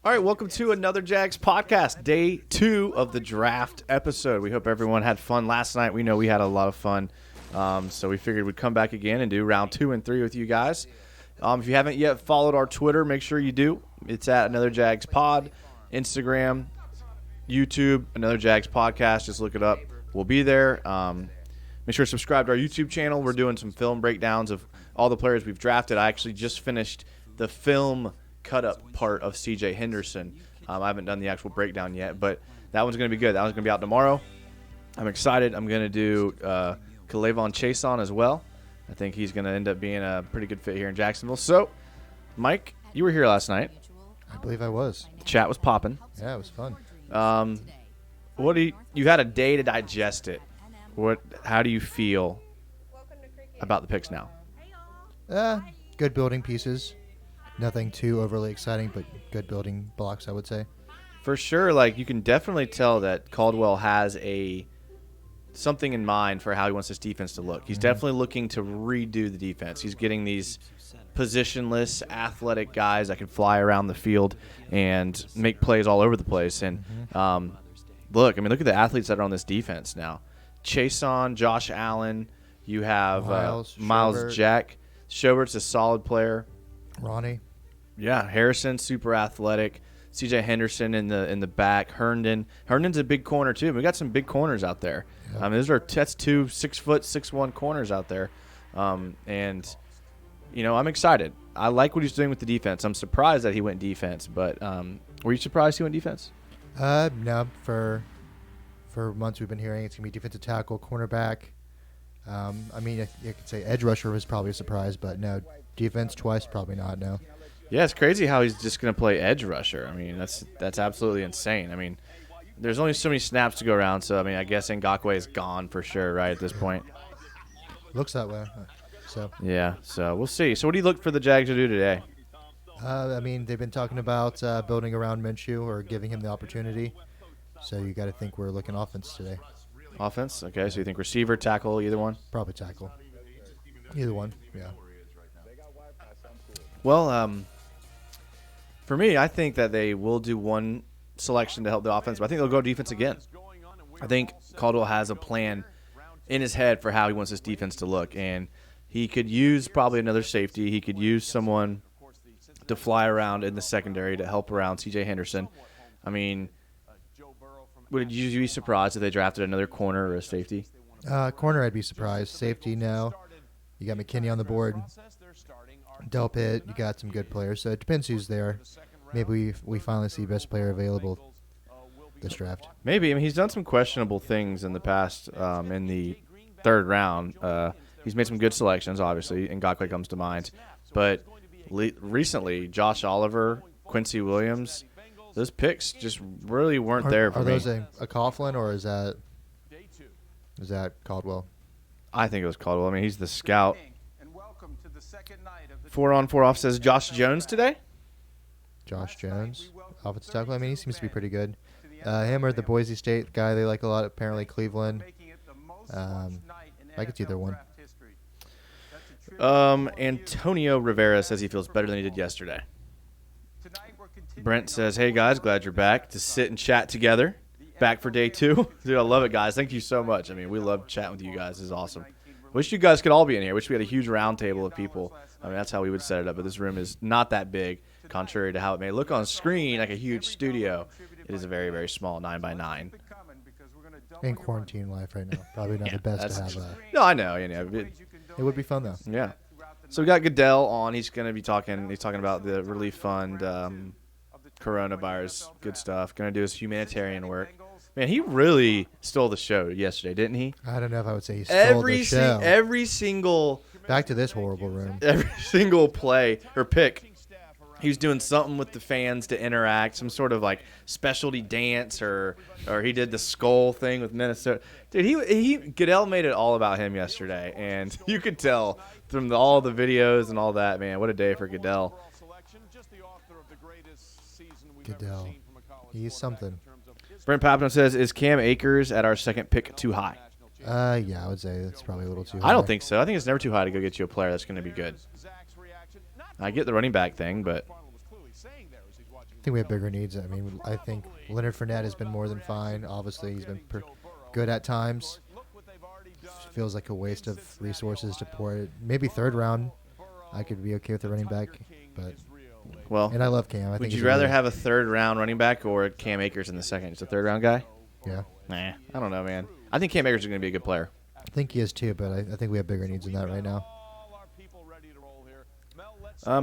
All right, welcome to another Jags podcast, day 2 of the draft episode. We hope everyone had fun last night. We know we had a lot of fun, so we figured we'd come back again and do round 2 and 3 with you guys. If you haven't yet followed our Twitter, make sure you do. It's at Another Jags Pod, Instagram, YouTube, Another Jags Podcast. Just look it up. We'll be there. Make sure to subscribe to our YouTube channel. We're doing some film breakdowns of all the players we've drafted. I actually just finished the film cut-up part of C.J. Henderson. I haven't done the actual breakdown yet, but that one's going to be good. That one's going to be out tomorrow. I'm excited. I'm going to do K'Lavon Chaisson as well. I think he's going to end up being a pretty good fit here in Jacksonville. So, Mike, you were here last night. I believe I was. The chat was popping. Yeah, it was fun. You had a day to digest it. How do you feel about the picks now? Good building pieces. Nothing too overly exciting, but good building blocks, I would say. For sure, you can definitely tell that Caldwell has something in mind for how he wants this defense to look. He's definitely looking to redo the defense. He's getting these positionless, athletic guys that can fly around the field and make plays all over the place. And look at the athletes that are on this defense now. Chaisson, Josh Allen. You have Miles Jack. Schaubert's a solid player. Ronnie. Yeah, Harrison, super athletic. C.J. Henderson in the back. Herndon's a big corner too. We got some big corners out there. Yep. That's 2 6', 6'1" corners out there. I'm excited. I like what he's doing with the defense. I'm surprised that he went defense, but were you surprised he went defense? No. For months we've been hearing it's gonna be defensive tackle, cornerback. You could say edge rusher was probably a surprise, but no, defense twice, probably not. No. Yeah, it's crazy how he's just going to play edge rusher. That's absolutely insane. There's only so many snaps to go around, so I guess Ngakoue is gone for sure, right, at this point. Looks that way. So. Yeah, so we'll see. So what do you look for the Jags to do today? They've been talking about building around Minshew or giving him the opportunity. So you got to think we're looking offense today. Offense? Okay, so you think receiver, tackle, either one? Probably tackle. Either one, yeah. Well, for me, I think that they will do one selection to help the offense, but I think they'll go defense again. I think Caldwell has a plan in his head for how he wants his defense to look, and he could use probably another safety. He could use someone to fly around in the secondary to help around C.J. Henderson. Would you be surprised if they drafted another corner or a safety? Corner, I'd be surprised. Safety, no. You got McKinney on the board. Delpit, you got some good players. So it depends who's there. Maybe we finally see best player available this draft. Maybe. He's done some questionable things in the past in the third round. He's made some good selections, obviously, and Ngakoue comes to mind. But recently, Josh Oliver, Quincy Williams, those picks just really weren't there for me. Are those a Coughlin or is that Caldwell? I think it was Caldwell. He's the scout. 4 on 4 off says Josh Jones today. Josh Jones, offensive tackle. He seems to be pretty good. Him or the Boise State guy they like a lot. Apparently Cleveland. It's either one. Antonio Rivera says he feels better than he did yesterday. Brent says, hey, guys, glad you're back to sit and chat together. Back for day 2. Dude, I love it, guys. Thank you so much. We love chatting with you guys. This is awesome. Wish you guys could all be in here. Wish we had a huge round table of people. That's how we would set it up. But this room is not that big, contrary to how it may look on screen like a huge studio. It is a very, very small 9x9. In quarantine life right now. Probably not the best to have. No, I know. It would be fun, though. Yeah. So we got Goodell on. He's going to be talking. He's talking about the relief fund, coronavirus, good stuff. Going to do his humanitarian work. Man, he really stole the show yesterday, didn't he? I don't know if I would say he stole the show. Every single... Back to this horrible room. Every single play or pick, he was doing something with the fans to interact, some sort of specialty dance, or he did the skull thing with Minnesota. Dude, Goodell made it all about him yesterday, and you could tell from all the videos and all that, man, what a day for Goodell. Goodell. He's something. Brent Papino says, is Cam Akers at our second pick too high? Yeah, I would say that's probably a little too high. I don't think so. I think it's never too high to go get you a player that's going to be good. I get the running back thing, but I think we have bigger needs. I mean, I think Leonard Fournette has been more than fine. Obviously, he's been good at times. Feels like a waste of resources to pour it. Maybe third round, I could be okay with the running back, but Well, and I love Cam. I would think you he's a rather really- have a third-round running back or Cam Akers in the second? Just a third-round guy? Yeah, Nah, I don't know, man. I think Cam Akers is going to be a good player. I think he is too, but I think we have bigger needs than that right now.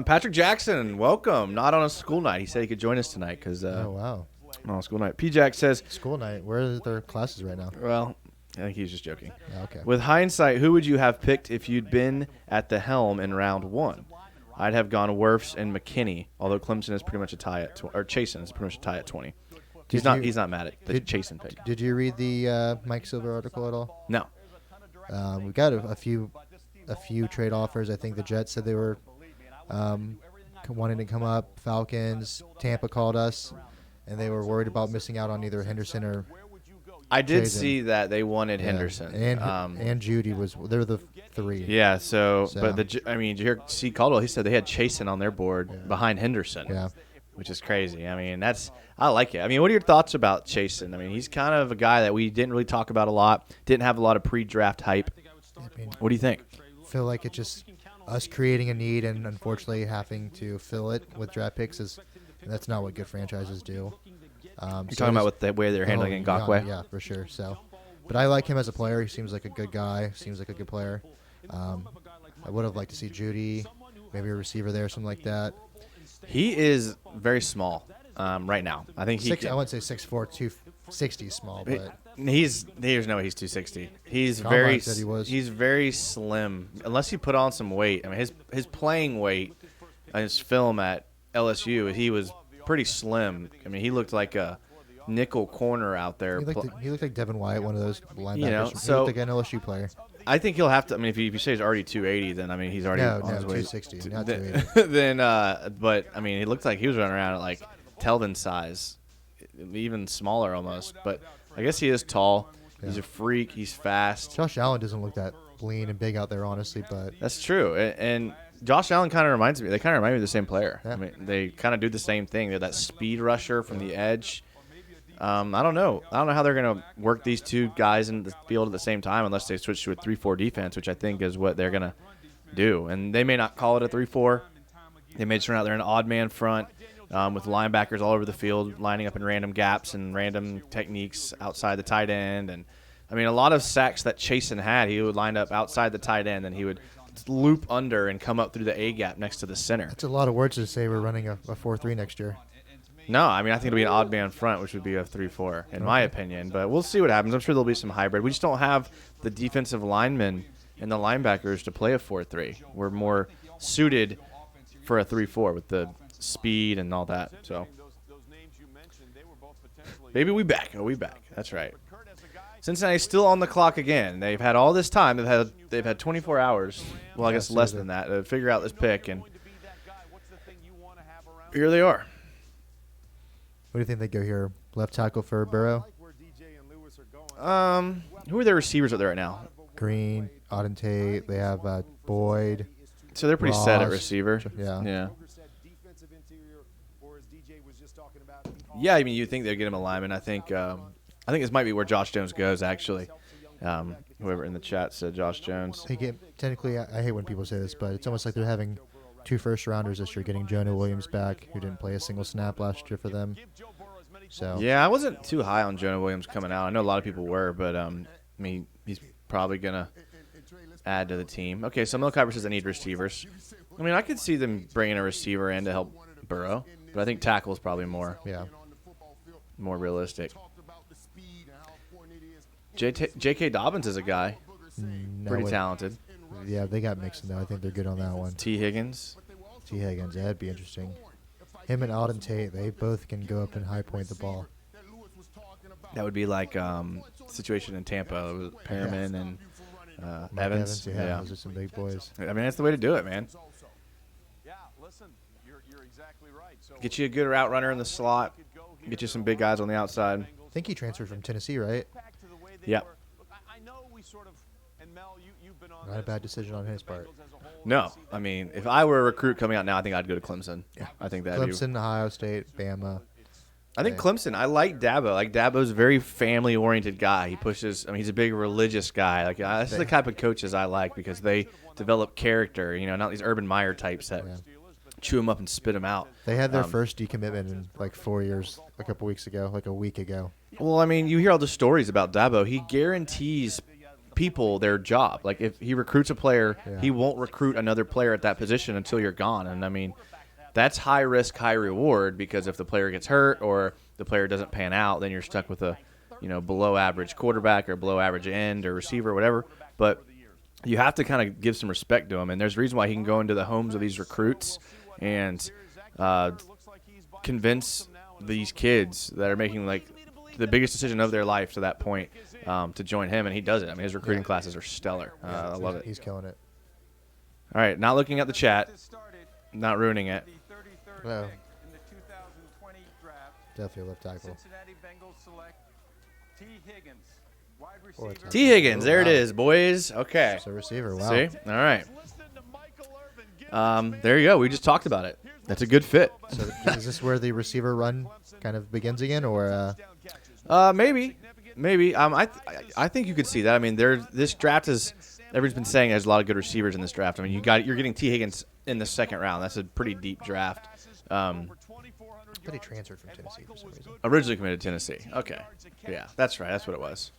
Patrick Jackson, welcome. Not on a school night. He said he could join us tonight because Oh wow, on a school night. P-Jack says, school night. Where are their classes right now? well, I think he's just joking. Yeah, okay. With hindsight, who would you have picked if you'd been at the helm in round one? I'd have gone Wirfs and McKinney, although Clemson is pretty much a tie at or Chasen is pretty much a tie at 20. He's Did you- he's not mad at the did- Chasen pick. Did you read the Mike Silver article at all? No. We got a few trade offers. I think the Jets said they were wanting to come up. Falcons, Tampa called us, and they were worried about missing out on either Henderson or I did Chasen. see that they wanted yeah. Henderson. and Judy was. They're the three. Yeah, so So- but I mean, did you hear C. Caldwell? He said they had Chasen on their board Yeah. behind Henderson. Yeah. Which is crazy. I mean, I like it. I mean, what are your thoughts about Chasen? I mean, he's kind of a guy that we didn't really talk about a lot. Didn't have a lot of pre-draft hype. I mean, What do you think? feel like it's just us creating a need and unfortunately having to fill it with draft picks and that's not what good franchises do. You're talking about with the way they're handling Ngakoue? Yeah, for sure. So, but I like him as a player. He seems like a good guy. Seems like a good player. I would have liked to see Judy, maybe a receiver there, something like that. He is very small right now. I think he. I wouldn't say 6'4", 260 small, but There's no way he's 260. He's Combine very said he was. he's very slim. Unless he put on some weight. I mean, his playing weight on his film at LSU, he was pretty slim. I mean, he looked like a nickel corner out there. he looked like Devin White, one of those linebackers. You know, He so- looked like an LSU player. I think he'll have to. I mean, if you say he's already 280, then I mean he's already No, on his way. 260, not then, 280. then, but I mean, he looked like he was running around at like Telvin size, even smaller almost. But I guess he is tall. He's Yeah. a freak. He's fast. Josh Allen doesn't look that lean and big out there, honestly, but That's true. And Josh Allen kind of reminds me. They kind of remind me of the same player. Yeah. I mean, they kind of do the same thing. They're that speed rusher from the edge. I don't know. I don't know how they're going to work these two guys in the field at the same time unless they switch to a 3-4 defense, which I think is what they're going to do. And they may not call it a 3-4. They may just run out there an odd man front with linebackers all over the field, lining up in random gaps and random techniques outside the tight end. And I mean, a lot of sacks that Chasen had, he would line up outside the tight end, and he would loop under and come up through the A gap next to the center. it's a lot of words to say we're running a 4-3 next year. No, I mean, I think it'll be an odd man front, which would be a 3-4, in my opinion. But we'll see what happens. I'm sure there'll be some hybrid. We just don't have the defensive linemen and the linebackers to play a 4-3. We're more suited for a 3-4 with the speed and all that. So maybe we back. Oh, we back. That's right. Cincinnati's still on the clock again. They've had all this time. They've had 24 hours. Well, I guess less than that to figure out this pick, and here they are. What do you think they go here? Left tackle for Burrow? Who are their receivers up there right now? Green, Auden Tate. They have Boyd. So they're pretty set at Ross. receiver. Yeah. Yeah. Yeah, I mean, you think they'd get him a lineman. I think this might be where Josh Jones goes, actually. Whoever in the chat said Josh Jones. They get technically. I hate when people say this, but it's almost like they're having 2 first-rounders this year, getting Jonah Williams back, who didn't play a single snap last year for them. So Yeah, I wasn't too high on Jonah Williams coming out. I know a lot of people were, but I mean, he's probably going to add to the team. Okay, so Mel Kiper says I need receivers. I mean, I could see them bringing a receiver in to help Burrow, but I think tackle is probably more yeah, realistic. J.K. Dobbins is a guy. No, Pretty wait. talented. Yeah, they got Mixon though. I think they're good on that one. T. Higgins. T. Higgins, that'd be interesting. Him and Auden Tate, they both can go up and high point the ball. That would be like situation in Tampa with Perriman and Mike Evans. yeah, those are some big boys. I mean, that's the way to do it, man. Get you a good route runner in the slot. Get you some big guys on the outside. I think he transferred from Tennessee, right? Yeah. Not a bad decision on his part. No, I mean, if I were a recruit coming out now, I think I'd go to Clemson. Yeah. I think that. Clemson, Ohio State, Bama. I think Clemson. I like Dabo. Like Dabo's a very family-oriented guy. He pushes. I mean, he's a big religious guy. Like this is the type of coaches I like because they develop character. You know, not these Urban Meyer types that chew him up and spit him out. They had their first decommitment in like 4 years, a couple weeks ago, like a week ago. Well, I mean, you hear all the stories about Dabo. He guarantees people their job. Like if he recruits a player, he won't recruit another player at that position until you're gone. And I mean, that's high risk, high reward because if the player gets hurt or the player doesn't pan out, then you're stuck with a, below average quarterback or below average end or receiver or whatever. But you have to kind of give some respect to him. And there's a reason why he can go into the homes of these recruits and convince these kids that are making like the biggest decision of their life to that point to join him, and he does it. I mean, his recruiting classes are stellar. I love it. He's killing it. All right, not looking at the chat, not ruining it. Well, definitely left tackle. T. Higgins, there it is, boys. Okay. So receiver, wow. See? All right. There you go. We just talked about it. That's a good fit. So is this where the receiver run kind of begins again, or? Maybe. I think you could see that. I mean, this draft is. Everyone's been saying there's a lot of good receivers in this draft. I mean, you're getting T. Higgins in the second round. That's a pretty deep draft. But he transferred from Tennessee for some reason. Originally committed to Tennessee. Okay. Yeah, that's right. That's what it was.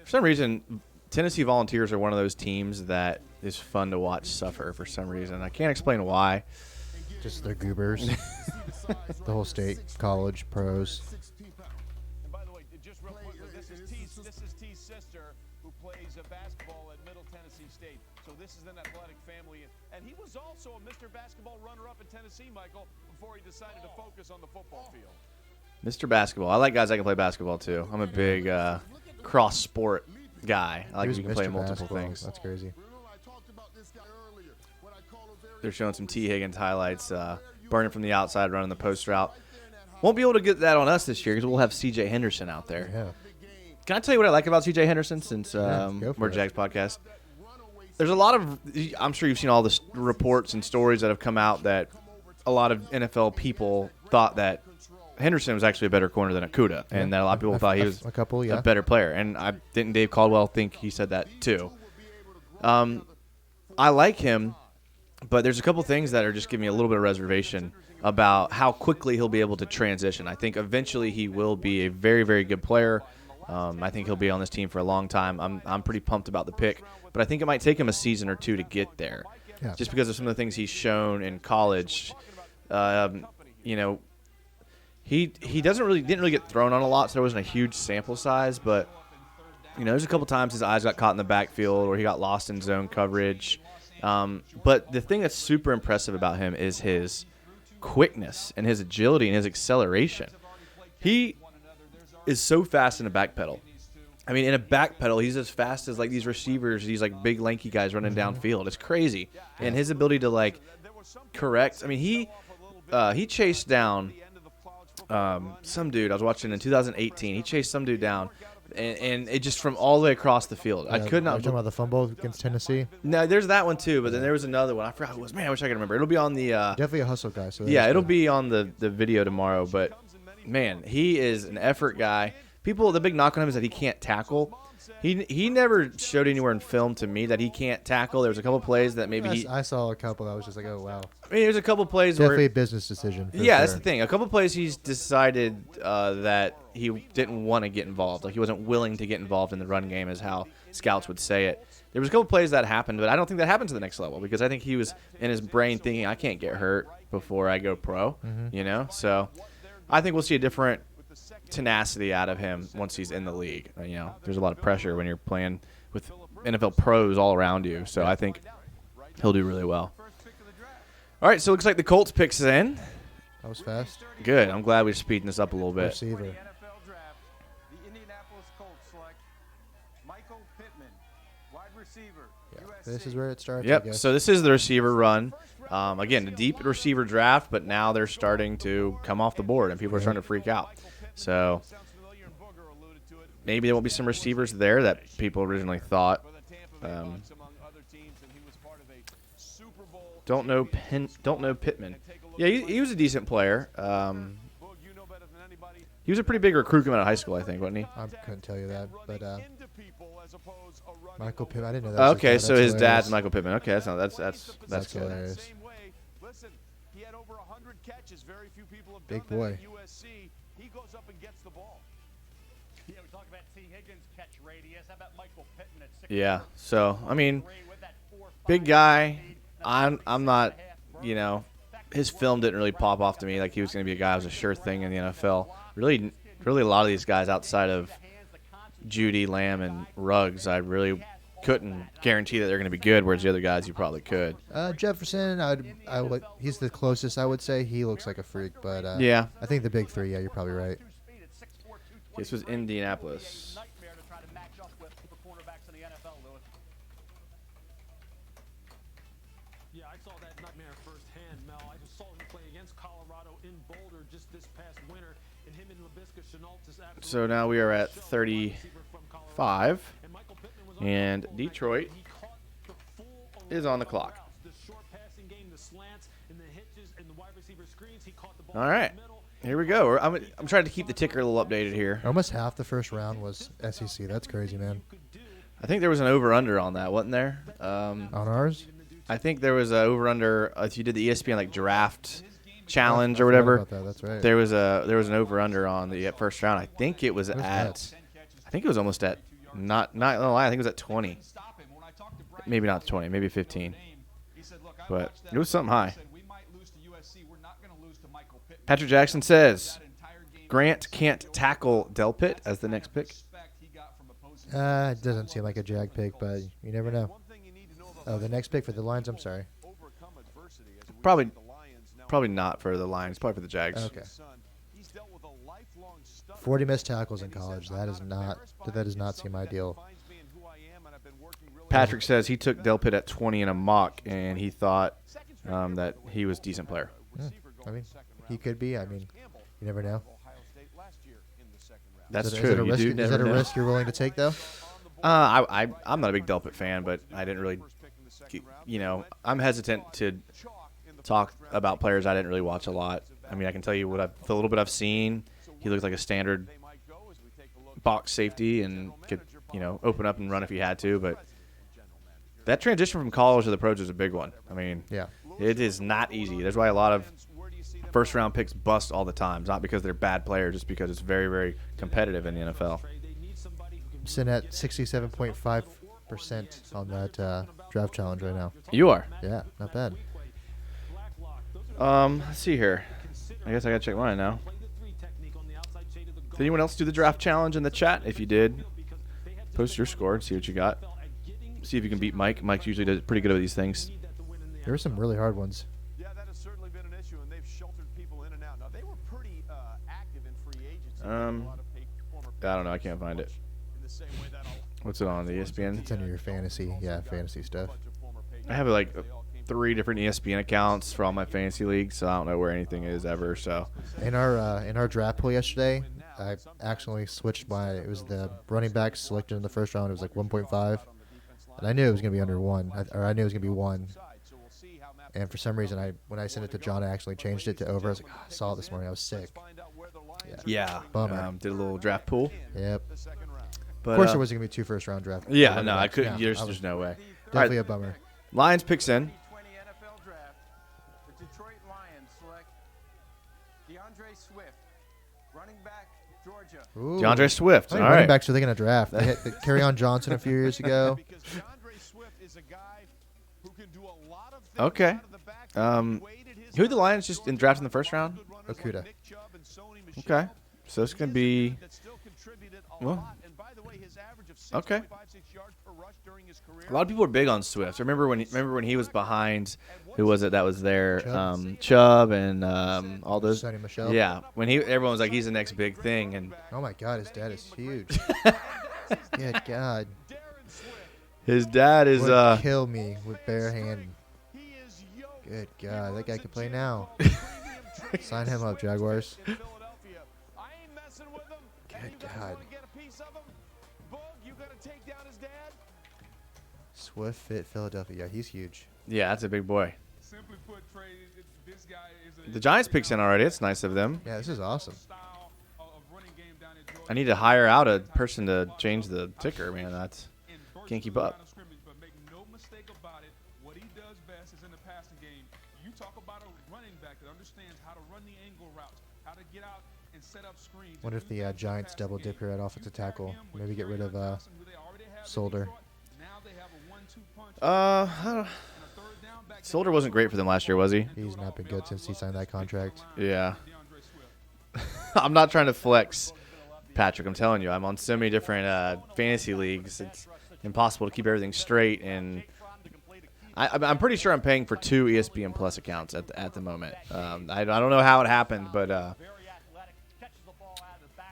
For some reason, Tennessee Volunteers are one of those teams that is fun to watch suffer for some reason. I can't explain why. Just they're goobers. The whole state, college, pros. And by the way, just real quick, this is T's sister who plays basketball at Middle Tennessee State. So this is an athletic family. And he was also a Mr. Basketball runner-up in Tennessee, Michael, before he decided to focus on the football field. Mr. Basketball. I like guys that can play basketball, too. I'm a big cross-sport guy. I like if you can play multiple things. That's crazy. They're showing some T. Higgins highlights, burning from the outside, running the post route. Won't be able to get that on us this year because we'll have C.J. Henderson out there. Yeah. Can I tell you what I like about C.J. Henderson since go for we're it. Jags podcast? There's a lot of – I'm sure you've seen all the reports and stories that have come out that a lot of NFL people thought that Henderson was actually a better corner than Okudah, and that a lot of people thought he was a better player. And didn't Dave Caldwell think he said that too? I like him, but there's a couple things that are just giving me a little bit of reservation about how quickly he'll be able to transition. I think eventually he will be a very, very good player. I think he'll be on this team for a long time. I'm pretty pumped about the pick, but I think it might take him a season or two to get there, just because of some of the things he's shown in college. He didn't really get thrown on a lot, so there wasn't a huge sample size. But there's a couple times his eyes got caught in the backfield or he got lost in zone coverage. But the thing that's super impressive about him is his quickness and his agility and his acceleration. He is so fast in a back pedal. I mean, in a back pedal, he's as fast as like these receivers, these like big lanky guys running downfield. It's crazy. And his ability to like correct. I mean, he chased down some dude I was watching in 2018. He chased some dude down, and it just from all the way across the field. I could not. Are you talking about the fumble against Tennessee? No, there's that one too, but then there was another one. I forgot who it was. Man, I wish I could remember. It'll be on the. Definitely a hustle guy. So it'll be on the video tomorrow. But man, he is an effort guy. The big knock on him is that he can't tackle. He never showed anywhere in film to me that he can't tackle. There was a couple plays that maybe I saw a couple. I was just like, oh wow. I mean, there's a couple plays definitely where a business decision. That's the thing. A couple plays he's decided that he didn't want to get involved. Like he wasn't willing to get involved in the run game, is how scouts would say it. There was a couple plays that happened, but I don't think that happened to the next level because I think he was in his brain thinking, I can't get hurt before I go pro. So I think we'll see a different tenacity out of him once he's in the league. There's a lot of pressure when you're playing with NFL pros all around you. So I think he'll do really well. All right, so it looks like the Colts picks in. That was fast. Good. I'm glad we're speeding this up a little bit. Receiver. The Indianapolis Colts select Michael Pittman, wide receiver. This is where it starts. Yep. So this is the receiver run. Again, a deep receiver draft, but now they're starting to come off the board, and people are starting to freak out. So maybe there won't be some receivers there that people originally thought. Don't know Pittman. Yeah, he was a decent player. He was a pretty big recruit coming out of high school, I think, wasn't he? I couldn't tell you that, but Michael Pittman. I didn't know that. Okay, so his dad's dad's Michael Pittman. Okay, that's good. hilarious. Listen, he had over 100 catches. Very few people have Big done boy. that at USC. He goes up and gets the ball. Yeah, we talk about T. Higgins catch radius. How about Michael Pittman at 6? Yeah. So I mean, big guy. I'm not. His film didn't really pop off to me like he was going to be a guy who was a sure thing in the NFL. Really, a lot of these guys outside of Judy, Lamb, and Ruggs, I really couldn't guarantee that they're going to be good, whereas the other guys you probably could. Jefferson, he's the closest I would say. He looks like a freak, but Yeah. I think the big three. Yeah, you're probably right. This was Indianapolis. Yeah, I saw that nightmare firsthand, Mel. I just saw him play against Colorado in Boulder just this past winter, and him and Labiska Chenault is absolutely. So now we are at 35, and Detroit is on the clock. All right, here we go. I'm trying to keep the ticker a little updated here. Almost half the first round was SEC. That's crazy, man. I think there was an over/under on that, wasn't there? On ours? I think there was a over/under. If you did the ESPN like draft challenge I or forgot whatever, about that. That's right. there was an over/under on the first round. I think it was What was at. that? I think it was almost at not gonna lie. I think it was at 20. Maybe not 20. Maybe 15. But it was something high. Patrick Jackson says Grant can't tackle Delpit as the next pick. It doesn't seem like a Jag pick, but you never know. Oh, the next pick for the Lions. I'm sorry. Probably not for the Lions. Probably for the Jags. Okay. 40 missed tackles in college. That does not seem ideal. Patrick says he took Delpit at 20 in a mock, and he thought that he was a decent player. I mean, he could be. I mean, you never know. That's Is it true. a risk? You Is do that never a know. risk you're willing to take, though? I'm not a big Delpit fan, but I didn't really, I'm hesitant to talk about players I didn't really watch a lot. I mean, I can tell you the little bit I've seen. He looks like a standard box safety and could, open up and run if he had to. But that transition from college to the pros is a big one. I mean, Yeah. it is not easy. That's why a lot of first-round picks bust all the time. It's not because they're bad players, just because it's very, very competitive in the NFL. I'm sitting at 67.5% on that draft challenge right now. You are. Yeah, not bad. Let's see here. I guess I gotta check mine now. Did anyone else do the draft challenge in the chat? If you did, post your score and see what you got. See if you can beat Mike. Mike usually does pretty good at these things. There were some really hard ones. Yeah, that has certainly been an issue, and they've sheltered people in and out. Now, they were pretty active in free agency. I don't know. I can't find it. What's it on? The ESPN? It's under your fantasy stuff. I have like 3 different ESPN accounts for all my fantasy leagues, so I don't know where anything is ever. So In our draft pool yesterday, I accidentally switched it was the running back selected in the first round. It was like 1.5, and I knew it was going to be under 1, or I knew it was going to be 1. And for some reason, when I sent it to John, I actually changed it to over. I was like, I saw it this morning. I was sick. yeah, Bummer. did a little draft pool. Yep. But, Of course, there wasn't going to be 2 first-round draft. Yeah, running no, I backs. couldn't. Yeah, There's no way. definitely All a bummer. Lions picks in. 2020 NFL Draft, the Detroit Lions select DeAndre Swift, running back, Georgia. Ooh. DeAndre Swift. How All many running right. backs are they going to draft? They hit Kerryon Johnson a few years ago. Because DeAndre Swift is a guy who can do a lot of things Okay. out of the backfield. Who are the Lions just in draft in the first round? Okuda. Okay. So it's going to be. Well, okay. A lot of people are big on Swift. Remember when he was behind, who was it that was there? Chubb and all those. Sonny Michel. Yeah, when everyone was like, he's the next big thing, and Oh my God, his dad is huge. Good God. his dad is Would kill me with bare hand. Good God, that guy can play now. Sign him up, Jaguars. Good God. Swift fit Philadelphia. Yeah, he's huge. Yeah, that's a big boy. Simply put, Trey, this guy is The Giants picked in already. It's nice of them. Yeah, this is awesome. style of running game down at Georgia. I need to hire out a person to change the ticker, man. That's can't keep up. But make no mistake about it, what he does best is in the passing game. You talk about a running back that understands how to run the angle routes, how to get out and set up screens. Wonder if the Giants double dip here at offensive tackle. Maybe get rid of Solder. Now they have a 1-2 punch. I don't- Solder wasn't great for them last year, was he? He's not been good since he signed that contract. Yeah. I'm not trying to flex, Patrick. I'm telling you, I'm on so many different fantasy leagues. It's impossible to keep everything straight, and I'm pretty sure I'm paying for 2 ESPN Plus accounts at the moment. I don't know how it happened, but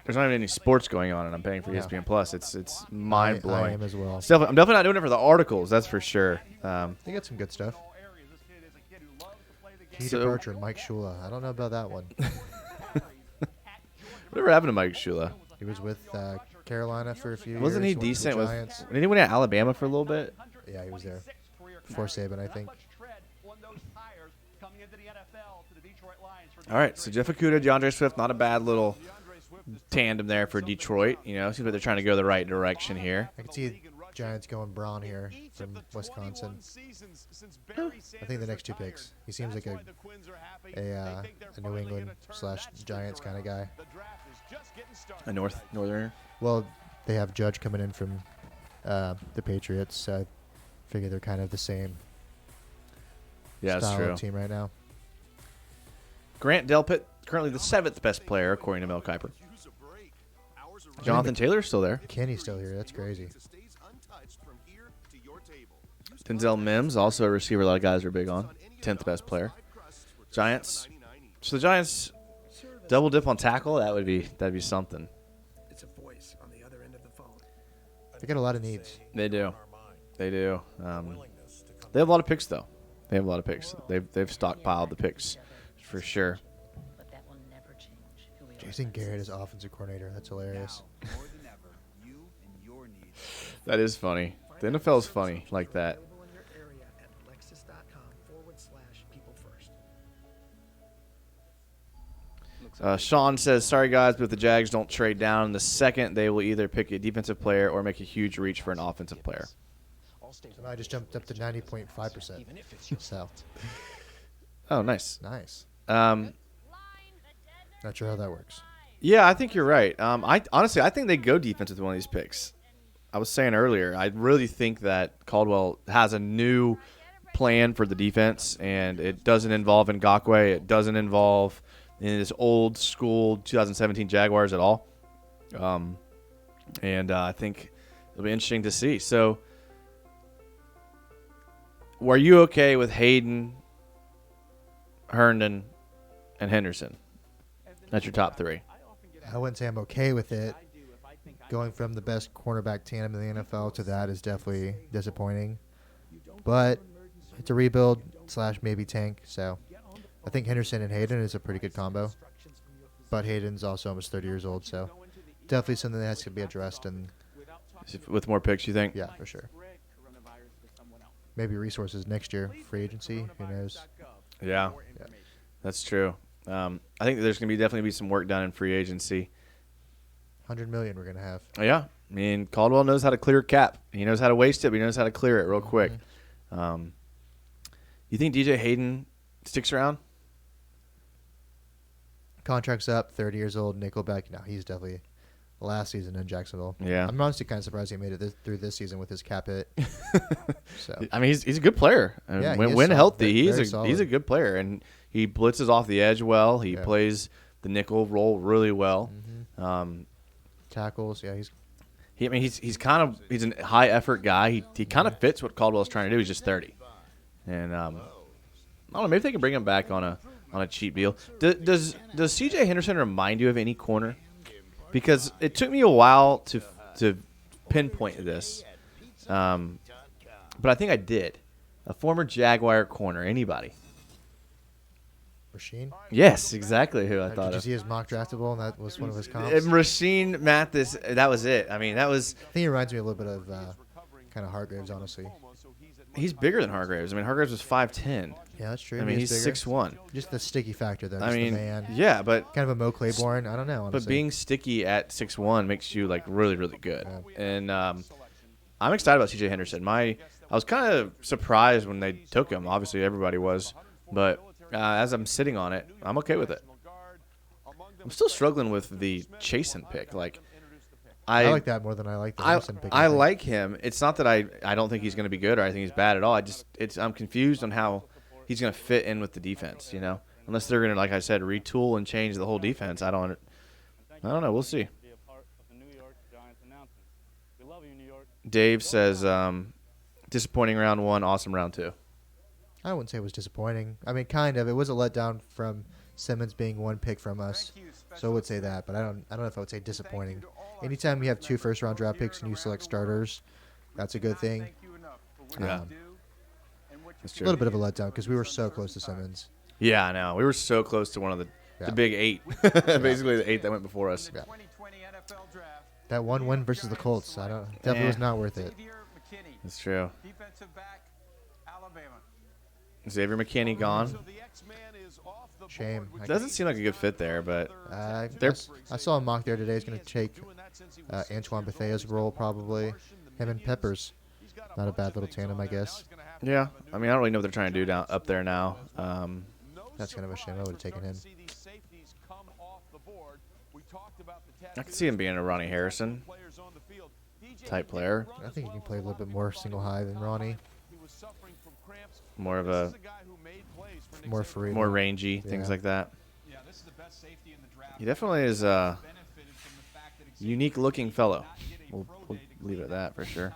there's not even any sports going on, and I'm paying for ESPN Plus. It's mind I blowing. am as well. I'm definitely not doing it for the articles. That's for sure. They got some good stuff. Key So- departure, Mike Shula. I don't know about that one. Whatever happened to Mike Shula? He was with Carolina for a few Wasn't he years. Went to the decent with? Giants. Didn't he win at Alabama for a little bit? Yeah, he was there. Before Saban, I think. All right, so Jeff Okudah, DeAndre Swift, not a bad little tandem there for Detroit. You know, seems like they're trying to go the right direction here. I can see Giants going Braun here from Wisconsin. I think the next 2 picks. He seems like a New England / Giants kind of guy. A northerner. Well, they have Judge coming in from the Patriots. So I figure they're kind of the same Yeah, that's style true. of team right now. Grant Delpit, currently the 7th best player according to Mel Kiper. Jonathan Taylor's still there. Kenny's still here. That's crazy. Denzel Mims, also a receiver a lot of guys are big on. 10th best player. Giants. So the Giants double dip on tackle. That'd be something. It's a voice on the other end of the phone. They got a lot of needs. They do. They do. They have a lot of picks though. They have a lot of picks. They've stockpiled the picks for sure. But that will never change who we are. Jason Garrett is offensive coordinator. That's hilarious. More than ever, you and your needs. That is funny. The NFL is funny like that. Available in your area at lexus.com/people first. Sean says, sorry guys, but if the Jags don't trade down in the second, they will either pick a defensive player or make a huge reach for an offensive player. So I just jumped up to 90.5%. So Oh, nice. nice. Um, Not sure how that works. yeah, I think you're right. I think they go defense with one of these picks. I was saying earlier, I really think that Caldwell has a new plan for the defense, and it doesn't involve Ngakoue. It doesn't involve in this old school 2017 Jaguars at all. And I think it'll be interesting to see. So, were you okay with Hayden, Herndon, and Henderson? That's your top 3. I wouldn't say I'm okay with it. Going from the best cornerback tandem in the NFL to that is definitely disappointing. But it's a rebuild / maybe tank. So I think Henderson and Hayden is a pretty good combo. But Hayden's also almost 30 years old. So definitely something that has to be addressed. And With more picks, you think? yeah, for sure. Maybe resources next year. Free agency. Who knows? Yeah, that's true. I think there's going to definitely be some work done in free agency. $100 million we're going to have. Yeah, I mean, Caldwell knows how to clear cap. He knows how to waste it, but he knows how to clear it real quick. You think DJ Hayden sticks around? Contract's up. 30 years old. Nickelback. No, he's definitely last season in Jacksonville. Yeah. I'm honestly kind of surprised he made it through this season with his cap hit. So I mean, he's a good player. I mean, Yeah, he when is when solid. healthy, Very he's a solid. good player, and he blitzes off the edge well. He Yeah. plays the nickel role really well. tackles. Yeah, he's He's a high effort guy. He kind of fits what Caldwell's trying to do. He's just 30, and I don't know. Maybe they can bring him back on a cheap deal. Does C.J. Henderson remind you of any corner? Because it took me a while to pinpoint this, but I think I did. A former Jaguar corner. Anybody? Rasheen. Yes, exactly who I thought Did you of. see his mock draftable? And that was one of his comps. And Rasheen Mathis, that was it. I mean, that was. I think he reminds me a little bit of kind of Hargraves, honestly. he's bigger than Hargraves. I mean, Hargraves was 5'10". Yeah, that's true. I mean, He is he's bigger. 6'1". Just the sticky factor, though. I Just the mean, man. yeah, but Kind of a Mo Claiborne. I don't know. Honestly. but being sticky at 6'1" makes you like really, really good. And I'm excited about C.J. Henderson. I was kind of surprised when they took him. Obviously, everybody was, but as I'm sitting on it, I'm okay with it. I'm still struggling with the Chasen pick. Like, I like that more than I like the Henderson pick. I think. like him. It's not that I don't think he's going to be good or I think he's bad at all. I'm confused on how he's going to fit in with the defense. You know, unless they're going to, like I said, retool and change the whole defense. I don't know. We'll see. Dave says, disappointing round 1, awesome round 2. I wouldn't say it was disappointing. I mean, kind of. It was a letdown from Simmons being 1 pick from us, so I would say that. But I don't know if I would say disappointing. Anytime you have 2 first-round draft picks and you select starters, that's a good thing. Yeah, that's A true. little bit of a letdown because we were so close to Simmons. Yeah, I know. We were so close to one of the big 8, basically the 8 that went before us. Yeah. That one win versus the Colts, definitely was not worth it. That's true. Defensive back, Alabama. Xavier McKinney gone. Shame. Doesn't seem like a good fit there, but I they're saw a mock there today. He's going to take Antoine Bethea's role probably. Him and Peppers. Not a bad little tandem, I guess. yeah. I mean, I don't really know what they're trying to do down up there now. That's kind of a shame. I would have taken him. I could see him being a Ronnie Harrison type player, I think he can play a little bit more single high than Ronnie. more of a More free. more rangy, things like that. He definitely is a unique looking fellow. We'll leave it at that for sure.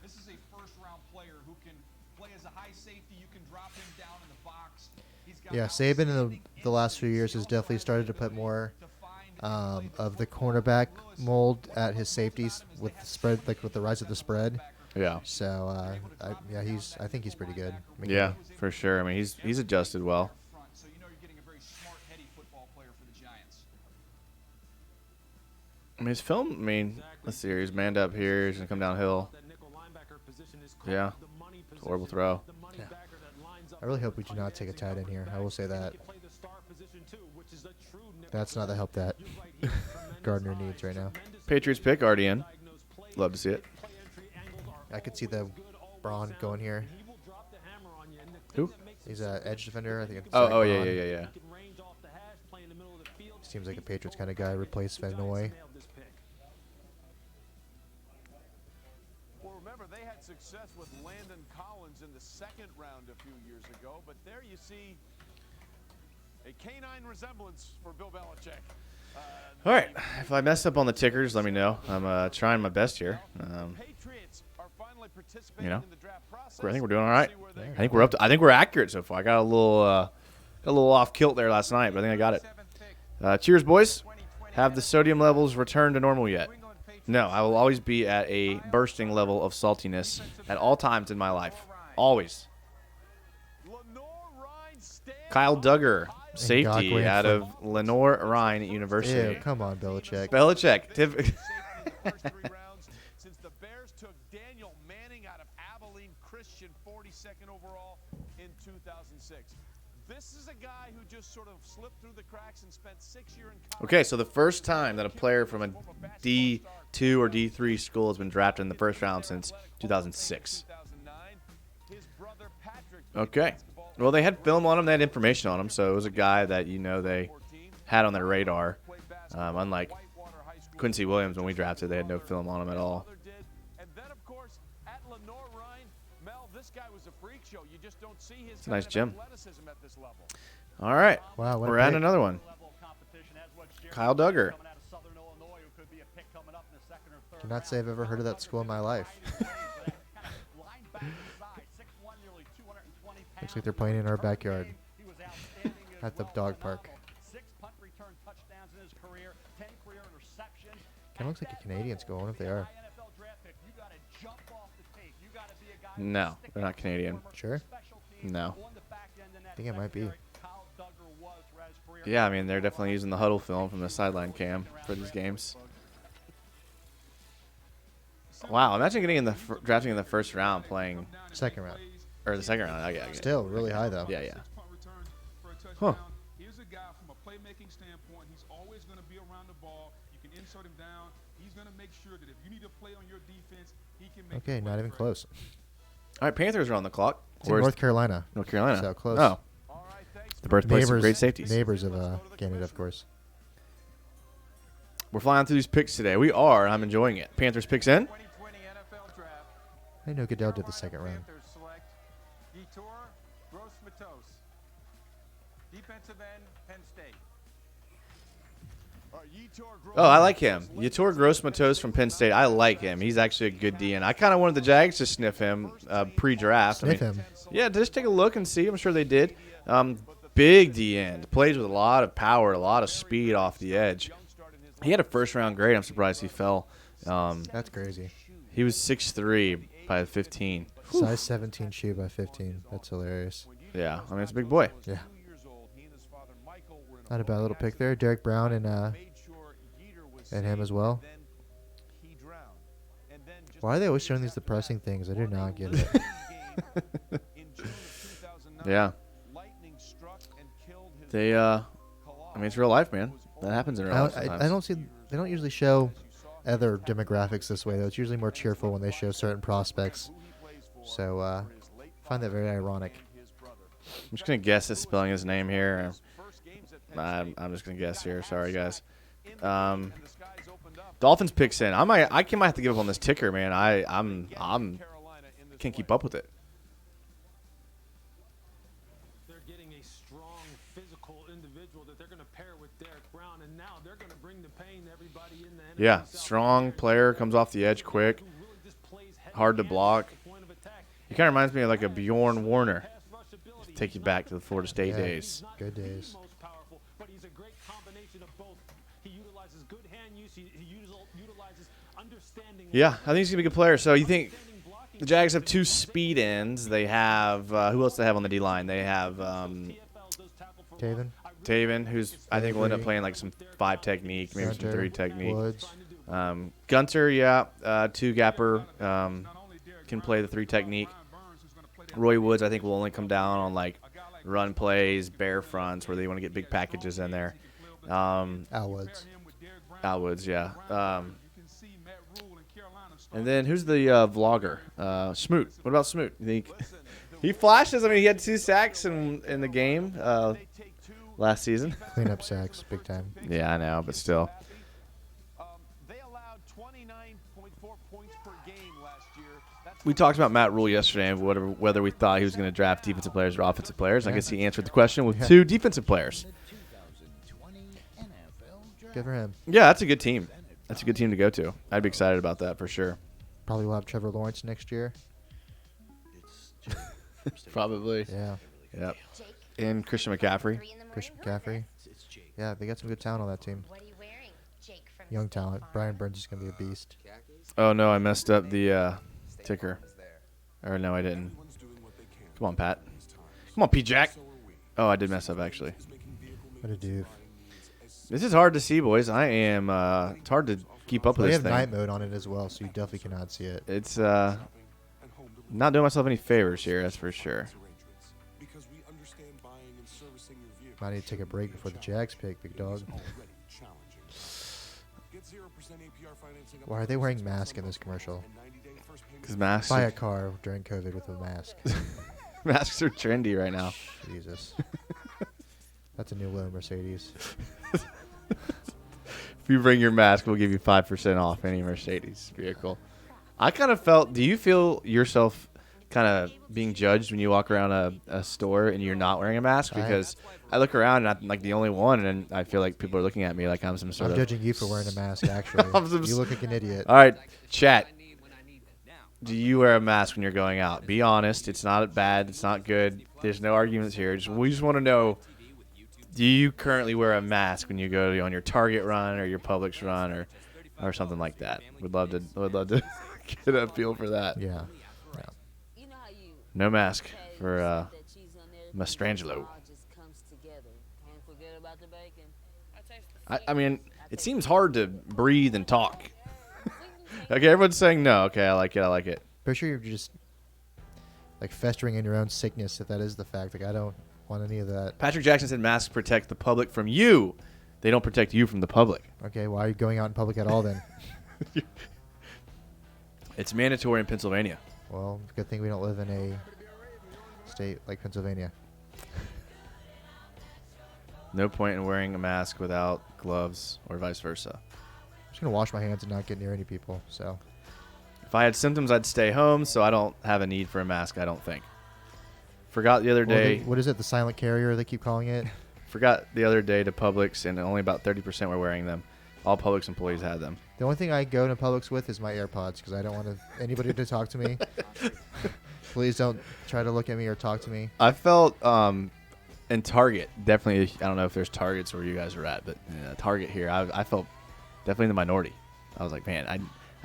This is a first-round player who can play as a high safety. You can drop him down in the box. Yeah, Saban in the last few years has definitely started to put more of the cornerback mold at his safeties with the spread, like with the rise of the spread. Yeah. So I think he's pretty good. Yeah, for sure. I mean, he's adjusted well. So you know you're getting a very smart, heady football player for the Giants. I mean, his film. I mean, let's see here. He's manned up here. He's gonna come downhill. Yeah. Horrible throw. Yeah. I really hope we do not take a tight end here. I will say that. That's not the help that Gardner needs right now. Patriots pick already in. Love to see it. I could see the Braun going here. Who? He's an edge defender. I think. It's Oh, Zach yeah. Braun. Seems like a Patriots kind of guy. Replace Vanoy. Well, remember, they had success with Landon Collins in the second round a few years ago, but there you see a canine resemblance for Bill Belichick. All right. If I mess up on the tickers, let me know. I'm trying my best here. Patriots are finally participating You know, in the draft process. I think we're doing all right. I think we're up. I think we're accurate so far. I got a little off kilt there last night, but I think I got it. Cheers, boys. Have the sodium levels returned to normal yet? No, I will always be at a bursting level of saltiness at all times in my life. Always. Kyle Duggar, safety Ngakwe out from- of Lenore-Rhine University. Ew, come on, Belichick. Belichick. Since the Bears took Daniel Manning out of Abilene Christian 42nd overall in 2006. This is a guy who just sort of slipped through the cracks and spent 6 years in college. Okay, so the first time that a player from a D2 or D3 school has been drafted in the first round since 2006. Okay. Well, they had film on him. They had information on him. So it was a guy that, they had on their radar. Unlike Quincy Williams when we drafted, they had no film on him at all. And then, of course, at Lenore-Rhine, Mel, this guy was a freak show. You just don't see his It's a nice kind gym. of athleticism at this level. All right. Wow, what a We're at pick. another one. Kyle Duggar. Cannot say I've ever heard of that school in my life. Looks like they're playing in our backyard at the dog park. Kind of looks like a Canadian school. I wonder if they are. No, they're not Canadian. Sure? No. I think it might be. Yeah, I mean, they're definitely using the huddle film from the sideline cam for these games. Wow, imagine getting in the drafting in the first round, playing Second round. or the second round. Okay, Still really high though. Yeah, yeah. Punt returns for a Huh. touchdown. Here's a guy from a playmaking standpoint. He's always going to be around the ball. You can insert him down. He's going to make sure that if you need to play on your defense, he can make Okay, it not work even for close. All right, Panthers are on the clock. It's in Where's North Carolina. North Carolina? So close. Oh, the birthplace of great safeties. Neighbors of Canada, of course. We're flying through these picks today. We are. And I'm enjoying it. Panthers picks in. 2020 NFL Draft. I know Goodell did the second round. Panthers select Yetur Gross-Matos, defensive end, Penn State. Oh, I like him. Yetur Gross-Matos from Penn State. I like him. He's actually a good DN. I kind of wanted the Jags to sniff him pre-draft. Sniff him. Yeah, just take a look and see. I'm sure they did. Big DN. Plays with a lot of power, a lot of speed off the edge. He had a first-round grade. I'm surprised he fell. That's crazy. He was 6'3" by 15. Size 17 shoe by 15. That's hilarious. Yeah, I mean, it's a big boy. Yeah. Not a bad little pick there. Derek Brown and him as well. Why are they always showing these depressing things? I do not get it. Yeah. They, I mean, it's real life, man. That happens in real life sometimes. I don't see. They don't usually show other demographics this way, though. It's usually more cheerful when they show certain prospects. So, I find that very ironic. I'm just going to guess his spelling his name here. I'm just going to guess here. Sorry, guys. Dolphins picks in. I might have to give up on this ticker, man. I'm can't keep up with it. They're getting a strong physical individual that they're going to pair with Derek Brown, and now they're going to bring the pain to everybody in the NFC Yeah, South. strong player, comes off the edge quick, hard to block. He kind of reminds me of like a Bjorn Warner. Take you back to the Florida State Yeah. days. Good days. But he's a great combination of both. He utilizes good hand use. He utilizes understanding. Yeah, I think he's gonna be a good player. So you think the Jags have two speed ends? They have who else? They have on the D line? They have Taven. who's I think will end up playing like some 5 technique, maybe some Gunter, 3 technique. Woods. Gunter, yeah, 2 gapper, can play the 3 technique. Roy Woods, I think, will only come down on like run plays, bear fronts, where they want to get big packages in there. Al Woods. Al Woods, yeah. And then who's the vlogger? Smoot. What about Smoot? You think he flashes? I mean, he had 2 sacks in the game last season. Cleanup sacks, big time. Yeah, I know, but still. They allowed 29.4 points per game last year. That's We talked about Matt Rule yesterday and whether we thought he was going to draft defensive players or offensive players. I guess he answered the question with 2 defensive players. Good for him. Yeah, that's a good team. That's a good team to go to. I'd be excited about that for sure. Probably will have Trevor Lawrence next year. Probably. Yeah. Yep. And Christian McCaffrey. Christian McCaffrey. Yeah, they got some good talent on that team. Young talent. Brian Burns is going to be a beast. Oh, no, I messed up the ticker. Or no, I didn't. Come on, Pat. Come on, P-Jack. Oh, I did mess up, actually. What a doof. This is hard to see, boys. I am. It's hard to keep up with They this have thing. night mode on it as well, so you definitely cannot see it. It's not doing myself any favors here, that's for sure. Might need to take a break before the Jags pick, big dog. Why are they wearing masks in this commercial? Because masks, Buy a ar during COVID with a mask. masks are trendy right now. Jesus. That's a new low Mercedes. If you bring your mask, we'll give you 5% off any Mercedes vehicle. I kind of felt. Do you feel yourself kind of being judged when you walk around a store and you're not wearing a mask? Because I look around and I'm like the only one, and I feel like people are looking at me like I'm some sort I'm of. judging you for wearing a mask, actually. You look like an idiot. All right, chat. Do you wear a mask when you're going out? Be honest. It's not bad. It's not good. There's no arguments here. We just want to know. Do you currently wear a mask when you go on your Target run or your Publix run or something like that? Would love to get a feel for that. Yeah. No mask for Mastrangelo. I mean, it seems hard to breathe and talk Okay, everyone's saying no. Okay, I like it. I like it. Pretty sure you're just like festering in your own sickness if that is the fact. Like I don't want any of that. Patrick Jackson said masks protect the public from you. They don't protect you from the public. Okay, why are you going out in public at all then? It's mandatory in Pennsylvania. Well, good thing we don't live in a state like Pennsylvania. No point in wearing a mask without gloves or vice versa. I'm just gonna wash my hands and not get near any people. So If I had symptoms, I'd stay home, so I don't have a need for a mask, I don't think. Forgot the other day. What is it? The silent carrier they keep calling it. Forgot the other day to Publix, and only about 30% were wearing them. All Publix employees had them. The only thing I go to Publix with is my AirPods because I don't want anybody to talk to me. Please don't try to look at me or talk to me. I felt in Target, definitely, I don't know if there's Targets where you guys are at, but Target here, I felt definitely in the minority. I was like, man, I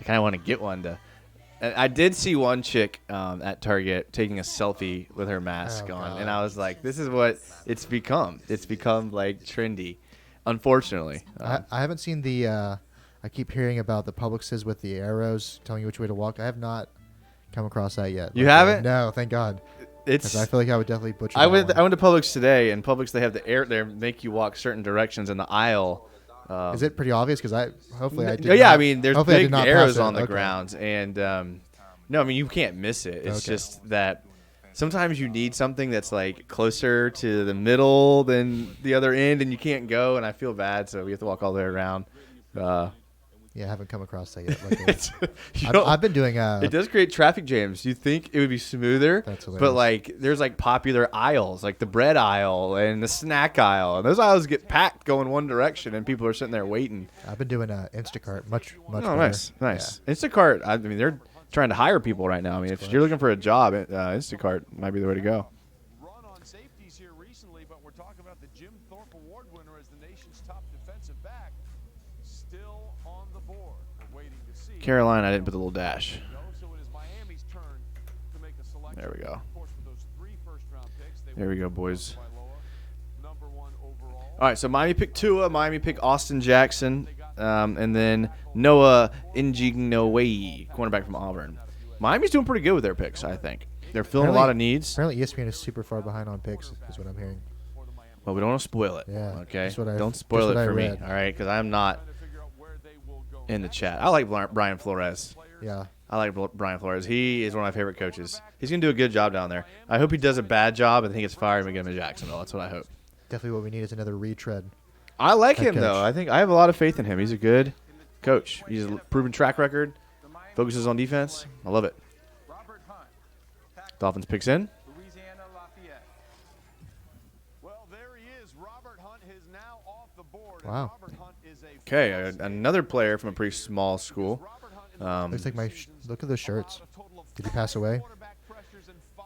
kind of want to get one to. I did see one chick at Target taking a selfie with her mask on, and I was like, this is what it's become. It's become like trendy, unfortunately. I haven't seen the. I keep hearing about the Publixes with the arrows telling you which way to walk. I have not come across that yet. You haven't? No, thank God. 'Cause I feel like I would definitely butcher. I that went one. to Publix today, and Publix they have the air there make you walk certain directions in the aisle. Is it pretty obvious? Because I did. Yeah, not- I mean, there's hopefully I did big not arrows pass it. on the Okay. ground, and no, I mean you can't miss it. It's Okay. just that sometimes you need something that's like closer to the middle than the other end, and you can't go. And I feel bad, so we have to walk all the way around. Yeah, I haven't come across that yet. Luckily. You I've been doing. It does create traffic jams. You think it would be smoother, That's but hilarious. like there's like popular aisles, like the bread aisle and the snack aisle, and those aisles get packed going one direction, and people are sitting there waiting. I've been doing Instacart much. Oh, better. nice. Instacart. I mean, they're trying to hire people right now. I mean, if you're looking for a job, Instacart might be the way to go. Run on safeties here recently, but we're talking about the Jim Thorpe Award winner as the nation's top defensive back, still on the board. We're waiting to see. Carolina, I didn't put the little dash. So it is Miami's turn to make a selection. There we go. Of course, with those 3 first-round picks, they There we were go, boys. number 1 overall. All right, so Miami picked Tua, Miami picked Austin Jackson, and then Noah Njignowayi, cornerback from Auburn. Miami's doing pretty good with their picks, I think. They're filling a lot of needs. Apparently, ESPN is super far behind on picks, is what I'm hearing. Well, we don't want to spoil it. Yeah, Okay. that's what I- Don't spoil that's it what I for me. read. All right, because I'm not in the chat. I like Brian Flores. Yeah. I like Brian Flores. He is one of my favorite coaches. He's gonna do a good job down there. I hope he does a bad job and he gets fired and we get him to Jacksonville. That's what I hope. Definitely what we need is another retread. I like Head him though. coach. I think I have a lot of faith in him. He's a good coach. He's a proven track record. Focuses on defense. I love it. Dolphins picks in. Louisiana Lafayette. Well, there he is. Robert Hunt is now off the board. Wow. Robert Hunt is a Okay, another player from a pretty small school. Looks like look at those shirts. Did he pass away?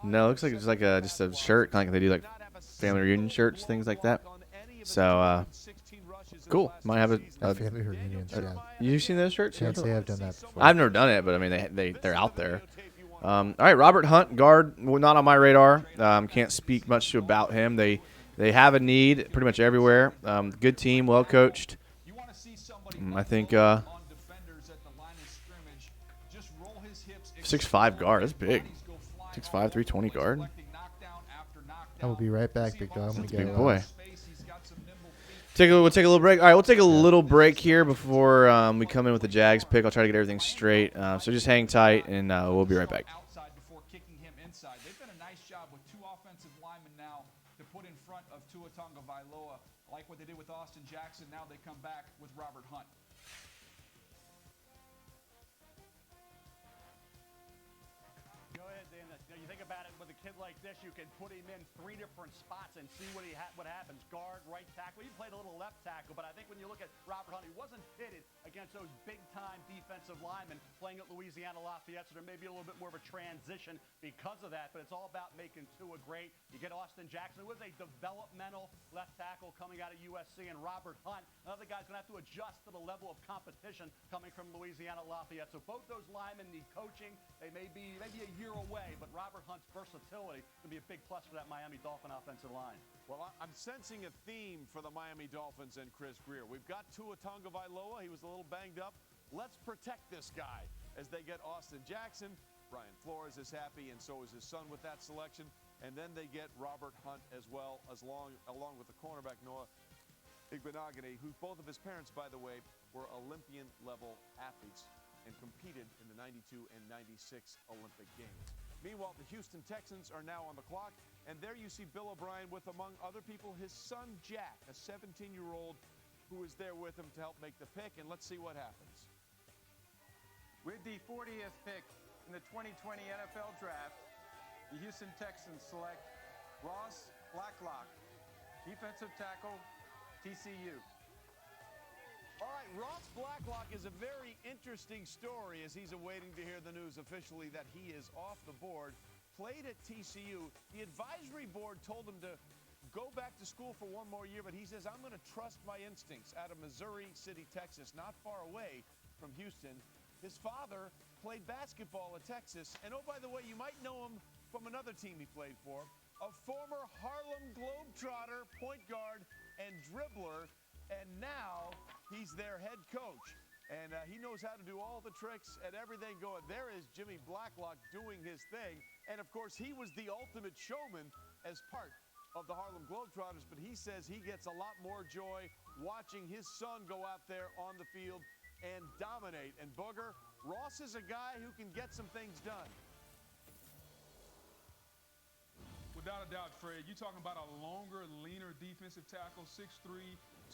No, it looks like it's like just a shirt, kind of like they do like family reunion shirts, things like that. So cool. Might have a Family reunions. Yeah. you seen those shirts? Can't say I've done that before. I've never done it, but I mean they're out there. All right, Robert Hunt, guard, well, not on my radar. Can't speak much about him. They have a need pretty much everywhere. Good team, well coached. I think 6'5" guard. That's big. 6'5", 320 guard. I will be right back, big dog. I'm gonna Big go. boy. We'll take a little break. All right, we'll take a little break here before we come in with the Jags pick. I'll try to get everything straight. So just hang tight, and we'll be right back. Outside before kicking him inside. They've done a nice job with 2 offensive linemen now to put in front of Tua Tagovailoa. Like what they did with Austin Jackson, now they come back with Robert Hunt. Go ahead, Dan. You think about it with a kid like this, you can put him in 3 different spots and see what happens. Guard, right tackle. He played a little left tackle, but I think when you look at Robert Hunt, he wasn't pitted against those big-time defensive linemen playing at Louisiana Lafayette, so there may be a little bit more of a transition because of that, but it's all about making Tua great. You get Austin Jackson, who was a developmental left tackle coming out of USC, and Robert Hunt, another guy's going to have to adjust to the level of competition coming from Louisiana Lafayette. So both those linemen need coaching. They may be maybe a year away, but Robert Hunt's versatility will be a big plus for that Miami Dolphin offensive line. Well, I'm sensing a theme for the Miami Dolphins and Chris Greer. We've got Tua Tagovailoa. He was a little banged up. Let's protect this guy. as they get Austin Jackson. Brian Flores is happy, and so is his son with that selection. And then they get Robert Hunt as well, along with the cornerback Noah Igbenogany, who both of his parents, by the way, were Olympian-level athletes and competed in the 92 and 96 Olympic Games. Meanwhile, the Houston Texans are now on the clock, and there you see Bill O'Brien with, among other people, his son Jack, a 17-year-old who is there with him to help make the pick, and let's see what happens. With the 40th pick in the 2020 NFL Draft, the Houston Texans select Ross Blacklock, defensive tackle, TCU. All right, Ross Blacklock is a very interesting story as he's awaiting to hear the news officially that he is off the board. Played at TCU. The advisory board told him to go back to school for one more year, but he says, I'm going to trust my instincts. Out of Missouri City, Texas, not far away from Houston. His father played basketball at Texas. And oh, by the way, you might know him from another team he played for, a former Harlem Globetrotter, point guard and dribbler. And now he's their head coach. And he knows how to do all the tricks and everything going. There is Jimmy Blacklock doing his thing. And, of course, he was the ultimate showman as part of the Harlem Globetrotters. But he says he gets a lot more joy watching his son go out there on the field and dominate. And, Booger, Ross is a guy who can get some things done. Without a doubt, Fred, you're talking about a longer, leaner defensive tackle, 6'3",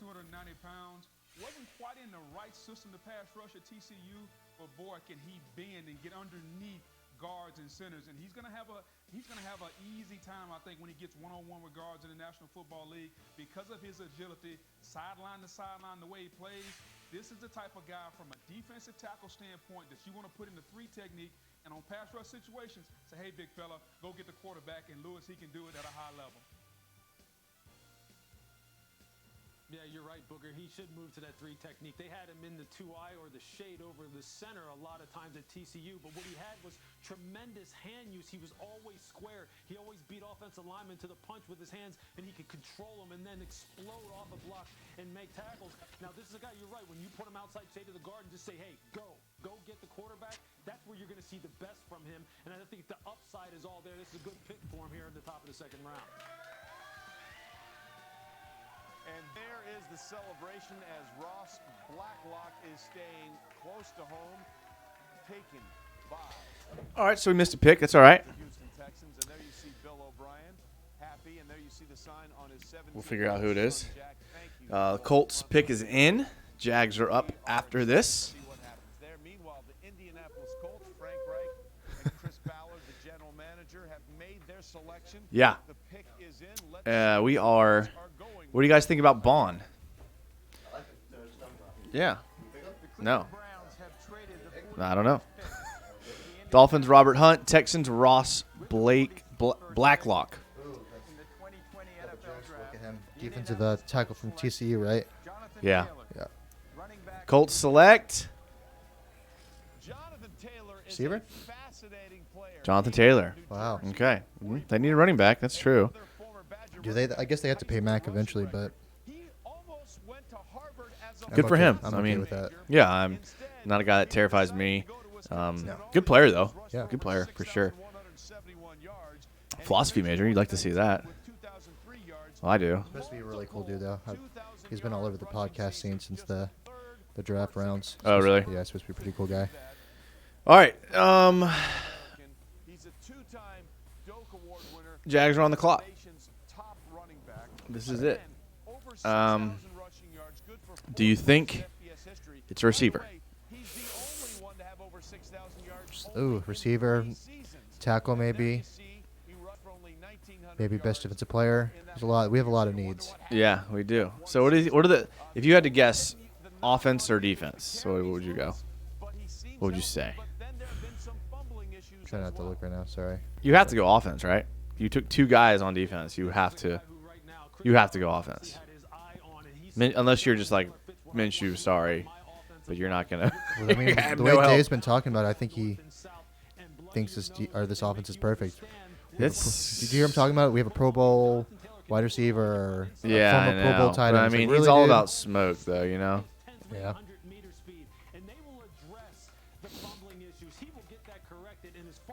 290 pounds. Wasn't quite in the right system to pass rush at TCU, but boy, can he bend and get underneath guards and centers. And he's gonna have an easy time, I think, when he gets one-on-one with guards in the National Football League because of his agility, sideline to sideline, the way he plays. This is the type of guy from a defensive tackle standpoint that you want to put in the 3 technique, and on pass rush situations, say, hey, big fella, go get the quarterback, and Lewis, he can do it at a high level. Yeah, you're right, Booger. He should move to that 3 technique. They had him in the 2-eye or the shade over the center a lot of times at TCU, but what he had was tremendous hand use. He was always square. He always beat offensive linemen to the punch with his hands, and he could control them and then explode off a block and make tackles. Now, this is a guy, you're right, when you put him outside, say to the guard and just say, hey, go get the quarterback, that's where you're going to see the best from him, and I think the upside is all there. This is a good pick for him here in the top of the 2nd round. And there is the celebration as Ross Blacklock is staying close to home, taken by All right, so we missed a pick. That's all right. the Houston Texans. And there you see Bill O'Brien, happy, and there you see the sign on his 17. We'll figure out who it is. Jack, thank you. Colts pick is in. Jags are up after this. See what happens there. Meanwhile, the Indianapolis Colts, Frank Reich and Chris Ballard, the general manager, have made their selection. Yeah. The pick is in. We are. What do you guys think about Bond? Yeah. No. I don't know. Dolphins, Robert Hunt. Texans, Ross Blacklock. Look at him. Defensive tackle from TCU, right? Yeah. Yeah. Colts select Jonathan Taylor is Receiver? a fascinating player. Jonathan Taylor. Wow. Okay. They need a running back. That's true. Do they? I guess they have to pay Mac eventually, but He almost went to Harvard as a Good for him. I'm I okay mean, with that. yeah, I'm not a guy that terrifies me. Good player, though. Yeah. Good player, for sure. Philosophy major. You'd like to see that. Well, I do. supposed to be a really cool dude, though. He's been all over the podcast scene since the draft rounds. Oh, really? Yeah, supposed to be a pretty cool guy. All right. He's a 2-time Doak Award winner. Jags are on the clock. Nation's top running back. This is it. Over 6,000 rushing yards, good for Do you 4th think in FBS history. it's a receiver? By the way, he's the only one to have over 6,000 yards. Ooh, only in receiver, 3 seasons. tackle There maybe. you see, he rushed for only 1,900 Maybe best yards defensive player. in that There's a lot. We have a lot of You wonder needs. what happened. Yeah, we do. So what are the? If you had to guess, offense or defense, so what would you go? But he seems What would you healthy, say? but then there have been some fumbling issues Try as not to well. look right now. Sorry. You have to go offense, right? You took 2 guys on defense. You have to. You have to go offense. Unless you're just like Minshew, sorry, but you're not gonna. Well, I mean, have the way no help. Dave's been talking about it, I think he thinks this offense is perfect. Did you hear him talking about it? We have a Pro Bowl wide receiver, Yeah, a I former Pro Bowl know. tight But, end. I It's like, mean, really, he's all dude? about smoke, though. You know. Yeah.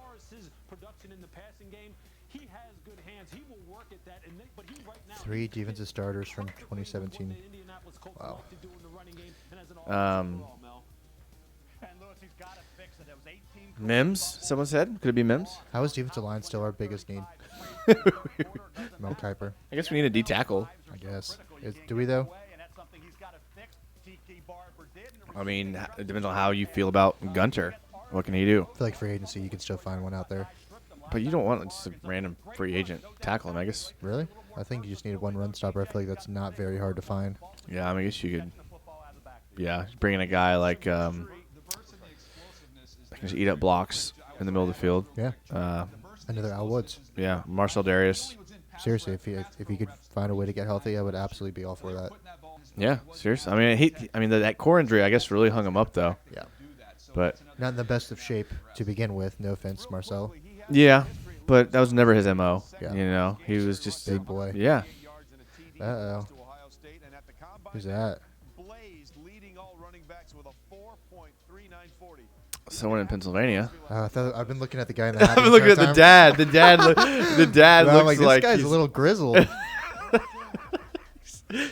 far as his production in the passing game, he has good hands. He will work at that. But he right now 3 defensive starters from 2017. Wow. Um, And Lewis, he's got to fix it. It was 18 Mims, someone said. Could it be Mims? How is defensive line still our biggest need? Mel Kiper, I guess we need a D tackle. I guess. Do we though? and that's something he's got to fix. Tiki Barber did. I mean, it depends on how you feel about Gunter. What can he do? I feel like free agency, you can still find one out there. But you don't want just a random free agent tackle him, I guess. Really? I think you just needed one run stopper. I feel like that's not very hard to find. Yeah, I mean, I guess you could. Yeah, bring in a guy like that can just eat up blocks in the middle of the field. Yeah. Another Al Woods. Yeah, Marcel Darius. Seriously, if he could find a way to get healthy, I would absolutely be all for that. Yeah, seriously. I mean, that core injury, I guess, really hung him up though. Yeah. But Not in the best of shape to begin with. No offense, Marcel. yeah, but that was never his MO. Yeah. You know, he was just Big boy. Yeah. Uh-oh. Who's that? Blazed leading all running backs with a 4.3940. Someone in Pennsylvania. I've been looking at the guy in the hat. I've been looking at the dad. The dad. The dad I'm looks like, like this guy's he's, a little grizzled.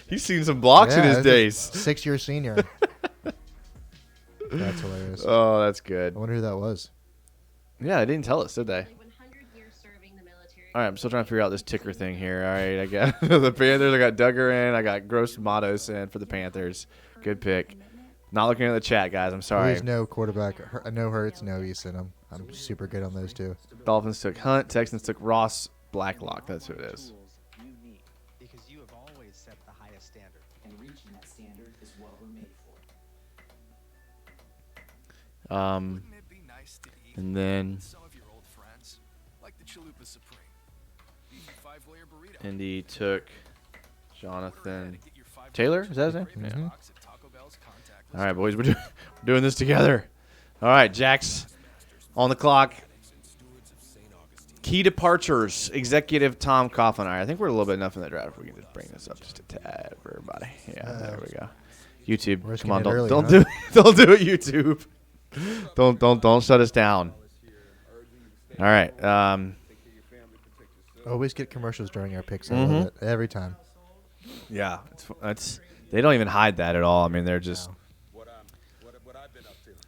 he's seen some blocks in his days. 6-year senior. That's hilarious. Oh, that's good. I wonder who that was. Yeah, they didn't tell us, did they? All right, I'm still trying to figure out this ticker thing here. All right, I got the Panthers. I got Duggar in. I got Gross Matos in for the Panthers. Good pick. Not looking at the chat, guys. I'm sorry. There's no quarterback. No Hurts, no Eason. I'm super good on those two. Dolphins took Hunt. Texans took Ross Blacklock. That's who it is. You need, because you have always set the highest standard. And reaching that standard is what we're made for. And then Some of your old friends, like the Chalupa Supreme. Beefy 5-layer burrito. Indy took Jonathan Taylor. Is that his name? Mm-hmm. Yeah. All right, boys, we're doing this together. All right, Jax on the clock. Key departures, executive Tom Coughlin. All right, I think we're a little bit enough in the draft. We can just bring this up just a tad for everybody. Yeah, there we go. YouTube, Risking come on, it early, don't huh? do it. Don't do it, YouTube. Don't shut us down. All right. Always get commercials during our picks. I love it every time. Yeah, it's they don't even hide that at all. I mean, they're just.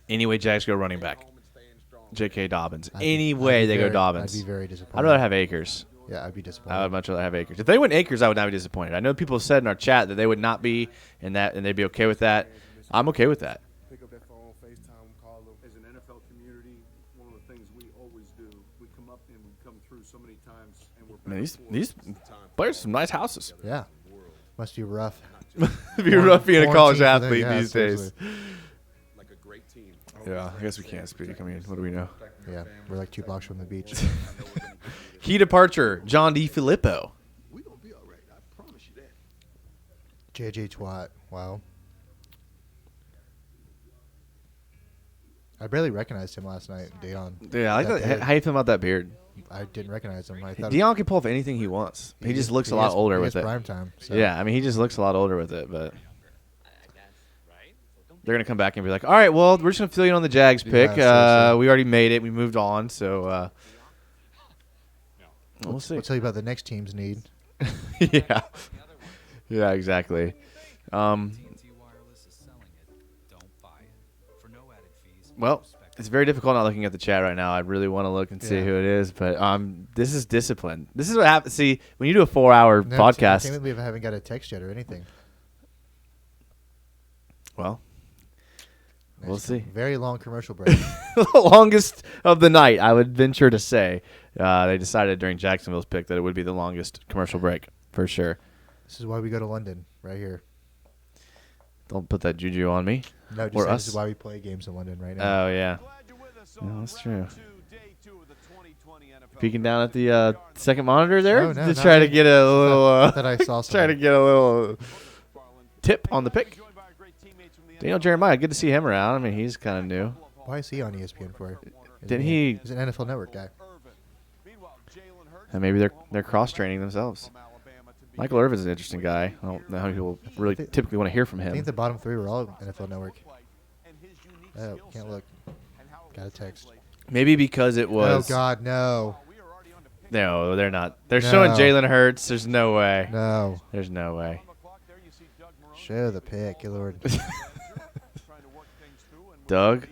Anyway, Jags go running back. J.K. Dobbins. Anyway, they go Dobbins. I'd be very disappointed. I'd rather have Akers. Yeah, I'd be disappointed. I would much rather have Akers. If they went Akers, I would not be disappointed. I know people have said in our chat that they would not be, and they'd be okay with that. I'm okay with that. Pick up that phone, FaceTime, call them. As an NFL community, one of the things we always do, we come up and we come through so many times, and we're. I mean, these players have some nice houses. Yeah, must be rough. It'd be rough being a college Quarantine for them, athlete yeah, these seriously. days. Yeah, I guess we can't speak. I mean, what do we know? Yeah, we're like 2 blocks from the beach. Key departure, John D. Filippo. We gonna be all right. I promise you that. JJ Twat. Wow. I barely recognized him last night, Deion. Yeah, I like that. How you feel about that beard? I didn't recognize him. I thought Deion can pull off anything he wants. He just looks a lot older with it. Prime time. So. Yeah, I mean, he just looks a lot older with it, but they're gonna come back and be like, "All right, well, we're just gonna fill you in on the Jags pick. seriously. We already made it. We moved on, so we'll see." We'll tell you about the next team's need. Yeah, yeah, exactly. Well, it's very difficult not looking at the chat right now. I really want to look and see who it is, but this is discipline. This is what happens. See, when you do a 4-hour No, podcast, I can't believe I haven't got a text yet or anything. well, we'll see. Very long commercial break. The longest of the night, I would venture to say. They decided during Jacksonville's pick that it would be the longest commercial break for sure. This is why we go to London, right here. Don't put that juju on me. No, just or saying us. this is why we play games in London right now. Oh yeah, that's true. Peeking down at the second monitor there Oh, no, to not try to me. get a little. I thought I saw try to something. get a little tip on the pick. Daniel Jeremiah, good to see him around. I mean, he's kind of new. Why is he on ESPN for? Didn't he? He's an NFL Network guy. And maybe they're cross training themselves. Michael Irvin's an interesting guy. I don't know how many people really typically want to hear from I him. think the bottom 3 were all NFL Network. Oh, can't look. Got a text. Maybe because it Oh was. God, no. No, they're not. They're No. showing Jalen Hurts. There's no way. No. There's no way. Show the pick, good Lord. Doug.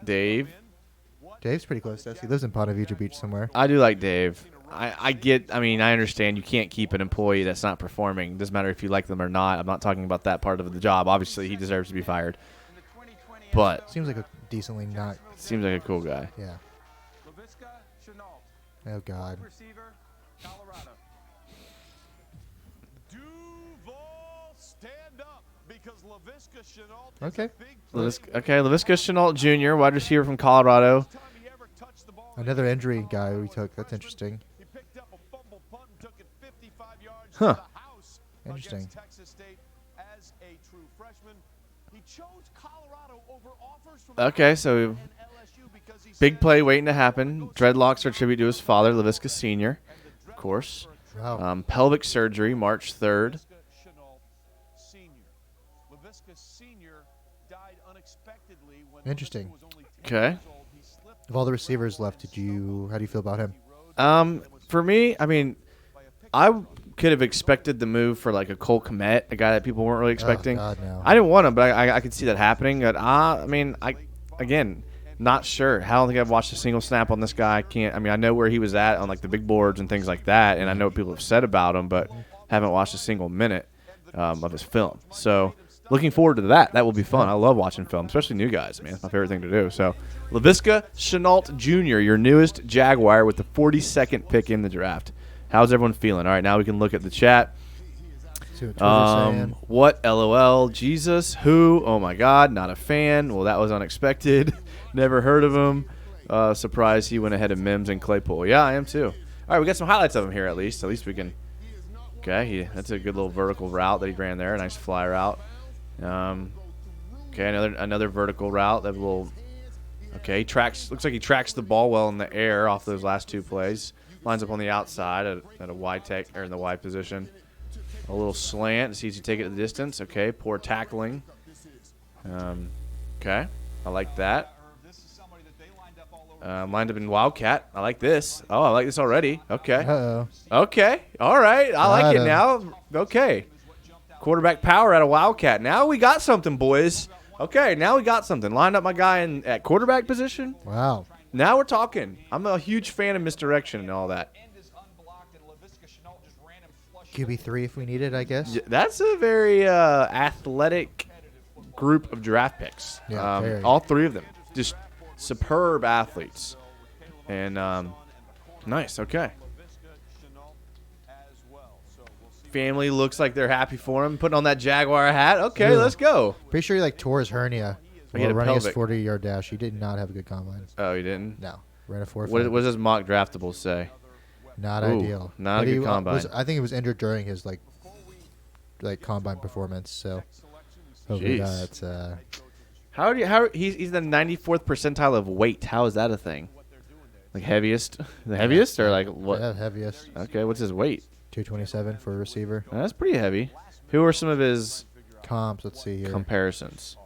Dave. Dave's pretty close to us. He lives in Ponte Vedra Beach somewhere. I do like Dave. I mean, I understand you can't keep an employee that's not performing. It doesn't matter if you like them or not. I'm not talking about that part of the job. Obviously, he deserves to be fired. But seems like a decently not. Seems like a cool guy. Yeah. Oh God. Receiver, Colorado. Duval, stand up because Laviska Shenault is Okay. a big Laviska Shenault Jr., wide receiver from Colorado. Another injury guy we took. That's interesting. Huh. Interesting. against Texas State as a true freshman. He chose Colorado over offers from Okay, so big play waiting to happen. Dreadlocks are a tribute to his father, Laviska Sr., of course. Wow. Pelvic surgery, March 3rd. Laviska Sr. died unexpectedly when Interesting. Okay. Of all the receivers left, how do you feel about him? For me, I mean, I could have expected the move for like a Cole Kmet, a guy that people weren't really expecting. God, no. I didn't want him, but I could see that happening. But again, not sure. I don't think I've watched a single snap on this guy. I know where he was at on like the big boards and things like that, and I know what people have said about him, but haven't watched a single minute of his film. So looking forward to that. That will be fun. I love watching film, especially new guys. Man, it's my favorite thing to do. So Laviska Shenault Jr., your newest Jaguar with the 42nd pick in the draft. How's everyone feeling? All right, now we can look at the chat. See what Twitter's saying. What? LOL. Jesus. Who? Oh, my God. Not a fan. Well, that was unexpected. Never heard of him. Surprised he went ahead of Mims and Claypool. Yeah, I am too. All right, we got some highlights of him here at least. At least we can. Okay, that's a good little vertical route that he ran there. A nice fly route. Okay, another vertical route. That little. Okay, tracks. Looks like he tracks the ball well in the air off those last two plays. Lines up on the outside at a wide tech or in the wide position. A little slant. Sees you take it to the distance. Okay, poor tackling. Okay, I like that. Lined up in Wildcat. I like this. Oh, I like this already. Okay. Uh-oh. Okay. All right. I like it Got him. now. Okay. Quarterback power at a Wildcat. Now we got something, boys. Okay, now we got something. Lined up my guy at quarterback position. Wow. Now we're talking. I'm a huge fan of misdirection and all that. QB3 if we need it, I guess. Yeah, that's a very athletic group of draft picks. Yeah, very. All three of them. Just superb athletes. And nice. Okay. Family looks like they're happy for him. Putting on that Jaguar hat. Okay, Ew. let's go. Pretty sure he tore his hernia He had while a running his pelvic. 40-yard dash. He did not have a good combine. Oh, he didn't? No. Ran a 4.5. What does mock draftables say? Not Ooh, ideal. not a But good he combine. I think he was injured during his like combine performance. So hopefully Jeez. that's He's the 94th percentile of weight. How is that a thing? Like heaviest? The heaviest or like what? Yeah, heaviest. Okay, what's his weight? 227 for a receiver. That's pretty heavy. Who are some of his Comps, let's see here. comparisons?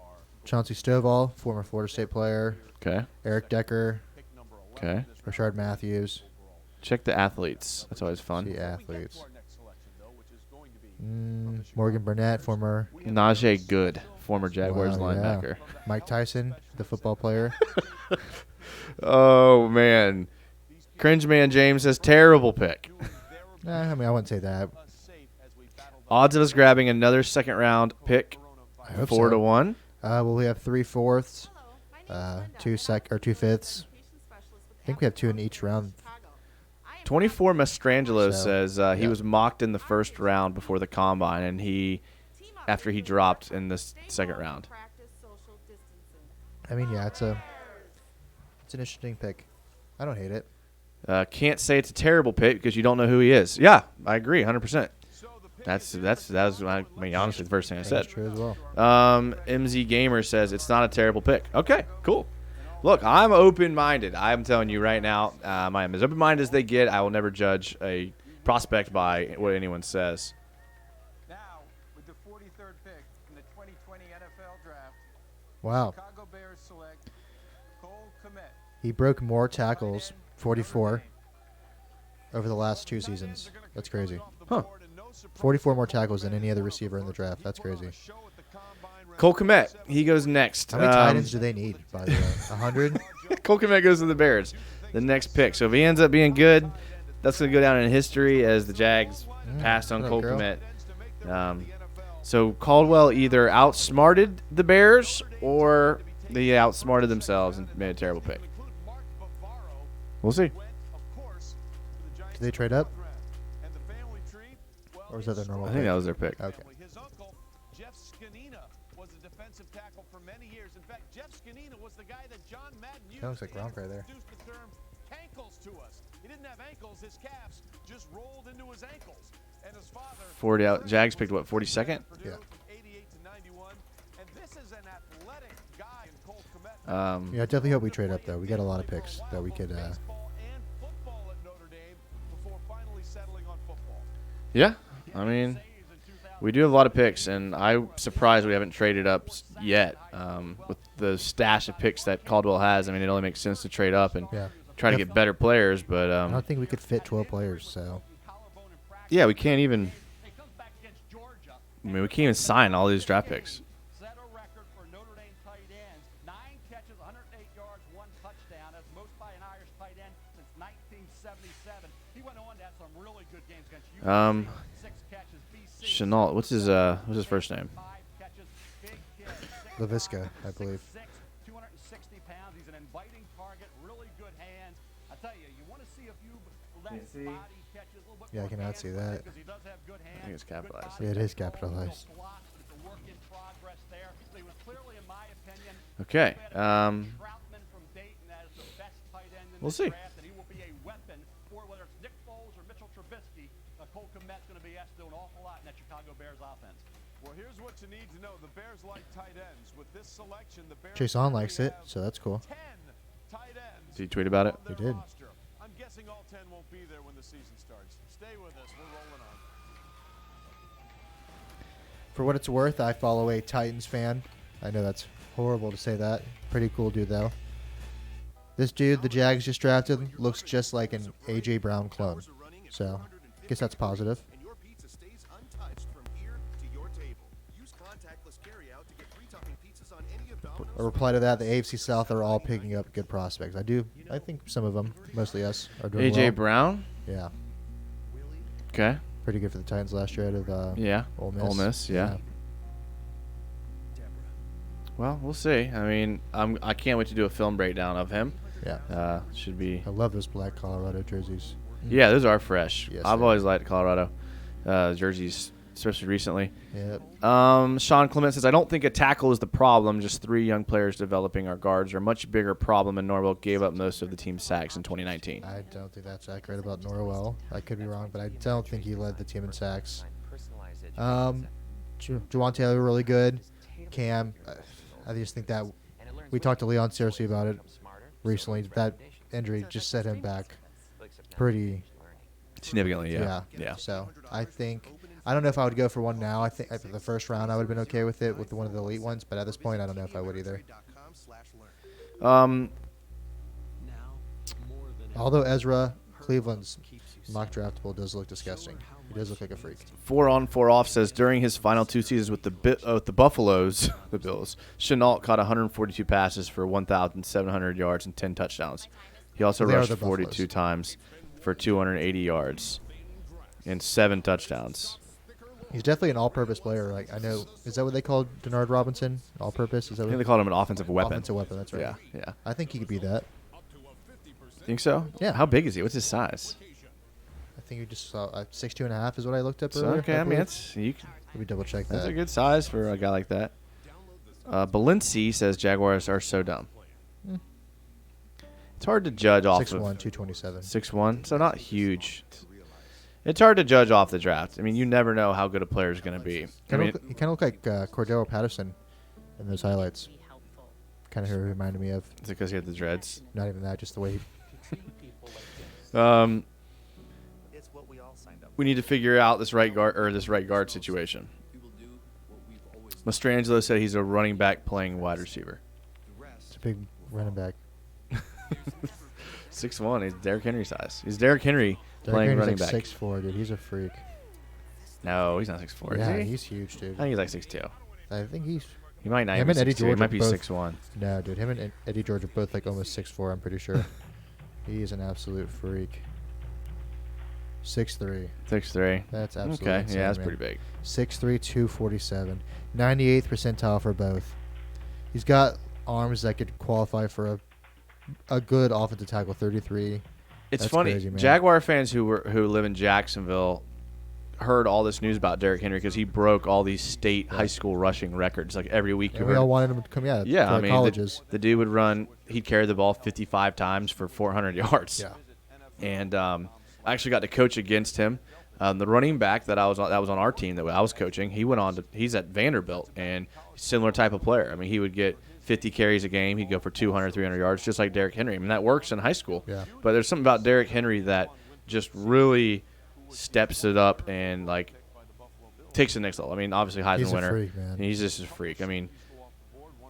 Chauncey Stovall, former Florida State player. Okay. Eric Decker. Okay. Rashard Matthews. Check the athletes. That's always fun. The athletes. Morgan Burnett, former Najee Good, former Jaguars Wow, yeah. linebacker. Mike Tyson, the football player. Oh, man. Cringe Man James says terrible pick. I mean, I wouldn't say that. Odds of us grabbing another second round pick, I hope 4 so. to 1. Well, we have 3/4, 2 fifths. I think we have 2 in each round. 24 Mastrangelo So, says he yeah. was mocked in the first round before the combine, and after he dropped in the second round. I mean, yeah, it's an interesting pick. I don't hate it. Can't say it's a terrible pick because you don't know who he is. Yeah, I agree, 100%. That was honestly the first thing I said. That's true as well. MZ Gamer says it's not a terrible pick. Okay, cool. Look, I'm open-minded. I'm telling you right now, I am as open-minded as they get. I will never judge a prospect by what anyone says. Now, with the 43rd pick in the 2020 NFL Draft, Wow. Chicago Bears select He broke more tackles, 44, over the last 2 seasons. That's crazy. Huh. 44 more tackles than any other receiver in the draft. That's crazy. Cole Kmet, he goes next. How many tight ends do they need, by the way? 100? Cole Kmet goes to the Bears, the next pick. So if he ends up being good, that's going to go down in history as the Jags passed on Cole Kmet. So Caldwell either outsmarted the Bears or they outsmarted themselves and made a terrible pick. We'll see. Did they trade up? Or was that their normal I think that was their pick. Okay. His uncle, Jeff Scanina, was a defensive tackle for many years. In fact, Jeff Scanina was the guy that John Madden used That looks like to Gronk right there. introduce the term cankles to us. He didn't have ankles. His calves just rolled into his ankles. And his father... 40 out. Jags picked, what, 42nd? Yeah. 88 to 91. And this is an athletic guy in Cole Kmet. Yeah, I definitely hope we trade up, though. We got a lot of picks that we could... Baseball and football at Notre Dame before finally settling on football. Yeah. I mean, we do have a lot of picks, and I'm surprised we haven't traded up yet. With the stash of picks that Caldwell has, I mean, it only makes sense to trade up and try to get better players. But I don't think we could fit 12 players, so... Yeah, we can't even... I mean, we can't even sign all these draft picks. Set a record for Notre Dame tight ends. 9 catches, 108 yards, 1 touchdown. That's most by an Irish tight end since 1977. He went on to have some really good games against UCLA. 6 catches, BC. Chenault, what's his first name? 5 catches, big kid. LaVisca, I believe. 260 pounds. He's an inviting target, really good hands. I tell you, you want to see a few less body catches, a little bit Yeah, I more cannot hands see that. because he does have good hands. I think it's capitalized. Yeah, it is capitalized. Blocks. It's a work in progress there. So he was clearly, in my opinion, Okay. Troutman from Dayton as the best tight end in We'll the see. draft, and he will be a weapon for whether it's Nick Foles or Mitchell Trubisky. Cole Kmet's going to be asked to do an awful lot in that Chicago Bears offense. Well, here's what you need to know. The Bears like tight ends. With this selection, the Bears Jason likes it, so that's cool. 10 tight ends. Did he tweet about it? on their He did. roster. I'm guessing all 10 won't be there when the season starts. Stay with us. We're rolling on. For what it's worth, I follow a Titans fan. I know that's horrible to say that. Pretty cool dude, though. This dude, the Jags just drafted, looks just like an A.J. Brown clone. So, guess that's positive. And your pizza stays untouched from here to your table. Use contactless carryout to get free topping pizzas on any of Domino's. A reply to that, the AFC South are all picking up good prospects. I think some of them, mostly us, are doing A.J. well. Brown? Yeah. Okay. Pretty good for the Titans last year out of Yeah. Ole Miss. Ole Miss, yeah. Well, we'll see. I mean, I can't wait to do a film breakdown of him. Yeah. Should be. I love those black Colorado jerseys. Yeah, those are fresh. Yes, I've they always liked Colorado jerseys, especially recently. Yep. Sean Clement says, I don't think a tackle is the problem. Just 3 young players developing our guards are a much bigger problem, and Norwell gave up most of the team's sacks in 2019. I don't think that's accurate about Norwell. I could be wrong, but I don't think he led the team in sacks. Juwan Taylor, really good. Cam, I just think that we talked to Leon seriously about it recently. That injury just set him back pretty significantly. Yeah. So I don't know if I would go for one now. I think after the first round I would have been okay with it with one of the elite ones, but at this point I don't know if I would either. Although Ezra Cleveland's mock draftable does look disgusting. He does look like a freak. 4 on 4 off says during his final 2 seasons with the Buffaloes, the Bills, Chenault caught 142 passes for 1,700 yards and 10 touchdowns. He also They are rushed the 42 Buffaloes. times for 280 yards and 7 touchdowns. He's definitely an all-purpose player. Like I know, is that what they called Denard Robinson? All-purpose? Is that I what think they called him an offensive weapon. Offensive weapon. That's right. Yeah. I think he could be that. Think so? Yeah. How big is he? What's his size? I think you just saw 6'2.5" is what I looked up So, earlier. okay, I mean, believe. it's you. Let me double check That's that. a good size for a guy like that. Balenci says Jaguars are so dumb. It's hard to judge off 6'1", of 227. 6'1", so not huge. It's hard to judge off the draft. I mean, you never know how good a player is going to be. I mean, He kind of looked like Cordero Patterson in those highlights. Kind of reminded me of. is it because he had the dreads? Not even that, just the way he. We need to figure out this right guard situation. Mastrangelo said he's a running back playing wide receiver. It's a big running back. 6'1". He's Derrick Henry size. He's Derrick Henry playing running back. 6'4", dude. He's a freak. No, he's not 6'4". Yeah, is he? he's huge, dude. I think he's like 6'2". I think he's. He might not Him even and be Eddie 6'2". He George might be both- 6'1". No, dude. Him and Eddie George are both like almost 6'4". I'm pretty sure. He is an absolute freak. 6'3". 6'3". That's absolutely okay. insane, Yeah, that's man. pretty big. 6'3", 247. 98th percentile for both. He's got arms that could qualify for a good offensive tackle. 33. It's That's funny. crazy, man. Jaguar fans who live in Jacksonville heard all this news about Derrick Henry because he broke all these state high school rushing records. Like every week, And we all wanted him to come. Yeah. Yeah, to I mean, colleges. the dude would run. He'd carry the ball 55 times for 400 yards. Yeah. And I actually got to coach against him. The running back that was on our team that I was coaching, he's at Vanderbilt and similar type of player. I mean, he would get 50 carries a game. He'd go for 200, 300 yards, just like Derrick Henry. I mean, that works in high school. Yeah. But there's something about Derrick Henry that just really steps it up and like takes the next level. I mean, obviously Heisman He's a winner. freak, man. He's just a freak. I mean,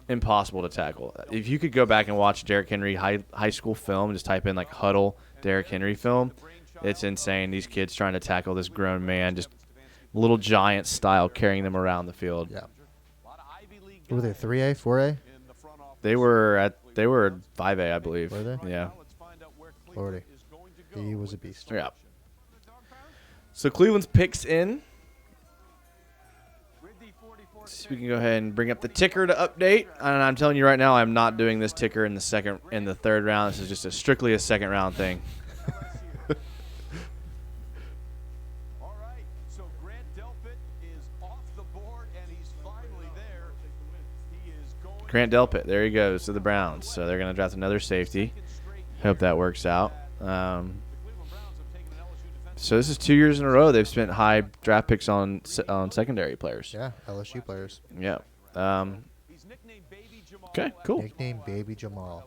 impossible to tackle. If you could go back and watch Derrick Henry high school film and just type in like huddle Derrick Henry film, it's insane. These kids trying to tackle this grown man, just little giant style, carrying them around the field. Yeah. What were they? 3A, 4A? They were 5A, I believe. Were they? Yeah. Lordy. He was a beast. Yeah. So Cleveland's picks in. So we can go ahead and bring up the ticker to update. And I'm telling you right now, I'm not doing this ticker in the third round. This is just strictly a second round thing. All right, so Grant Delpit is off the board, and he's finally there. He is going. Grant Delpit, there he goes to the Browns. So they're going to draft another safety. Hope that works out. So this is 2 years in a row they've spent high draft picks on secondary players. Yeah, LSU players. Yeah. Okay, cool. Nickname Baby Jamal.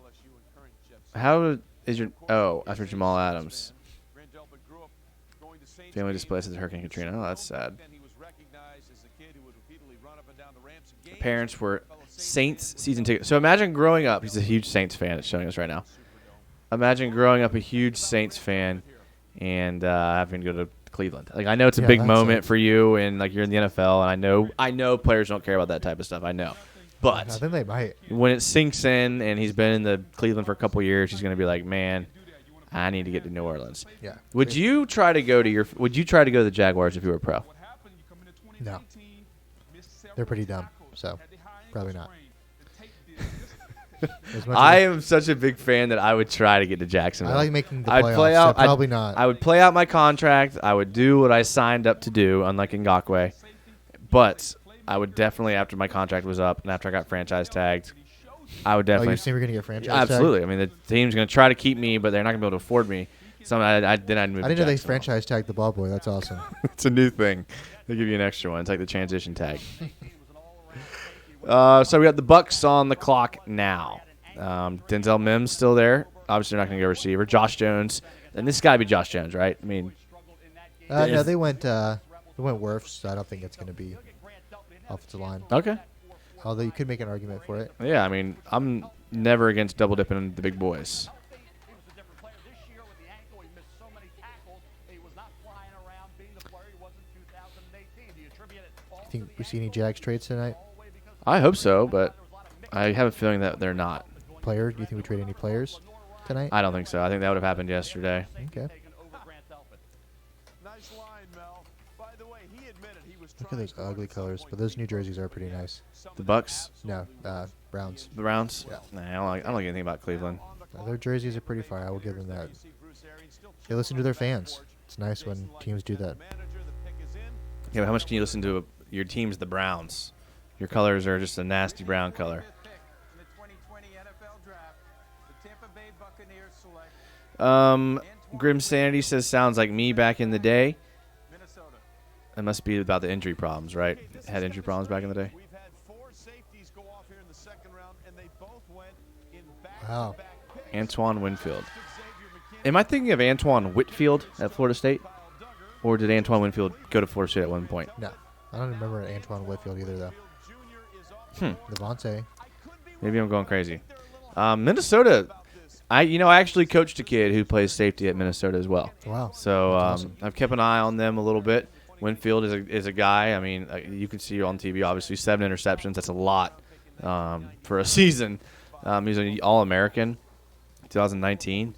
How is your after Jamal Adams? Family displaced after Hurricane Katrina. Oh, that's sad. Parents were Saints season tickets. So imagine growing up. He's a huge Saints fan. It's showing us right now. Imagine growing up a huge Saints fan and having to go to Cleveland. Like I know it's a big moment for you, and like you're in the NFL, and I know players don't care about that type of stuff. I know, but I think they might. When it sinks in, and he's been in the Cleveland for a couple years, he's going to be like, man, I need to get to New Orleans. Yeah. Would you try to go to the Jaguars if you were pro? No. They're pretty dumb, so probably not. I am such a big fan that I would try to get to Jacksonville. I like making the I'd playoffs, play out, so probably not. I would play out my contract. I would do what I signed up to do, unlike Ngakoue. But I would definitely, after my contract was up and after I got franchise tagged, I would definitely. Oh, you think we're going to get franchise tagged? Absolutely. I mean, the team's going to try to keep me, but they're not going to be able to afford me. So then I'd move I to didn't know they Jacksonville. franchise tagged the ball boy. That's awesome. It's a new thing. They give you an extra one. It's like the transition tag. So we got the Bucks on the clock now. Denzel Mims still there. Obviously, they're not going to go receiver. Josh Jones, and this has got to be Josh Jones, right? I mean, No, they went Wirfs, so I don't think it's going to be offensive line. Okay. Although you could make an argument for it. Yeah, I mean, I'm never against double dipping the big boys. Think we see any Jags trades tonight? I hope so, but I have a feeling that they're not. Player? Do you think we trade any players tonight? I don't think so. I think that would have happened yesterday. Okay. Look at those ugly colors, but those New Jerseys are pretty nice. The Bucks? No, Browns. The Browns? Yeah. Nah, I don't like anything about Cleveland. Their jerseys are pretty fire. I will give them that. They listen to their fans. It's nice when teams do that. Yeah, but how much can you listen to your team's the Browns? Your colors are just a nasty brown color. Grim Sanity says sounds like me back in the day. It must be about the injury problems, right? Had injury problems back in the day. Wow. Antoine Winfield. Am I thinking of Antoine Whitfield at Florida State? Or did Antoine Winfield go to Florida State at one point? No. I don't remember Antoine Whitfield either, though. Devontae. Maybe I'm going crazy. Minnesota, I actually coached a kid who plays safety at Minnesota as well. Wow. So That's awesome. I've kept an eye on them a little bit. Winfield is a guy. I mean, you can see on TV, obviously, 7 interceptions. That's a lot for a season. He's an All-American, 2019.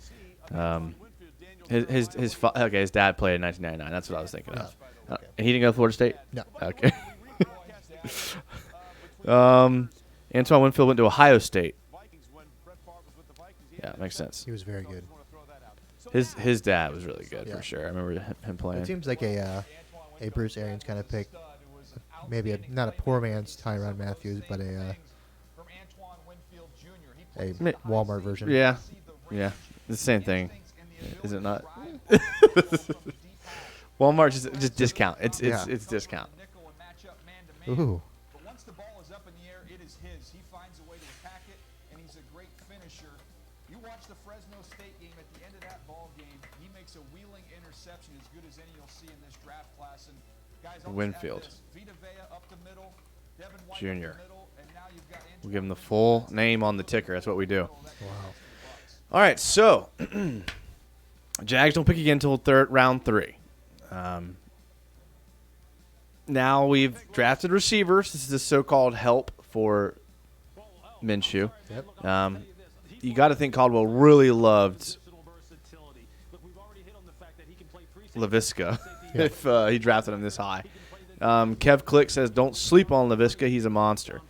His dad played in 1999. That's what I was thinking of. He didn't go to Florida State? No. Okay. Antoine Winfield went to Ohio State. Yeah, makes sense. He was very good. His dad was really good Yeah. for sure. I remember him playing. It seems like a Bruce Arians kind of pick, maybe not a poor man's Tyrann Matthews, but a Walmart version. Yeah, yeah, the same thing, is it not? Walmart just discount. It's discount. Ooh. But once the ball is up in the air, it is his. He finds a way to attack it, and he's a great finisher. You watch the Fresno State game. At the end of that ball game, he makes a wheeling interception as good as any you'll see in this draft class. And guys, Winfield Vita Vea up the middle, Devin White Jr. up the middle, and now you've got We'll give him the full name on the ticker. That's what we do. Wow. All right, so Jags don't pick again until round 3. Now we've drafted receivers. This is the so-called help for Minshew. Yep. You got to think Caldwell really loved Laviska if he drafted him this high. Kev Click says, don't sleep on Laviska. He's a monster.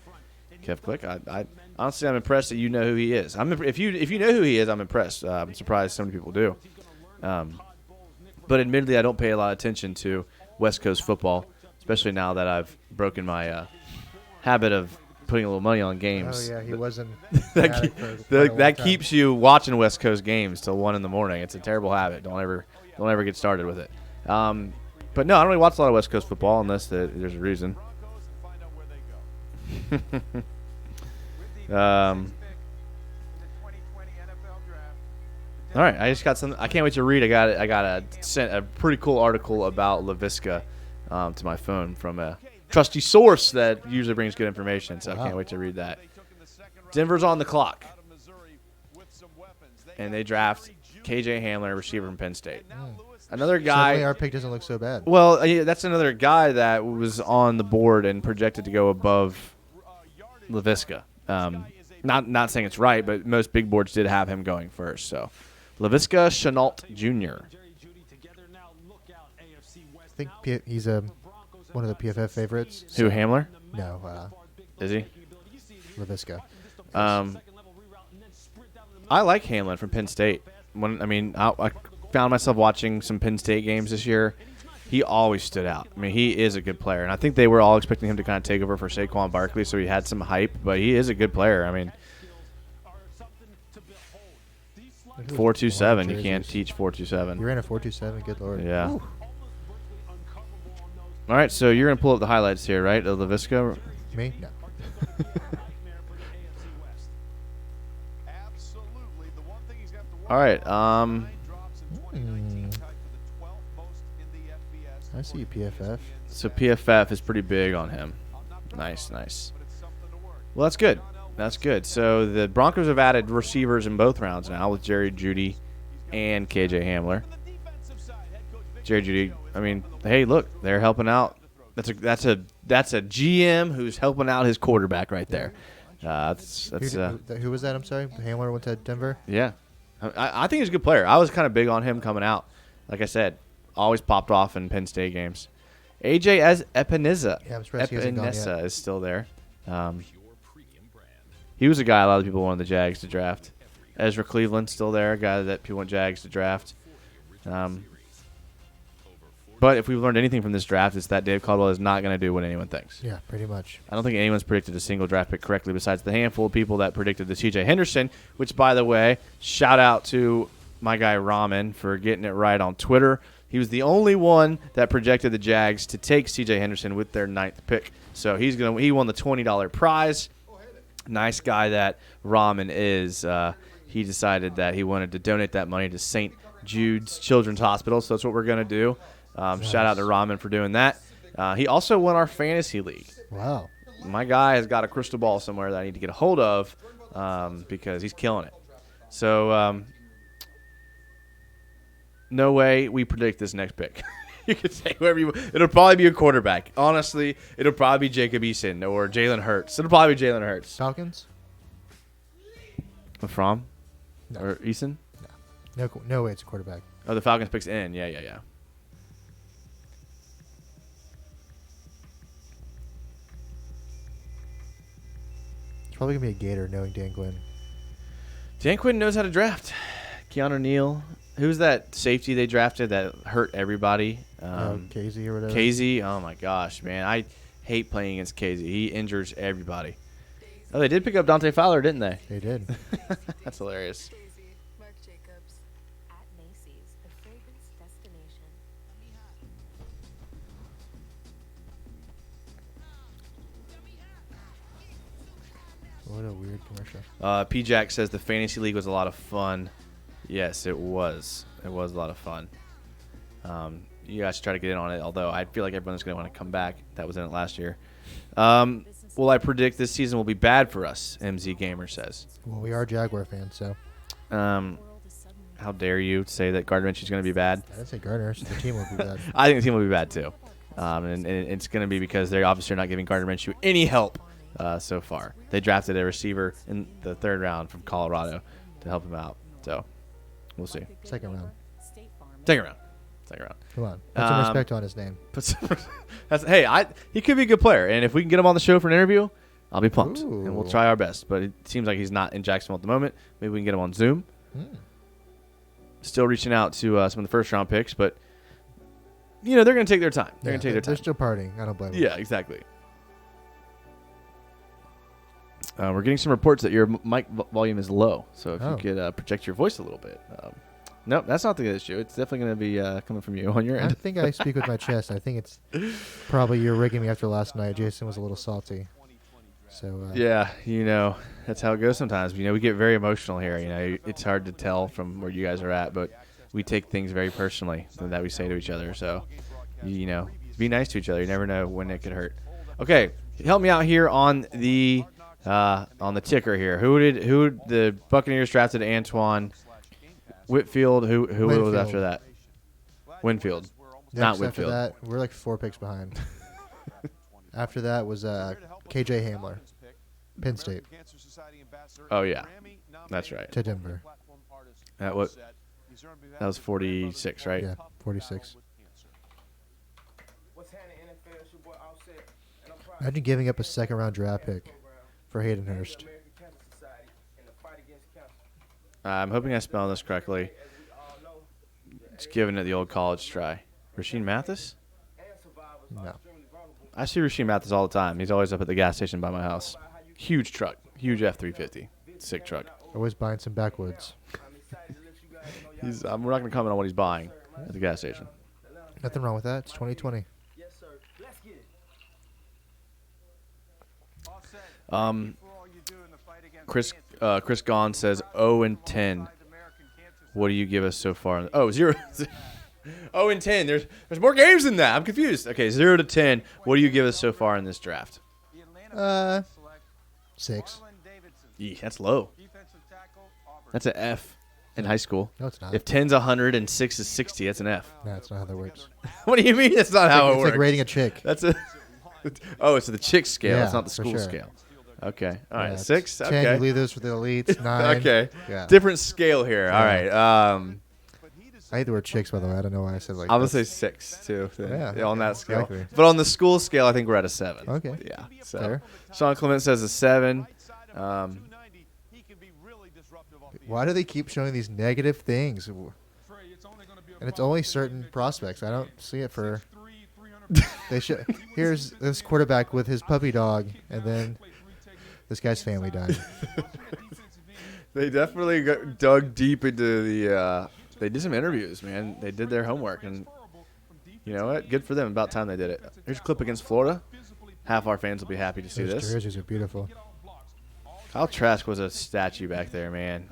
Kev Click, I honestly, I'm impressed that you know who he is. If you know who he is, I'm impressed. I'm surprised so many people do. But admittedly, I don't pay a lot of attention to West Coast football, especially now that I've broken my habit of putting a little money on games. Oh yeah, he wasn't. that keeps you watching West Coast games till 1 in the morning. It's a terrible habit. Don't ever get started with it. But no, I don't really watch a lot of West Coast football unless there's a reason. All right, I just got something. I can't wait to read. I got sent a pretty cool article about Laviska to my phone from a trusty source that usually brings good information. So I can't wait to read that. Denver's on the clock, and they draft KJ Hamler, receiver from Penn State. Another guy. Certainly our pick doesn't look so bad. Well, that's another guy that was on the board and projected to go above Laviska. Not saying it's right, but most big boards did have him going first. So, Laviska Shenault Jr. I think he's one of the PFF favorites. Who, Hamler? No. Is he? Laviska. I like Hamlin from Penn State. I found myself watching some Penn State games this year. He always stood out. I mean, he is a good player, and I think they were all expecting him to kind of take over for Saquon Barkley, so he had some hype. But he is a good player. I mean, 4.27. You can't teach 4.27. You ran a 4.27. Good lord. Yeah. Ooh. All right, so you're gonna pull up the highlights here, right? Of Laviska. Me? No. All right. I see PFF. So PFF is pretty big on him. Nice. Well, that's good. That's good. So the Broncos have added receivers in both rounds now with Jerry Jeudy and KJ Hamler. Jerry Jeudy. I mean, hey, look, they're helping out. That's a GM who's helping out his quarterback right there. Who was that? I'm sorry. Hamler went to Denver. Yeah, I think he's a good player. I was kind of big on him coming out. Like I said, always popped off in Penn State games. AJ Epinesa. Yeah, I'm surprised he hasn't gone yet. is still there. He was a guy a lot of people wanted the Jags to draft. Ezra Cleveland still there, a guy that people want Jags to draft. But if we've learned anything from this draft, it's that Dave Caldwell is not going to do what anyone thinks. Yeah, pretty much. I don't think anyone's predicted a single draft pick correctly besides the handful of people that predicted the CJ Henderson, which, by the way, shout out to my guy Ramen for getting it right on Twitter. He was the only one that projected the Jags to take CJ Henderson with their 9th pick. So he won the $20 prize. Nice guy that Ramen is. He decided that he wanted to donate that money to St. Jude's Children's Hospital, so that's what we're going to do. Shout out to Ramen for doing that. He also won our fantasy league. Wow. My guy has got a crystal ball somewhere that I need to get a hold of because he's killing it. So, no way we predict this next pick. You can say whoever you. It'll probably be a quarterback. Honestly, it'll probably be Jacob Eason or Jalen Hurts. It'll probably be Jalen Hurts. Falcons? From? No. Or Eason? No way it's a quarterback. Oh, the Falcons picks in. Yeah. It's probably going to be a Gator knowing Dan Quinn. Dan Quinn knows how to draft. Keanu Neal. Who's that safety they drafted that hurt everybody? Casey or whatever. Casey. Oh, my gosh, man. I hate playing against Casey. He injures everybody. Oh, they did pick up Dante Fowler, didn't they? They did. That's hilarious. Marc Jacobs at Macy's, a fragrance destination. What a weird commercial. P-Jack says the Fantasy League was a lot of fun. Yes, it was. It was a lot of fun. You guys should try to get in on it, although I feel like everyone's going to want to come back. That was in it last year. Well, I predict this season will be bad for us, MZ Gamer says. Well, we are Jaguar fans, so. How dare you say that Gardner Minshew is going to be bad? I didn't say Gardner. The team will be bad. I think the team will be bad, too. And it's going to be because they obviously are not giving Gardner Minshew any help so far. They drafted a receiver in the 3rd round from Colorado to help him out. So, we'll see. Second round. Come on. Put some respect on his name. He could be a good player. And if we can get him on the show for an interview, I'll be pumped. Ooh. And we'll try our best. But it seems like he's not in Jacksonville at the moment. Maybe we can get him on Zoom. Still reaching out to some of the 1st-round picks. But, they're going to take their time. They're going to take their time. They're still partying. I don't blame them. Yeah, exactly. We're getting some reports that your mic volume is low. So if you could project your voice a little bit. Nope, that's not the issue. It's definitely going to be coming from you on your end. I think I speak with my chest. I think it's probably you're rigging me after last night. Jason was a little salty. So yeah, that's how it goes sometimes. We get very emotional here. It's hard to tell from where you guys are at, but we take things very personally that we say to each other. So, be nice to each other. You never know when it could hurt. Okay, help me out here on the ticker here. Who the Buccaneers drafted? Antoine Whitfield. Who was after that? Winfield. Not Whitfield. After that, we're like 4 picks behind. After that was KJ Hamler, Penn State. Oh yeah, that's right. To Denver. That was 46, right? Yeah, 46. Imagine giving up a 2nd-round draft pick for Hayden Hurst. I'm hoping I spelled this correctly. Just giving it the old college try. Rasheed Mathis? No. I see Rasheed Mathis all the time. He's always up at the gas station by my house. Huge truck. Huge F-350. Sick truck. Always buying some backwoods. We're not going to comment on what he's buying at the gas station. Nothing wrong with that. It's 2020. Chris Gahn says 0-10. What do you give us so far? 0 and 10. There's more games than that. I'm confused. Okay, 0 to 10. What do you give us so far in this draft? 6. Eesh, that's low. That's an F in high school. No, it's not. If 10's 100 and 6 is 60, that's an F. No, that's not how that works. What do you mean? That's not how it works. It's like rating a chick. That's a. It's the chick scale. Yeah, it's not the school sure. scale. Okay. All right. Yeah, 6. 10, Okay. you leave those for the elites. 9. Okay. Yeah. Different scale here. All right. I hate the word chicks, by the way. I don't know why I said like I'm that. going to say 6, too, Yeah, on that scale. exactly. But on the school scale, I think we're at a 7. Okay. Yeah. So Fair. Sean Clement says a 7. Why do they keep showing these negative things? And it's only certain prospects. I don't see it for. Here's this quarterback with his puppy dog, and then this guy's family died. They definitely dug deep into the. They did some interviews, man. They did their homework, and you know what? Good for them. About time they did it. Here's a clip against Florida. Half our fans will be happy to see Those this. jerseys are beautiful. Kyle Trask was a statue back there, man.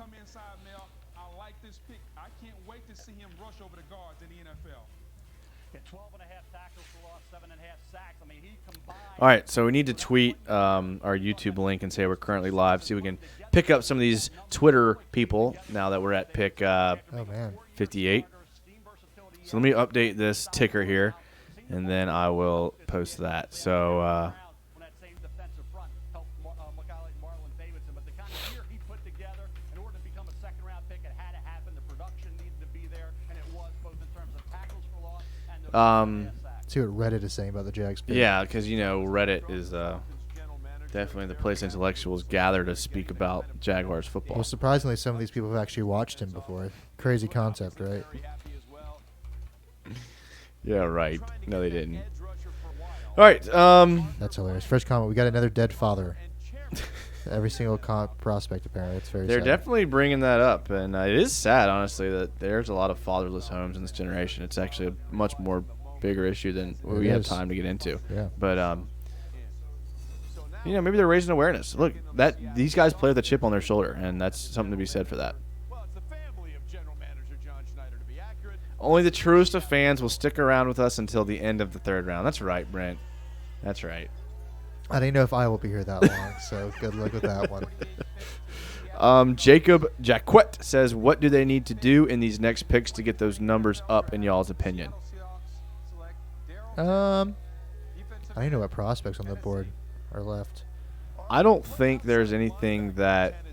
All right, so we need to tweet our YouTube link and say we're currently live. See if we can pick up some of these Twitter people now that we're at pick 58. So let me update this ticker here, and then I will post that. So see what Reddit is saying about the Jags pick. yeah, because Reddit is definitely the place intellectuals gather to speak about Jaguars football. Well, surprisingly, some of these people have actually watched him before. Crazy concept, right? Yeah, right. No, they didn't. All right. That's hilarious. First comment, we got another dead father. Every single prospect, apparently. It's very They're sad. definitely bringing that up, and it is sad, honestly, that there's a lot of fatherless homes in this generation. It's actually a much more bigger issue than we have time to get into. Yeah. But maybe they're raising awareness. Look, these guys play with a chip on their shoulder, and that's something to be said for that. Only the truest of fans will stick around with us until the end of the third round. That's right, Brent. That's right. I didn't know if I will be here that long, so good luck with that one. Jacob Jacquet says, what do they need to do in these next picks to get those numbers up, in y'all's opinion? I don't know what prospects on the board are left. I don't think there's anything that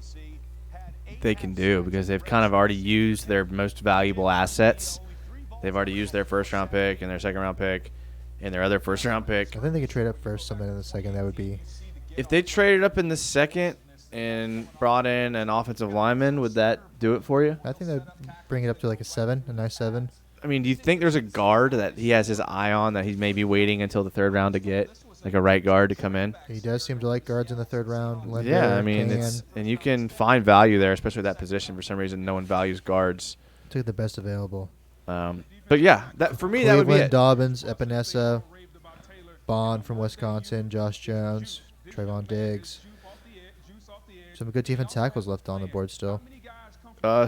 they can do because they've kind of already used their most valuable assets. They've already used their first-round pick and their second-round pick and their other first-round pick. I think they could trade up first, something in the second. That would be. If they traded up in the second and brought in an offensive lineman, would that do it for you? I think that would bring it up to like a nice 7. I mean, do you think there's a guard that he has his eye on that he's maybe waiting until the third round to get, like a right guard to come in? He does seem to like guards in the third round. Linder, yeah, I mean, and you can find value there, especially at that position. For some reason, no one values guards. Took the best available. But yeah, for me, that would be it. Dobbins, Epinesa, Bond from Wisconsin, Josh Jones, Trayvon Diggs. Some good defense tackles left on the board still.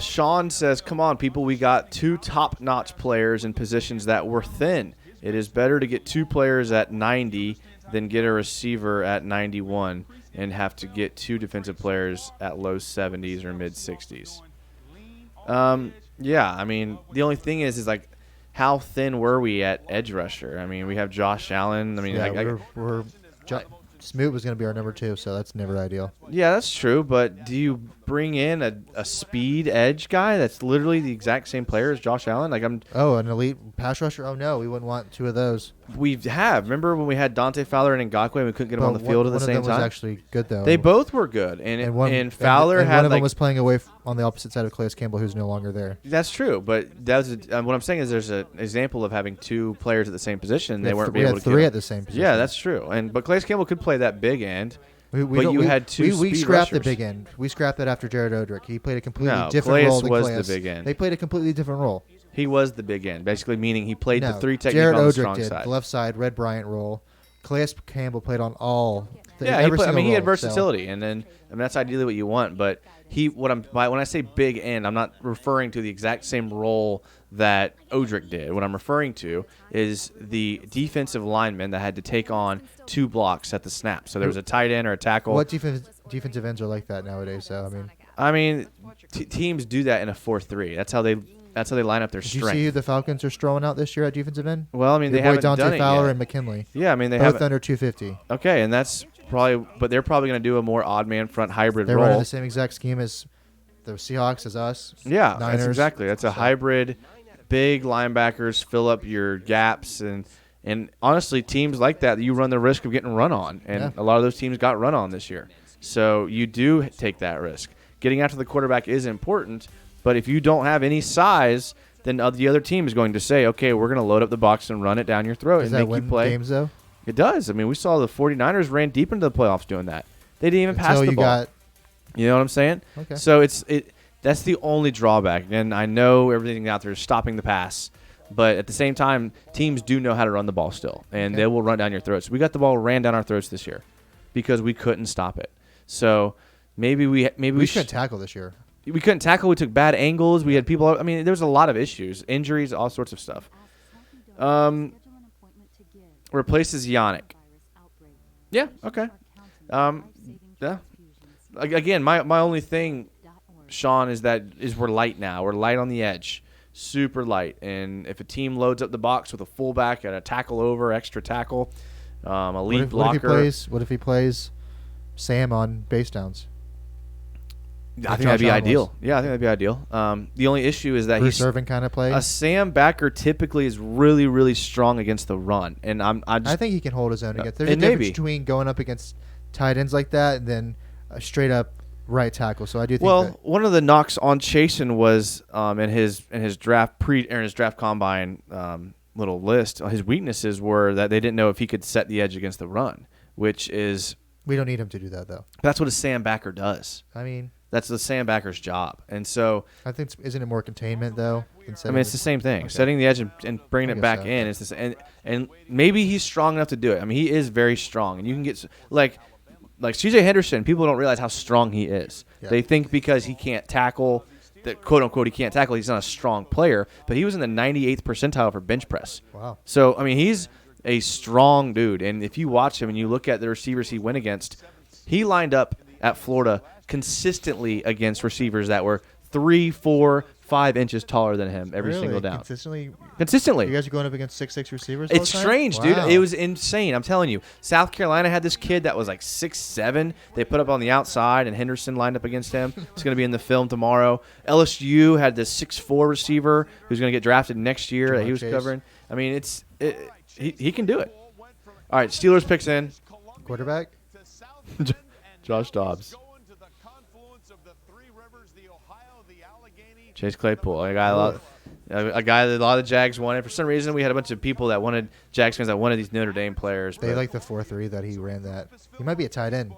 Sean says, come on, people. We got 2 top-notch players in positions that were thin. It is better to get 2 players at 90 than get a receiver at 91 and have to get 2 defensive players at low 70s or mid-60s. Yeah, I mean, the only thing is like, how thin were we at edge rusher? I mean, we have Josh Allen. I mean, Smoot was going to be our number 2, so that's never ideal. Yeah, that's true. But do you bring in a speed edge guy that's literally the exact same player as Josh Allen? Like an elite pass rusher? Oh no, we wouldn't want 2 of those. We have. Remember when we had Dante Fowler and Ngakoue and we couldn't get them on the field at the same time? One of them was actually good though. They both were good, and Fowler had one of them was playing away on the opposite side of Calais Campbell, who's no longer there. That's true, but what I'm saying is there's an example of having 2 players at the same position. They weren't able to get 3 at the same position. Yeah, that's true. But Calais Campbell could play that big end. We had 2 We scrapped rushers. the big end. We scrapped that after Jared Odrick. He played a completely different Calais role than was Calais. the big end. They played a completely different role. He was the big end, basically meaning he played the 3 technique Jared on the Odrick strong did side. the left side, Red Bryant role. Calais Campbell played on all. He had versatility, and that's ideally what you want. But when I say big end, I'm not referring to the exact same role that Odrick did. What I'm referring to is the defensive lineman that had to take on 2 blocks at the snap. So there was a tight end or a tackle. What defensive ends are like that nowadays? So I mean, teams do that in a 4-3. That's how they line up their Did strength. you see who the Falcons are throwing out this year at defensive end? Well, I mean, Your they boy haven't Dante done it Fowler yet. and McKinley. Yeah, I mean, they both haven't under 250. Okay, and that's probably, but they're probably going to do a more odd man front hybrid They're role. running the same exact scheme as the Seahawks, as us. Yeah, Niners. that's exactly. That's a hybrid. Big linebackers fill up your gaps, and honestly, teams like that, you run the risk of getting run on, and a lot of those teams got run on this year. So you do take that risk. Getting after the quarterback is important, but if you don't have any size, then the other team is going to say, okay, we're going to load up the box and run it down your throat Does and that make win you play. games, though? It does. I mean, we saw the 49ers ran deep into the playoffs doing that. They didn't even pass the ball. You know what I'm saying? Okay. So that's the only drawback. And I know everything out there is stopping the pass, but at the same time, teams do know how to run the ball still, and they will run down your throats. We got the ball ran down our throats this year because we couldn't stop it. So maybe we couldn't tackle this year. We couldn't tackle. We took bad angles. We had people. I mean, there was a lot of issues, injuries, all sorts of stuff. Replaces Yannick. Yeah. Okay. Yeah. Again, my only thing, Sean, is we're light now. We're light on the edge, super light. And if a team loads up the box with a fullback and a tackle over, extra tackle, a lead blocker. What if he plays Sam on base downs? I think that'd be ideal. Yeah, I think that'd be ideal. The only issue is that Bruce Irvin kind of play. A Sam backer typically is really, really strong against the run, and I think he can hold his own against. There's a difference between going up against tight ends like that and then a straight up right tackle. So I do think. Well, one of the knocks on Chasen was in his draft combine little list. His weaknesses were that they didn't know if he could set the edge against the run, which is we don't need him to do that though. That's what a Sam backer does. I mean. That's the Sam backer's job, and so I think isn't it more containment though? I mean, it's the same thing. Okay. Setting the edge and bringing it back in is this, and maybe he's strong enough to do it. I mean, he is very strong, and you can get like C.J. Henderson. People don't realize how strong he is. Yeah. They think because he can't tackle, that quote unquote he can't tackle, he's not a strong player. But he was in the 98th percentile for bench press. Wow. So I mean, he's a strong dude, and if you watch him and you look at the receivers he went against, he lined up at Florida consistently against receivers that were 3, 4, 5 inches taller than him every single down. Consistently. You guys are going up against 6'6" receivers. It's strange, dude. It was insane. I'm telling you. South Carolina had this kid that was like 6'7". They put up on the outside, and Henderson lined up against him. It's going to be in the film tomorrow. LSU had this 6'4" receiver who's going to get drafted next year that he was covering. I mean, he can do it. All right, Steelers picks in. Quarterback? Josh Dobbs. Chase Claypool, a guy that a lot of Jags wanted. For some reason, we had a bunch of people that wanted Jags fans that wanted these Notre Dame players. They like the 4-3 that he ran that. He might be a tight end.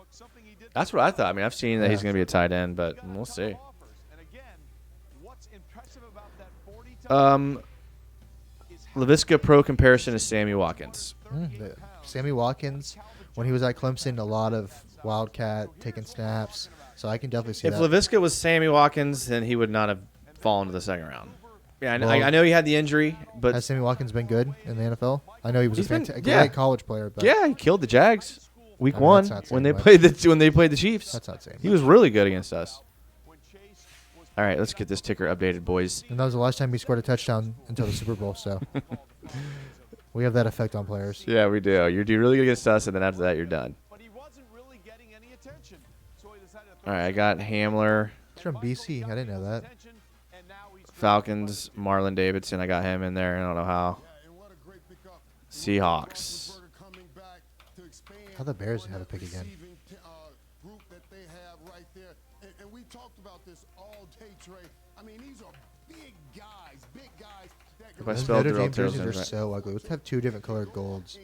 That's what I thought. I mean, I've seen that he's going to be a tight end, but we'll see. Laviska Pro comparison is Sammy Watkins. Sammy Watkins, when he was at Clemson, a lot of wildcat taking snaps. So I can definitely see that. If Laviska was Sammy Watkins, then he would not have fallen to the second round. Yeah, I know he had the injury, but has Sammy Watkins been good in the NFL? I know he was a great college player. But yeah, he killed the Jags week 1 when they played the Chiefs. That's not saying he was really good against us. All right, let's get this ticker updated, boys. And that was the last time he scored a touchdown until the Super Bowl. So we have that effect on players. Yeah, we do. You do really good against us, and then after that, you're done. All right, I got Hamler. He's from BC. I didn't know that. Falcons, Marlon Davidson. I got him in there. I don't know how. Seahawks. How the Bears have a pick again? And we talked about this all day, Trey. I mean, these are big guys. If I spelled Notre Dame jerseys are so ugly. Let's have 2 different colored golds.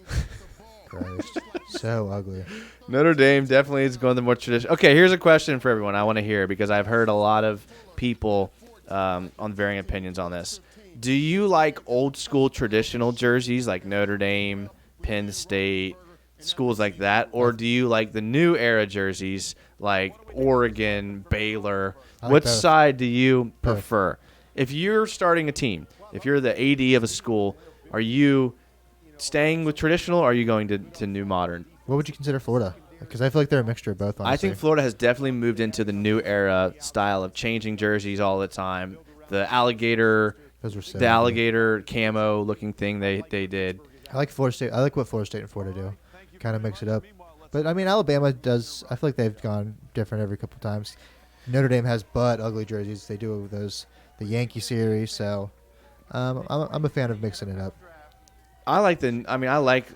Christ. So ugly. Notre Dame definitely is going the more traditional. Okay, here's a question for everyone I want to hear because I've heard a lot of people on varying opinions on this. Do you like old school traditional jerseys like Notre Dame, Penn State, schools like that? Or do you like the new era jerseys like Oregon, Baylor? Which side do you prefer? If you're starting a team, if you're the AD of a school, are you staying with traditional or are you going to new modern? What would you consider Florida? Because I feel like they're a mixture of both, honestly. I think Florida has definitely moved into the new era style of changing jerseys all the time. The alligator, the alligator camo looking thing they did. I like Florida State. I like what Florida State and Florida do. Kind of mix it up. But, I mean, Alabama does. I feel like they've gone different every couple times. Notre Dame has butt ugly jerseys. They do the Yankee series. So I'm a fan of mixing it up. I like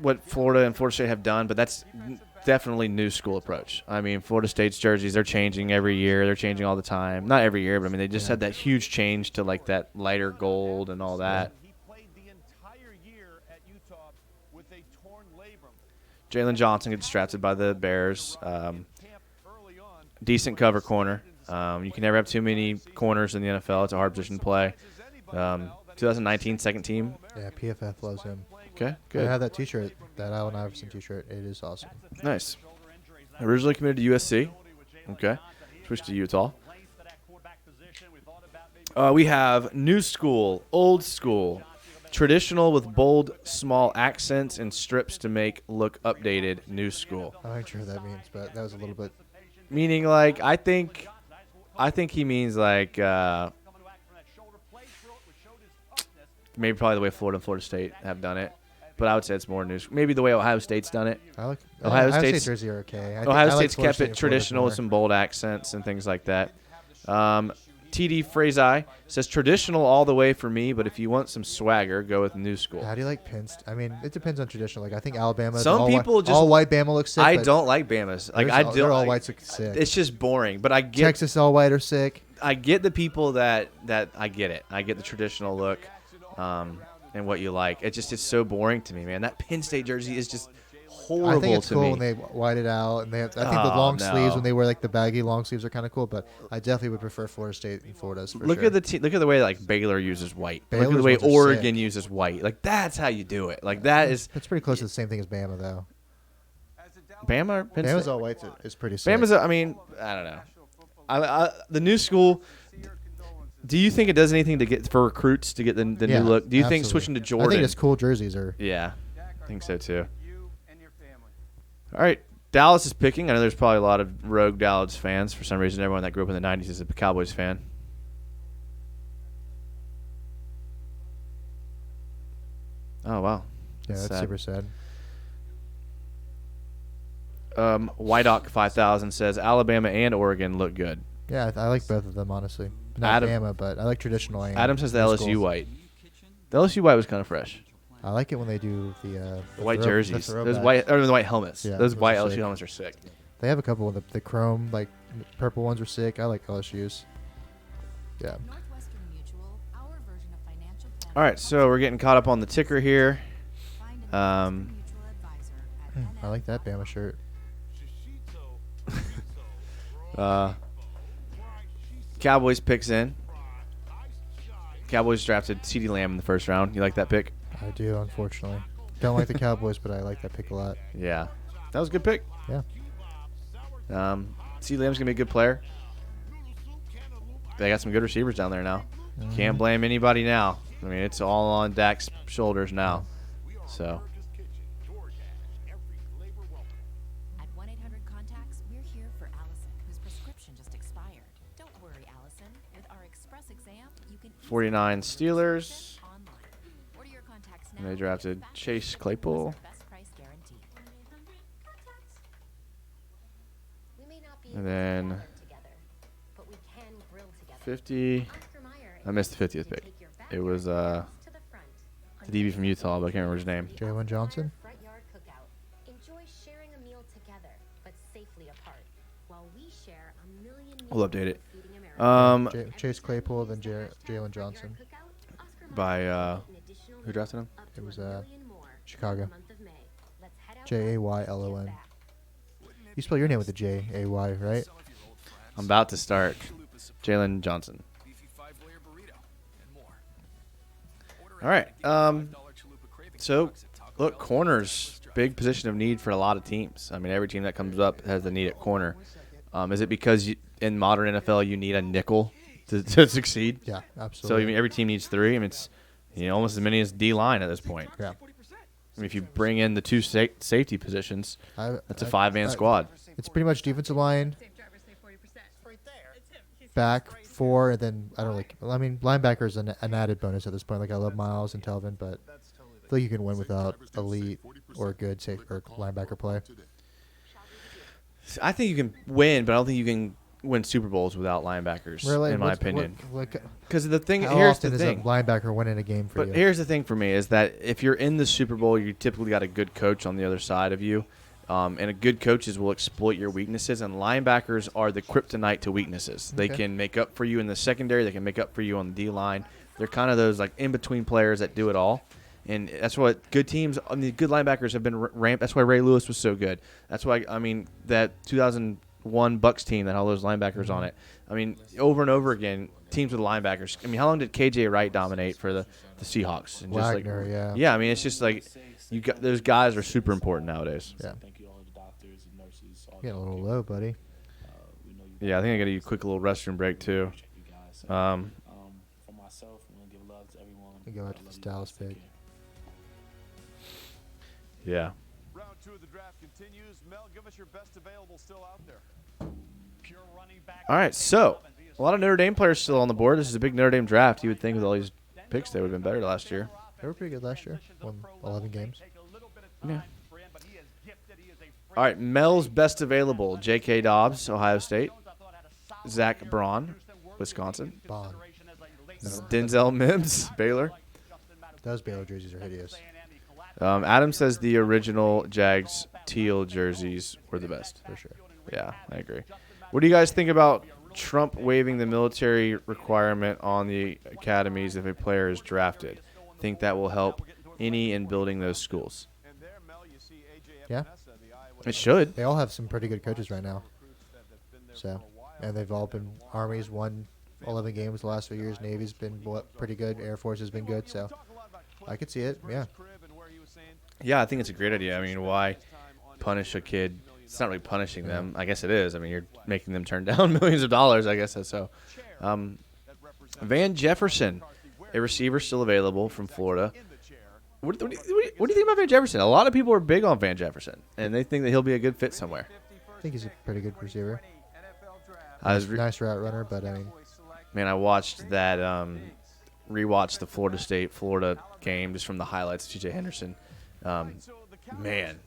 what Florida and Florida State have done, but that's definitely new school approach. I mean, Florida State's jerseys, they're changing every year. They're changing all the time. Not every year, but I mean, they just had that huge change to like that lighter gold and all that. He played the entire year at Utah with a torn labrum. Jalen Johnson gets drafted by the Bears. Decent cover corner. You can never have too many corners in the NFL. It's a hard position to play. 2019 second team. Yeah, PFF loves him. Okay, good. I have that T-shirt, that Allen Iverson T-shirt. It is awesome. Nice. Originally committed to USC. Okay. Switched to Utah. We have new school, old school. Traditional with bold, small accents and strips to make look updated. New school. I'm not sure what that means, but that was a little bit. Meaning, like, I think he means like maybe probably the way Florida and Florida State have done it. But I would say it's more news. Maybe the way Ohio State's done it. Ohio State jersey are okay. Ohio State's kept it traditional with some bold accents and things like that. TD Frazai says traditional all the way for me, but if you want some swagger, go with new school. How do you like Penn? I mean, it depends on traditional. Like I think Alabama. Some people just all white Bama looks sick. I don't like Bama's. Like they're all whites look sick. It's just boring. But I get Texas all white are sick. I get the people that I get it. I get the traditional look, and what you like. It's so boring to me, man. That Penn State jersey is just horrible to me. I think it's cool when they white it out, and they have, I think the long sleeves when they wear like the baggy long sleeves are kind of cool. But I definitely would prefer Florida State and Florida's. Look at the way like Baylor uses white. Look at the way Oregon uses white. Like that's how you do it. Like that's pretty close to the same thing as Bama though. Bama, Penn Bama's State? all white is pretty sick. Bama's. I mean, I don't know. The new school. Do you think it does anything to get for recruits to get the new look? Do you think switching to Jordan? I think it's cool jerseys are. Yeah, I think so too. All right, Dallas is picking. I know there's probably a lot of rogue Dallas fans. For some reason, everyone that grew up in the 90s is a Cowboys fan. Oh, wow. Yeah, that's super sad. Wydock 5000 says Alabama and Oregon look good. Yeah, I like both of them, honestly. Not Bama, but I like traditional. Adam says the LSU white. The LSU white was kind of fresh. I like it when they do the white jerseys. Those white or the white helmets. Yeah, those white LSU helmets are sick. They have a couple of the chrome, like purple ones are sick. I like LSU's. Yeah. All right, so we're getting caught up on the ticker here. I like that Bama shirt. Cowboys picks in. Cowboys drafted CeeDee Lamb in the first round. You like that pick? I do, unfortunately. Don't like the Cowboys, but I like that pick a lot. Yeah. That was a good pick. Yeah. CeeDee Lamb's going to be a good player. They got some good receivers down there now. Can't blame anybody now. I mean, it's all on Dak's shoulders now. So. At 1-800-CONTACTS, we're here for Allison, whose prescription just expired. Don't worry, Allison. With our express exam, you can 49 Steelers. And they drafted Chase Claypool. And then 50. I missed the 50th pick. It was the DB from Utah, but I can't remember his name. Jalen Johnson. We'll update it. Chase Claypool, then Jalen Johnson. By who drafted him? It was Chicago. Jaylon. You spell your name with a Jay, right? I'm about to start. Jalen Johnson. All right. So, look, corners, big position of need for a lot of teams. I mean, every team that comes up has the need at corner. Is it because in modern NFL you need a nickel to succeed? Yeah, absolutely. So, I mean, every team needs three. I mean, it's almost as many as D-line at this point. Yeah. I mean, if you bring in the two safety positions, that's a five-man squad. It's pretty much defensive line, back, four, and then I don't like. I mean, linebacker is an added bonus at this point. Like I love Miles and Telvin, but I feel like you can win without elite or good safe or linebacker play. I think you can win, but I don't think you can win Super Bowls without linebackers, in my opinion. Because here's the thing: a linebacker winning a game for you. But here's the thing for me is that if you're in the Super Bowl, you typically got a good coach on the other side of you. And a good coaches will exploit your weaknesses, and linebackers are the kryptonite to weaknesses. They can make up for you in the secondary. They can make up for you on the D-line. They're kind of those like in-between players that do it all, and that's what good teams. I mean, good linebackers have been ramped. That's why Ray Lewis was so good. That's why that 2001 Bucs team that had all those linebackers on it. I mean, over and over again, teams with linebackers. I mean, how long did KJ Wright dominate for the Seahawks? And Wagner, just yeah. I mean, it's just like those guys are super important nowadays. Yeah. Getting a little low, buddy. Yeah, I think I got to use a quick little restroom break too. You go at It's Dallas pick. Yeah. Round 2 of the draft continues. Mel, give us your best available still out there. Pure running back. All right, so a lot of Notre Dame players still on the board. This is a big Notre Dame draft. You would think with all these picks they would have been better last year. They were pretty good last year. Won 11 games. Yeah. All right, Mel's best available: J.K. Dobbs, Ohio State; Zach Braun, Wisconsin; Bond. Denzel Mims, Baylor. Those Baylor jerseys are hideous. Adam says the original Jags teal jerseys were the best. For sure. Yeah, I agree. What do you guys think about Trump waiving the military requirement on the academies if a player is drafted? Think that will help any in building those schools? Yeah. It should. They all have some pretty good coaches right now. So, and they've all been Army's won 11 games the last few years. Navy's been pretty good. Air Force has been good. So, I could see it. Yeah. Yeah, I think it's a great idea. I mean, why punish a kid? It's not really punishing them. I guess it is. I mean, you're making them turn down millions of dollars. I guess that's so. Van Jefferson, a receiver still available from Florida. What do you think about Van Jefferson? A lot of people are big on Van Jefferson, and they think that he'll be a good fit somewhere. I think he's a pretty good receiver. Nice route runner, but I mean, man, I watched that, rewatched the Florida State-Florida game just from the highlights of T.J. Henderson. Man,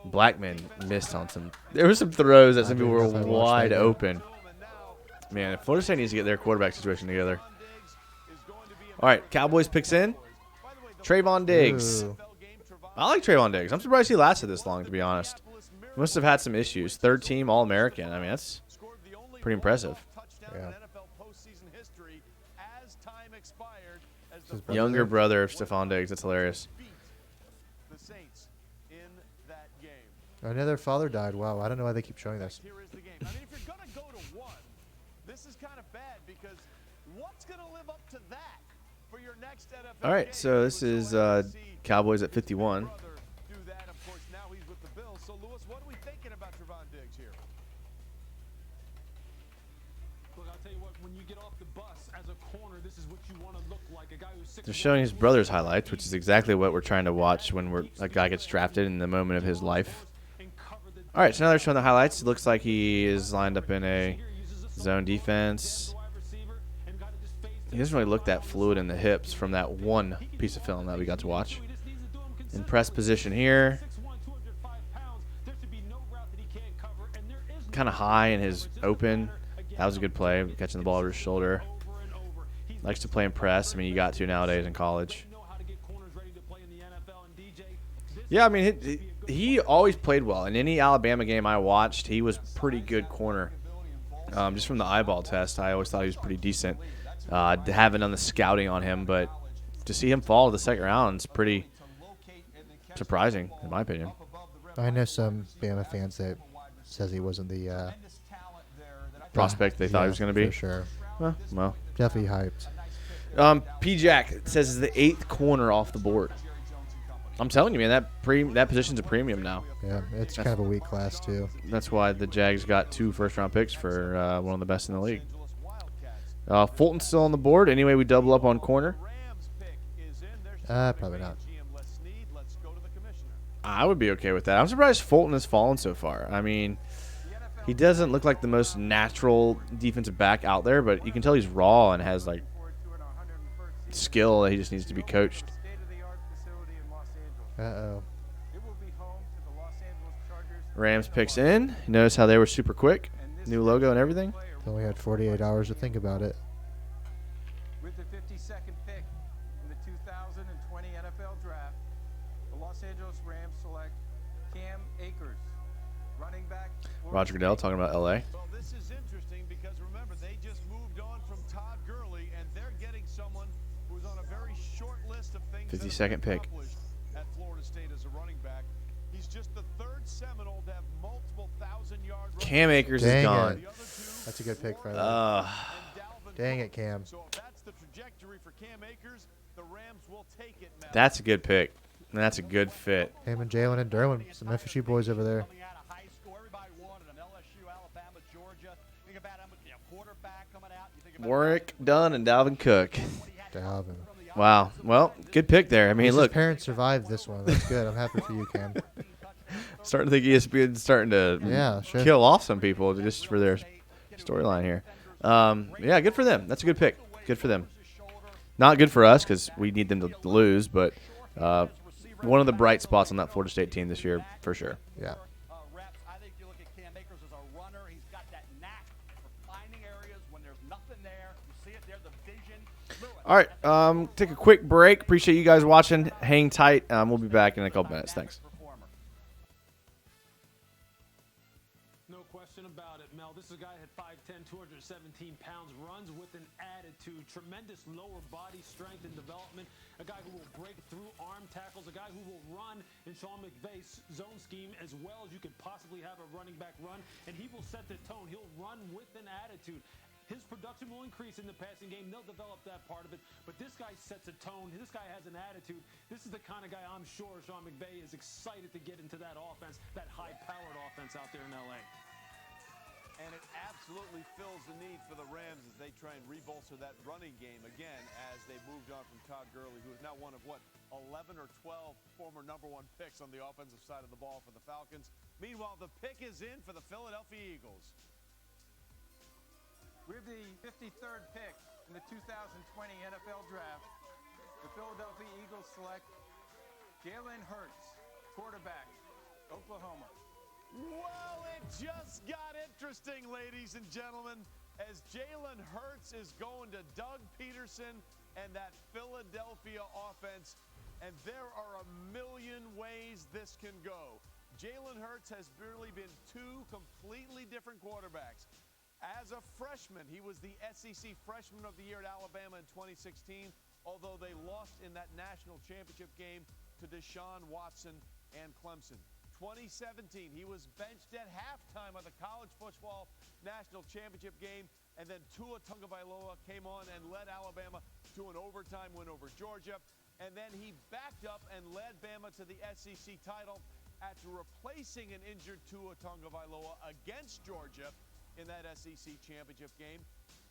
Blackman missed on some. There were some throws that some people were wide open. Man, Florida State needs to get their quarterback situation together. All right, Cowboys picks in. Trayvon Diggs. Ooh. I like Trayvon Diggs. I'm surprised he lasted this long, to be honest. He must have had some issues. Third team All-American. I mean, that's pretty impressive. Yeah. Younger brother of Stephon Diggs. That's hilarious. Another father died. Wow, I don't know why they keep showing this. Here is the game. I mean, if you're going to go to one, this is kind of bad because what's going to live up to that for your next NFL All right, so this is Cowboys at 51. do that. Of course, now he's with the Bills. So, Lewis, what are we thinking about Trayvon Diggs here? Look, I'll tell you what, when you get off the bus as a corner, this is what you want to look like. A guy who's 6'1". They're showing his brother's highlights, which is exactly what we're trying to watch when a guy gets drafted in the moment of his life. All right, so now they're showing the highlights. It looks like he is lined up in a zone defense. He doesn't really look that fluid in the hips from that one piece of film that we got to watch. In press position here. Kind of high in his open. That was a good play, catching the ball over his shoulder. Likes to play in press. I mean, you got to nowadays in college. Yeah, I mean, he always played well. In any Alabama game I watched, he was pretty good corner. Just from the eyeball test, I always thought he was pretty decent. Haven't done the scouting on him, but to see him fall to the second round is pretty surprising, in my opinion. I know some Bama fans that says he wasn't the prospect they thought he was going to be. For sure. Well, definitely hyped. P-Jack says is the 8th corner off the board. I'm telling you, man, that position's a premium now. Yeah, it's kind of a weak class, too. That's why the Jags got 2 first-round picks for one of the best in the league. Fulton's still on the board. Anyway, we double up on corner. Probably not. I would be okay with that. I'm surprised Fulton has fallen so far. I mean, he doesn't look like the most natural defensive back out there, but you can tell he's raw and has, like, skill that he just needs to be coached. Uh-oh. Rams picks in. Notice how they were super quick. New logo and everything. They only had 48 hours to think about it. With the 52nd pick in the 2020 NFL Draft, the Los Angeles Rams select Cam Akers, running back. Roger Goodell talking about L.A. Well, this is interesting because, remember, they just moved on from Todd Gurley, and they're getting someone who's on a very short list of things 52nd pick. At Florida State as a running back. He's just the 3rd Seminole to have multiple 1,000-yard runs. Cam Akers is gone. That's a good pick for them. Dang it, Cam. So if that's the trajectory for Cam Akers, the Rams will take it now. That's a good pick. And that's a good fit. Him and Jalen and Derwin, some FSU boys over there. Warwick Dunn and Dalvin Cook. Dalvin. Wow. Well, good pick there. I mean, His look, parents survived this one. That's good. I'm happy for you, Cam. starting to think ESPN's starting to kill off some people just for their storyline here. Yeah, good for them. That's a good pick. Good for them. Not good for us because we need them to lose, but one of the bright spots on that Florida State team this year for sure. Yeah. Reps. I think you look at Cam Akers as a runner. He's got that knack for finding areas when there's nothing there. You see it there, the vision. All right, take a quick break. Appreciate you guys watching. Hang tight. We'll be back in a couple minutes. Thanks. No question about it, Mel. This is a guy who had 5'10", 217 pounds, runs with an attitude, tremendous lower body strength and development, a guy who will break through arm tackles, a guy who will run in Sean McVay's zone scheme as well as you could possibly have a running back run, and he will set the tone. He'll run with an attitude. His production will increase in the passing game. They'll develop that part of it. But this guy sets a tone. This guy has an attitude. This is the kind of guy I'm sure Sean McVay is excited to get into that offense, that high-powered offense out there in L.A. And it absolutely fills the need for the Rams as they try and rebolster that running game again as they moved on from Todd Gurley, who is now one of, 11 or 12 former #1 picks on the offensive side of the ball for the Falcons. Meanwhile, the pick is in for the Philadelphia Eagles. With the 53rd pick in the 2020 NFL Draft, the Philadelphia Eagles select Jalen Hurts, quarterback, Oklahoma. Well, it just got interesting, ladies and gentlemen, as Jalen Hurts is going to Doug Peterson and that Philadelphia offense, and there are a million ways this can go. Jalen Hurts has barely been two completely different quarterbacks. As a freshman, he was the SEC Freshman of the Year at Alabama in 2016, although they lost in that national championship game to Deshaun Watson and Clemson. 2017, he was benched at halftime of the college football national championship game, and then Tua Tagovailoa came on and led Alabama to an overtime win over Georgia, and then he backed up and led Bama to the SEC title after replacing an injured Tua Tagovailoa against Georgia in that SEC championship game.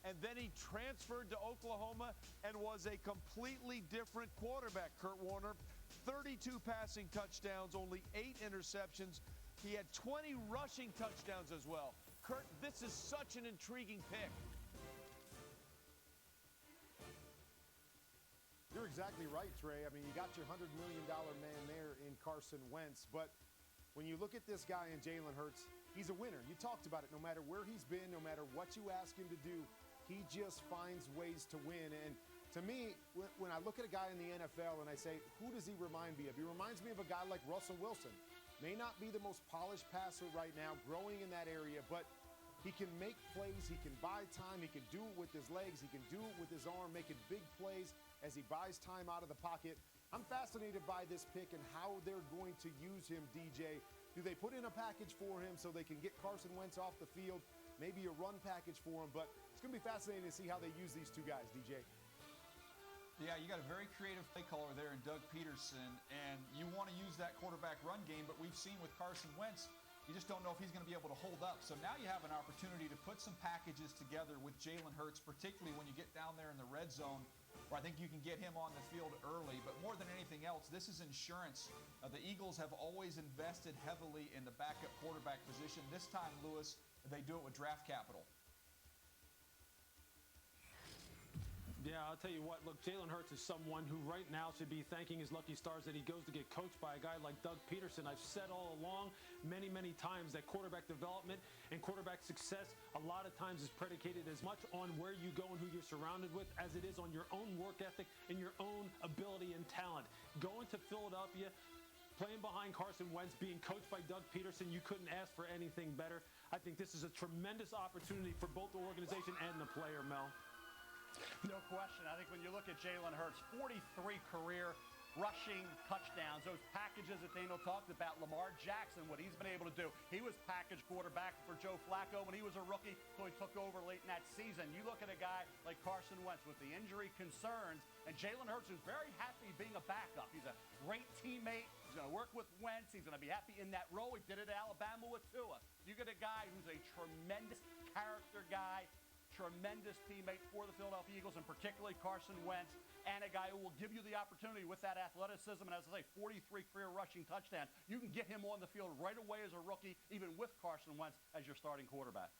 And then he transferred to Oklahoma and was a completely different quarterback. Kurt Warner, 32 passing touchdowns, only 8 interceptions. He had 20 rushing touchdowns as well. Kurt, this is such an intriguing pick. You're exactly right, Trey. I mean, you got your $100 million man there in Carson Wentz, but when you look at this guy in Jalen Hurts, he's a winner. You talked about it. No matter where he's been, no matter what you ask him to do, he just finds ways to win. And to me, when I look at a guy in the NFL and I say, who does he remind me of? He reminds me of a guy like Russell Wilson. May not be the most polished passer right now, growing in that area, but he can make plays. He can buy time. He can do it with his legs. He can do it with his arm, making big plays as he buys time out of the pocket. I'm fascinated by this pick and how they're going to use him, DJ. Do they put in a package for him so they can get Carson Wentz off the field? Maybe a run package for him, but it's going to be fascinating to see how they use these two guys, DJ. Yeah, you got a very creative play caller there in Doug Peterson, and you want to use that quarterback run game, but we've seen with Carson Wentz, you just don't know if he's going to be able to hold up. So now you have an opportunity to put some packages together with Jalen Hurts, particularly when you get down there in the red zone, where I think you can get him on the field early. But more than anything else, this is insurance. The Eagles have always invested heavily in the backup quarterback position. This time, Lewis, they do it with draft capital. Yeah, I'll tell you what. Look, Jalen Hurts is someone who right now should be thanking his lucky stars that he goes to get coached by a guy like Doug Peterson. I've said all along many, many times that quarterback development and quarterback success a lot of times is predicated as much on where you go and who you're surrounded with as it is on your own work ethic and your own ability and talent. Going to Philadelphia, playing behind Carson Wentz, being coached by Doug Peterson, you couldn't ask for anything better. I think this is a tremendous opportunity for both the organization and the player, Mel. No question. I think when you look at Jalen Hurts, 43 career rushing touchdowns, those packages that Daniel talked about, Lamar Jackson, what he's been able to do. He was package quarterback for Joe Flacco when he was a rookie, so he took over late in that season. You look at a guy like Carson Wentz with the injury concerns, and Jalen Hurts is very happy being a backup. He's a great teammate. He's going to work with Wentz. He's going to be happy in that role. He did it at Alabama with Tua. You get a guy who's a tremendous character guy, tremendous teammate for the Philadelphia Eagles, and particularly Carson Wentz, and a guy who will give you the opportunity with that athleticism, and as I say, 43 career rushing touchdowns. You can get him on the field right away as a rookie, even with Carson Wentz as your starting quarterback.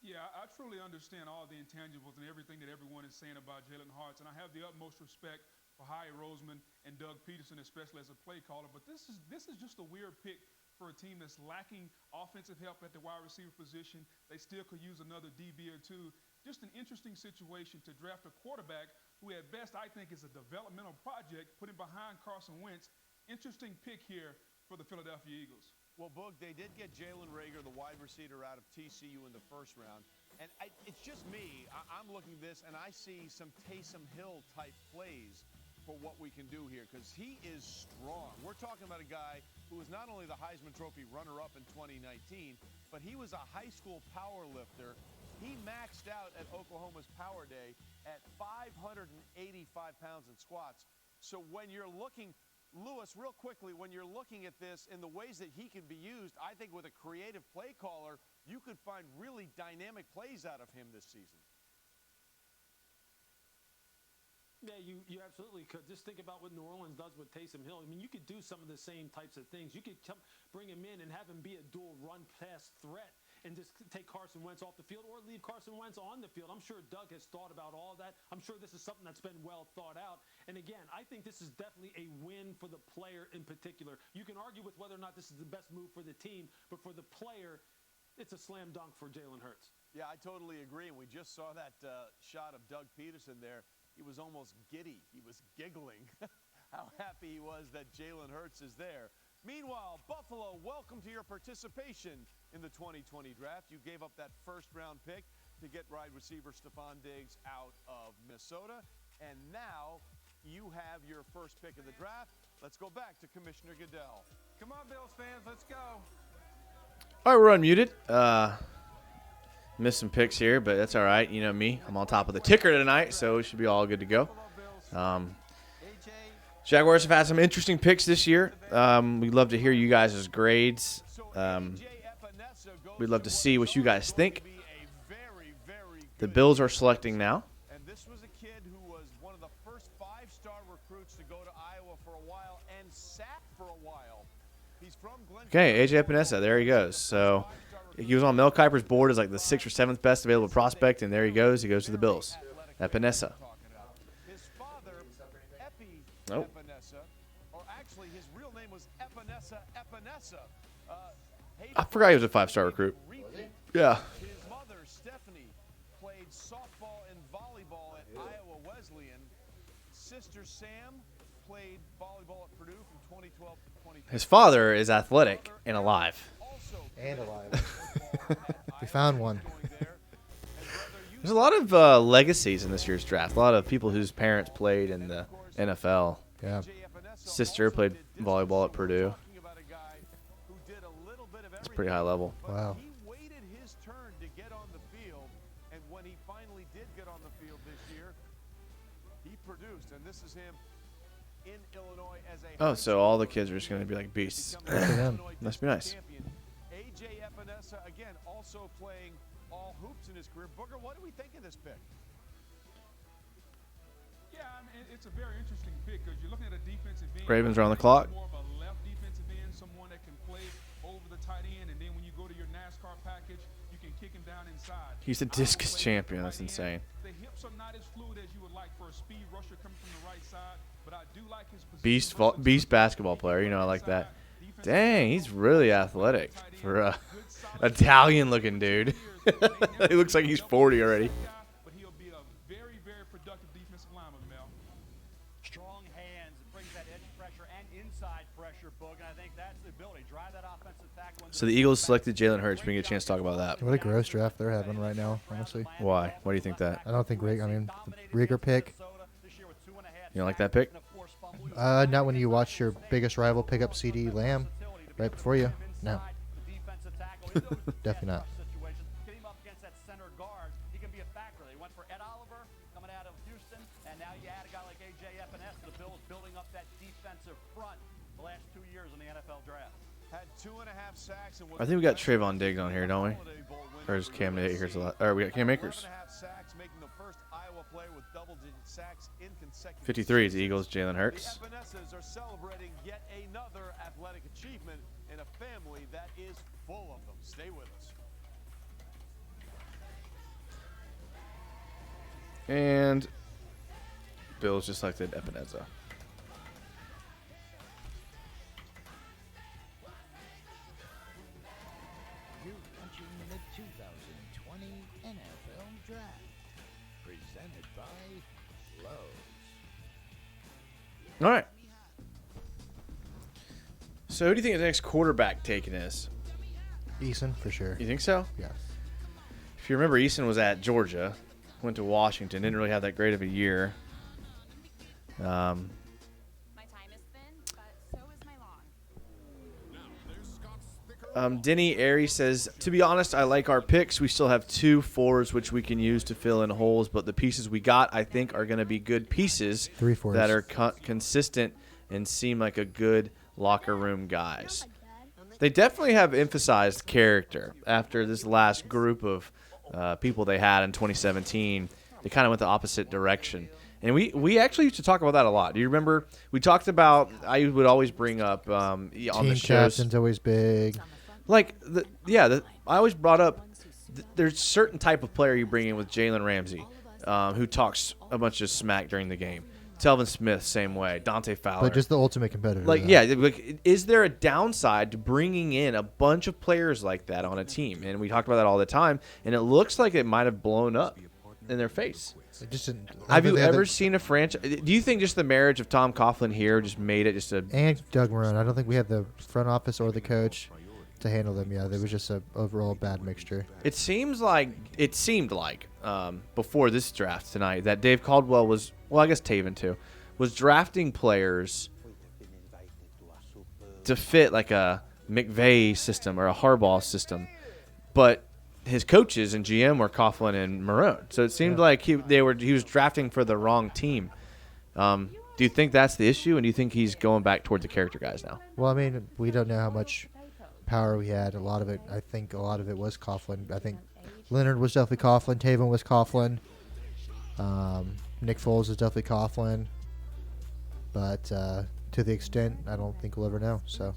Yeah, I truly understand all the intangibles and everything that everyone is saying about Jalen Hurts, and I have the utmost respect for Howie Roseman and Doug Peterson, especially as a play caller. But this is just a weird pick for a team that's lacking offensive help at the wide receiver position. They still could use another DB or two. Just an interesting situation to draft a quarterback who at best I think is a developmental project, putting behind Carson Wentz. Interesting pick here for the Philadelphia Eagles. Well, Boog, they did get Jalen Reagor, the wide receiver out of TCU in the first round. And it's just me. I'm looking at this, and I see some Taysom Hill-type plays for what we can do here, because he is strong. We're talking about a guy who was not only the Heisman Trophy runner-up in 2019, but he was a high school power lifter. He maxed out at Oklahoma's Power Day at 585 pounds in squats. So when you're looking, Lewis, real quickly, when you're looking at this in the ways that he can be used, I think with a creative play caller, you could find really dynamic plays out of him this season. Yeah, you absolutely could. Just think about what New Orleans does with Taysom Hill. I mean, you could do some of the same types of things. You could bring him in and have him be a dual run-pass threat and just take Carson Wentz off the field or leave Carson Wentz on the field. I'm sure Doug has thought about all that. I'm sure this is something that's been well thought out. And again, I think this is definitely a win for the player in particular. You can argue with whether or not this is the best move for the team, but for the player, it's a slam dunk for Jalen Hurts. Yeah, I totally agree. And we just saw that shot of Doug Peterson there. He was almost giddy. He was giggling how happy he was that Jalen Hurts is there. Meanwhile, Buffalo, welcome to your participation in the 2020 draft. You gave up that first-round pick to get wide receiver Stephon Diggs out of Minnesota. And now you have your first pick of the draft. Let's go back to Commissioner Goodell. Come on, Bills fans, let's go. All right, we're unmuted. Missed some picks here, but that's all right. You know me. I'm on top of the ticker tonight, so we should be all good to go. Jaguars have had some interesting picks this year. We'd love to hear you guys' grades. We'd love to see what you guys think. The Bills are selecting now. And this was a kid who was one of the first 5-star recruits to go to Iowa for a while and sat for a while. He's from Glen. Okay, AJ Epinesa. There he goes. So he was on Mel Kiper's board as like the 6th or 7th best available prospect, and there he goes. He goes to the Bills. Epinesa. His father, Epi Nope. Epinesa, or actually his real name was Epinesa Epinesa. I forgot he was a 5-star recruit. Yeah. His mother, Stephanie, played softball and volleyball at Iowa Wesleyan. Sister Sam played volleyball at Purdue from 2012 to 2013. His father is athletic and alive. And alive. We found one. There's a lot of legacies in this year's draft. A lot of people whose parents played in the NFL. Yeah. Sister played volleyball at Purdue. It's pretty high level. Wow. He waited his turn to get on the field, and when he finally did get on the field this year, he produced. And this is him in Illinois as a Oh, so all the kids are just going to be like beasts. Must be nice. AJ Epinesa, again, also playing all hoops in his career. Booger, what do we think of this pick? Yeah, I mean, it's a very interesting pick because you're looking at a defensive end. Ravens are on the clock. More of a left defensive end, someone that can play over the tight end, and then when you go to your NASCAR package, you can kick him down inside. He's a discus champion. That's insane. The hips are not as fluid as you would like for a speed rusher coming from the right side, but I do like his position. Beast basketball player. You know, I like that. Dang, he's really athletic for a Italian-looking dude. He looks like he's 40 already. But he'll be a very, very productive defensive lineman, Mel. Strong hands, brings that edge pressure and inside pressure, Boog, and I think that's the ability. Drive that offensive tackle. So the Eagles selected Jalen Hurts. We can get a chance to talk about that. What a gross draft they're having right now, honestly. Why? Why do you think that? I don't think the Reagor pick. You don't like that pick? Not when you watch your biggest rival pick up CD Lamb right before you. No. Definitely not. Getting him up against that center guard, he can be a factor. They went for Ed Oliver coming out of Houston, and now you add a guy like AJ Epinesa. The Bills building up that defensive front the last 2 years in the NFL draft. had 2.5 sacks and was I think we got Trayvon Diggs on here, don't we? Or is Cam Akers a lot? Or we got Cam Akers. 11.5 sacks, making the first Iowa player with double-digit sacks in consecutive 53 is the Eagles, Jalen Hurts. The Evanescents are celebrating yet another athletic achievement in a family that is full of them. Stay with us. And Bills just selected Epineza. You're watching the 2020 NFL Draft, presented by Lowe's. All right. So who do you think the next quarterback taken is? Eason, for sure. You think so? Yeah. If you remember, Eason was at Georgia, went to Washington, didn't really have that great of a year. Denny Airy says, to be honest, I like our picks. We still have 2 fours which we can use to fill in holes, but the pieces we got, I think, are going to be good pieces 3 fours that are consistent and seem like a good locker room guys. They definitely have emphasized character after this last group of people they had in 2017. They kind of went the opposite direction. And we actually used to talk about that a lot. Do you remember? We talked about, I would always bring up on the Team shows. captain's always big. Like, I always brought up, there's certain type of player you bring in with Jalen Ramsey who talks a bunch of smack during the game. Telvin Smith, same way. Dante Fowler. But just the ultimate competitor. Like, though. yeah, like, is there a downside to bringing in a bunch of players like that on a team? And we talked about that all the time, and it looks like it might have blown up in their face. Have you ever seen a franchise? Do you think just the marriage of Tom Coughlin here just made it just a... And Doug Marrone. I don't think we had the front office or the coach to handle them. Yeah, there was just an overall bad mixture. It seemed like before this draft tonight that Dave Caldwell was, well, I guess Taven too, was drafting players to fit like a McVay system or a Harbaugh system, but his coaches and GM were Coughlin and Marrone. So it seemed like he was drafting for the wrong team. Do you think that's the issue, and do you think he's going back towards the character guys now? Well, I mean, we don't know how much power we had. I think a lot of it was Coughlin. I think Leonard was definitely Coughlin. Taven was Coughlin. Nick Foles was definitely Coughlin. But to the extent, I don't think we'll ever know. So,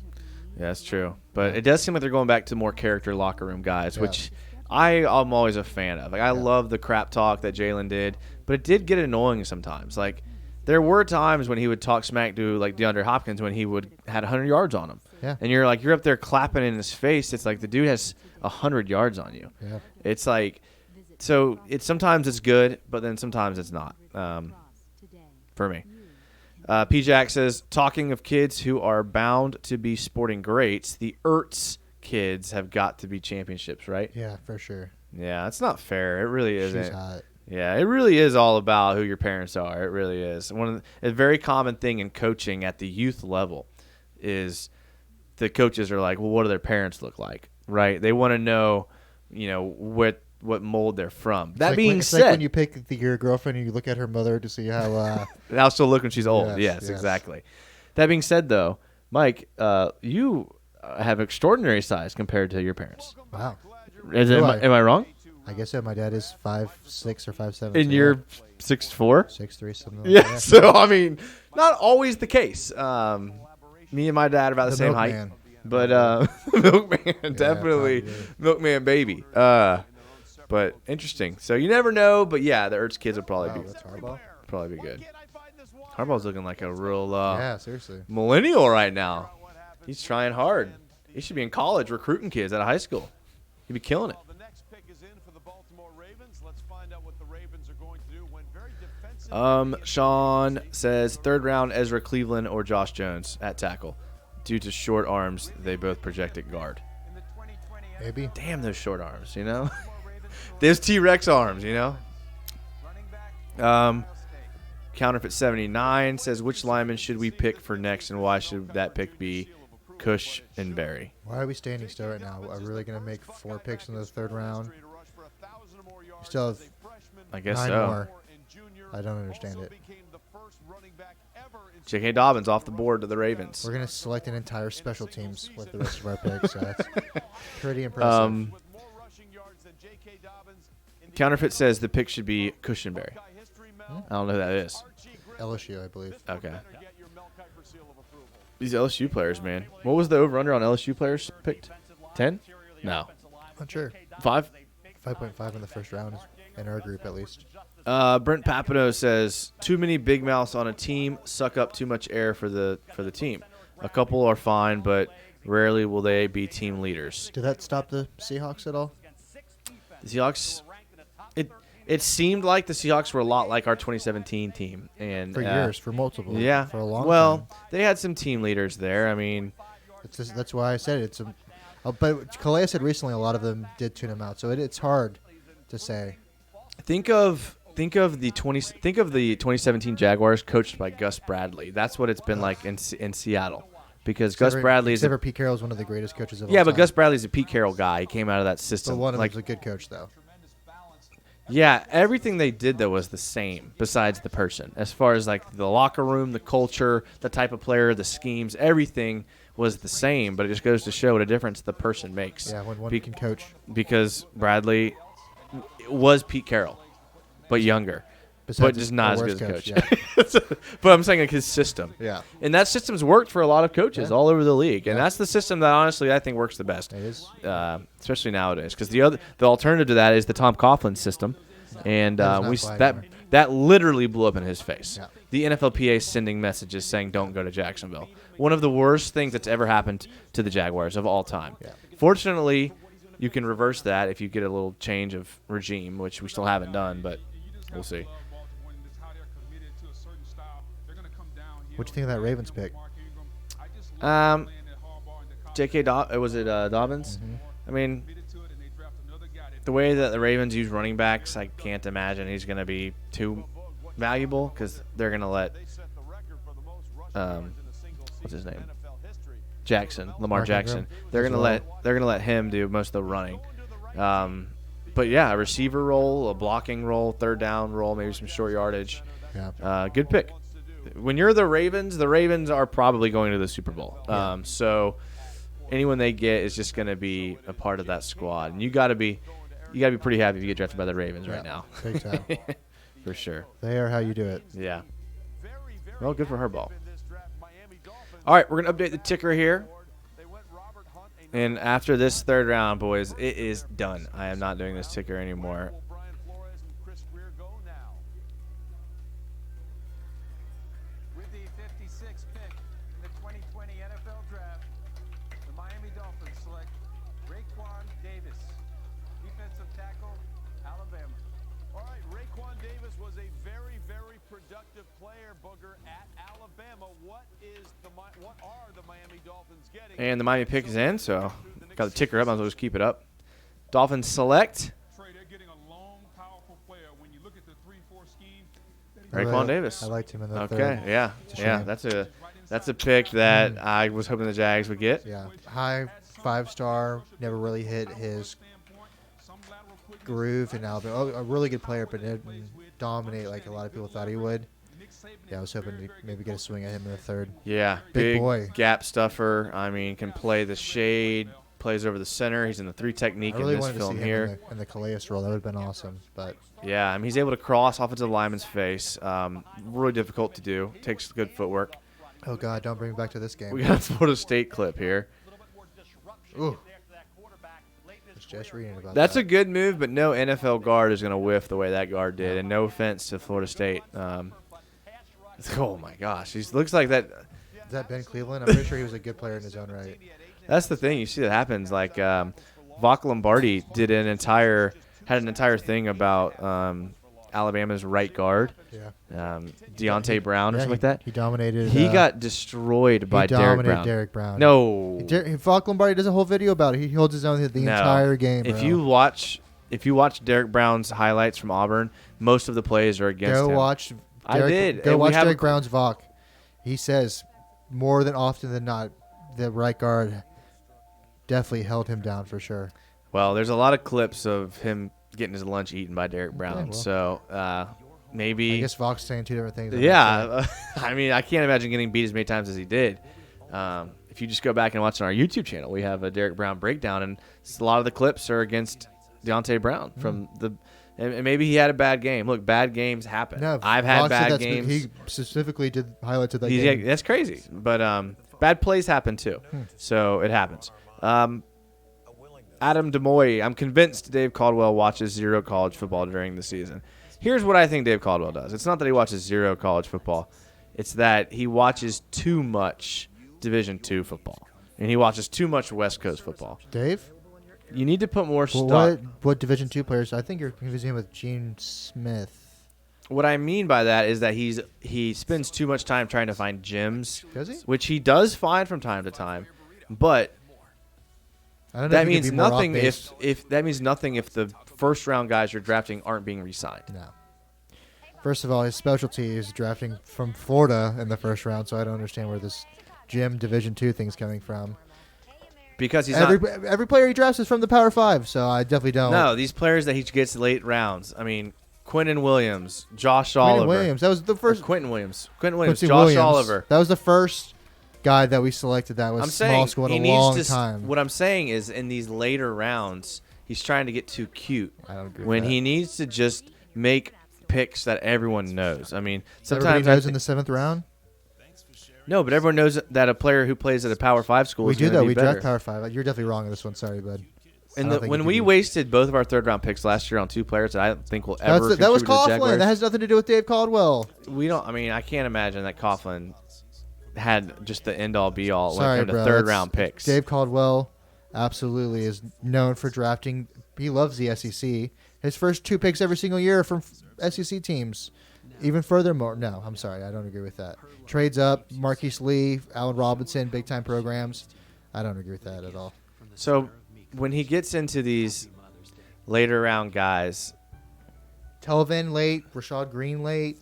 yeah, that's true. But it does seem like they're going back to more character locker room guys, which I'm always a fan of. Like, I love the crap talk that Jalen did, but it did get annoying sometimes. Like, there were times when he would talk smack to like DeAndre Hopkins when he had 100 yards on him. Yeah. And you're up there clapping in his face. It's like the dude has 100 yards on you. Yeah. It's like, so sometimes it's good, but then sometimes it's not. For me. P-Jack says, talking of kids who are bound to be sporting greats, the Ertz kids have got to be championships, right? yeah, for sure. Yeah, that's not fair. It really isn't. She's hot. Yeah, it really is all about who your parents are. It really is. A very common thing in coaching at the youth level is the coaches are like, well, what do their parents look like, right? They want to know, what mold they're from. That being said, it's like when you pick your girlfriend and you look at her mother to see how. How she'll look when she's old. Yes, Yes, exactly. That being said, though, Mike, you have extraordinary size compared to your parents. Wow. Am I wrong? I guess so. My dad is 5'6" or 5'7". And you're 6'4"? 6'3", something like yeah, that. so, I mean, not always the case. Me and my dad are about the same milkman. height. But Milkman, definitely Milkman baby. But interesting. So you never know, but yeah, the Ertz kids will probably be good. Harbaugh's looking like a real seriously millennial right now. He's trying hard. He should be in college recruiting kids out of high school. He'd be killing it. Sean says third round Ezra Cleveland or Josh Jones at tackle. Due to short arms, they both project at guard. Maybe. Damn those short arms, There's T-Rex arms, Counterfeit 79 says, which lineman should we pick for next, and why should that pick be Cush and Berry? Why are we standing still right now? Are we really going to make 4 picks in the third round? We still have I guess 9 so. more. I don't understand it. J.K. Dobbins off the board to the Ravens. We're going to select an entire special teams with the rest of our picks, so that's pretty impressive. Counterfeit says the pick should be Cushionberry. I don't know who that is. LSU, I believe. Okay. These LSU players, man. What was the over-under on LSU players picked? 10? No. Not sure. 5? 5.5 in the first round in our group, at least. Brent Papineau says, too many big mouths on a team suck up too much air for the team. A couple are fine, but rarely will they be team leaders. Did that stop the Seahawks at all? The Seahawks, it seemed like the Seahawks were a lot like our 2017 team. And For years, for multiple. Yeah. For a long time. They had some team leaders there. I mean. That's why I said it's a. But Calais said recently a lot of them did tune him out, so it's hard to say. Think of the 2017 Jaguars coached by Gus Bradley. That's what it's been like in Seattle, because Gus Bradley is. Pete Carroll's one of the greatest coaches of all time. Yeah, but Gus Bradley's a Pete Carroll guy. He came out of that system. But one of them's a good coach, though. Yeah, everything they did though was the same, besides the person. As far as like the locker room, the culture, the type of player, the schemes, everything was the same. But it just goes to show what a difference the person makes. Yeah, when one can coach. Because Bradley was Pete Carroll, but younger, but just not as good as coach. Yeah. But I'm saying like his system. Yeah. And that system's worked for a lot of coaches all over the league, and that's the system that honestly I think works the best. It is, especially nowadays, because the alternative to that is the Tom Coughlin system, and that literally blew up in his face. Yeah. The NFLPA sending messages saying don't go to Jacksonville. One of the worst things that's ever happened to the Jaguars of all time. Yeah. Fortunately, you can reverse that if you get a little change of regime, which we still haven't done, but we'll see. What do you think of that Ravens pick? J.K. was it Dobbins? Mm-hmm. I mean, the way that the Ravens use running backs, I can't imagine he's going to be too valuable, because they're going to let what's his name? Lamar Jackson. They're going to let him do most of the running. But yeah, a receiver role, a blocking role, third down role, maybe some short yardage. Yeah. Good pick. When you're the Ravens are probably going to the Super Bowl. Yeah. So anyone they get is just going to be a part of that squad, and you got to be pretty happy if you get drafted by the Ravens right now. Big time. For sure. They are how you do it. Yeah. Well, good for Harbaugh. All right, we're going to update the ticker here. And after this third round, boys, it is done. I am not doing this ticker anymore. With the 56th pick in the 2020 NFL Draft, the Miami Dolphins select Raekwon Davis, defensive tackle, Alabama. All right, Raekwon Davis was a very, very productive player, Booger, at Alabama. What are the Miami Dolphins getting? And the Miami pick is in, so got the ticker up. Might as well just keep it up. Dolphins select Raekwon Davis. I liked him in the third. Okay, yeah. That's a pick that I was hoping the Jags would get. Yeah, high 5-star, never really hit his groove in Alabama. A really good player, but didn't dominate like a lot of people thought he would. Yeah, I was hoping to maybe get a swing at him in the third. Yeah, big boy. Gap stuffer. I mean, can play the shade, plays over the center. He's in the 3 technique I really in this wanted film to see here. him in the Calais role. That would have been awesome. But yeah, I mean, he's able to cross offensive lineman's face. Really difficult to do. Takes good footwork. Oh, God, don't bring me back to this game. We got a Florida State clip here. Ooh. Just reading about That's that. a good move, but no NFL guard is going to whiff the way that guard did. And no offense to Florida State. Oh, my gosh. He looks like that. Is that Ben Cleveland? I'm pretty sure he was a good player in his own right. That's the thing. You see that happens. Like Vach Lombardi did had an entire thing about Alabama's right guard. Yeah. Deontay Brown or something like that. He dominated. He got destroyed by Derek Brown. No. Vach Lombardi does a whole video about it. He holds his own the entire game. Bro. If you watch Derek Brown's highlights from Auburn, most of the plays are against him. Go watch Derek Brown's Vach. He says more than often than not, the right guard definitely held him down for sure. Well, there's a lot of clips of him getting his lunch eaten by Derek Brown. well. So maybe. I guess Fox is saying two different things. Yeah, I mean, I can't imagine getting beat as many times as he did. If you just go back and watch on our YouTube channel, we have a Derek Brown breakdown, and a lot of the clips are against Deontay Brown from the. And maybe he had a bad game. Look, bad games happen. No, I've had Fox said bad that's- games. He specifically did highlights of that Yeah, game. that's crazy. But bad plays happen too, so it happens. Adam Demoy, I'm convinced Dave Caldwell watches zero college football during the season. Here's what I think Dave Caldwell does. It's not that he watches zero college football. It's that he watches too much Division II football. And he watches too much West Coast football. Dave? You need to put more Well, stock. what Division II players? I think you're confusing him with Gene Smith. What I mean by that is that he spends too much time trying to find gems. Does he? Which he does find from time to time. But I don't know that if he could means be more nothing off-base. if that means nothing if the first round guys you're drafting aren't being re-signed. No. First of all, his specialty is drafting from Florida in the first round, so I don't understand where this Jim Division II thing's coming from. Because he's every player he drafts is from the Power 5, so I definitely don't. No, these players that he gets late rounds. I mean, Quentin Williams, Josh Quentin Oliver. Williams, that was the first. Quentin Williams, Josh Quincy Williams. Oliver. That was the first guy that we selected that was I'm small saying school he in a needs long to. time. What I'm saying is, in these later rounds, he's trying to get too cute. I don't agree with when that. he needs to just make picks that everyone knows. I mean, Everybody sometimes knows in the 7th round. No, but everyone knows that a player who plays at a Power 5 school We is do going to though. be We better. draft Power 5. You're definitely wrong on this one. Sorry, bud. And when we wasted both of our third-round picks last year on two players that I don't think will ever that was contribute to the Coughlin. Jaguars, That has nothing to do with Dave Caldwell. we don't. I mean, I can't imagine that Coughlin had just the end-all, be-all when Sorry, it came to bro. third-round picks. Dave Caldwell absolutely is known for drafting. He loves the SEC. His first 2 picks every single year are from SEC teams. Even furthermore, no, I'm sorry, I don't agree with that. Trades up, Marquise Lee, Allen Robinson, big-time programs. I don't agree with that at all. So when he gets into these later-round guys, Telvin late, Rashad Green late,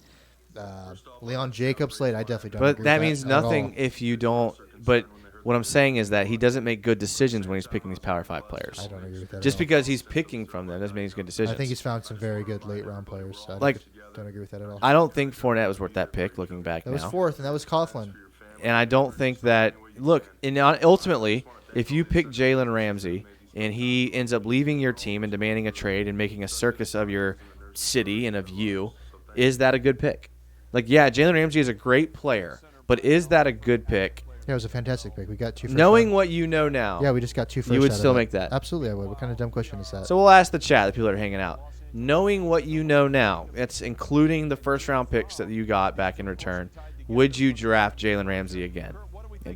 Leon Jacobs late. I definitely don't but agree that with means that at nothing all. if you don't. But what I'm saying is that he doesn't make good decisions when he's picking these Power 5 players. I don't agree with that at Just all. because he's picking from them doesn't mean he's good decisions. I think he's found some very good late-round players. So I don't agree with that at all. I don't think Fournette was worth that pick. Looking back That now, was 4th, and that was Coughlin. And I don't think that. Look, and ultimately, if you pick Jalen Ramsey and he ends up leaving your team and demanding a trade and making a circus of your city and of you, is that a good pick? Like, yeah, Jalen Ramsey is a great player, but is that a good pick? Yeah, it was a fantastic pick. We got 2 first Knowing round. what you know now, Yeah, we just got 2 first. you would out of still it. make that. Absolutely, I would. What kind of dumb question is that? So we'll ask the chat, the people that are hanging out. Knowing what you know now, that's including the first-round picks that you got back in return, would you draft Jalen Ramsey again,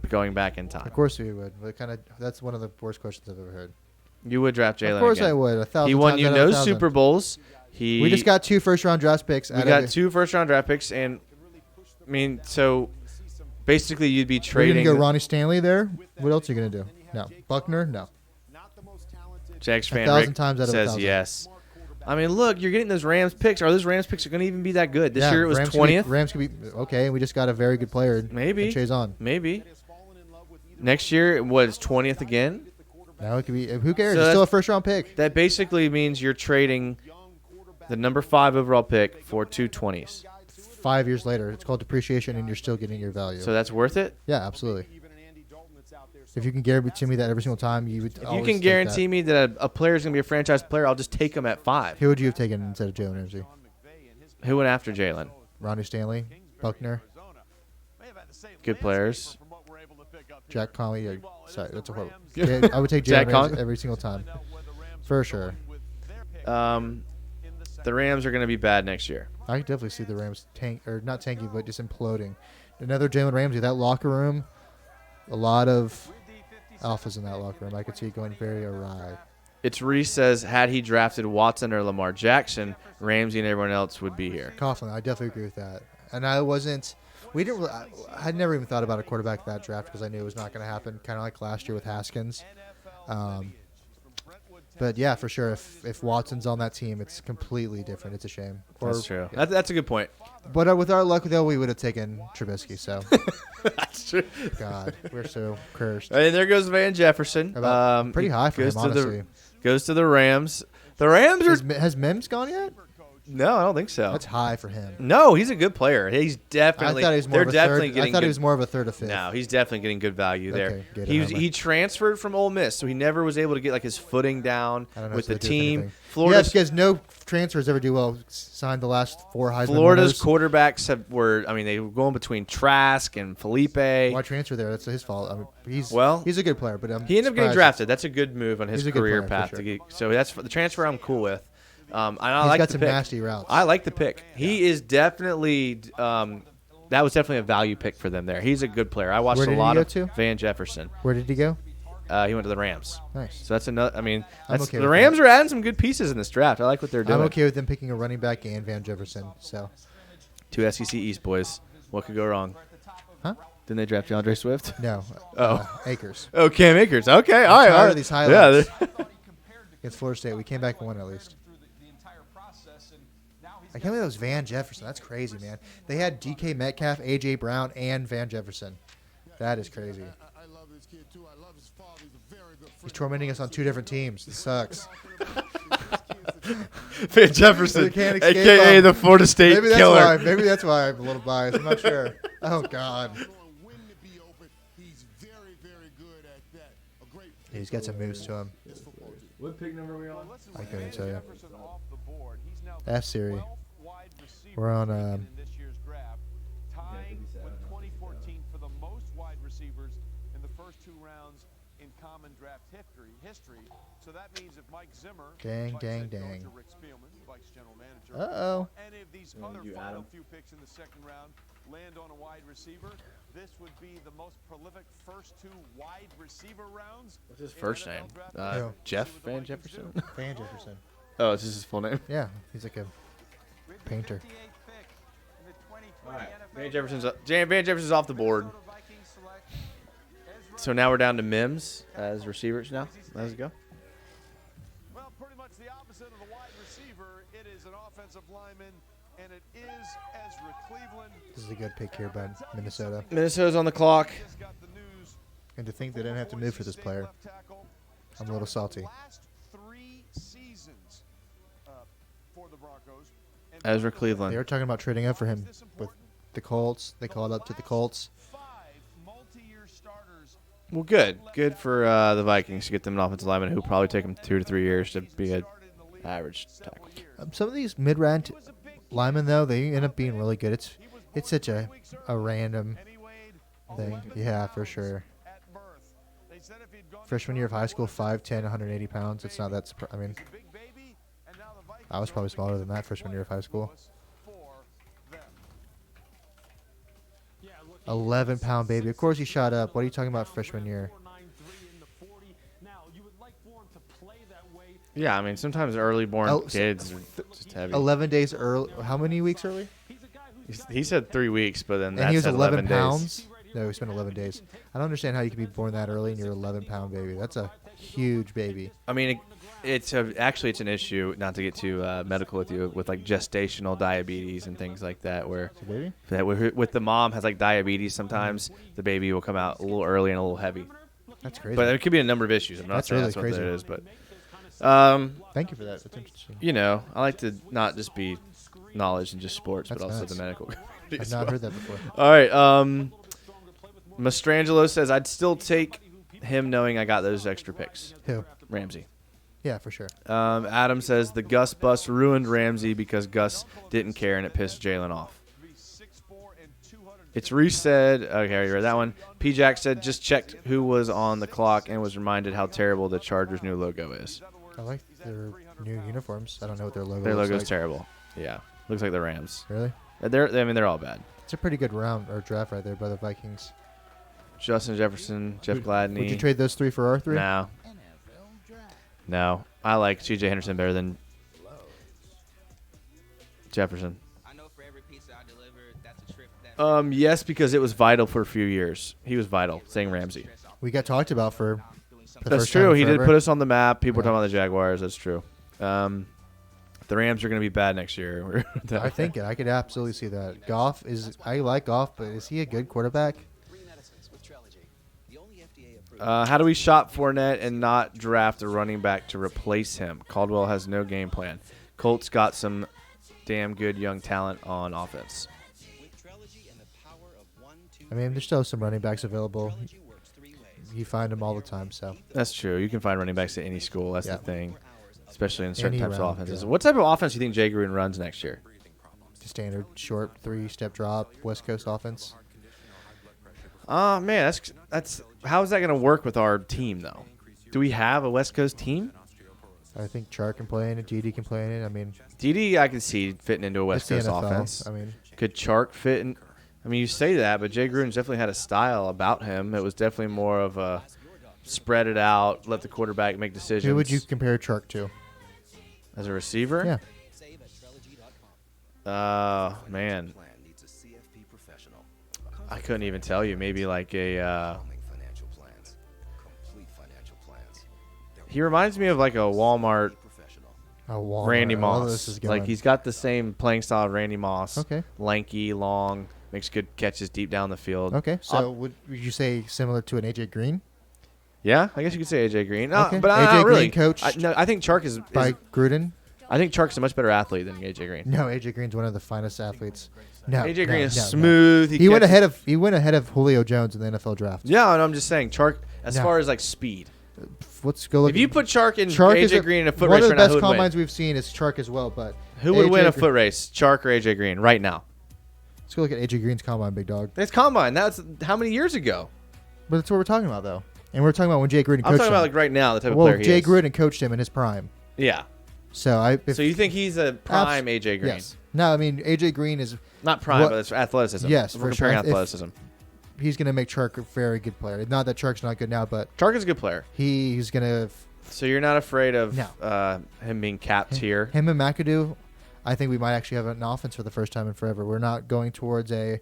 going back in time? Of course we would. That's one of the worst questions I've ever heard. You would draft Jalen. Of course again. I would. 1,000 He won times you out of no 1,000. Super Bowls. We just got 2 first-round draft picks. We got 2 first-round draft picks, and I mean, so basically you'd be You're trading. gonna go Ronnie Stanley there. What else are you gonna do? No, Buckner. No. Jags fan 1,000 Rick times out of says 1,000. yes. I mean, look, you're getting those Rams picks. Are those Rams picks going to even be that good? This Yeah, year it was Rams 20th. Rams could be okay. We just got a very good player. Maybe. in Chase on. Maybe. Next year it was 20th again. Now it could be. Who cares? So it's still a that's- first-round pick. That basically means you're trading the number 5 overall pick for 2 20s. 5 years later, it's called depreciation, and you're still getting your value. So that's worth it? Yeah, absolutely. If you can guarantee me that every single time, you would. If you always can take guarantee that. me that a player is going to be a franchise player, I'll just take him at 5. Who would you have taken instead of Jalen Ramsey? Who went after Jalen? Ronnie Stanley, Buckner, Good players. Jack Conley. Sorry, that's a horrible. Yeah, I would take Jack Jalen Ramsey Conley? every single time, for sure. The Rams are going to be bad next year. I could definitely see the Rams not tanking, but just imploding. Another Jalen Ramsey. That locker room, a lot of alphas in that locker room. I could see it going very awry. It's Reese says, had he drafted Watson or Lamar Jackson, Ramsey and everyone else would be here. Coughlin, I definitely agree with that. And I wasn't. We didn't. Really, I had never even thought about a quarterback that draft because I knew it was not going to happen. Kind of like last year with Haskins. But yeah, for sure. If Watson's on that team, it's completely different. It's a shame. That's true. Yeah. That's a good point. But with our luck, though, we would have taken Trubisky. So that's true. God, we're so cursed. And there goes Van Jefferson. Pretty high for goes him, to honestly. Goes to the Rams. The Rams are. Has Mims gone yet? No, I don't think so. That's high for him. No, he's a good player. He's definitely. I thought he was more they're of a definitely third. getting. I thought good, he was more of a third or fifth. No, he's definitely getting good value there. Okay, good. He transferred from Ole Miss, so he never was able to get like his footing down I don't know with if the they do team. anything. Florida's, yeah, because no transfers ever do well. Signed the last 4 Heisman Florida's winners. quarterbacks they were going between Trask and Felipe. Why transfer there? That's his fault. I mean, he's a good player, but he ended up getting drafted. That's a good move on his He's a good career player, path. for To sure. get, so that's the transfer I'm cool with. And I He's like got the some pick. nasty routes. I like the pick. He is definitely. That was definitely a value pick for them there. He's a good player. I watched Where did a lot he go of to? Van Jefferson. Where did he go? He went to the Rams. Nice. So that's another. I mean, that's, okay the with Rams that. are adding some good pieces in this draft. I like what they're doing. I'm okay with them picking a running back and Van Jefferson. So, 2 SEC East boys. What could go wrong? Huh? Didn't they draft DeAndre Swift? No. Oh. Akers. Oh, Cam Akers. Okay. All I'm right. tired All of right. these highlights. Yeah. Against Florida State, we came back and won at least. I can't believe that was Van Jefferson. That's crazy, man. They had DK Metcalf, AJ Brown, and Van Jefferson. That is crazy. He's tormenting us on 2 different teams. This sucks. Van Jefferson, We can't escape a.k.a. him. the Florida State maybe that's killer. Why, maybe that's why I'm a little biased. I'm not sure. Oh, God. He's got some moves to him. What pick number are we on? I couldn't tell you. F Siri. We're on. This year's draft, tying with 2014 for the most wide receivers in the first 2 rounds in common draft history. So that means if Mike Zimmer, Dang, Vikes dang, head coach, dang. or Rick Spielman, Vikes general manager, Uh-oh. or any of these other final few picks in the second round land on a wide receiver, this would be the most prolific first 2 wide receiver rounds. What's his first name? Jeff Van Jefferson? Van Jefferson. Oh, is this his full name? Yeah, he's like a painter. All right. Van Jefferson's off the board. So now we're down to Mims as receivers now. Let's go. Well, pretty much the opposite of the wide receiver. It is an offensive lineman, and it is Ezra Cleveland. This is a good pick here by Minnesota. Minnesota's on the clock. And to think they didn't have to move for this player, I'm a little salty. Last 3 seasons for the Broncos. Ezra Cleveland. They were talking about trading up for him with the Colts. They called up to the Colts. Well, good. Good for the Vikings to get them an offensive lineman who will probably take them 2 to 3 years to be an average tackle. Some of these mid-round linemen, though, they end up being really good. It's such a random thing. Yeah, for sure. Freshman year of high school, 5'10", 180 pounds. It's not that I mean, I was probably smaller than that freshman year of high school. 11-pound baby. Of course he shot up. What are you talking about freshman year? Yeah, I mean, sometimes early-born kids are just heavy. 11 days early. How many weeks early? He said 3 weeks, but then And that's he was 11 days. pounds? No, he spent 11 days. I don't understand how you can be born that early and you're an 11-pound baby. That's a huge baby. I mean, it's an issue, not to get too medical with you, with like gestational diabetes and things like that, where baby? with the mom has like diabetes, sometimes the baby will come out a little early and a little heavy. That's crazy. But it could be a number of issues. I'm not That's saying really that's what crazy. it is, but thank you for that. That's interesting. You know, I like to not just be knowledge in just sports, That's but also nuts. the medical community. I've as not well. heard that before. All right. Mastrangelo says, I'd still take him knowing I got those extra picks. Who? Ramsey. Yeah, for sure. Adam says, the Gus bus ruined Ramsey because Gus didn't care and it pissed Jalen off. It's resaid. Okay, I already read that one. P-Jack said, just checked who was on the clock and was reminded how terrible the Chargers' new logo is. I like their new uniforms. I don't know what their logo Their looks logo's like. terrible. Yeah. Looks like the Rams. Really? They're all bad. It's a pretty good round or draft right there by the Vikings. Justin Jefferson, Jeff Gladney. Would you trade those 3 for our 3? No. I like C.J. Henderson better than Jefferson. Yes, because it was vital for a few years. He was vital, saying Ramsey. We got talked about for the That's first time true. in He did forever. put us on the map. People were talking about the Jaguars. That's true. The Rams are going to be bad next year. I think I could absolutely see that. Goff is. I like Goff, but is he a good quarterback? How do we shop Fournette and not draft a running back to replace him? Caldwell has no game plan. Colts got some damn good young talent on offense. I mean, there's still some running backs available. You find them all the time, so. That's true. You can find running backs at any school. That's the thing, especially in certain Any types of round, offenses. yeah. What type of offense do you think Jay Gruden runs next year? Standard short 3-step drop, West Coast offense. Man, that's how is that going to work with our team though? Do we have a West Coast team? I think Chark can play in it. DD can play in it. I mean, DD I could see fitting into a West It's Coast the NFL. offense. I mean, could Chark fit in? I mean, you say that, but Jay Gruden's definitely had a style about him. It was definitely more of a spread it out, let the quarterback make decisions. who would you compare Chark to? As a receiver? Yeah. Man. I couldn't even tell you. Maybe like a. He reminds me of like a Walmart. Randy All Moss. this is Like going. he's got the same playing style of Randy Moss. Okay. Lanky, long, makes good catches deep down the field. Okay, so would you say similar to an AJ Green? Yeah, I guess you could say AJ Green. Okay. But AJ not really. Green coached I think Chark is by Gruden. I think Chark's a much better athlete than AJ Green. No, AJ Green's one of the finest athletes. No, AJ Green no, is no, smooth. No. He went ahead of Julio Jones in the NFL draft. Yeah, and I'm just saying Chark as No. far as like speed. Let's go look. If you put Chark and is AJ Green in a foot one race of the right now, best who would win? combines we've seen is Chark as well. But Who would win a Green- foot race, Chark or AJ Green, right now? Let's go look at AJ Green's combine, big dog. It's combine. That's how many years ago? But that's what we're talking about, though. And we're talking about when Jay Gruden coached I'm talking him. about like right now, the type of well, player he Jay is. Gruden coached him in his prime. Yeah. So So you think he's a prime AJ Green? Yes. No, I mean AJ Green is Not prime, but it's athleticism. Yes, We're for comparing sure. If- athleticism. He's going to make Chark a very good player. Not that Chark's not good now, but Chark is a good player. He's going to. So you're not afraid of No. him being capped here? Him and McAdoo, I think we might actually have an offense for the first time in forever. We're not going towards a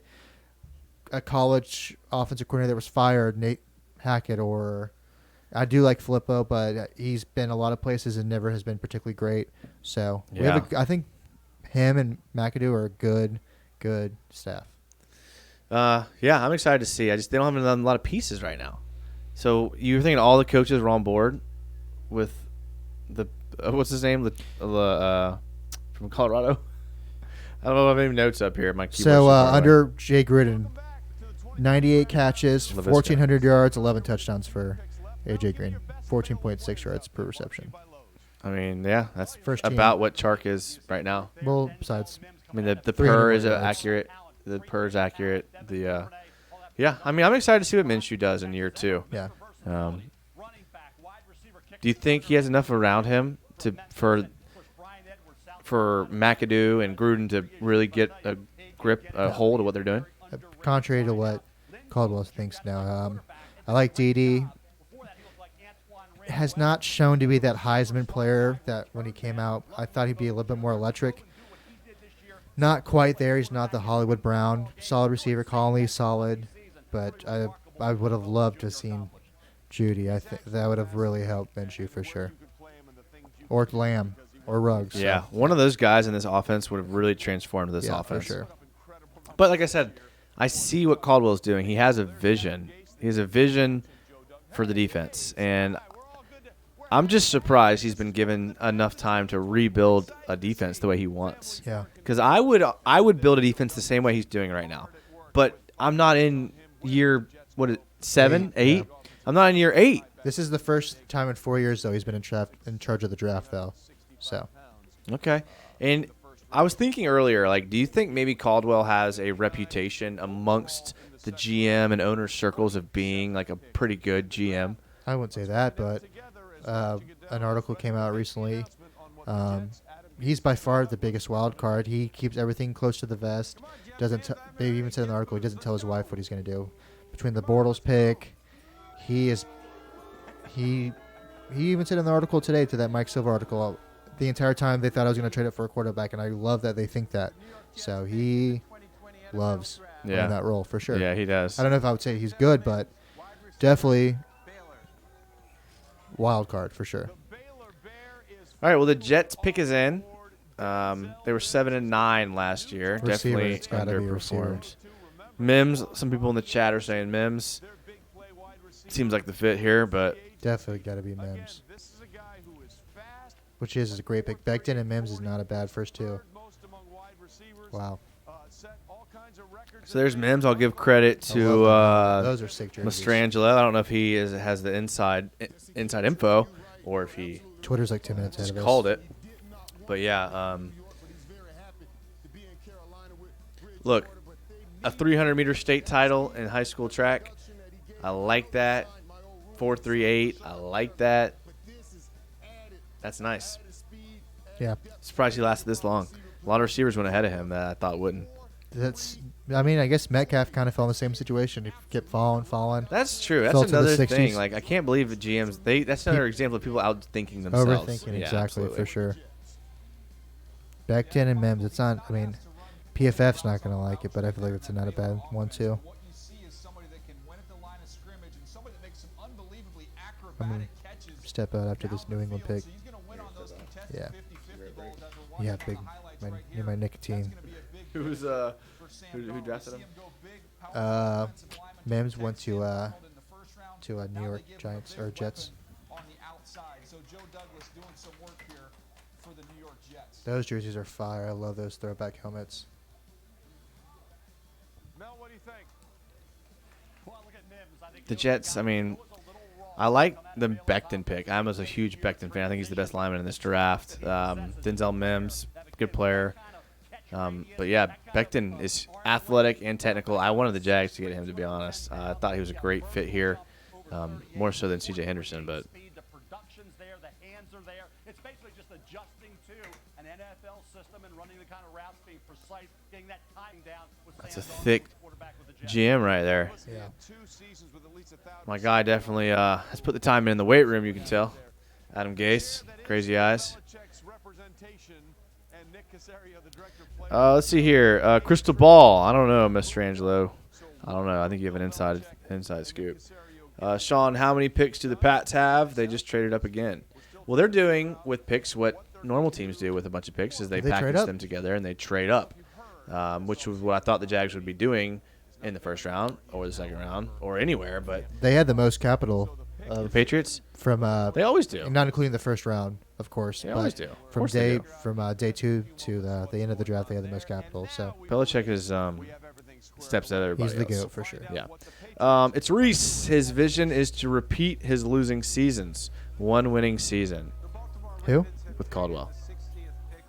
college offensive coordinator that was fired, Nate Hackett, or I do like Filippo, but he's been a lot of places and never has been particularly great. So we have I think him and McAdoo are a good staff. Yeah, I'm excited to see. They don't have a lot of pieces right now. So you're thinking all the coaches were on board with the what's his name, from Colorado? I don't know if I have any notes up here. My keyboard's So too far away. under Jay Gruden, 98 catches, LaVisca. 1,400 yards, 11 touchdowns for AJ Green, 14.6 yards per reception. I mean, yeah, that's First team. about what Chark is right now. Well, besides, I mean, the 300 per is yards. accurate. The per is accurate. Yeah. I mean, I'm excited to see what Minshew does in year 2. Yeah. Do you think he has enough around him for McAdoo and Gruden to really get a grip, a hold of what they're doing? Contrary to what Caldwell thinks now, I like Dede. Has not shown to be that Heisman player that when he came out, I thought he'd be a little bit more electric. Not quite there. He's not the Hollywood Brown. Solid receiver. Conley, solid. But I would have loved to have seen Judy. I think that would have really helped Minshew for sure. Or Lamb. Or Ruggs. so. Yeah, one of those guys in this offense would have really transformed this Yeah, offense. for sure. But like I said, I see what Caldwell's doing. He has a vision. He has a vision for the defense. And I'm just surprised he's been given enough time to rebuild a defense the way he wants. Yeah. Because I would build a defense the same way he's doing right now. But I'm not in year, 7, 8? Yeah. I'm not in year 8. This is the first time in 4 years, though, he's been in charge of the draft, though. So. Okay. And I was thinking earlier, like, do you think maybe Caldwell has a reputation amongst the GM and owner circles of being like a pretty good GM? I wouldn't say that, but an article came out recently. He's by far the biggest wild card. He keeps everything close to the vest. They even said in the article he doesn't tell his wife what he's going to do. Between the Bortles pick, he even said in the article today, to that Mike Silver article, the entire time they thought I was going to trade it for a quarterback, and I love that they think that. So he loves playing that role for sure. Yeah, he does. I don't know if I would say he's good, but definitely wild card for sure. All right, well, the Jets pick is in. They were 7-9 last year. Receiver, Definitely it's gotta be receiver. underperformed. Mims, some people in the chat are saying Mims seems like the fit here, but Definitely got to be Mims. Which is a great pick. Becton and Mims is not a bad first two. Wow. So there's Mims. I'll give credit to those are sick jerseys. Mastrangelo. I don't know if he has the inside info or if he Twitter's like 2 minutes ahead just of us. called it. But yeah, look, a 300-meter state title in high school track. I like that. 4.38. I like that. That's nice. Yeah. Surprised he lasted this long. A lot of receivers went ahead of him that I thought wouldn't. I guess Metcalf kind of fell in the same situation. He kept falling. That's true. Fell That's to the another 60s. thing. Like, I can't believe the GMs. That's another example of people outthinking themselves. Overthinking, Yeah, exactly, absolutely. for sure. Becton and Mims, it's not, PFF's not going to like it, but I feel like it's not a bad one, too. I'm going to step out after this New England pick. Yeah. Yeah, my nicotine. Who drafted him? Mims went to New York Giants or Jets. Those jerseys are fire. I love those throwback helmets. Mel, what do you think? The Jets, I like the Becton pick. I was a huge Becton fan. I think he's the best lineman in this draft. Denzel Mims, good player. But yeah, Becton is athletic and technical. I wanted the Jags to get him, to be honest. I thought he was a great fit here, more so than C.J. Henderson. But The production's there, the hands are there. It's basically just adjusting to an NFL system and running the kind of routes, being precise, getting that timing down. that's a thick GM right there. Yeah. My guy definitely has put the time in the weight room, you can tell. Adam Gase, crazy eyes. Let's see here. Crystal Ball. I don't know, Mastrangelo. I don't know. I think you have an inside scoop. Sean, how many picks do the Pats have? They just traded up again. Well, they're doing with picks what normal teams do with a bunch of picks is they They trade package up. them together and they trade up, which was what I thought the Jags would be doing in the first round or the second round or anywhere. But They had the most capital. the Patriots? From They always do. Not including the first round, of course. They but always do. Of From course they day 2 to the end of the draft, they had the most capital. So Belichick is steps ahead of everybody he's the else. GOAT for sure. Yeah. It's Reese. His vision is to repeat his losing seasons. One winning season. Who? With Caldwell.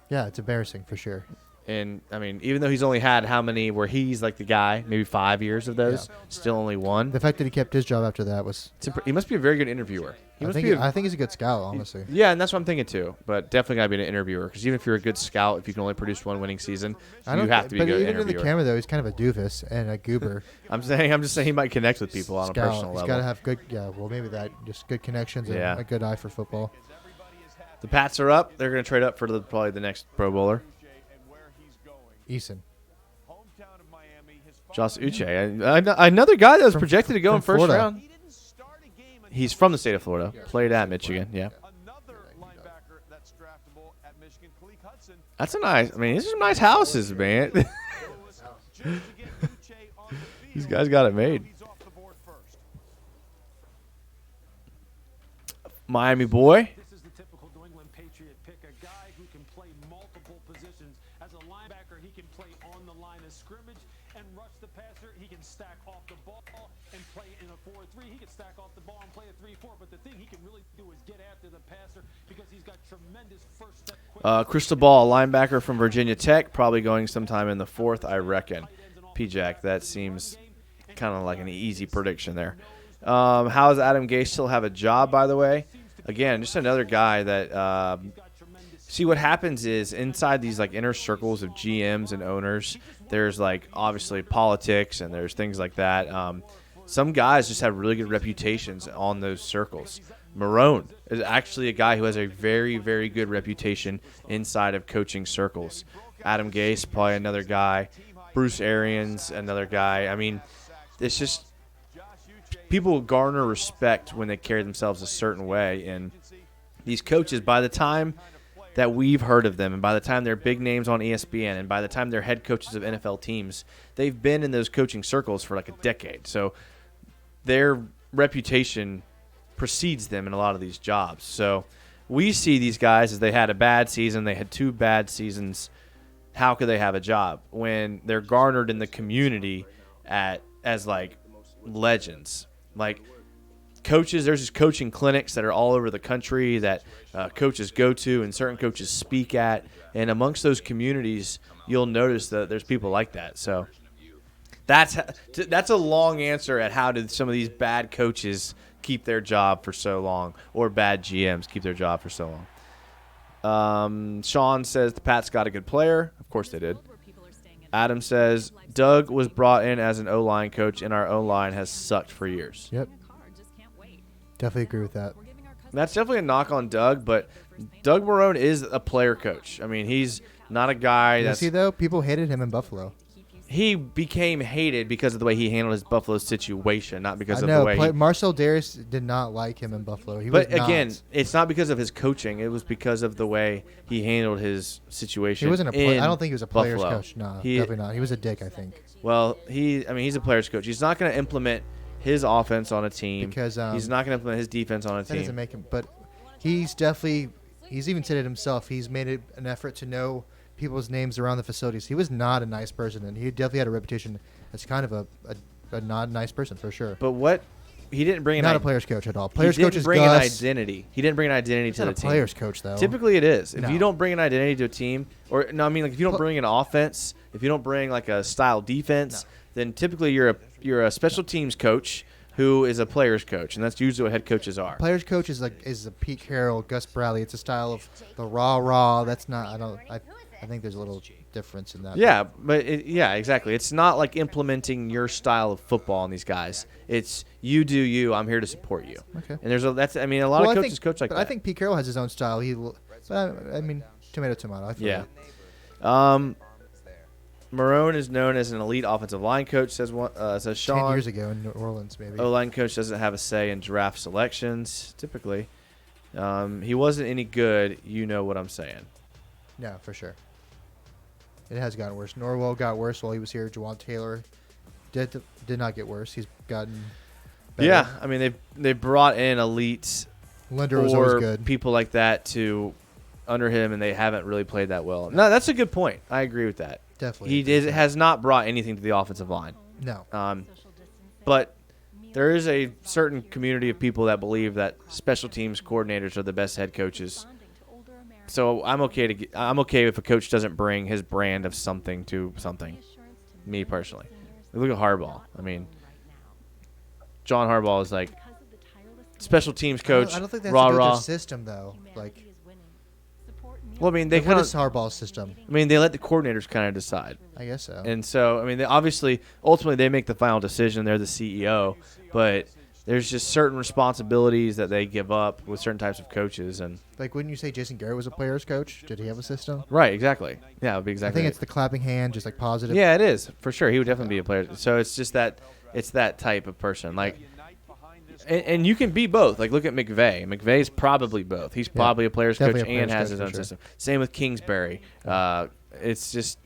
Yeah, it's embarrassing for sure. And, even though he's only had how many where he's like the guy, maybe 5 years of those, still only one. The fact that he kept his job after that was. He must be a very good interviewer. I think he's a good scout, honestly. Yeah, and that's what I'm thinking too. But definitely got to be an interviewer because even if you're a good scout, if you can only produce one winning season, you have to be a good even interviewer. in the camera, though, he's kind of a doofus and a goober. I'm just saying he might connect with people on a personal level. He's got to have good, maybe that, just good connections and a good eye for football. The Pats are up. They're going to trade up for probably the next Pro Bowler. Eason. Josh Uche. Another guy that was projected to go in first Florida. round. He's from the state of Florida. Played at Michigan, yeah. That's a nice. These are some nice houses, man. These guys got it made. Miami boy. This is the typical New England Patriot pick, a guy who can play multiple positions. As a linebacker, he can play on the line of scrimmage and rush the passer. He can stack off the ball and play in a 4-3. He can stack off the ball and play a 3-4. But the thing he can really do is get after the passer because he's got tremendous first step quick. Crystal Ball, linebacker from Virginia Tech, probably going sometime in the fourth, I reckon. P-Jack, that seems kind of like an easy prediction there. How does Adam Gase still have a job, by the way? Again, just another guy that see what happens is inside these like inner circles of GMs and owners, there's like obviously politics and there's things like that. Some guys just have really good reputations on those circles. Marone is actually a guy who has a very, very good reputation inside of coaching circles. Adam Gase, probably another guy. Bruce Arians, another guy. It's just people garner respect when they carry themselves a certain way. And these coaches, by the time that we've heard of them and by the time they're big names on ESPN and by the time they're head coaches of NFL teams, they've been in those coaching circles for like a decade. So their reputation precedes them in a lot of these jobs. So we see these guys as they had a bad season. They had 2 bad seasons how could they have a job when they're garnered in the community as like legends? Like coaches, there's just coaching clinics that are all over the country that coaches go to and certain coaches speak at. And amongst those communities, you'll notice that there's people like that. So that's a long answer at how did some of these bad coaches keep their job for so long, or bad GMs keep their job for so long. Sean says the Pats got a good player. Of course they did. Adam says Doug was brought in as an O-line coach, and our O-line has sucked for years. Yep. Definitely agree with that. That's definitely a knock on Doug, but Doug Marrone is a player coach. I mean, he's not a guy that's... You see, though, people hated him in Buffalo. He became hated because of the way he handled his Buffalo situation, not because of the way Marcel Darius did not like him in Buffalo. But again, it's not because of his coaching. It was because of the way he handled his situation. He wasn't I don't think he was a player's Buffalo. coach. No, definitely not. He was a dick, I think. Well, he's a player's coach. He's not going to implement his offense on a team because he's not going to implement his defense on a team. That doesn't make him. But he's even said it himself. He's made it an effort to know people's names around the facilities. He was not a nice person, and he definitely had a reputation as kind of a not nice person for sure. But he didn't bring not a player's coach at all. Players coach is bring Gus. an identity. He didn't bring an identity to the team. Players coach though. Typically it is. If you don't bring an identity to a team, if you don't bring an offense, if you don't bring like a style defense, then typically you're a special teams coach who is a player's coach, and that's usually what head coaches are. Players coach is a Pete Carroll, Gus Bradley. It's a style of the rah. That's not. I think there's a little difference in that. Yeah, but exactly. It's not like implementing your style of football on these guys. It's you do you. I'm here to support you. Okay. And a lot of coaches coach like that. I think Pete Carroll has his own style. Tomato. I feel yeah. That. Marrone is known as an elite offensive line coach, says Sean. 10 years ago in New Orleans, maybe. O-line coach doesn't have a say in draft selections, typically. He wasn't any good. You know what I'm saying. No, for sure. It has gotten worse. Norwell got worse while he was here. Jawan Taylor did not get worse. He's gotten better. Yeah, I mean they brought in elites Linder was always good. People like that to under him, and they haven't really played that well. No, that's a good point. I agree with that. Definitely. He has not brought anything to the offensive line. No. But there is a certain community of people that believe that special teams coordinators are the best head coaches. So I'm okay if a coach doesn't bring his brand of something to something. Me personally, look at Harbaugh. I mean, John Harbaugh is like special teams coach. I don't think that's rah. a good system though. Like, well, I mean, they what is Harbaugh's system? I mean, they let the coordinators kind of decide. I guess so. And so, I mean, ultimately, they make the final decision. They're the CEO, but there's just certain responsibilities that they give up with certain types of coaches. And like, wouldn't you say Jason Garrett was a player's coach? Did he have a system? Right, exactly. Yeah, it would be exactly. I think it's the clapping hand, just like positive. Yeah, it is for sure. He would definitely be a player. So it's just that type of person. Like, and you can be both. Like, look at McVay. McVay's probably both. He's probably a player's coach and has his own system. Same with Kingsbury. It's just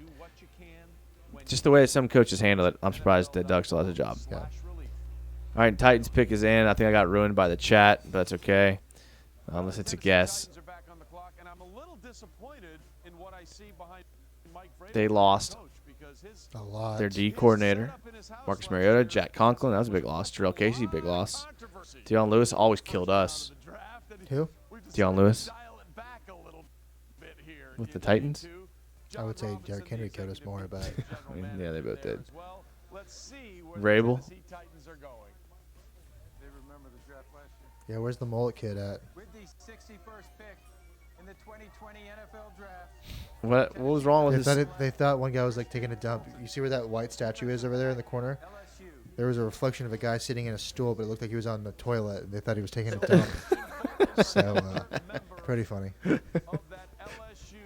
the way some coaches handle it. I'm surprised that Doug still has a job. Yeah. All right, Titans pick is in. I think I got ruined by the chat, but that's okay. Unless it's a guess. They lost. A lot. Their D coordinator, Marcus Mariota, Jack Conklin, that was a big loss. Terrell Casey, big loss. Deion Lewis always killed us. Who? Deion Lewis. With the Titans? I would say Derrick Henry killed us more, but I mean, yeah, they both did. Rabel. Yeah, where's the mullet kid at? With the 61st pick in the 2020 NFL draft. What was wrong with this? They thought one guy was like taking a dump. You see where that white statue is over there in the corner? There was a reflection of a guy sitting in a stool, but it looked like he was on the toilet. And they thought he was taking a dump. So, pretty funny. Of that LSU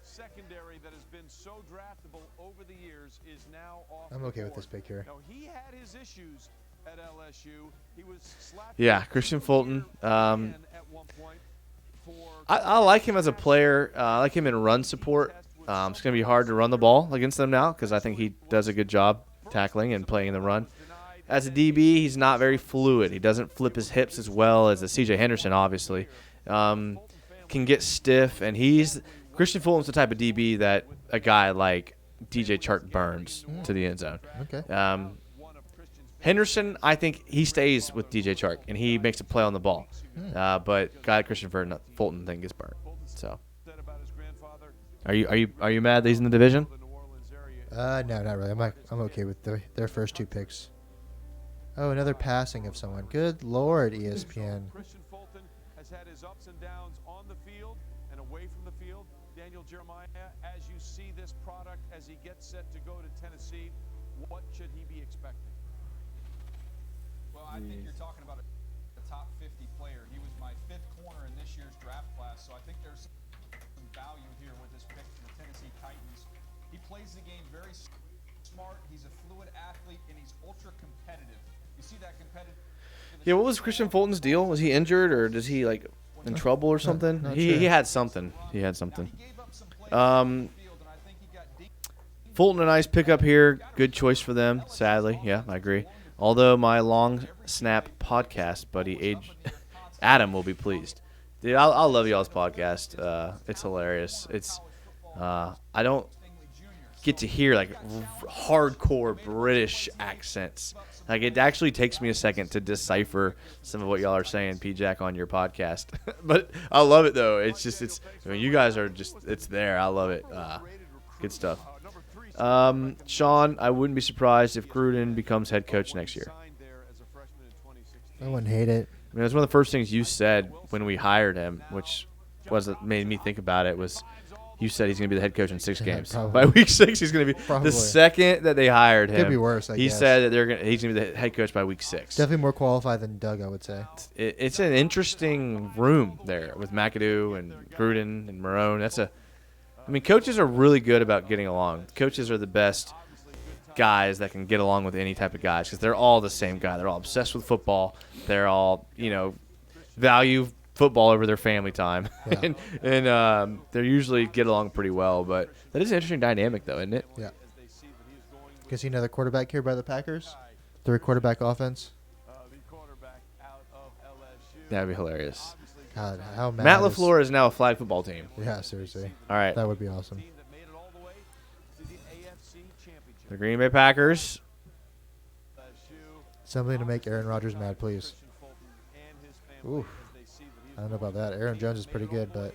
secondary that has been so draftable over the years is now off. I'm okay with this pick here. Now, he had his issues at LSU. He was slapped. Yeah, Christian Fulton. I like him as a player. I like him in run support. It's going to be hard to run the ball against them now because I think he does a good job tackling and playing in the run. As a DB, he's not very fluid. He doesn't flip his hips as well as a C.J. Henderson, obviously. Can get stiff, and he's Christian Fulton's the type of DB that a guy like DJ Chark burns to the end zone. Okay. Henderson, I think he stays with DJ Chark and he makes a play on the ball. But guy like Christian Fulton then gets burnt. So, are you mad that he's in the division? No, not really. I'm okay with their first 2 picks. Oh, another passing of someone. Good Lord, ESPN. Christian Fulton has had his ups and downs on the field and away from the field. Daniel Jeremiah, as you see this product as he gets set to go to Tennessee, what should he be expecting? Well, I think you're talking about a top 50 player. He was my 5th corner in this year's draft class, so I think there's some value here with this pick from the Tennessee Titans. He plays the game very smart. He's a fluid athlete, and he's ultra competitive. You see that competitive? Yeah, what was Christian Fulton's deal? Was he injured or does he like in trouble or something? He had something. He had something. Fulton, a nice pickup here. Good choice for them, sadly. Yeah, I agree. Although my long snap podcast buddy Adam will be pleased. Dude, I love y'all's podcast. It's hilarious. It's I don't get to hear like hardcore British accents. Like it actually takes me a second to decipher some of what y'all are saying, P-Jack, on your podcast. But I love it though. It's just you guys are just it's there. I love it. Good stuff. Sean, I wouldn't be surprised if Gruden becomes head coach next year. I wouldn't hate it. I mean, that's one of the first things you said when we hired him, which made me think about it, was you said he's going to be the head coach in 6 games. By week 6, he's going to be the second that they hired him. Could be worse, I guess. He said that he's going to be the head coach by week 6. Definitely more qualified than Doug, I would say. It's an interesting room there with McAdoo and Gruden and Marrone. I mean, coaches are really good about getting along. Coaches are the best guys that can get along with any type of guys because they're all the same guy. They're all obsessed with football. They're all, value football over their family time. Yeah. and they usually get along pretty well. But that is an interesting dynamic, though, isn't it? Yeah. Can you see another quarterback here by the Packers? 3-quarterback offense? That would be hilarious. God, how mad Matt LaFleur is now a flag football team. Yeah, seriously. All right. That would be awesome. The Green Bay Packers. Something to make Aaron Rodgers mad, please. Ooh. I don't know about that. Aaron Jones is pretty good, but...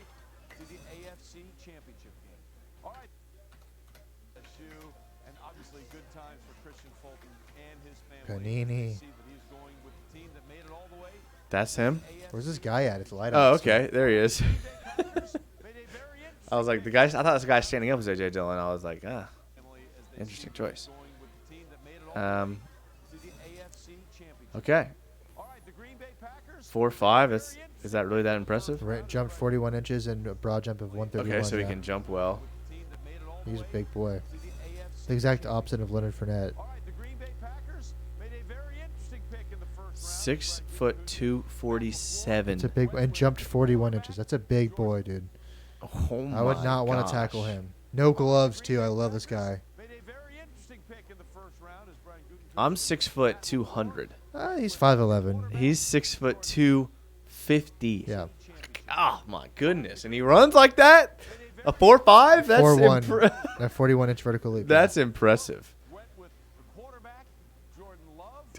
Panini. That's him? Where's this guy at? It's light Oh, out. okay. There he is. I was like, I thought this guy standing up was A.J. Dillon. I was like, interesting choice. Okay. 4.5. Is that really that impressive? Jumped 41 inches and a broad jump of 131. Okay, so he can jump well. He's a big boy. The exact opposite of Leonard Fournette. 6 foot 247. It's a big and jumped 41 inches. That's a big boy, dude. Oh my I would not want to tackle him. No gloves too. I love this guy. I'm 6 foot 200. He's 5'11". He's 6 foot 250. Yeah. Oh my goodness! And he runs like that. A 4.5. That's 4.1. A 41-inch vertical leap. That's impressive.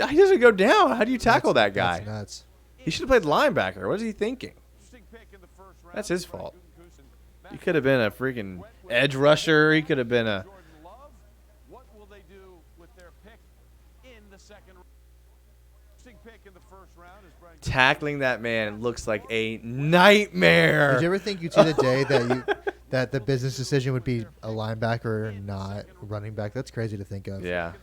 He doesn't go down. How do you tackle that guy? That's nuts. He should have played linebacker. What is he thinking? That's his fault. He could have been a freaking edge rusher. He could have been a... Tackling that man looks like a nightmare. Did you ever think you'd see the day that the business decision would be a linebacker and not a running back? That's crazy to think of. Yeah.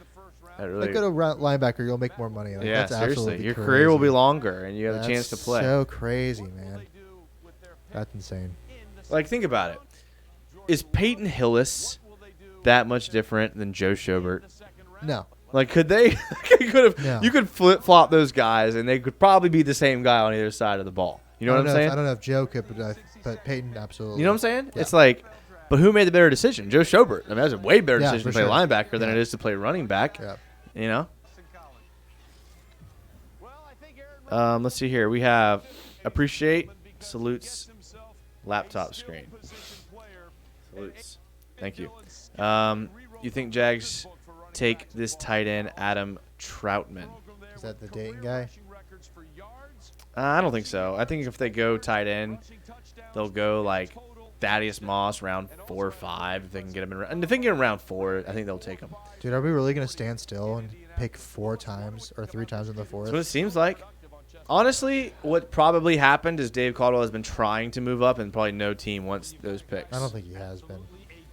Really, like, go to linebacker, you'll make more money. Like, yeah, that's seriously. Your crazy. career will be longer, and you have that's a chance to play. So crazy, man. That's insane. Like, think about it. Is Peyton Hillis that much different than Joe Schobert? No. Like, could they? You could flip flop those guys, and they could probably be the same guy on either side of the ball. You know what I'm saying? I don't know if Joe could, but Peyton absolutely. You know what I'm saying? Yeah. It's like, but who made the better decision? Joe Schobert. I mean, that's a way better decision to play sure. linebacker than it is to play running back. Yeah. You know? Let's see here. We have appreciate, salutes, laptop screen. Salutes. Thank you. You think Jags take this tight end, Adam Troutman? Is that the Dayton guy? I don't think so. I think if they go tight end, they'll go like Thaddeus Moss round 4 or 5 if they can get him in. And if they can get him round 4, I think they'll take him. Dude, are we really going to stand still and pick 4 times or 3 times in the fourth? That's what it seems like. Honestly, what probably happened is Dave Caldwell has been trying to move up, and probably no team wants those picks. I don't think he has been.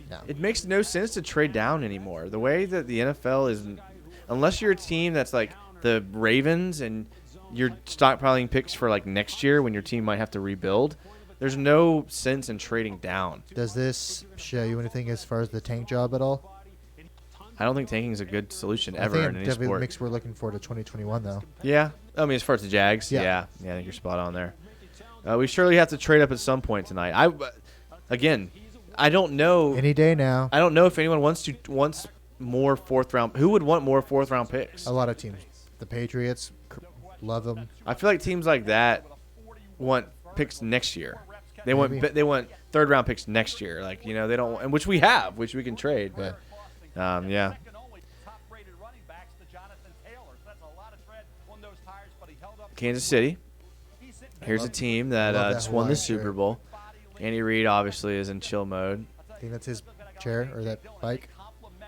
No. It makes no sense to trade down anymore. The way that the NFL is, unless you're a team that's like the Ravens and you're stockpiling picks for like next year when your team might have to rebuild, there's no sense in trading down. Does this show you anything as far as the tank job at all? I don't think tanking is a good solution I ever think in any definitely sport. the mix we're looking for to 2021, though. Yeah. I mean, as far as the Jags, yeah, I think you're spot on there. We surely have to trade up at some point tonight. I don't know. Any day now. I don't know if anyone wants more 4th round. Who would want more 4th round picks? A lot of teams. The Patriots love them. I feel like teams like that want picks next year. They want 3rd round picks next year. Like, you know, they don't, and which we have, which we can trade. But yeah. Kansas City. Here's a team that just won the Super Bowl. Andy Reid obviously is in chill mode. I think that's his chair or that bike.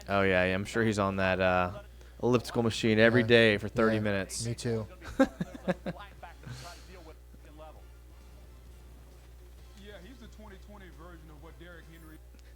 Oh yeah, I'm sure he's on that elliptical machine every day for 30 minutes. Me too.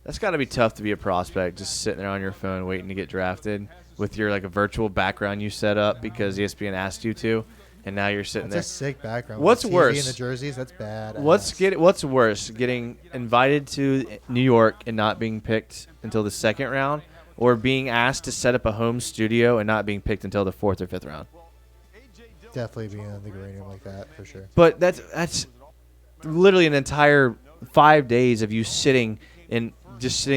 That's got to be tough to be a prospect, just sitting there on your phone waiting to get drafted with your like a virtual background you set up because ESPN asked you to, and now you're sitting That's there. a sick background. What's With TV worse? in the jerseys, that's bad. What's worse, getting invited to New York and not being picked until the 2nd round, or being asked to set up a home studio and not being picked until the 4th or 5th round? Definitely being in the green room like that for sure. But that's literally an entire 5 days of you sitting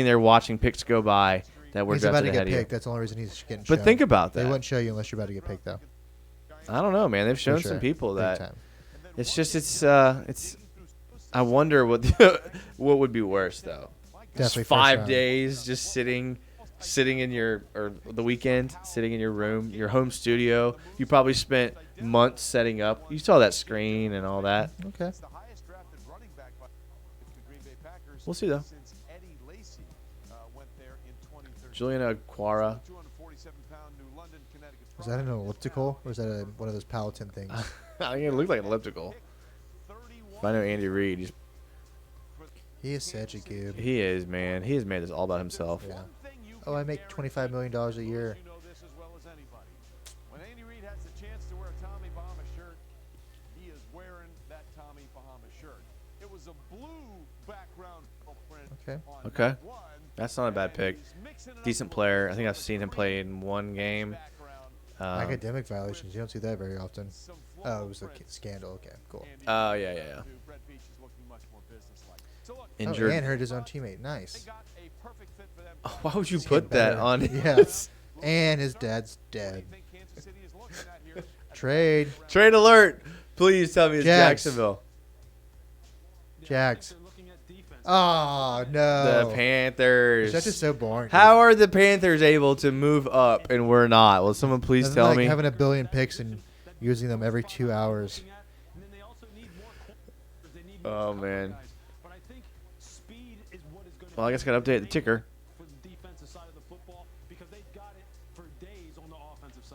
there watching picks go by that were He's about drafted to ahead get of picked. you. That's the only reason he's getting But shown. think about that. They wouldn't show you unless you're about to get picked, though. I don't know, man. They've shown sure. some people Big that time. it's just I wonder what what would be worse though. Just Definitely first 5 round. days just sitting in your, or the weekend sitting in your room, your home studio. You probably spent months setting up. You saw that screen and all that. Okay. We'll see though. Julian Aquara. Is that an elliptical or is that one of those Palatine things? I think it looked like an elliptical. If I know Andy Reid, He is such a goob. he is, man. He has made this all about himself. Yeah. Oh, I make $25 million a year. When Andy Reid has the chance to wear a Tommy Bahama shirt, he is wearing that Tommy Bahama shirt. It was a blue background print. Okay. Okay. That's not a bad pick. Decent player. I think I've seen him play in one game. Academic violations. You don't see that very often. Oh, it was a scandal. Okay, cool. Oh, yeah. Injured. Oh, and hurt his own teammate. Nice. Why would you It's put getting that better. on? Yes. And his dad's dead. Trade. Trade alert. Please tell me it's Jags. Jacksonville. Jags. Oh, no. The Panthers. That's just so boring. How are the Panthers able to move up and we're not? Will someone please Nothing tell like me? having a billion picks and using them every 2 hours. Oh, man. Well, I guess I got to update the ticker.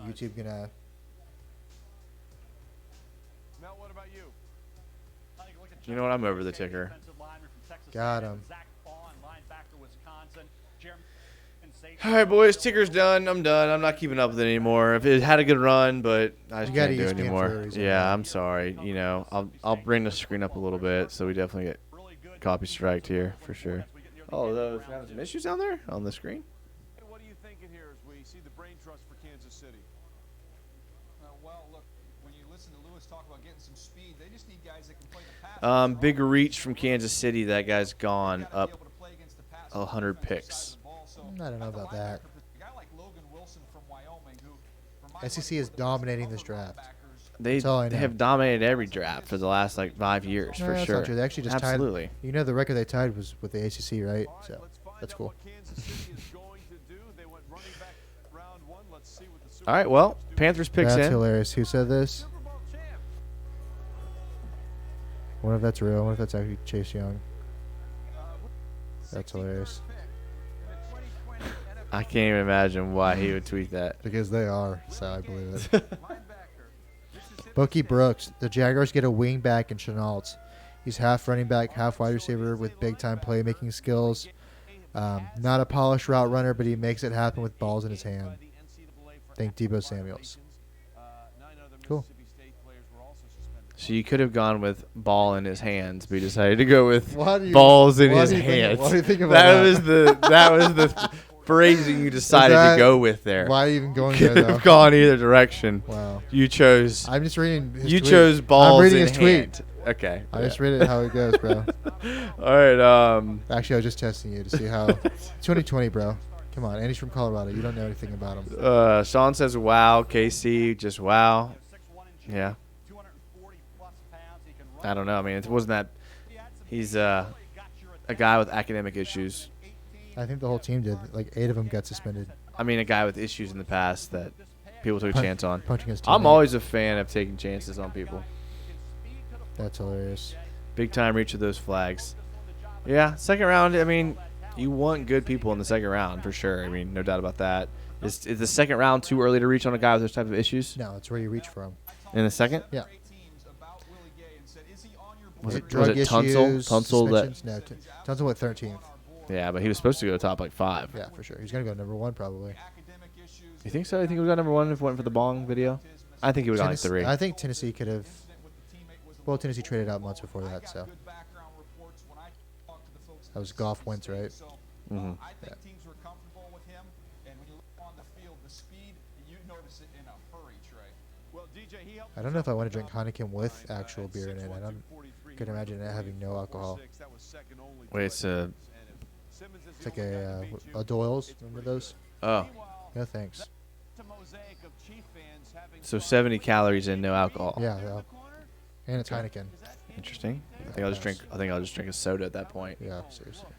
YouTube gonna. Mel, what about you? You know what? I'm over the ticker. Got him. All right, boys. Ticker's done. I'm done. I'm not keeping up with it anymore. If it had a good run, but I just You got can't do it ESPN for a anymore. reason, Yeah, man. I'm sorry. You know, I'll bring the screen up a little bit so we definitely get copy striked here for sure. Oh, those having some issues down there on the screen. What are you thinking here as we see the brain trust for Kansas City? Well, look, when you listen to Lewis talk about getting some speed, they just need guys that can play the pass. Big reach from Kansas City. That guy's gone up 100 picks. I don't know about that. SEC is dominating this draft. They That's all I know. have dominated every draft for the last like 5 years No, for that's sure. not true. They actually just Absolutely. tied. You know, the record they tied was with the ACC, right? So That's cool. All right, well, Panthers picks That's in. hilarious. Who said this? I wonder if that's real. I wonder if that's actually Chase Young. That's hilarious. I can't even imagine why he would tweet that. Because they are, so I believe it. Bookie Brooks. The Jaguars get a wing back in Chenault. He's half running back, half wide receiver with big-time playmaking skills. Not a polished route runner, but he makes it happen with balls in his hand. Think Deebo Samuels. Cool. So you could have gone with ball in his hands, but you decided to go with Why do you- balls in why his do you think- hands. why do you think about that that? was the phrasing you decided that- to go with there. why are you even going Could there, have though? gone either direction. Wow. You chose. I'm just reading his You tweet. chose balls I'm reading in his tweet. hand. Okay. I just read it how it goes, bro. All right. Actually, I was just testing you to see how. 2020, bro. Come on, and he's from Colorado. You don't know anything about him. Sean says, "Wow, KC, just wow." Yeah. I don't know. I mean, it wasn't that. He's a guy with academic issues. I think the whole team did. Like 8 of them got suspended. I mean, a guy with issues in the past that people took a chance on. Punching his I'm teammate. always a fan of taking chances on people. That's hilarious. Big time reach of those flags. Yeah, second round. I mean, you want good people in the second round for sure. I mean, no doubt about that. Is the second round too early to reach on a guy with those type of issues? No, it's where you reach from. In the second? Yeah. Was it Drug Tunsil? issues, Tunsil that? suspensions? No, Tunsil went 13th. Yeah, but he was supposed to go top like 5. Yeah, for sure. He's gonna go number 1 probably. You think so? I think he would have got number 1 if it went for the bong video. I think he would have gone like 3. I think Tennessee could have. Well, Tennessee traded out months before that, so. That was Goff Wentz, right? Mm-hmm. Yeah. I don't know if I want to drink Heineken with actual beer in it. I don't. Could imagine it having no alcohol. Wait, it's a. It's like a Doyle's. Remember those? Oh. No thanks. So 70 calories and no alcohol. Yeah, and it's Heineken. Interesting. I think I'll just drink a soda at that point. Yeah, seriously.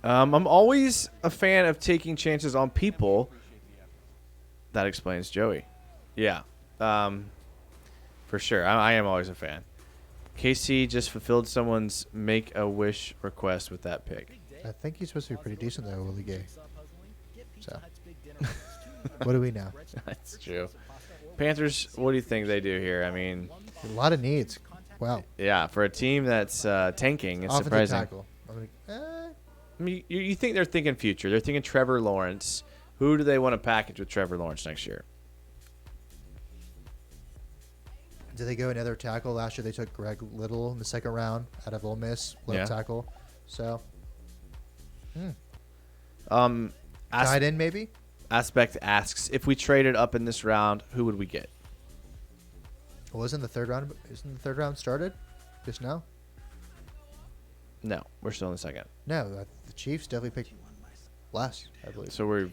I'm always a fan of taking chances on people. That explains Joey. Yeah. For sure. I am always a fan. KC just fulfilled someone's make-a-wish request with that pick. I think he's supposed to be pretty decent though, Willie Gay. So, what do we know? That's true. Panthers, what do you think they do here? I mean, a lot of needs. Wow. Yeah, for a team that's tanking, it's Offensive surprising. tackle. I mean, you think they're thinking future. They're thinking Trevor Lawrence. Who do they want to package with Trevor Lawrence next year? Did they go another tackle? Last year they took Greg Little in the second round out of Ole Miss, left tackle. So, tight end maybe? Aspect asks, if we traded up in this round, who would we get? Well, isn't the third round started just now? No, we're still in the second. No, the Chiefs definitely picked last, I believe. So we're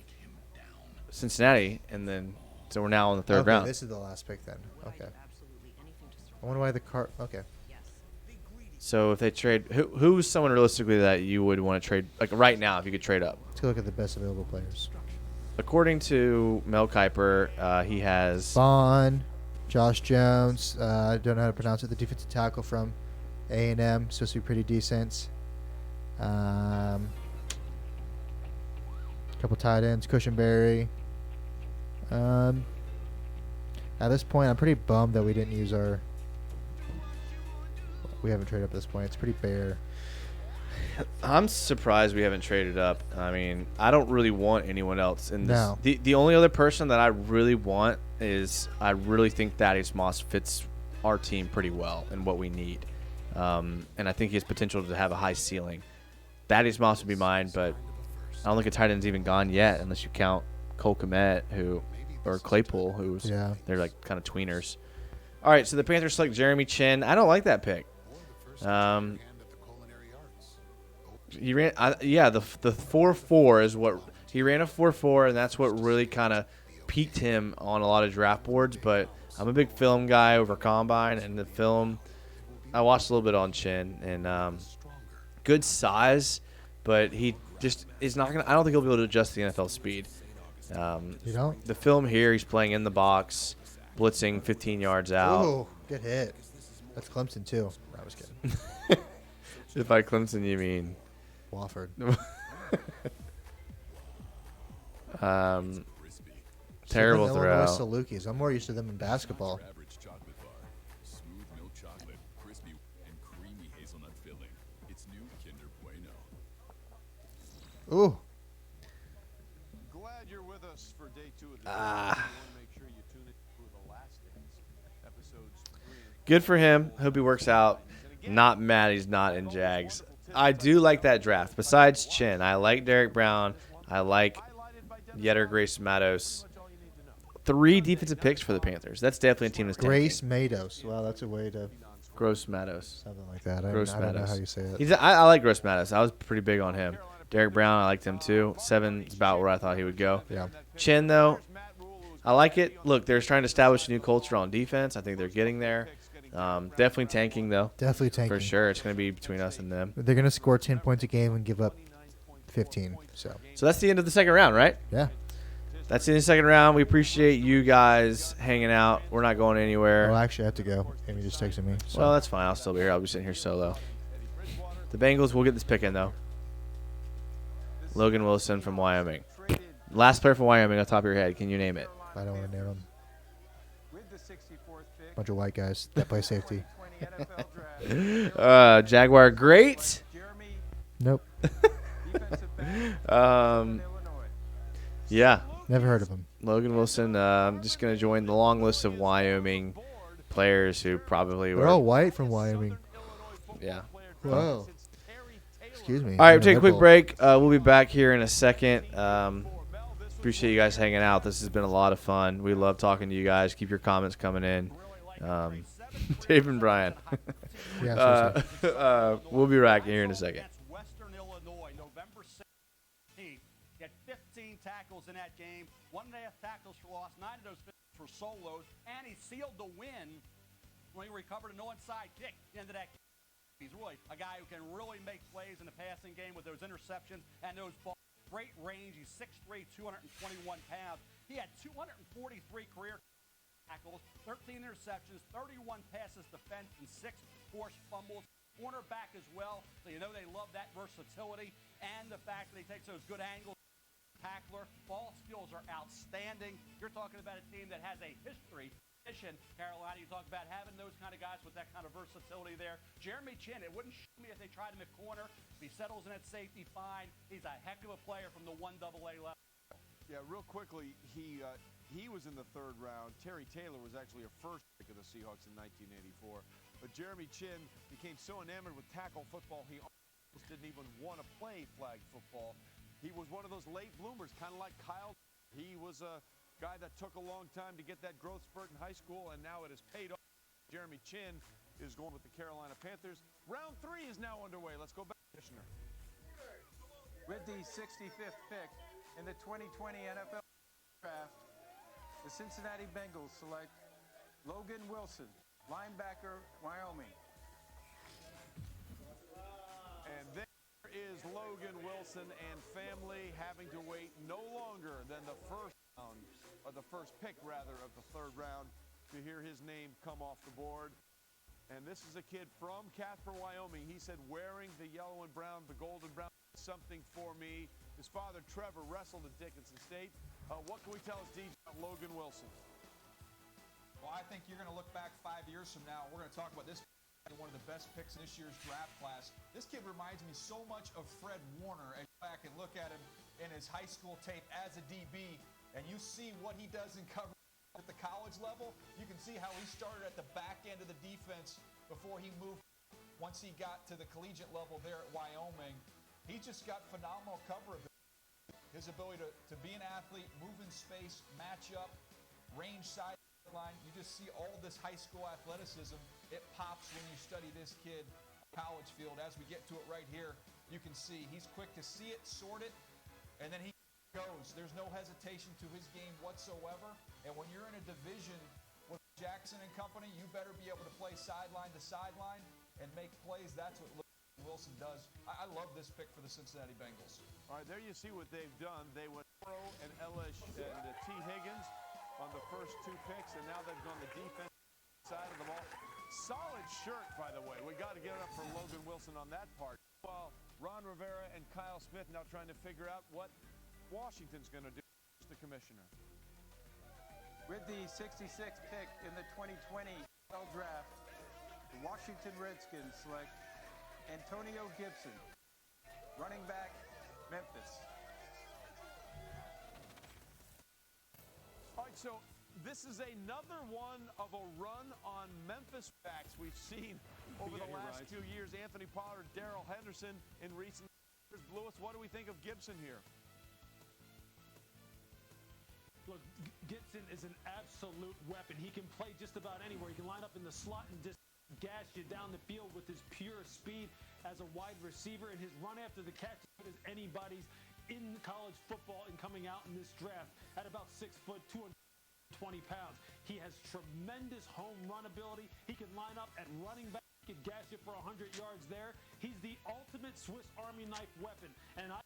Cincinnati, and then so we're now in the third okay, round. This is the last pick then. Okay. I wonder why the card. Okay. So if they trade, who's someone realistically that you would want to trade, like right now, if you could trade up? Let's go look at the best available players. According to Mel Kiper, he has Vaughn, Josh Jones. I don't know how to pronounce it. The defensive tackle from A&M, supposed to be pretty decent. Couple tight ends, Cushenberry. At this point, I'm pretty bummed that we didn't use our. We haven't traded up at this point. It's pretty bare. I'm surprised we haven't traded up. I mean, I don't really want anyone else in this. No. The only other person that I really want is I really think Thaddeus Moss fits our team pretty well and what we need. And I think he has potential to have a high ceiling. Thaddeus Moss would be mine, but I don't think a tight end's even gone yet unless you count Cole Kmet or Claypool, who's they're like kind of tweeners. All right, so the Panthers select Jeremy Chin. I don't like that pick. He ran, the 4.4 is what he ran, a 4.4, and that's what really kind of peaked him on a lot of draft boards. But I'm a big film guy over combine, and the film I watched a little bit on Chin, and good size, but he just is not going to – I don't think he'll be able to adjust the NFL speed. You don't? The film here, he's playing in the box, blitzing 15 yards out. Oh, good hit. That's Clemson, too. No, I was kidding. If by Clemson, you mean – Wofford. Terrible throw. Salukis. I'm more used to them in basketball. Ooh. Glad you're with us for day 2 of the make sure you tune in for the last episodes 3 and Good for him. Hope he works out. Not mad he's not in Jags. I do like that draft. Besides Chin, I like Derek Brown. I like Yetter Grace Matos. 3 defensive picks for the Panthers. That's definitely a team that's Grace Matos. Wow, that's a way to. Gross Matos. Something like that. I Gross don't know Matos. how you say it. I like Gross Matos. I was pretty big on him. Derek Brown, I liked him too. 7 is about where I thought he would go. Yeah. Chin, though, I like it. Look, they're trying to establish a new culture on defense. I think they're getting there. Definitely tanking, though. Definitely tanking. For sure. It's going to be between us and them. They're going to score 10 points a game and give up 15. So that's the end of the second round, right? Yeah. That's the end of the second round. We appreciate you guys hanging out. We're not going anywhere. Oh, actually, I have to go. Amy just texted me. So. Well, that's fine. I'll still be here. I'll be sitting here solo. The Bengals will get this pick in, though. Logan Wilson from Wyoming. Last player from Wyoming on top of your head. Can you name it? I don't want to name them. Bunch of white guys that play safety. Jaguar great. Nope. Yeah. Never heard of him. Logan Wilson. I'm just going to join the long list of Wyoming players who probably were. They're all white from Wyoming. Yeah. Whoa. Excuse me. All right, we'll take a quick break. We'll be back here in a second. Appreciate you guys hanging out. This has been a lot of fun. We love talking to you guys. Keep your comments coming in. Dave and Brian. We'll be back here in a second. Western Illinois, November 16th. He had 15 tackles in that game. 1.5 tackles for loss. 9 of those for solos. And he sealed the win when he recovered an onside kick at the end of that game. He's really a guy who can really make plays in the passing game with those interceptions and those balls. Great range. He's 6'3", 221 pounds. He had 243 career tackles, 13 interceptions, 31 passes defensed, and 6 forced fumbles. Cornerback as well, so you know they love that versatility and the fact that he takes those good angles. Tackler, ball skills are outstanding. You're talking about a team that has a history. Carolina, you talk about having those kind of guys with that kind of versatility there. Jeremy Chin, it wouldn't shock me if they tried him at corner. If he settles in at safety, fine. He's a heck of a player from the 1AA level. Yeah, real quickly, he was in the 3rd round. Terry Taylor was actually a first pick of the Seahawks in 1984. But Jeremy Chin became so enamored with tackle football, he almost didn't even want to play flag football. He was one of those late bloomers, kind of like Kyle. He was a guy that took a long time to get that growth spurt in high school, and now it has paid off. Jeremy Chin is going with the Carolina Panthers. Round 3 is now underway. Let's go back to Commissioner. With the 65th pick in the 2020 NFL Draft, the Cincinnati Bengals select Logan Wilson, linebacker, Wyoming. And there is Logan Wilson and family having to wait no longer than the first round, or the first pick rather, of the 3rd round to hear his name come off the board. And this is a kid from Casper, Wyoming. He said, wearing the yellow and brown, the gold and brown, something for me. His father, Trevor, wrestled at Dickinson State. What can we tell us, DJ, about Logan Wilson? Well, I think you're going to look back 5 years from now. We're going to talk about this. One of the best picks in this year's draft class. This kid reminds me so much of Fred Warner. And go back and look at him in his high school tape as a DB, and you see what he does in coverage at the college level. You can see how he started at the back end of the defense before he moved. Once he got to the collegiate level there at Wyoming, he just got phenomenal cover of it. His ability to be an athlete, move in space, match up, range side line. You just see all this high school athleticism. It pops when you study this kid college field. As we get to it right here, you can see he's quick to see it, sort it, and then he goes. There's no hesitation to his game whatsoever. And when you're in a division with Jackson and company, you better be able to play sideline to sideline and make plays. That's what Logan Wilson does. I love this pick for the Cincinnati Bengals. All right, there you see what they've done. They went Burrow and Ellis and T. Higgins on the first two picks, and now they've gone the defense side of the ball. Solid shirt, by the way. We got to get it up for Logan Wilson on that part. While Ron Rivera and Kyle Smith now trying to figure out what Washington's going to do as the commissioner. With the 66th pick in the 2020 NFL Draft, the Washington Redskins select Antonio Gibson, running back, Memphis. All right, so this is another one of a run on Memphis backs we've seen over the last 2 years. Anthony Pollard, Darrell Henderson in recent years. Lewis, what do we think of Gibson here? Look, Gibson is an absolute weapon. He can play just about anywhere. He can line up in the slot and just gash you down the field with his pure speed as a wide receiver, and his run after the catch is as anybody's in college football and coming out in this draft at about 6 foot, 220 pounds. He has tremendous home run ability. He can line up at running back. He can gash you for 100 yards there. He's the ultimate Swiss Army knife weapon, and I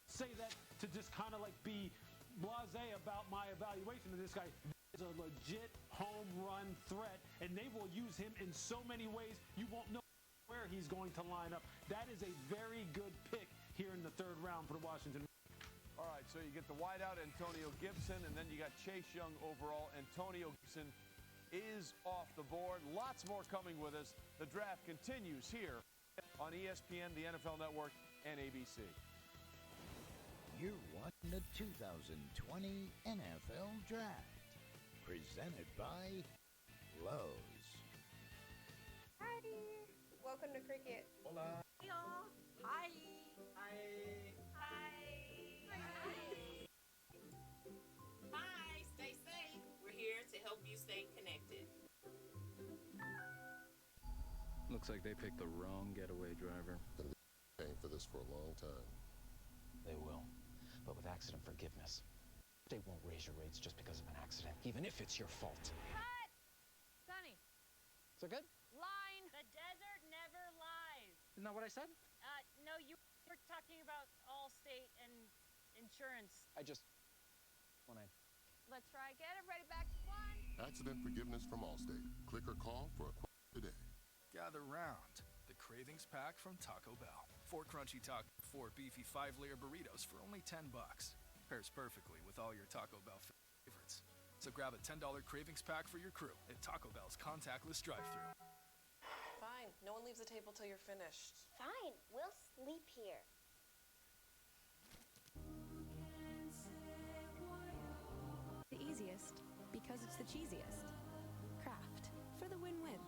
say that to just kind of like be blasé about my evaluation of this guy. Is a legit home run threat, and they will use him in so many ways you won't know where he's going to line up. That is a very good pick here in the third round for the Washington. All right, so you get the wideout Antonio Gibson, and then you got Chase Young overall. Antonio Gibson is off the board. Lots more coming with us. The draft continues here on ESPN, the NFL Network, and ABC. You're watching the 2020 NFL Draft, presented by Lowe's. Howdy. Welcome to cricket. Hola. Hi. Hi. Hi. Hi, stay safe. We're here to help you stay connected. Looks like they picked the wrong getaway driver. They'll be paying for this for a long time. They will, but with accident forgiveness. They won't raise your rates just because of an accident, even if it's your fault. Cut! Sonny. Is that good? Line. The desert never lies. Isn't that what I said? No, you were talking about Allstate and insurance. I just want to... Let's try again. Everybody back to one. Accident forgiveness from Allstate. Click or call for a quote today. Gather round. The Cravings Pack from Taco Bell. 4 crunchy tacos, 4 beefy 5-layer burritos for only $10. Pairs perfectly with all your Taco Bell favorites. So grab a $10 Cravings Pack for your crew at Taco Bell's contactless drive-thru. Fine. No one leaves the table till you're finished. Fine. We'll sleep here. The easiest because it's the cheesiest. Kraft for the win-win.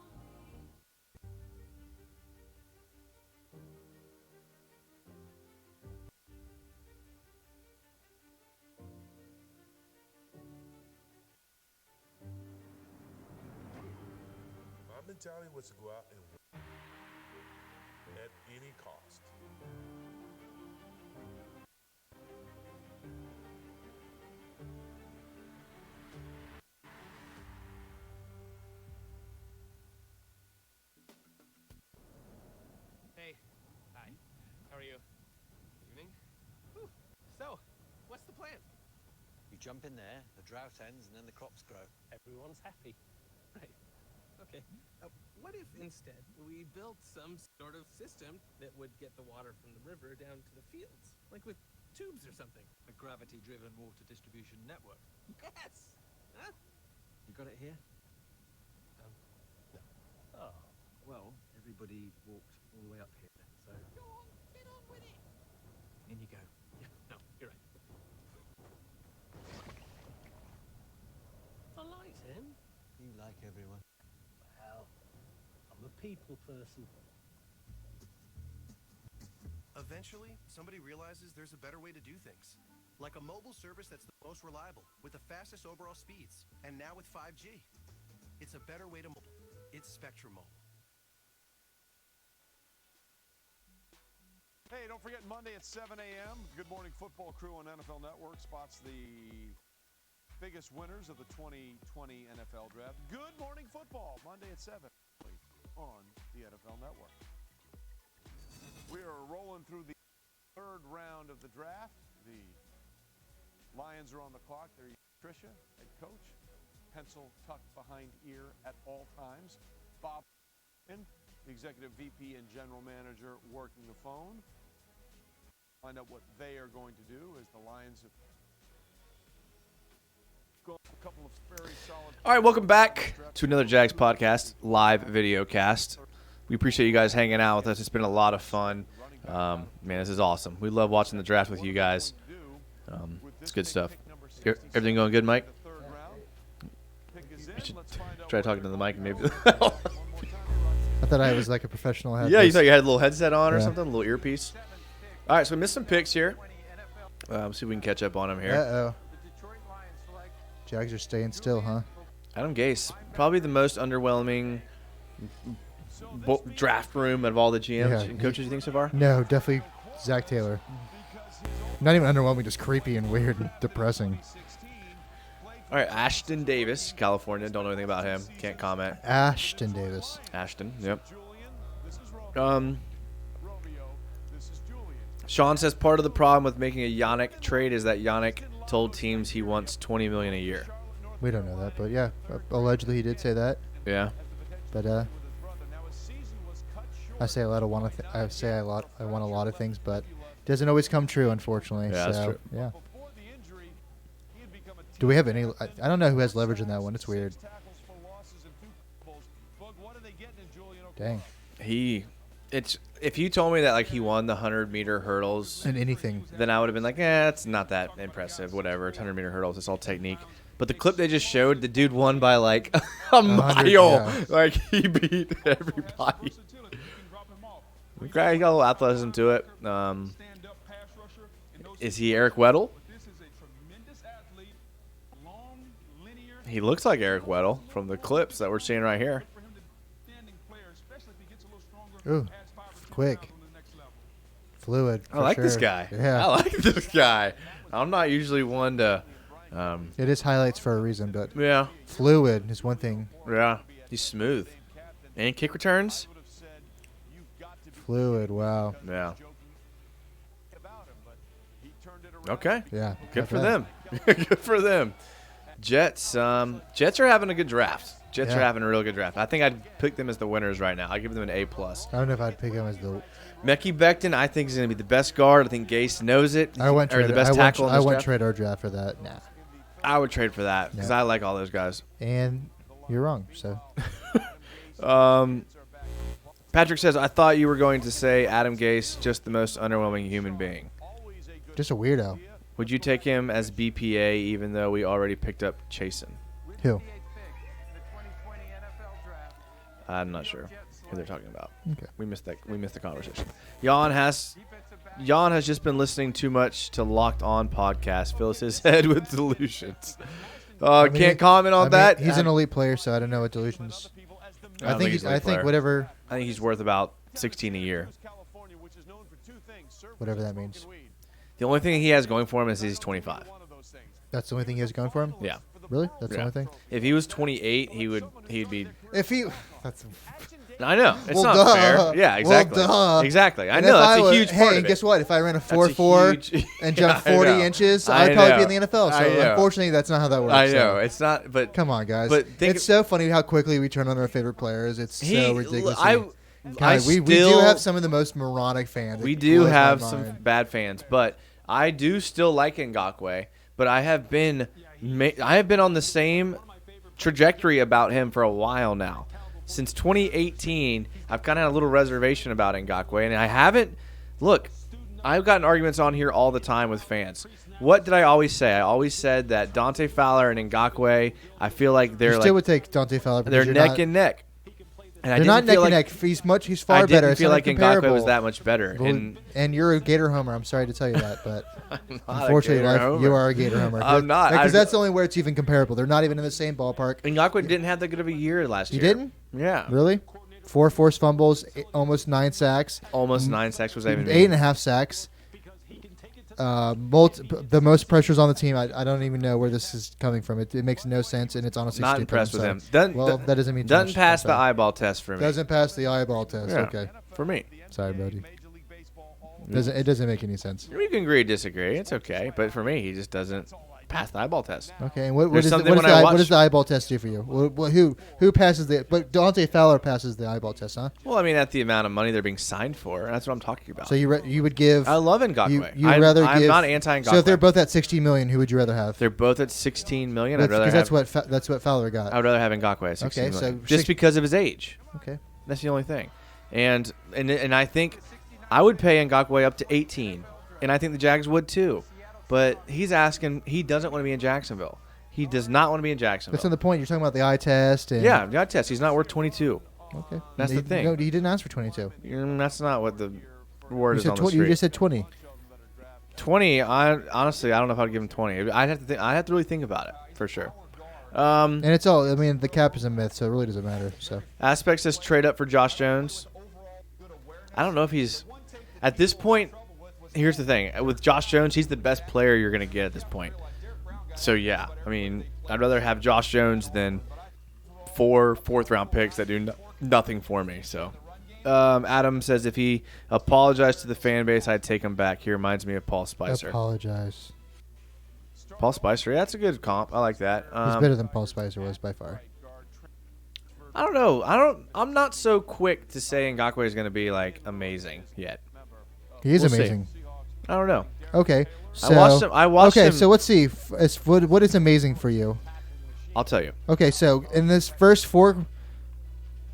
My mentality was to go out and win at any cost. Hey. Hi. How are you? Evening. Whew. So, what's the plan? You jump in there, the drought ends, and then the crops grow. Everyone's happy. Right. Okay. What if instead we built some sort of system that would get the water from the river down to the fields? Like with tubes or something? A gravity-driven water distribution network. Yes! Huh? You got it here? No. Oh. Well, everybody walked all the way up here, so... Go on, get on with it! In you go. Yeah, no, you're right. I like him. You like everyone. Well, I'm a people person. Eventually, somebody realizes there's a better way to do things. Like a mobile service that's the most reliable, with the fastest overall speeds, and now with 5G. It's a better way to mobile. It's Spectrum Mobile. Hey, don't forget Monday at 7 a.m. Good Morning Football crew on NFL Network spots the biggest winners of the 2020 NFL Draft. Good Morning Football, Monday at 7 on the NFL Network. We are rolling through the third round of the draft. The Lions are on the clock. There's Tricia, head coach. Pencil tucked behind ear at all times. Bob, the executive VP and general manager, working the phone. Find out what they are going to do as the Lions have gone a couple of very solid. All right, welcome back to another Jags podcast, live video cast. We appreciate you guys hanging out with us. It's been a lot of fun. Man, this is awesome. We love watching the draft with you guys. It's good stuff. Everything going good, Mike? You should try talking to the mic and maybe. I thought I was like a professional. Yeah, you thought you had a little headset on or something, a little earpiece. All right, so we missed some picks here. See if we can catch up on them here. Uh-oh. Jags are staying still, huh? Adam Gase, probably the most underwhelming draft room out of all the GMs and coaches you think so far? No, definitely Zach Taylor. Not even underwhelming, just creepy and weird and depressing. All right, Ashton Davis, California. Don't know anything about him. Can't comment. Ashton Davis. Ashton, yep. Sean says part of the problem with making a Yannick trade is that Yannick told teams he wants $20 million a year. We don't know that, but yeah, allegedly he did say that. Yeah. But I say a lot of I want a lot of things, but it doesn't always come true, unfortunately. Yeah, so, that's true. Yeah. Do we have any? I don't know who has leverage in that one. It's weird. Dang. If you told me that like he won the 100-meter hurdles and anything, then I would have been like, it's not that impressive. Whatever, it's 100-meter hurdles. It's all technique. But the clip they just showed, the dude won by like a mile. Yeah. Like he beat everybody. He got a little athleticism to it. Is he Eric Weddle? He looks like Eric Weddle from the clips that we're seeing right here. Ooh, quick. Fluid. I like this sure. guy. Yeah. I like this guy. I'm not usually one to. It is highlights for a reason, but yeah, fluid is one thing. Yeah, he's smooth. And kick returns. Fluid. Wow. Yeah. Okay. Yeah. Good for them. Good for them. Jets. Jets are having a good draft. Jets are having a real good draft. I think I'd pick them as the winners right now. I give them an A+. I don't know if I'd pick him as the. Mekhi Becton, I think, is going to be the best guard. I think Gase knows it. I wouldn't trade. The best tackle. I wouldn't trade our draft for that. Nah. I would trade for that because I like all those guys. And you're wrong. So. Patrick says, I thought you were going to say Adam Gase, just the most underwhelming human being. Just a weirdo. Would you take him as BPA even though we already picked up Chasen? Who? I'm not sure who they're talking about. Okay. We missed the conversation. Jan has just been listening too much to Locked On podcast. Fills his head with delusions. Can't comment on that. He's an elite player, so I don't know what delusions. I think he's worth about $16 a year. Whatever that means. The only thing he has going for him is he's 25. That's the only thing he has going for him? Yeah. Really? That's the only thing? If he was 28, he'd be. If he. That's. I know it's not fair. Yeah, exactly. Well, exactly. I know that's a huge part of it. Hey, guess what? If I ran a 4.4 and jumped 40 inches, I'd probably be in the NFL. So unfortunately, that's not how that works. I know it's not. But come on, guys. But it's so funny how quickly we turn on our favorite players. It's so ridiculous. We do have some of the most moronic fans. We do have some bad fans, but I do still like Ngakoue. But I have been on the same trajectory about him for a while now. Since 2018, I've kind of had a little reservation about Ngakoue, and I haven't. Look, I've gotten arguments on here all the time with fans. What did I always say? I always said that Dante Fowler and Ngakoue, I feel like they're you still would take Dante Fowler. They're neck and neck. And they're not neck and neck. He's far better. I didn't feel like Ngakoue was that much better. And you're a Gator homer. I'm sorry to tell you that, but unfortunately, you are a Gator homer. I'm not. Because that's the only where it's even comparable. They're not even in the same ballpark. Ngakoue didn't have that good of a year last year. He didn't? Yeah. Really? 4 forced fumbles, almost 9 sacks. Almost 9 sacks was even 8.5 sacks. The most pressures on the team. I don't even know where this is coming from. It makes no sense, and it's honestly not stupid. Impressed with him. That doesn't mean doesn't pass the eyeball test for me. Doesn't pass the eyeball test. Yeah, okay, for me. Sorry, buddy. It doesn't make any sense. We can agree to disagree. It's okay. But for me, he just doesn't pass the eyeball test. Okay, and what does the eyeball test do for you? Who passes the? But Dante Fowler passes the eyeball test, huh? Well, I mean, at the amount of money they're being signed for, that's what I'm talking about. So you would give? I love Ngakoue. I'm not anti-Ngakoue. So if they're both at $16 million, who would you rather have? They're both at $16 million. Because that's what Fowler got. I'd rather have Ngakoue at $16 million. So just because of his age. Okay, that's the only thing. And I think I would pay Ngakoue up to 18, and I think the Jags would too. But he's asking. He doesn't want to be in Jacksonville. He does not want to be in Jacksonville. That's on the point. You're talking about the eye test. And yeah, the eye test. He's not worth 22. Okay, that's the thing. No, he didn't ask for 22. That's not what the word is on the street. You just said 20. 20. Honestly, I don't know if I'd give him 20. I'd have to think. I have to really think about it for sure. And it's all. I mean, the cap is a myth, so it really doesn't matter. So Aspect says trade up for Josh Jones. I don't know if he's at this point. Here's the thing. With Josh Jones, he's the best player you're going to get at this point. So, yeah. I mean, I'd rather have Josh Jones than 4 fourth-round picks that do nothing for me. So, Adam says if he apologized to the fan base, I'd take him back. He reminds me of Paul Spicer. Apologize. Paul Spicer. Yeah, that's a good comp. I like that. He's better than Paul Spicer was by far. I don't know. I'm not so quick to say Ngakoue is going to be, like, amazing yet. He is amazing. See. I don't know. Okay, so I watched him. So let's see. What is amazing for you? I'll tell you. Okay, so in this first 4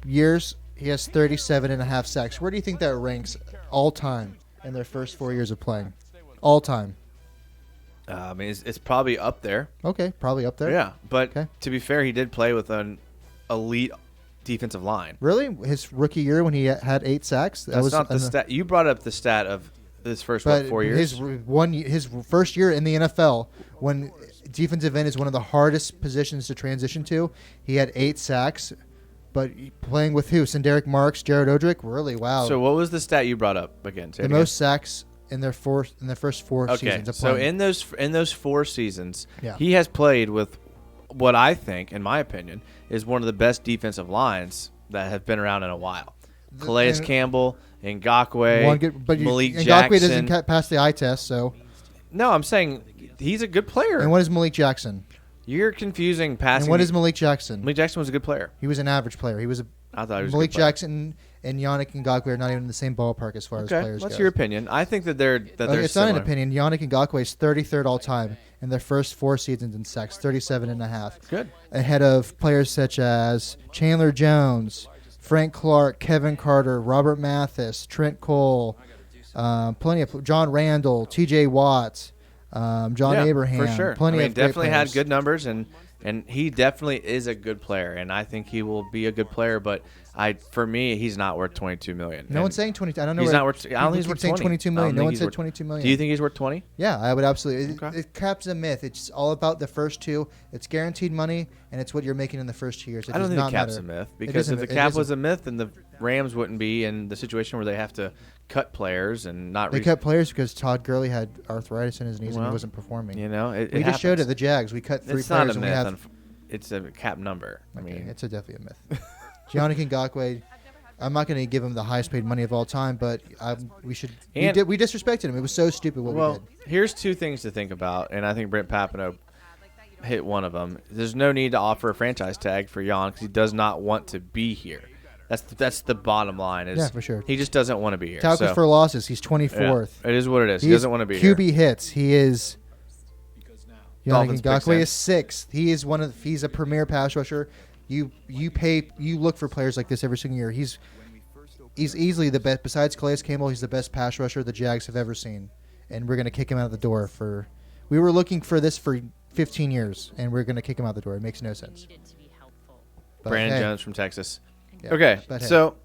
years, he has 37.5 sacks. Where do you think that ranks all time in their first 4 years of playing? All time. I mean, it's probably up there. Okay, probably up there. Yeah, but to be fair, he did play with an elite defensive line. Really? His rookie year when he had 8 sacks? That's not the stat. You brought up the stat of his first 4 years. His first year in the NFL, when defensive end is one of the hardest positions to transition to, he had 8 sacks. But playing with who? Senderick Marks, Jared Odrick? Really? Wow. So what was the stat you brought up again? The most sacks in their first 4 seasons of playing. So in those 4 seasons, he has played with what I think, in my opinion, is one of the best defensive lines that have been around in a while. Calais Campbell, Ngakoue, Malik Jackson. Ngakoue doesn't pass the eye test, so. No, I'm saying he's a good player. And what is Malik Jackson? You're confusing passing. And what is Malik Jackson? Malik Jackson was a good player. He was an average player. I thought he was Malik a good player. Jackson and Yannick Ngakoue are not even in the same ballpark as far as players go. What's your opinion? I think that they're it's similar. not an opinion. Yannick Ngakoue is 33rd all time in their first 4 seasons in sacks, 37.5. Good. Ahead of players such as Chandler Jones, Frank Clark, Kevin Carter, Robert Mathis, Trent Cole, plenty of John Randall, T.J. Watt, John Abraham. For sure. Plenty of definitely great had good numbers, and he definitely is a good player, and I think he will be a good player. But for me, he's not worth $22 million. No one's saying 22. I don't know. He's not worth. I don't think he's worth saying 22 million. No one said 22 million. Do you think he's worth 20? Yeah, I would absolutely. It cap's a myth. It's all about the first 2. It's guaranteed money, and it's what you're making in the first 2 years. I don't think the cap's a myth, because if the cap was a myth, then the Rams wouldn't be in the situation where they have to cut players and not. They cut players because Todd Gurley had arthritis in his knees and he wasn't performing. You know, we just showed it. The Jags. We cut 3 it's players. Not a myth. It's a cap number. I mean, it's definitely a myth. Yannick Ngakoue. I'm not going to give him the highest paid money of all time, but we should. We disrespected him. It was so stupid what we did. Here's 2 things to think about, and I think Brent Papineau hit one of them. There's no need to offer a franchise tag for Jan because he does not want to be here. That's the bottom line. Yeah, for sure. He just doesn't want to be here. Tackles for losses. He's 24th. Yeah, it is what it is. He doesn't want to be here. QB hits. He is. Yannick Ngakoue is 6th. He is he's a premier pass rusher. You look for players like this every single year. He's easily the best. Besides Calais Campbell, he's the best pass rusher the Jags have ever seen, and we're gonna kick him out the door for. We were looking for this for 15 years, and we're gonna kick him out the door. It makes no sense. Brandon Jones from Texas. Yeah, okay, so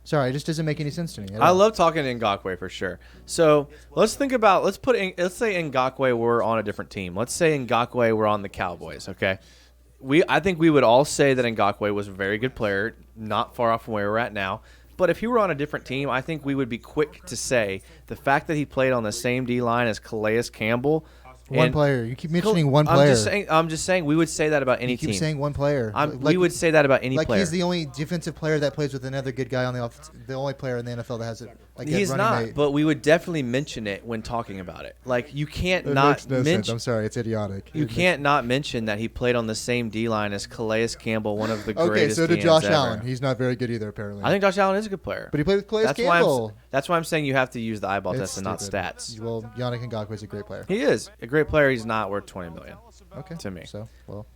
sorry, it just doesn't make any sense to me. I love talking to Ngakoue for sure. So let's think about let's say Ngakoue were on a different team. Let's say Ngakoue were on the Cowboys. Okay, I think we would all say that Ngakoue was a very good player, not far off from where we're at now. But if he were on a different team, I think we would be quick to say the fact that he played on the same D line as Calais Campbell One player. You keep mentioning one player. I'm just saying we would say that about any team. You keep saying one player. We would say that about any player. Like he's the only defensive player that plays with another good guy on the offense. The only player in the NFL that has it. Like he's not, mate. but we would definitely mention it when talking about it. Like you can't It not makes no mention. sense. I'm sorry, it's idiotic. You can't not mention that he played on the same D line as Calais Campbell, one of the greatest. Okay, so did DNs Josh ever. Allen. He's not very good either, apparently. I think Josh Allen is a good player, But he played with Calais Campbell. That's why I'm saying you have to use the eyeball It's test and not stupid. stats. Well, Yannick Ngakoue is a great player. He is a great player. He's not worth $20 million. Okay. To me. So, well.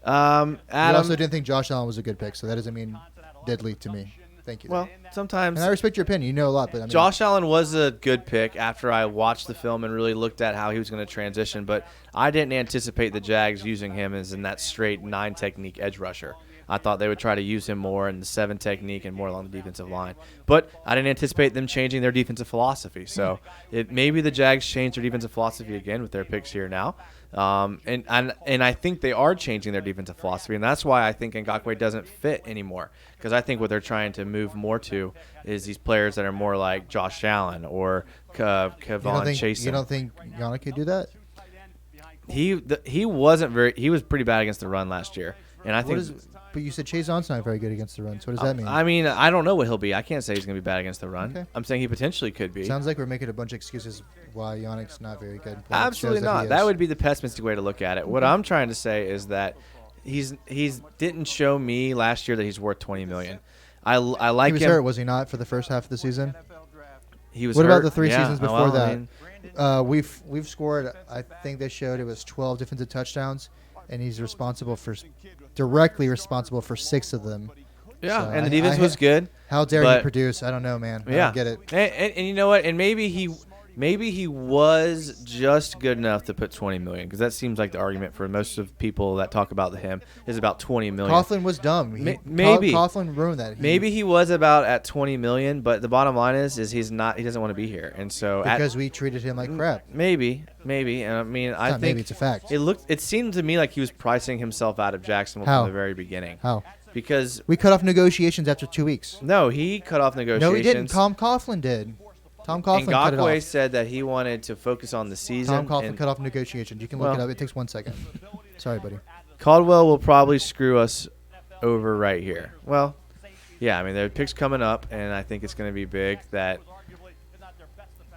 Adam I also didn't think Josh Allen was a good pick, so that doesn't mean deadly to me. Thank you. Well, sometimes. And I respect your opinion. You know a lot, but I mean, Josh Allen was a good pick after I watched the film and really looked at how he was going to transition, but I didn't anticipate the Jags using him as in that straight 9 technique edge rusher. I thought they would try to use him more in the 7 technique and more along the defensive line. But I didn't anticipate them changing their defensive philosophy. So maybe the Jags change their defensive philosophy again with their picks here now. And I think they are changing their defensive philosophy, and that's why I think Ngakoue doesn't fit anymore. Because I think what they're trying to move more to is these players that are more like Josh Allen or Kevon Chasen. You don't think Yannick could do that? He was pretty bad against the run last year, and I think. But you said Chazon's not very good against the run. So what does that mean? I mean, I don't know what he'll be. I can't say he's going to be bad against the run. Okay. I'm saying he potentially could be. Sounds like we're making a bunch of excuses why Yannick's not very good. Absolutely not. That would be the pessimistic way to look at it. What I'm trying to say is that he's didn't show me last year that he's worth $20 million. I like him. He was hurt, was he not, for the first half of the season? He was. What hurt? about the 3 seasons before that? I mean, we've scored. I think they showed it was 12 defensive touchdowns, and he's directly responsible for 6 of them. Yeah, So and the defense was good. How dare he produce? I don't know, man. I don't get it. And you know what? And maybe he was just good enough to put $20 million, because that seems like the argument for most of people that talk about him is about $20 million. Coughlin was dumb. Maybe Coughlin ruined that. Maybe he was about at $20 million, but the bottom line is he's not. He doesn't want to be here, and so because we treated him like crap. Maybe, and I mean, I think maybe it's a fact. It seemed to me like he was pricing himself out of Jacksonville from the very beginning. How? Because we cut off negotiations after 2 weeks. No, he cut off negotiations. No, he didn't. Tom Coughlin did. Tom Coughlin cut it Ngakoue off. said that he wanted to focus on the season. Tom Coughlin cut off negotiations. You can look it up. It takes 1 second. Sorry, buddy. Caldwell will probably screw us over right here. Well, yeah, I mean, their pick's coming up, and I think it's going to be big.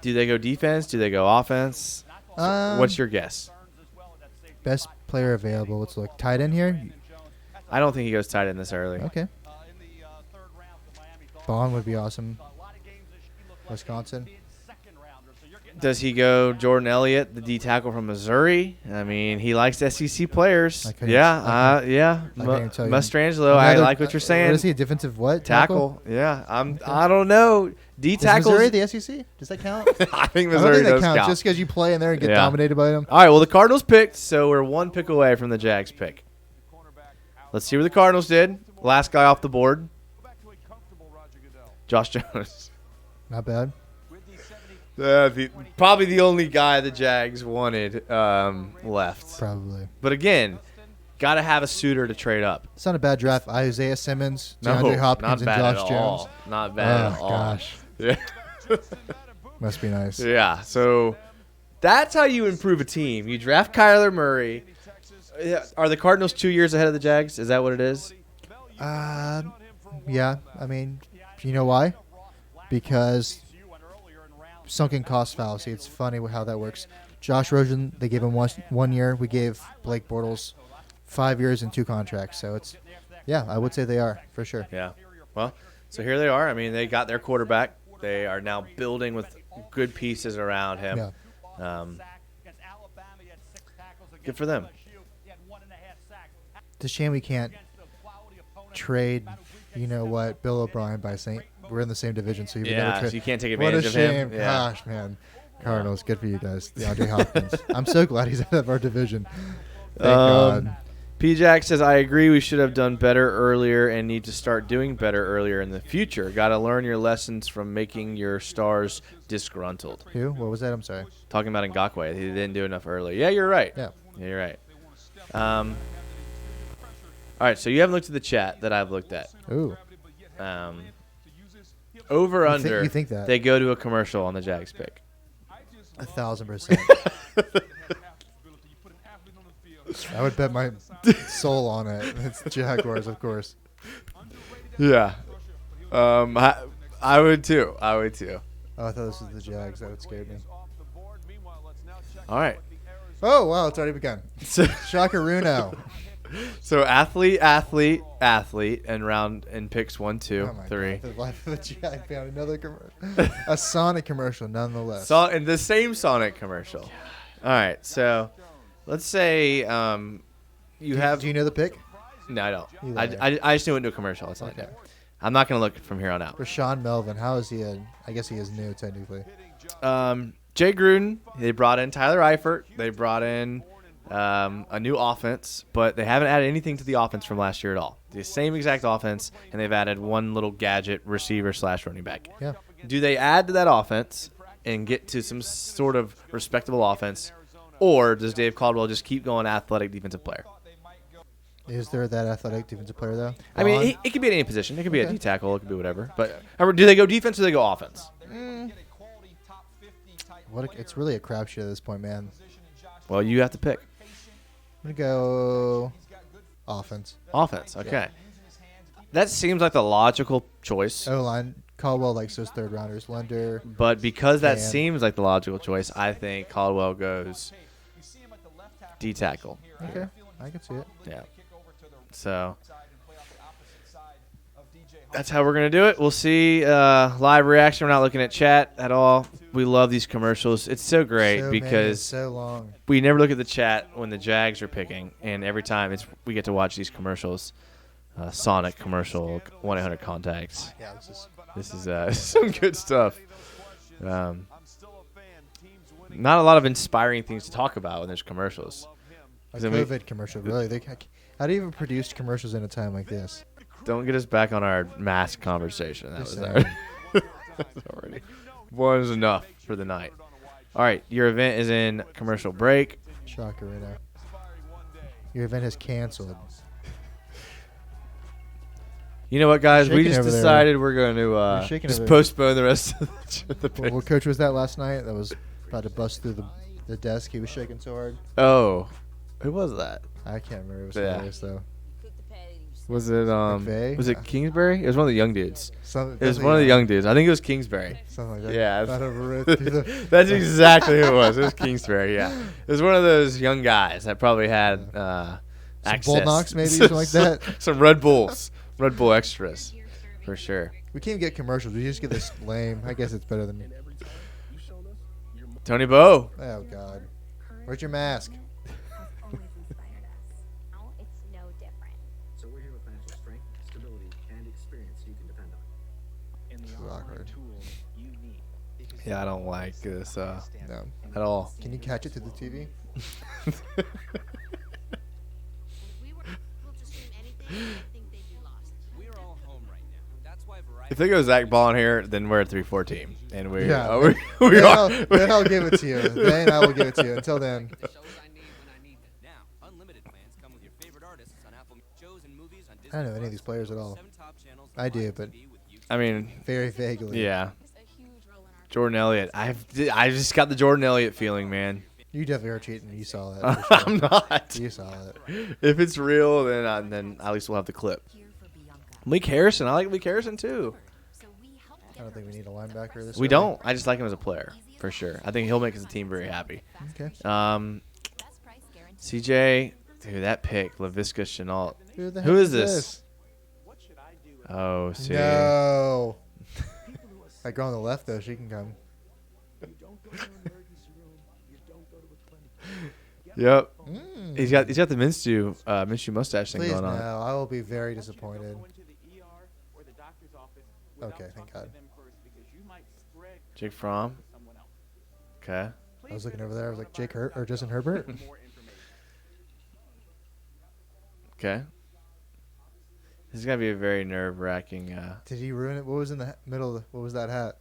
Do they go defense? Do they go offense? What's your guess? Best player available. Let's look. Tight end here? I don't think he goes tight end this early. Okay. Bond would be awesome. Wisconsin. Does he go Jordan Elliott, the D tackle from Missouri? I mean, he likes SEC players. Yeah. Mastrangelo, I like what you're saying. What is he, a defensive what? Tackle? Yeah. I don't know. D tackles. Missouri the SEC? Does that count? I think Missouri does count. Just because you play in there and get dominated by them. All right, well, the Cardinals picked, so we're 1 pick away from the Jags pick. Let's see what the Cardinals did. Last guy off the board. Josh Jones. Not bad. Probably the only guy the Jags wanted left. Probably. But again, got to have a suitor to trade up. It's not a bad draft. Isaiah Simmons, DeAndre Hopkins, and Josh Jones. Not bad at all. Gosh. Yeah. Must be nice. Yeah. So that's how you improve a team. You draft Kyler Murray. Are the Cardinals 2 years ahead of the Jags? Is that what it is? Yeah. I mean, you know why? Because sunken cost fallacy. It's funny how that works. Josh Rosen, they gave him 1 year. We gave Blake Bortles 5 years and 2 contracts. So it's, yeah, I would say they are for sure. Yeah. Well, so here they are. I mean, they got their quarterback. They are now building with good pieces around him. Yeah. Good for them. It's a shame we can't trade, you know what, Bill O'Brien by St. We're in the same division, so you so you can't take advantage of him. What a shame. Gosh, man. Cardinals, good for you guys. DeAndre Hopkins. I'm so glad he's out of our division. Thank God. P-Jack says, I agree we should have done better earlier and need to start doing better earlier in the future. Got to learn your lessons from making your stars disgruntled. Who? What was that? I'm sorry. Talking about Ngakoue. He didn't do enough earlier. Yeah, you're right. Yeah, you're right. All right, so you haven't looked at the chat that I've looked at. Ooh. Over, under. You think that? They go to a commercial on the Jags pick. 1,000%. I would bet my soul on it. It's Jaguars, of course. Yeah. I would too. I would too. Oh, I thought this was the Jags. That would scare me. All right. Oh, wow. It's already begun. Shakaruno. So athlete, and picks 1, 2, 3. God, the life of the Jag found another commercial. A Sonic commercial, nonetheless. And the same Sonic commercial. All right. So let's say you have. Do you know the pick? No, I don't. I just knew it into a commercial. That's all I know. I'm not going to look from here on out. Rashawn Melvin. How is he? I guess he is new, technically. Jay Gruden. They brought in Tyler Eifert. They brought in a new offense, but they haven't added anything to the offense from last year at all. The same exact offense, and they've added one little gadget receiver / running back. Yeah. Do they add to that offense and get to some sort of respectable offense, or does Dave Caldwell just keep going athletic defensive player? Is there that athletic defensive player, though? I mean, it could be at any position. It could be a D-tackle. It could be whatever. But do they go defense or do they go offense? It's really a crapshoot at this point, man. Well, you have to pick. I'm going to go offense. Offense, okay. That seems like the logical choice. O-line. Caldwell likes those third-rounders. Lender. But because that seems like the logical choice, I think Caldwell goes D-tackle. Okay. I can see it. Yeah. So that's how we're going to do it. We'll see live reaction. We're not looking at chat at all. We love these commercials. It's so great because so long. We never look at the chat when the Jags are picking, and every time we get to watch these commercials. Sonic commercial, 1-800-CONTACTS. Yeah, this is some good stuff. Not a lot of inspiring things to talk about when there's commercials. A COVID commercial, really. How do you even produce commercials in a time like this? Don't get us back on our mask conversation. That was already. One is enough for the night. All right, your event is in commercial break. Shocker right now. Your event is canceled. You know what, guys? We just decided we're going to just postpone the rest of the pick. What coach was that last night? That was about to bust through the desk. He was shaking so hard. Oh. Who was that? I can't remember. It was hilarious, though. Was it McVay? Was it Kingsbury? It was one of the young dudes. It was one of the young dudes. I think it was Kingsbury. Something like that. Yeah. That's exactly who it was. It was Kingsbury, yeah. It was one of those young guys that probably had access. Bull Knocks, maybe, something like that. Some Red Bulls. Red Bull extras. For sure. We can't get commercials. We just get this lame. I guess it's better than me. Tony Bo. Oh, God. Where's your mask? Yeah, I don't like this no. at all. Can you catch it to the TV? If they go Zach Ball in here, then we're a 3-4 team, and we then I'll give it to you. Then I will give it to you. Until then. I don't know any of these players at all. I do, but I mean, very vaguely. Yeah. Jordan Elliott. I just got the Jordan Elliott feeling, man. You definitely are cheating. You saw that. For sure. I'm not. You saw it. If it's real, then at least we'll have the clip. Malik Harrison. I like Malik Harrison too. I don't think we need a linebacker this. We don't. I just like him as a player for sure. I think he'll make his team very happy. Okay. CJ, dude, that pick, Laviska Shenault. Who is this? Oh, see. No. That girl on the left, though, she can come. Yep. He's got the Minshew mustache thing going on. No, I will be very disappointed. Okay, thank God. Jake Fromm. Okay. I was looking over there. I was like, Jake Hurt or Justin Herbert. Okay. This is gonna be a very nerve-wracking. Did he ruin it? What was in the middle? What was that hat?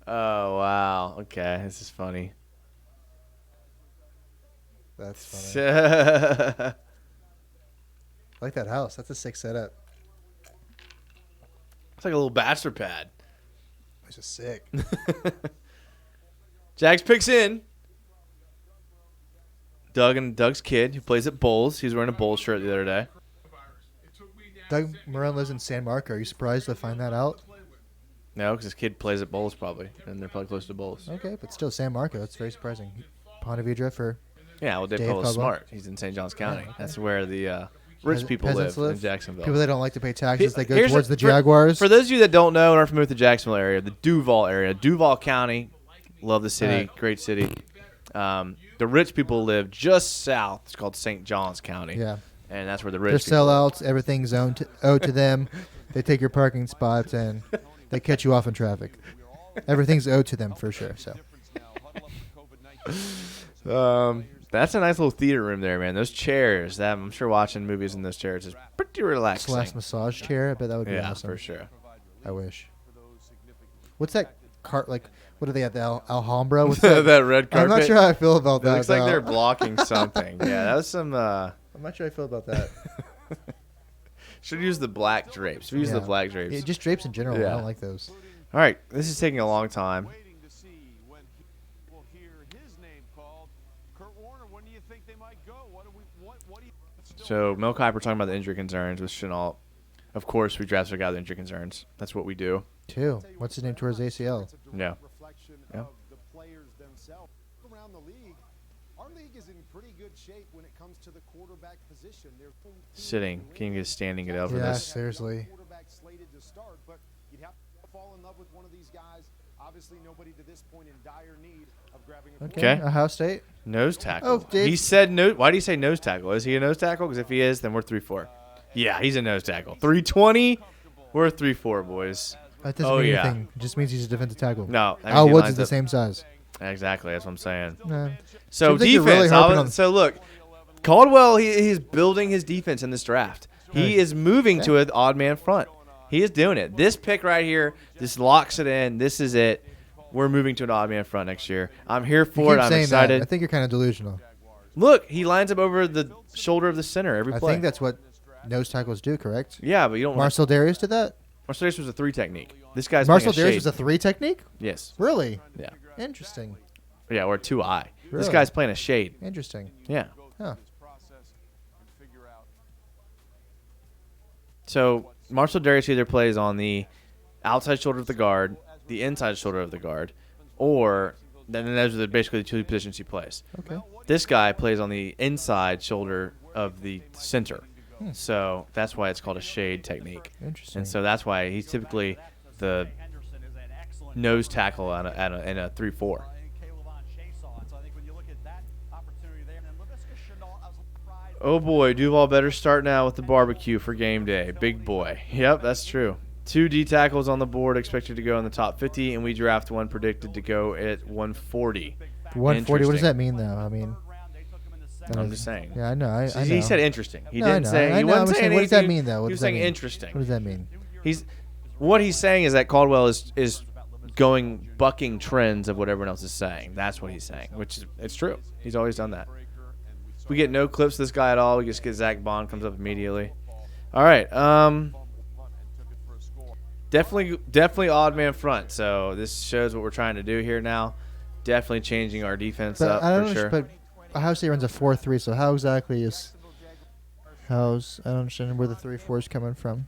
Oh wow! Okay, this is funny. That's funny. I like that house. That's a sick setup. It's like a little bachelor pad. It's just sick. Jags picks in. Doug's kid who plays at Bulls. He was wearing a Bulls shirt the other day. Doug Moran lives in San Marco. Are you surprised to find that out? No, because his kid plays at Bulls probably, and they're probably close to Bulls. Okay, but still San Marco. That's very surprising. Ponte Vedra for Yeah, well, Dave Caldwell's smart. He's in St. Johns County. Yeah, okay. That's where the rich people live in Jacksonville. People that don't like to pay taxes, they go towards the Jaguars. For those of you that don't know and aren't familiar with the Jacksonville area, the Duval area, Duval County, love the city, great city. The rich people live just south. It's called St. Johns County. Yeah. And that's where the rich They're people live. sellouts. Everything's owed to them. They take your parking spots, and they catch you off in traffic. Everything's owed to them for sure. So. That's a nice little theater room there, man. Those chairs, I'm sure watching movies in those chairs is pretty relaxing. Slash massage chair. I bet that would be awesome. Yeah, for sure. I wish. What's that cart like? What do they have? The Alhambra? What's that red carpet? I'm not sure how I feel about that. It looks like they're blocking something. Yeah, that was some. I'm not sure how I feel about that. Should use the black drapes. We use the black drapes. Yeah, just drapes in general. Yeah. I don't like those. All right, this is taking a long time. So, Mel Kiper talking about the injury concerns with Chenault. Of course, we drafted a guy with injury concerns. That's what we do. Two. What's his name towards ACL? Yeah. Yeah. The players themselves around the league. Our league is in pretty good shape when it comes to the quarterback position. Sitting. Can you get standing it over yeah, this? seriously. Quarterback slated to start, but you'd have to fall in love with one of these guys. Obviously, nobody to this point in dire need of grabbing a Okay. Ohio State. Nose tackle. Oh, Dave. He said no. Why do you say nose tackle? Is he a nose tackle? Because if he is, then we're 3-4. Yeah, he's a nose tackle. 320. We're 3-4, boys. That doesn't mean anything. It just means he's a defensive tackle. No. Al Woods is the same size. Exactly. That's what I'm saying. Nah. So Seems like you're really defense. harping on- So look, Caldwell, he's building his defense in this draft. He is moving to an odd man front. He is doing it. This pick right here, this locks it in. This is it. We're moving to an odd man front next year. I'm here for it. I'm excited. I think you're kind of delusional. Look, he lines up over the shoulder of the center every play. I think that's what nose tackles do, correct? Yeah, but you don't. Marcel Darius did that? Marcel Darius was a 3 technique. This guy's Marcel playing a Darius was a 3 technique? Yes. Really? Yeah. Interesting. Yeah, or 2-eye. This Really? guy's playing a shade. Interesting. Yeah. Huh. So Marcel Darius either plays on the outside shoulder of the guard, the inside shoulder of the guard, or then those are basically the two positions he plays. Okay. This guy plays on the inside shoulder of the center. So that's why it's called a shade technique. Interesting. And so that's why he's typically the nose tackle in a 3-4. Oh boy, Duval better start now with the barbecue for game day. Big boy. Yep, that's true. 2 D tackles on the board expected to go in the top 50, and we draft one predicted to go at 140. 140. What does that mean, though? I mean, I'm just saying. Yeah, I know. I He know. said interesting. He No, didn't I know. say. I He know. wasn't I'm saying saying, what does that anything. mean, though? What He does was that saying mean? interesting. What does that mean? What he's saying is that Caldwell is going bucking trends of what everyone else is saying. That's what he's saying, which is it's true. He's always done that. We get no clips of this guy at all. We just get Zach Bond comes up immediately. All right. Definitely odd man front. So this shows what we're trying to do here now. Definitely changing our defense up for sure. But Ohio State runs a 4-3. So how exactly is I don't understand where the 3-4 is coming from.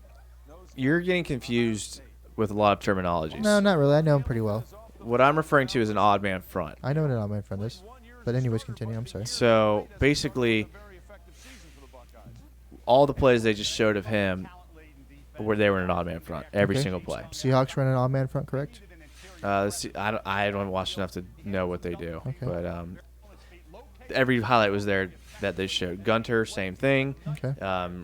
You're getting confused with a lot of terminologies. No, not really. I know him pretty well. What I'm referring to is an odd man front. I know what an odd man front is. But anyways, continue. I'm sorry. So basically, all the plays they just showed of him where they were in an odd man front every single play. Seahawks run an odd man front, correct? I don't watch enough to know what they do. Okay. But every highlight was there that they showed. Gunter, same thing. Okay.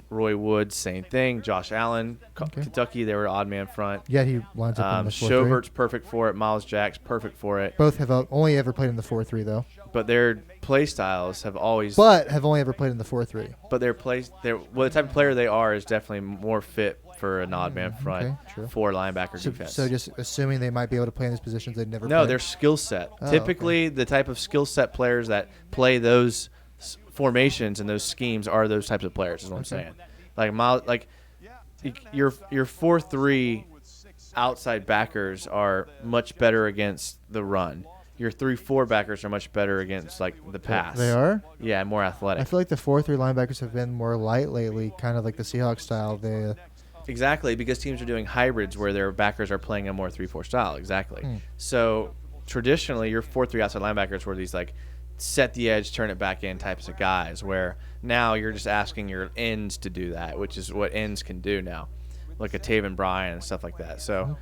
Roy Woods, same thing. Josh Allen, Kentucky, they were odd man front. Yeah, he lines up in the 4-3. Schaubert's perfect for it. Miles Jack's perfect for it. Both have only ever played in the 4-3, though. But their play styles have always. But have only ever played in the 4-3. But the type of player they are is definitely more fit for an odd man front for linebacker defense. So just assuming they might be able to play in these positions they've never No, played? their skill set. Oh, Typically, the type of skill set players that play those formations and those schemes are those types of players. Is what I'm saying. Like Miles, your 4-3 outside backers are much better against the run. your 3-4 backers are much better against like the pass. They are? Yeah, more athletic. I feel like the 4-3 linebackers have been more light lately, kind of like the Seahawks style. Exactly, because teams are doing hybrids where their backers are playing a more 3-4 style. Exactly. So traditionally, your 4-3 outside linebackers were these like set the edge, turn it back in types of guys, where now you're just asking your ends to do that, which is what ends can do now, like a Taven Bryan and stuff like that. So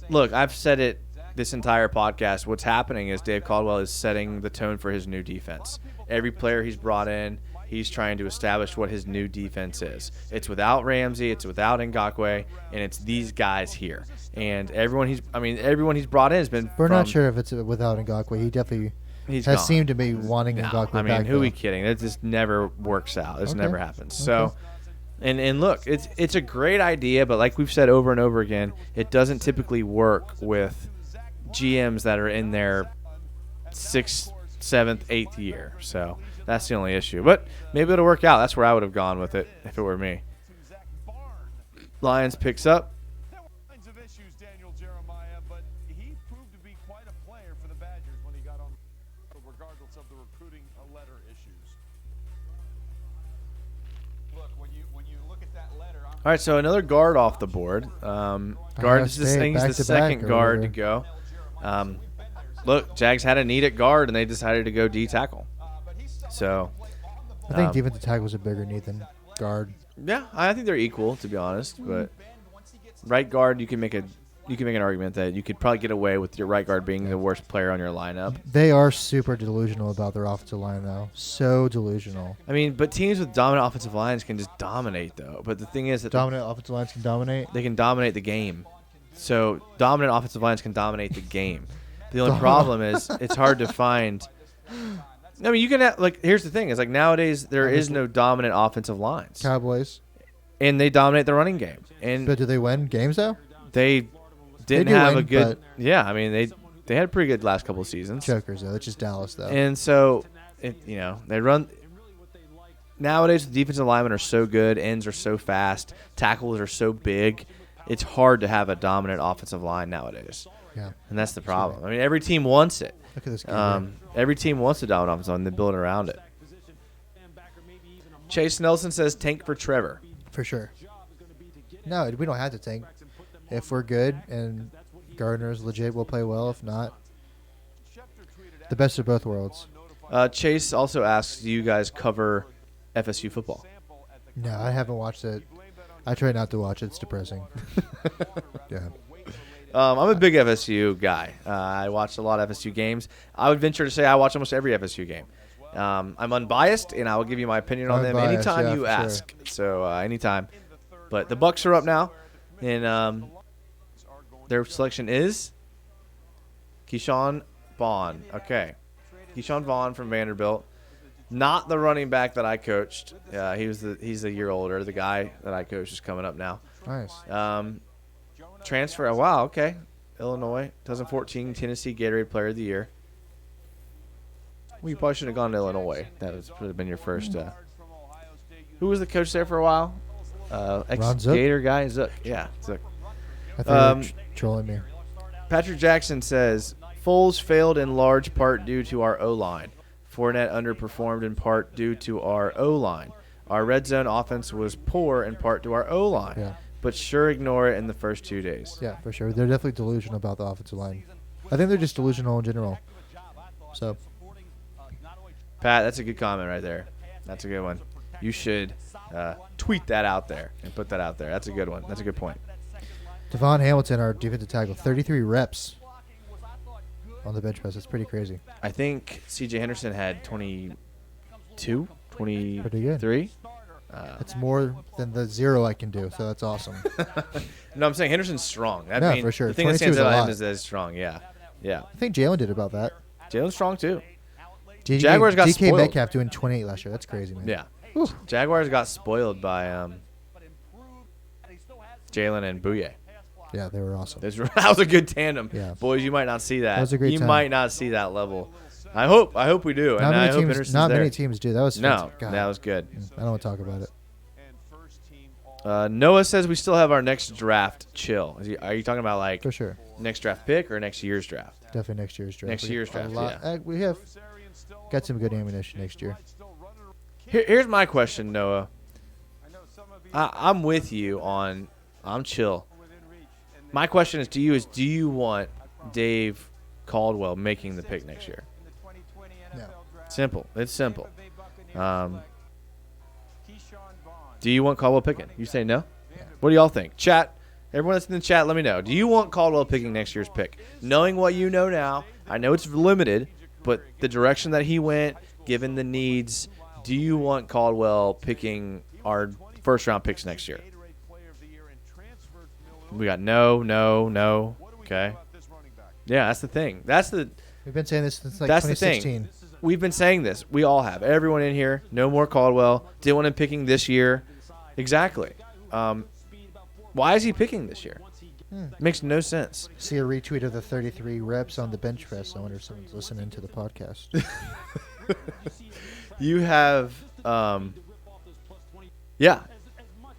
look, I've said it this entire podcast. What's happening is Dave Caldwell is setting the tone for his new defense. Every player he's brought in, he's trying to establish what his new defense is. It's without Ramsey, it's without Ngakoue, and it's these guys here. And everyone he's brought in has been. We're not sure if it's without Ngakoue. He definitely has seemed to be wanting Ngakoue back. I mean, who are we kidding? It just never works out. This never happens. So, and look, it's a great idea, but like we've said over and over again, it doesn't typically work with GMs that are in their 6th, 7th, 8th year. So that's the only issue. But maybe it'll work out. That's where I would have gone with it if it were me. Lions picks up. All right, so another guard off the board. Guard is the second guard to go. Look, Jags had a need at guard, and they decided to go D tackle. So I think defensive tackle is a bigger need than guard. Yeah, I think they're equal, to be honest. But right guard, you can make an argument that you could probably get away with your right guard being the worst player on your lineup. They are super delusional about their offensive line, though. So delusional. I mean, but teams with dominant offensive lines can just dominate, though. But the thing is that dominant offensive lines can dominate? They can dominate the game. So dominant offensive lines can dominate the game. The only problem is it's hard to find. I mean, you can here's the thing: is like nowadays there is no dominant offensive lines. Cowboys, and they dominate the running game. But do they win games though? They didn't have a good. Yeah, I mean they had a pretty good last couple of seasons. Chokers though, it's just Dallas though. And so, they run. Nowadays, the defensive linemen are so good, ends are so fast, tackles are so big. It's hard to have a dominant offensive line nowadays. Yeah, and that's the problem. I mean, every team wants it. Look at this. Every team wants a dominant offensive line. They build around it. Chase Nelson says tank for Trevor. For sure. No, we don't have to tank. If we're good and Gardner's legit, we'll play well. If not, the best of both worlds. Chase also asks, do you guys cover FSU football? No, I haven't watched it. I try not to watch it. It's depressing. Yeah. I'm a big FSU guy. I watched a lot of FSU games. I would venture to say I watch almost every FSU game. I'm unbiased, and I will give you my opinion on them anytime you ask. Sure. So anytime. But the Bucs are up now, and their selection is Keyshawn Vaughn. Okay. Keyshawn Vaughn from Vanderbilt. Not the running back that I coached. He's a year older. The guy that I coached is coming up now. Nice. Transfer. Oh, wow. Okay. Illinois. 2014 Tennessee Gatorade Player of the Year. Well, you probably shouldn't have gone to Illinois. That would have been your first. Who was the coach there for a while? Ex-Gator guy? Zook. Yeah, Zook. I thought you were trolling me. Patrick Jackson says, Foles failed in large part due to our O-line. Fournette underperformed in part due to our O-line. Our red zone offense was poor in part to our O-line. Yeah. But sure ignore it in the first 2 days. Yeah, for sure. They're definitely delusional about the offensive line. I think they're just delusional in general. So, Pat, that's a good comment right there. That's a good one. You should tweet that out there and put that out there. That's a good one. That's a good point. Devon Hamilton, our defensive tackle, 33 reps on the bench press. That's pretty crazy. I think C.J. Henderson had 22, 23. Pretty good. That's more than the 0 I can do, so that's awesome. No, I'm saying Henderson's strong. For sure. The thing that stands out about him is that he's strong. Yeah. I think Jalen did about that. Jalen's strong too. Jaguars got spoiled. DK Metcalf doing 28 last year. That's crazy, man. Yeah. Whew. Jaguars got spoiled by Jalen and Bouye. Yeah, they were awesome. That was a good tandem. Yeah. Boys, you might not see that. That was a great You time. might not see that level. I hope we do. Not many teams do. That was no, that was good. I don't want to talk about it. Noah says we still have our next draft chill. Are you talking about like For sure. next draft pick or next year's draft? Definitely next year's draft. Next year's draft, yeah. We have got some good ammunition next year. Here's my question, Noah. I'm with you on I'm chill. My question is to you do you want Dave Caldwell making the pick next year? No. Simple. It's simple. Do you want Caldwell picking? You say no? Yeah. What do y'all think? Chat. Everyone that's in the chat, let me know. Do you want Caldwell picking next year's pick? Knowing what you know now, I know it's limited, but the direction that he went, given the needs, do you want Caldwell picking our first-round picks next year? We got no. Okay. Yeah, that's the thing. We've been saying this since like that's 2016. The thing. We've been saying this. We all have. Everyone in here. No more Caldwell. Didn't want him picking this year. Exactly. Why is he picking this year? Makes no sense. See a retweet of the 33 reps on the bench press. I wonder if someone's listening to the podcast. You have, yeah.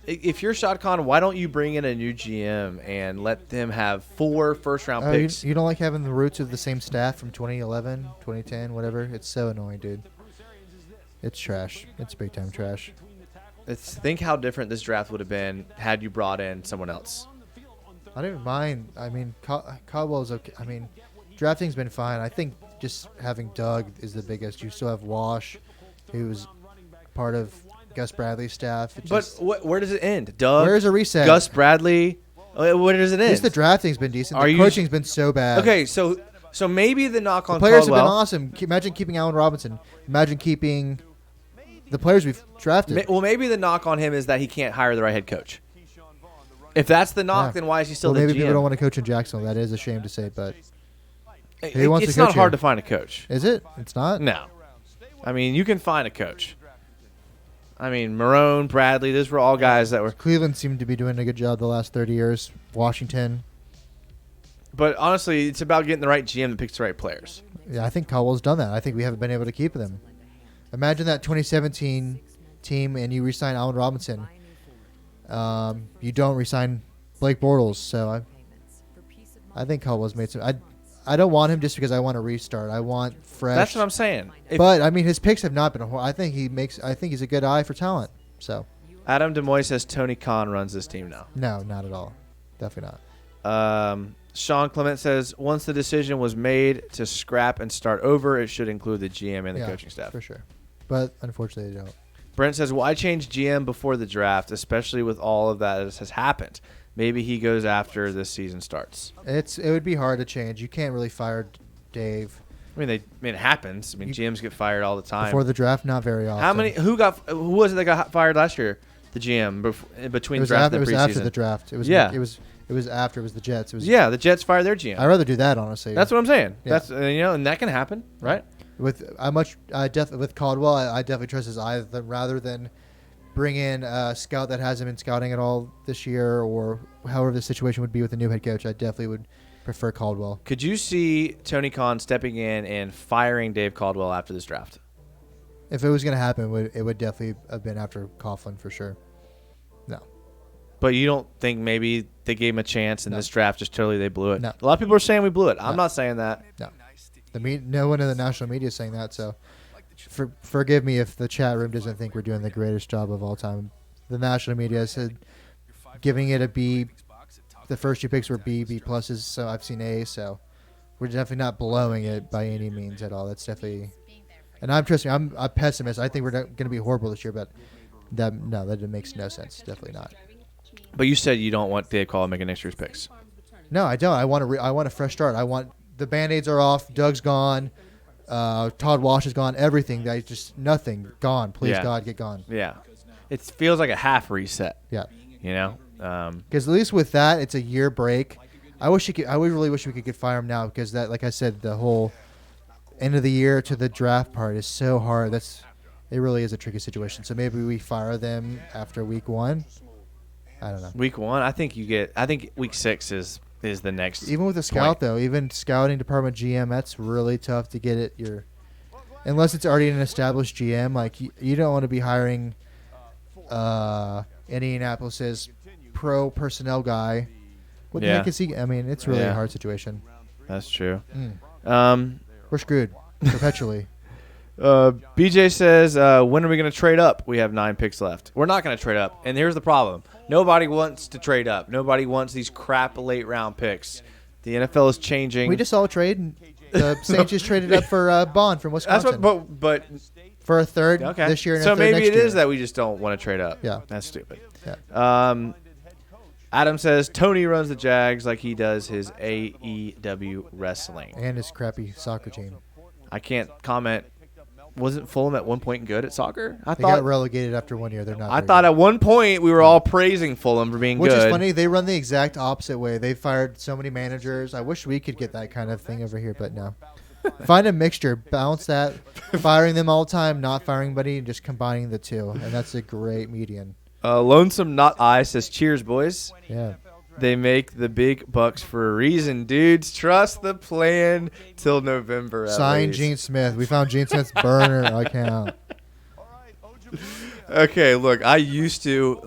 If you're Shad Khan, why don't you bring in a new GM and let them have 4 first-round picks? You don't like having the roots of the same staff from 2011, 2010, whatever? It's so annoying, dude. It's trash. It's big-time trash. Think how different this draft would have been had you brought in someone else. I don't even mind. I mean, Caldwell's okay. I mean, drafting's been fine. I think just having Doug is the biggest. You still have Wash, who's part of Gus Bradley's staff. Where does it end? Doug? Where's a reset? Gus Bradley? Where does it end? At least the drafting's been decent. The coaching's been so bad. Okay, so maybe the knock on the players Caldwell, have been awesome. Imagine keeping Allen Robinson. Imagine keeping the players we've drafted. Well, maybe the knock on him is that he can't hire the right head coach. If that's the knock, then why is he still the maybe GM? People don't want to coach in Jacksonville. That is a shame to say, but it's not hard to find a coach. Is it? It's not? No. I mean, you can find a coach. I mean, Marone, Bradley, those were all guys that were... Cleveland seemed to be doing a good job the last 30 years. Washington. But honestly, it's about getting the right GM that picks the right players. Yeah, I think Caldwell's done that. I think we haven't been able to keep them. Imagine that 2017 team and you re-sign Allen Robinson. You don't re-sign Blake Bortles. So I think Caldwell's made some... I don't want him just because I want to restart. I want fresh. That's what I'm saying. But I mean, his picks have not been. I think he's a good eye for talent. So, Adam DeMoy says Tony Khan runs this team now. No, not at all. Definitely not. Sean Clement says once the decision was made to scrap and start over, it should include the GM and the coaching staff for sure. But unfortunately, they don't. Brent says why change GM before the draft, especially with all of that has happened. Maybe he goes after this season starts. It would be hard to change. You can't really fire Dave. I mean, it happens. I mean, GMs get fired all the time. Before the draft, not very often. Who was it that got fired last year? The GM between draft and preseason. It was after the draft. It was after. It was the Jets. The Jets fired their GM. I'd rather do that, honestly. That's what I'm saying. Yeah. That's and that can happen, right? With Caldwell, I definitely trust his eye rather than bring in a scout that hasn't been scouting at all this year, or however the situation would be with a new head coach. I definitely would prefer Caldwell. Could you see Tony Khan stepping in and firing Dave Caldwell after this draft? If it was going to happen, it would definitely have been after Coughlin for sure. No. But you don't think maybe they gave him a chance and this draft just totally they blew it? No. A lot of people are saying we blew it. I'm not saying that. No. No one in the national media is saying that, so forgive me if the chat room doesn't think we're doing the greatest job of all time. The national media said giving it a B. The first 2 picks were B pluses, so I've seen A, so we're definitely not blowing it by any means at all. That's definitely... And I'm a pessimist. I think we're going to be horrible this year, but that makes no sense. Definitely not. But you said you don't want Dave Caldwell making next year's picks. No, I don't. I want a fresh start. I want... The Band-Aids are off. Doug's gone. Todd Wash is gone. Everything. Nothing. Gone. Please, God, get gone. Yeah. It feels like a half reset. Yeah. Because at least with that, it's a year break. I really wish we could fire him now because that, like I said, the whole end of the year to the draft part is so hard. It really is a tricky situation. So maybe we fire them after week 1. I don't know. Week 1, I think week 6 is the next. Even with a scout though, even scouting department GM, that's really tough to get it. unless it's already an established GM. Like you don't want to be hiring Indianapolis's pro personnel guy. What the Yeah. heck is he? I mean, it's really Yeah. a hard situation. That's true. We're screwed perpetually. BJ says, when are we going to trade up? We have 9 picks left. We're not going to trade up. And here's the problem. Nobody wants to trade up. Nobody wants these crap late round picks. The NFL is changing. We just saw a trade. The Saints just traded up for Bond from Wisconsin. That's what, but for a third okay. this year and so a third maybe next it year. is that we just don't want to trade up. Yeah. That's stupid. Yeah. Adam says Tony runs the Jags like he does his AEW wrestling. And his crappy soccer team. I can't comment. Wasn't Fulham at one point good at soccer? I They thought got relegated after 1 year. They're not. I very thought good. at one point we were all praising Fulham for being Which good. is funny. They run the exact opposite way. They fired so many managers. I wish we could get that kind of thing over here, but no. Find a mixture. Balance that. Firing them all the time, not firing anybody, and just combining the two. And that's a great median. Lonesome Not I says, cheers, boys. Yeah. They make the big bucks for a reason, dudes. Trust the plan till November. Sign least. Gene Smith. We found Gene Smith's burner account. Okay, look, I used to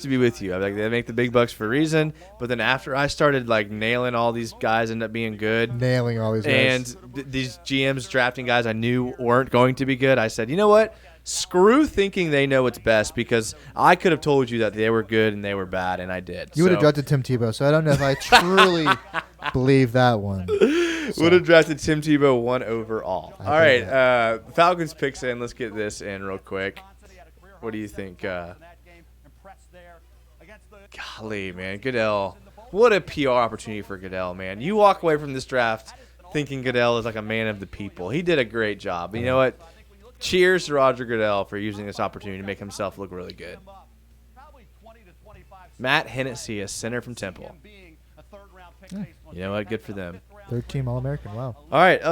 be with you. I'm like, they make the big bucks for a reason. But then after I started like nailing all these guys, end up being good, Nailing all these and guys. these GMs drafting guys I knew weren't going to be good. I said, you know what? Screw thinking they know what's best, because I could have told you that they were good and they were bad, and I did. You would have drafted Tim Tebow, so I don't know if I truly believe that one. Would have drafted Tim Tebow 1 overall. All right, Falcons picks in. Let's get this in real quick. What do you think? Golly, man, Goodell. What a PR opportunity for Goodell, man. You walk away from this draft thinking Goodell is like a man of the people. He did a great job. But you know what? Cheers to Roger Goodell for using this opportunity to make himself look really good. Matt Hennessy, a center from Temple. You know what? Good for them. Third team All-American. Wow. All right.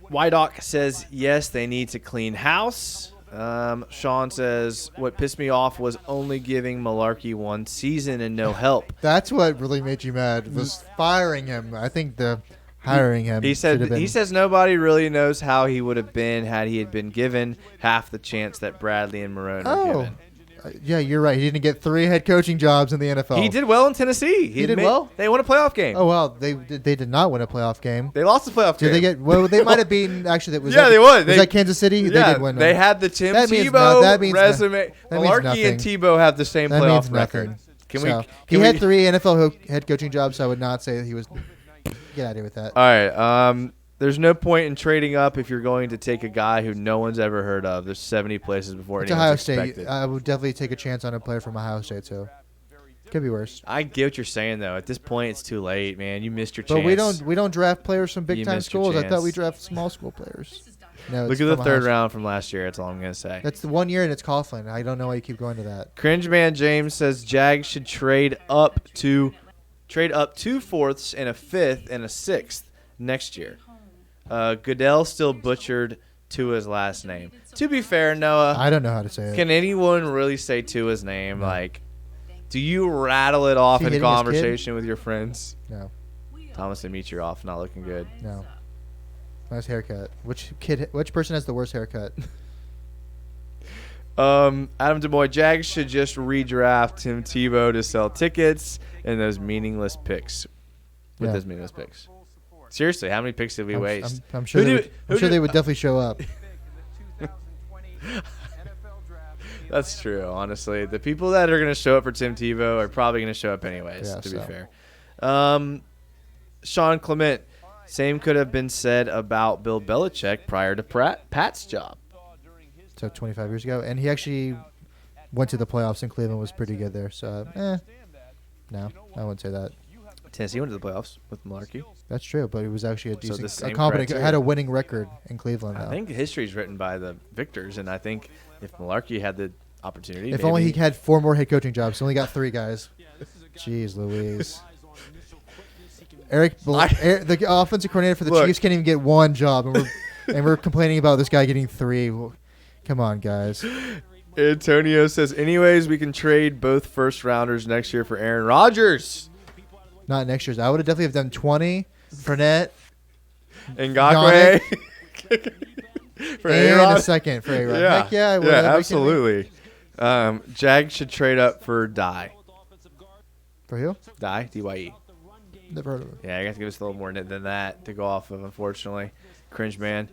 Wydock says, yes, they need to clean house. Sean says, what pissed me off was only giving Malarkey 1 season and no help. That's what really made you mad, was firing him. I think the hiring him. He should have said been. he says nobody really knows how he would have been had he had been given half the chance that Bradley and Marone were given. Yeah, you're right. He didn't get 3 head coaching jobs in the NFL. He did well in Tennessee. He did well? They won a playoff game. Oh, well, they did not win a playoff game. They lost the playoff game. Did they get? Well, they might have beaten. Actually, that was. Yeah, that, they won. Was that Kansas City? Yeah, they did win. They had the Tim That means Tebow that means resume. that means Malarkey nothing. and Tebow have the same That playoff means record. nothing. Can So, we? he had 3 NFL head coaching jobs, so I would not say that he was. Get out of here with that. All right. There's no point in trading up if you're going to take a guy who no one's ever heard of. There's 70 places before It's anyone's Ohio State. expected. I would definitely take a chance on a player from Ohio State, too. Could be worse. I get what you're saying, though. At this point, it's too late, man. You missed your chance. But we don't draft players from big You time missed your schools. I thought chance. we draft small school players. No, Look it's at the from third Ohio State. round from last year. That's all I'm going to say. That's the 1 year, and it's Coughlin. I don't know why you keep going to that. Cringe Man James says Jags should trade up 2 fourths and a 5th and a 6th next year. Goodell still butchered Tua's last name. To be fair, Noah, I don't know how to say it. Can anyone really say Tua's name? Like, do you rattle it off Is he in hitting his conversation with your friends? No. Thomas Dimitroff not looking good. No. Nice haircut. Which person has the worst haircut? Adam DeBoy, Jags should just redraft Tim Tebow to sell tickets and those meaningless picks. With Yeah. those meaningless picks. Seriously, how many picks did we waste? I'm sure, they would definitely show up. That's true, honestly. The people that are going to show up for Tim Tebow are probably going to show up anyways, Yeah, to be so. fair. Sean Clement, same could have been said about Bill Belichick prior to Pat's job. So 25 years ago. And he actually went to the playoffs in Cleveland, was pretty good there. So, no, I wouldn't say that. Tennessee went to the playoffs with Malarkey. That's true, but he was actually a So decent, the same competent, criteria. had a winning record in Cleveland. I Though. think history is written by the victors, and I think if Malarkey had the opportunity, If maybe only he had 4 more head coaching jobs. He only got 3 guys. Jeez Louise. The offensive coordinator for the Look. Chiefs can't even get 1 job, and we're complaining about this guy getting 3. Well, come on, guys. Antonio says, anyways, we can trade both first rounders next year for Aaron Rodgers. Not next year's. I would have definitely have done 20. Fournette. Ngakwe. For and A-Rod. a second for A-Rod. Yeah, Heck yeah, I would yeah, have. absolutely. Jags should trade up for Dye. For who? Dye, D-Y-E. Never heard of it. Yeah, you have to give us a little more than that to go off of, unfortunately. Cringe, man.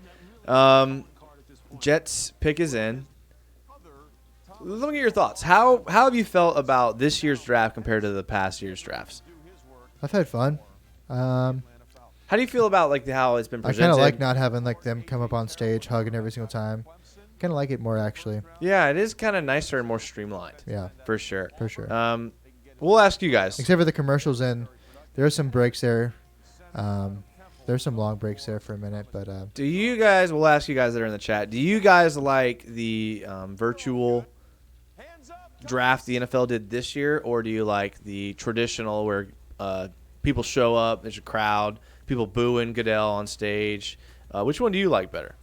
Jets pick is in. Let me get your thoughts. How have you felt about this year's draft compared to the past year's drafts? I've had fun. How do you feel about like how it's been I presented? kind of like not having like them come up on stage hugging every single time. Kind of like it more actually. Yeah, it is kind of nicer and more streamlined. Yeah, for sure. For sure. We'll ask you guys. Except for the commercials, and there are some breaks there. There's some long breaks there for a minute, but do you guys? We'll ask you guys that are in the chat. Do you guys like the virtual draft the NFL did this year, or do you like the traditional where people show up, there's a crowd, people booing Goodell on stage? Which one do you like better?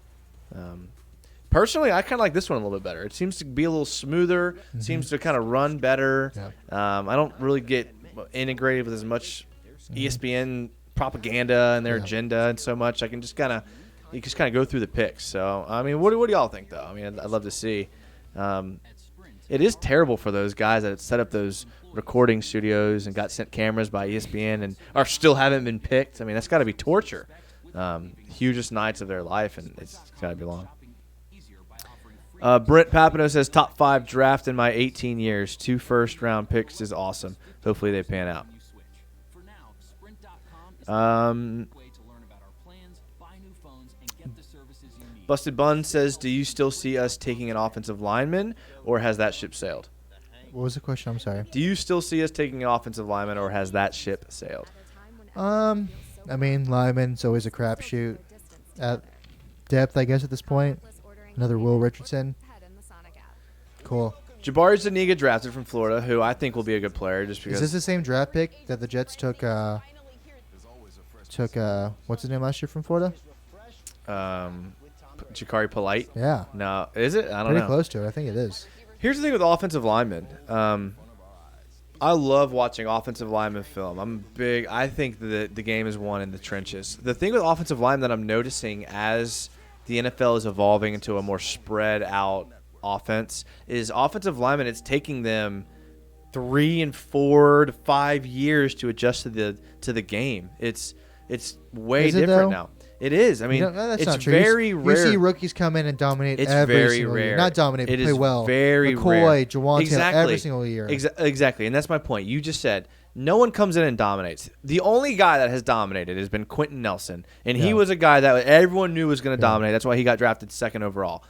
Personally, I kind of like this one a little bit better. It seems to be a little smoother. Seems to kind of run better. I don't really get integrated with as much ESPN propaganda and their agenda and so much. I can just kind of go through the picks. So I mean, what do y'all think though? I mean, I'd love to see. It is terrible for those guys that set up those recording studios and got sent cameras by ESPN and are still haven't been picked. I mean, that's got to be torture. Hugest nights of their life, and it's got to be long. Brent Papino says, top 5 draft in my 18 years. 2 first-round picks is awesome. Hopefully they pan out. Busted Bun says, do you still see us taking an offensive lineman, or has that ship sailed? What was the question? I'm sorry. Do you still see us taking an offensive lineman, or has that ship sailed? I mean, lineman's always a crapshoot. At depth, I guess, at this point. Another Will Richardson. Cool. Jabari Zuniga drafted from Florida, who I think will be a good player just because. Is this the same draft pick that the Jets took, what's his name last year from Florida? Jakari Polite? Yeah. No. Is it? I don't know. Pretty close to it. I think it is. Here's the thing with offensive linemen. I love watching offensive lineman film. I think that the game is won in the trenches. The thing with offensive linemen that I'm noticing as the NFL is evolving into a more spread out offense is offensive linemen. It's taking them 3 and 4 to 5 years to adjust to the game. It's way different now. It is. I mean, that's it's not true. very rare. You see rookies come in and dominate It's every very single rare. year. Not dominate, but It play is well. very McCoy, rare. Jawan Exactly. Taylor, every single year. Exactly, and that's my point. You just said no one comes in and dominates. The only guy that has dominated has been Quentin Nelson, and he was a guy that everyone knew was going to dominate. That's why he got drafted 2nd overall.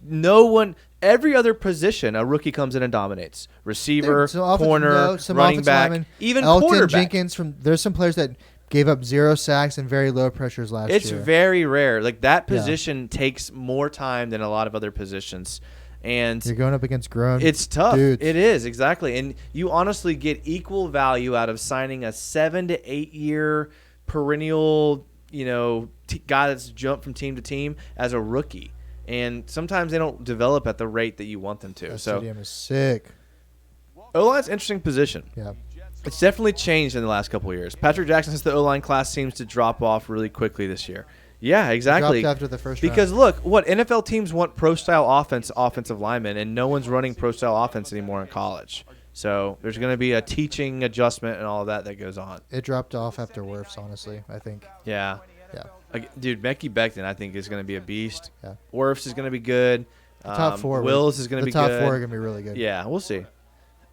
No one, every other position, a rookie comes in and dominates. Receiver, corner, running back, even Elton quarterback. Jenkins. There's some players that gave up 0 sacks and very low pressures last year. It's very rare. Like that position takes more time than a lot of other positions. And you're going up against grown. It's tough. Dudes. It is, exactly. And you honestly get equal value out of signing a 7 to 8 year perennial, guy that's jumped from team to team as a rookie. And sometimes they don't develop at the rate that you want them to. That so stadium is sick. O-line's an interesting position. Yeah. It's definitely changed in the last couple of years. Patrick Jackson says the O-line class seems to drop off really quickly this year. Yeah, exactly. Dropped after the first because round. look, what NFL teams want pro-style offensive linemen, and no one's running pro-style offense anymore in college. So there's going to be a teaching adjustment and all of that goes on. It dropped off after Wirfs, honestly, I think. Yeah. Yeah. Dude, Becky Becton, I think, is going to be a beast. Yeah. Wirfs is going to be good. The top 4. Wills is going to be good. The top 4 are going to be really good. Yeah, we'll see.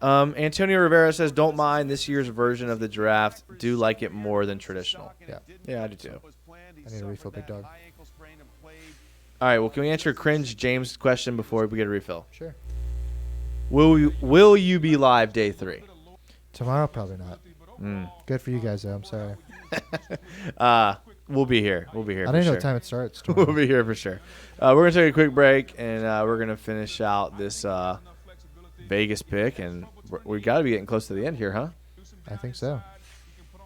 Antonio Rivera says, don't mind this year's version of the draft. Do like it more than traditional. Yeah, I do too. I need a refill, big dog. All right, well, can we answer Cringe James' question before we get a refill? Sure. Will you be live day 3? Tomorrow, probably not. Good for you guys, though. I'm sorry. We'll be here. We'll be here. I don't know what time it starts. We'll be here for sure. We're going to take a quick break, and we're going to finish out this Vegas pick, and we got to be getting close to the end here, huh? I think so.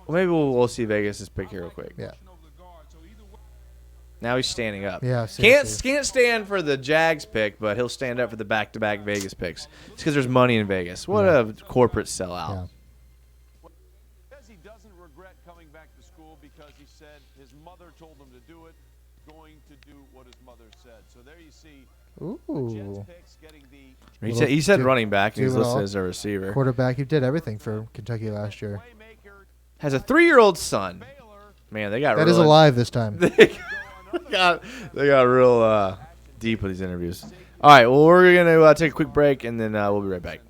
Well, maybe we'll see Vegas' pick here real quick. Yeah. Now he's standing up. Yeah. Can't stand for the Jags pick, but he'll stand up for the back-to-back Vegas picks. It's because there's money in Vegas. What a corporate sellout. Yeah. Says he doesn't regret coming back to school because he said his mother told him to do it, going to do what his mother said. So there you see Ooh. He said running back, and he's do it listed all. as a receiver. Quarterback. He did everything for Kentucky last year. Has a 3-year-old son. Man, they got That is alive this time. They got real deep with these interviews. All right, well, we're going to take a quick break, and then we'll be right back.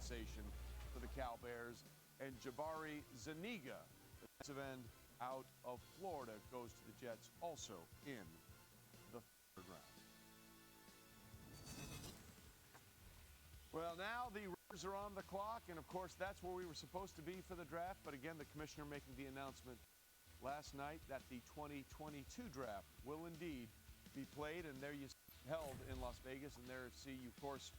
For the Cal Bears, and Jabari Zuniga, the defensive end out of Florida, goes to the Jets, also in the third round. Well, now the Raiders are on the clock, and of course that's where we were supposed to be for the draft. But again, the commissioner making the announcement last night that the 2022 draft will indeed be played, and there you held in Las Vegas, and there see you, of course,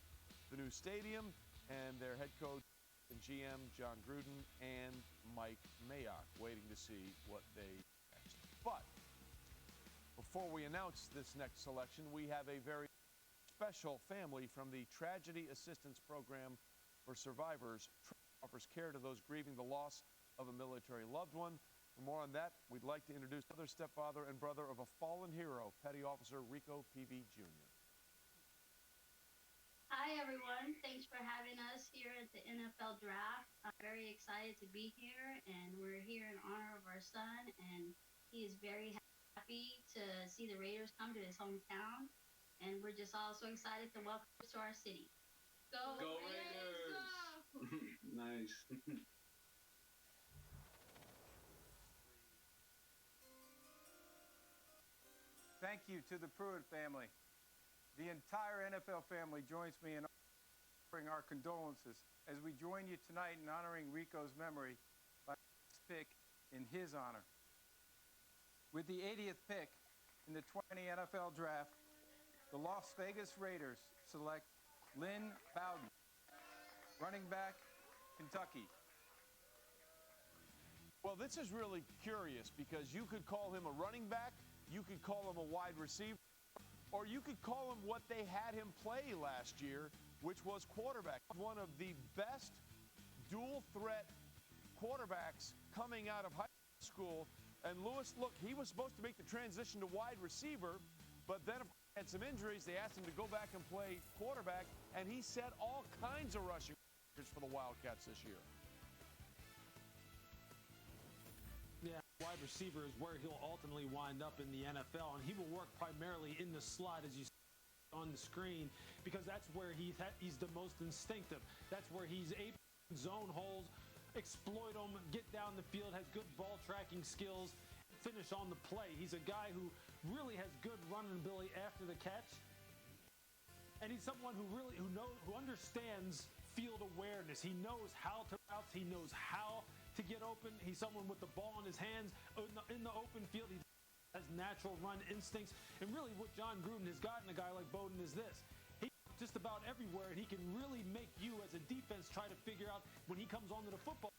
the new stadium and their head coach and GM John Gruden and Mike Mayock waiting to see what they next. But before we announce this next selection, we have a very special family from the Tragedy Assistance Program for Survivors. Offers care to those grieving the loss of a military loved one. For more on that, we'd like to introduce other stepfather and brother of a fallen hero, Petty Officer Rico Peavy Jr. Hi, everyone. Thanks for having us here at the NFL Draft. I'm very excited to be here, and we're here in honor of our son, and he is very happy to see the Raiders come to his hometown, and we're just all so excited to welcome him to our city. Go Raiders! Go! Nice. Thank you to the Pruitt family. The entire NFL family joins me in offering our condolences as we join you tonight in honoring Rico's memory by pick in his honor. With the 80th pick in the 20 NFL Draft, the Las Vegas Raiders select Lynn Bowden, running back, Kentucky. Well, this is really curious because you could call him a running back, you could call him a wide receiver, or you could call him what they had him play last year, which was quarterback. One of the best dual threat quarterbacks coming out of high school. And Lewis, look, he was supposed to make the transition to wide receiver, but then had some injuries. They asked him to go back and play quarterback, and he set all kinds of rushing records for the Wildcats this year. Yeah, wide receiver is where he'll ultimately wind up in the NFL, and he will work primarily in the slot, as you see on the screen, because that's where he's the most instinctive. That's where he's able to zone holes, exploit them, get down the field, has good ball tracking skills, finish on the play. He's a guy who really has good running ability after the catch, and he's someone who understands field awareness. He knows how to route. He knows how to get open. He's someone with the ball in his hands in the open field. He has natural run instincts. And really what John Gruden has gotten a guy like Bowden is this. He's just about everywhere, and he can really make you as a defense try to figure out when he comes onto the football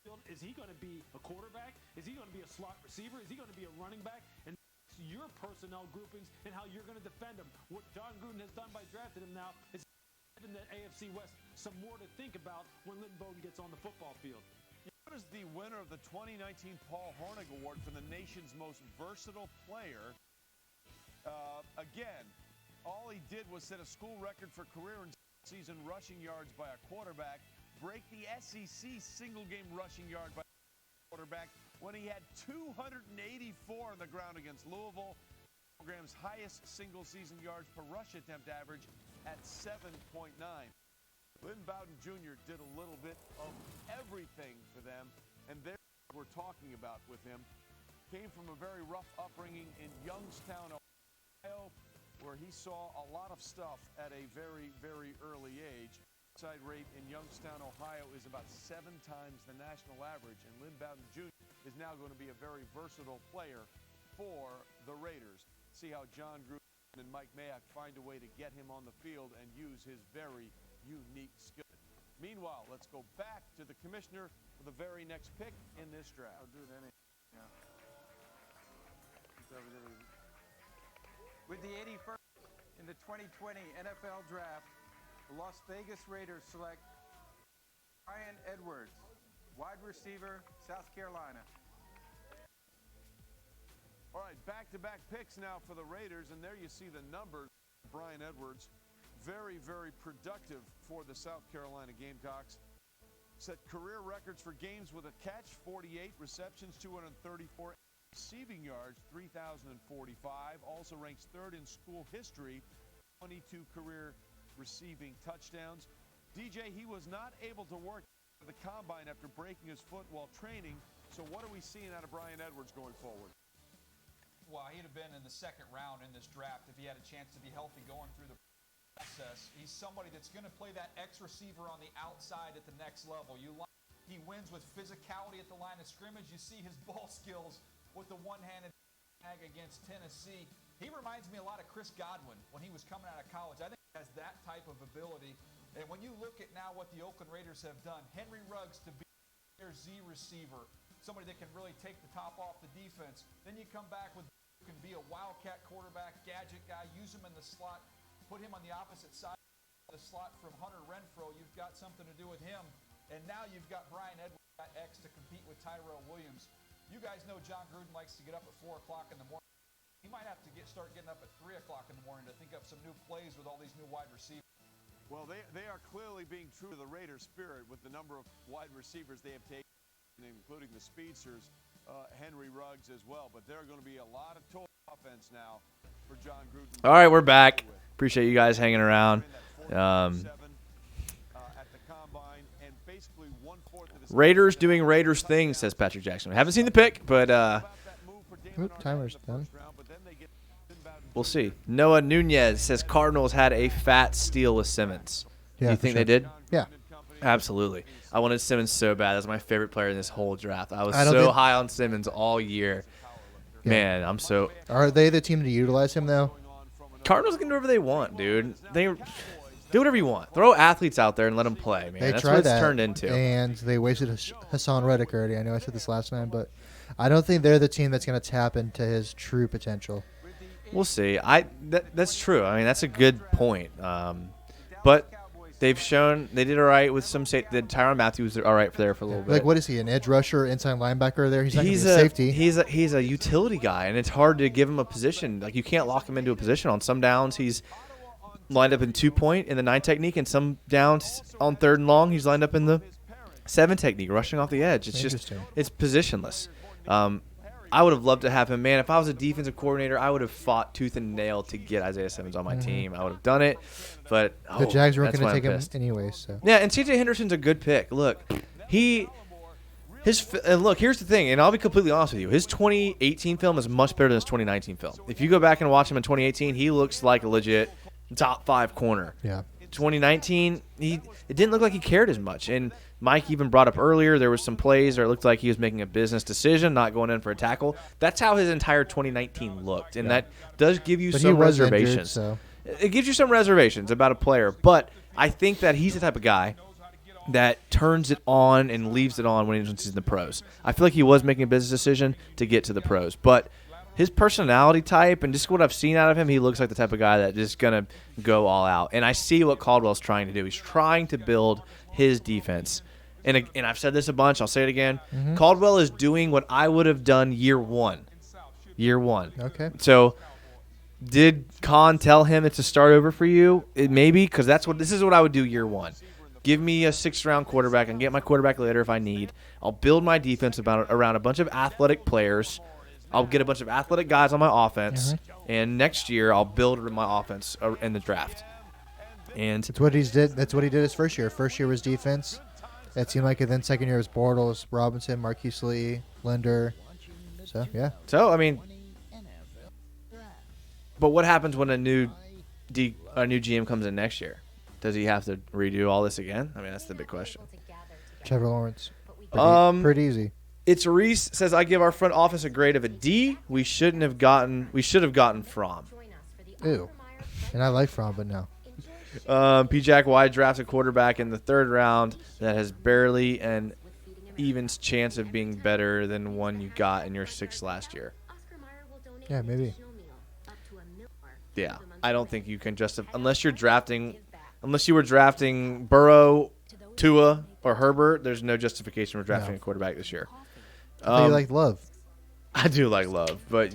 field, is he going to be a quarterback? Is he going to be a slot receiver? Is he going to be a running back? And your personnel groupings and how you're going to defend him. What John Gruden has done by drafting him now is giving the AFC West some more to think about when Lynn Bowden gets on the football field. What is the winner of the 2019 Paul Hornig Award for the nation's most versatile player? Again, all he did was set a school record for career and season rushing yards by a quarterback, break the SEC single-game rushing yard by a quarterback when he had 284 on the ground against Louisville. The program's highest single-season yards per rush attempt average at 7.9. Lynn Bowden Jr. did a little bit of everything for them, and there we're talking about with him. Came from a very rough upbringing in Youngstown, Ohio, where he saw a lot of stuff at a very, very early age. Suicide rate in Youngstown, Ohio is about 7 times the national average, and Lynn Bowden Jr. is now going to be a very versatile player for the Raiders. See how John Gruden and Mike Mayock find a way to get him on the field and use his very unique skill. Meanwhile, let's go back to the commissioner for the very next pick in this draft. I'll do it anyway. Yeah. With the 81st in the 2020 NFL Draft, the Las Vegas Raiders select Bryan Edwards, wide receiver, South Carolina. All right, back-to-back picks now for the Raiders, and there you see the numbers. Bryan Edwards very, very productive for the South Carolina Gamecocks. Set career records for games with a catch, 48 receptions, 234 receiving yards, 3,045. Also ranks third in school history, 22 career receiving touchdowns. DJ, he was not able to work at the combine after breaking his foot while training. So what are we seeing out of Brian Edwards going forward? Well, he'd have been in the second round in this draft if he had a chance to be healthy going through the process. He's somebody that's going to play that X receiver on the outside at the next level. He wins with physicality at the line of scrimmage. You see his ball skills with the one-handed tag against Tennessee. He reminds me a lot of Chris Godwin when he was coming out of college. I think he has that type of ability. And when you look at now what the Oakland Raiders have done, Henry Ruggs to be their Z receiver, somebody that can really take the top off the defense. Then you come back with who can be a wildcat quarterback, gadget guy, use him in the slot, put him on the opposite side of the slot from Hunter Renfrow. You've got something to do with him. And now you've got Brian Edwards at X to compete with Tyrell Williams. You guys know John Gruden likes to get up at 4 o'clock in the morning. He might have to start getting up at 3 o'clock in the morning to think up some new plays with all these new wide receivers. Well, they are clearly being true to the Raiders' spirit with the number of wide receivers they have taken, including the speedsters, Henry Ruggs as well. But there are going to be a lot of total offense now for John Gruden. All right, we're back. Appreciate you guys hanging around. Raiders doing Raiders things, says Patrick Jackson. I haven't seen the pick, but timer's done. We'll see. Noah Nunez says Cardinals had a fat steal with Simmons. Yeah, Do you think they did? Yeah. Absolutely. I wanted Simmons so bad. That's my favorite player in this whole draft. I was so high on Simmons all year. Yeah. Man, I'm so... Are they the team to utilize him, though? Cardinals can do whatever they want, dude. They do whatever you want. Throw athletes out there and let them play, man. That's what it's turned into. And they wasted Hassan Reddick already. I know I said this last time, but I don't think they're the team that's going to tap into his true potential. We'll see. That's true. I mean, that's a good point. But they've shown they did all right with some safety. Tyrann Mathieu was all right there for a little bit. Like, what is he, an edge rusher, inside linebacker there? He's not a safety. He's a utility guy, and it's hard to give him a position. Like, you can't lock him into a position. On some downs, he's lined up in 2-point in the 9 technique, and some downs on 3rd and long, he's lined up in the 7 technique, rushing off the edge. It's just it's positionless. I would have loved to have him. Man, if I was a defensive coordinator, I would have fought tooth and nail to get Isaiah Simmons on my team. I would have done it. But the Jags weren't going to take him anyway. So. Yeah, and C.J. Henderson's a good pick. Look, and look, here's the thing, and I'll be completely honest with you. His 2018 film is much better than his 2019 film. If you go back and watch him in 2018, he looks like a legit top 5 corner. Yeah. 2019, it didn't look like he cared as much. And Mike even brought up earlier there was some plays where it looked like he was making a business decision, not going in for a tackle. That's how his entire 2019 looked, and that does give you some reservations. Injured, so. It gives you some reservations about a player, but I think that he's the type of guy that turns it on and leaves it on when he's in the pros. I feel like he was making a business decision to get to the pros, but his personality type and just what I've seen out of him, he looks like the type of guy that is going to go all out. And I see what Caldwell's trying to do. He's trying to build his defense. And I've said this a bunch. I'll say it again. Mm-hmm. Caldwell is doing what I would have done year one. Okay. So did Khan tell him it's a start over for you? Maybe, because this is what I would do year one. Give me a 6th-round quarterback and get my quarterback later if I need. I'll build my defense around a bunch of athletic players. I'll get a bunch of athletic guys on my offense, and next year I'll build my offense in the draft. And that's what he did. That's what he did his first year. First year was defense. It seemed like it. Then second year was Bortles, Robinson, Marquise Lee, Linder. So yeah. So I mean, but what happens when a new GM comes in next year? Does he have to redo all this again? I mean, that's the big question. Trevor Lawrence. Pretty easy. It's Reese says, I give our front office a grade of a D. We should have gotten Fromm. Ew. And I like Fromm, but no. P-Jack, why draft a quarterback in the 3rd round that has barely an even chance of being better than one you got in your 6th last year? Yeah, maybe. Yeah, I don't think you can justify unless you were drafting Burrow, Tua, or Herbert. There's no justification for drafting a quarterback this year. You like Love. I do like Love, but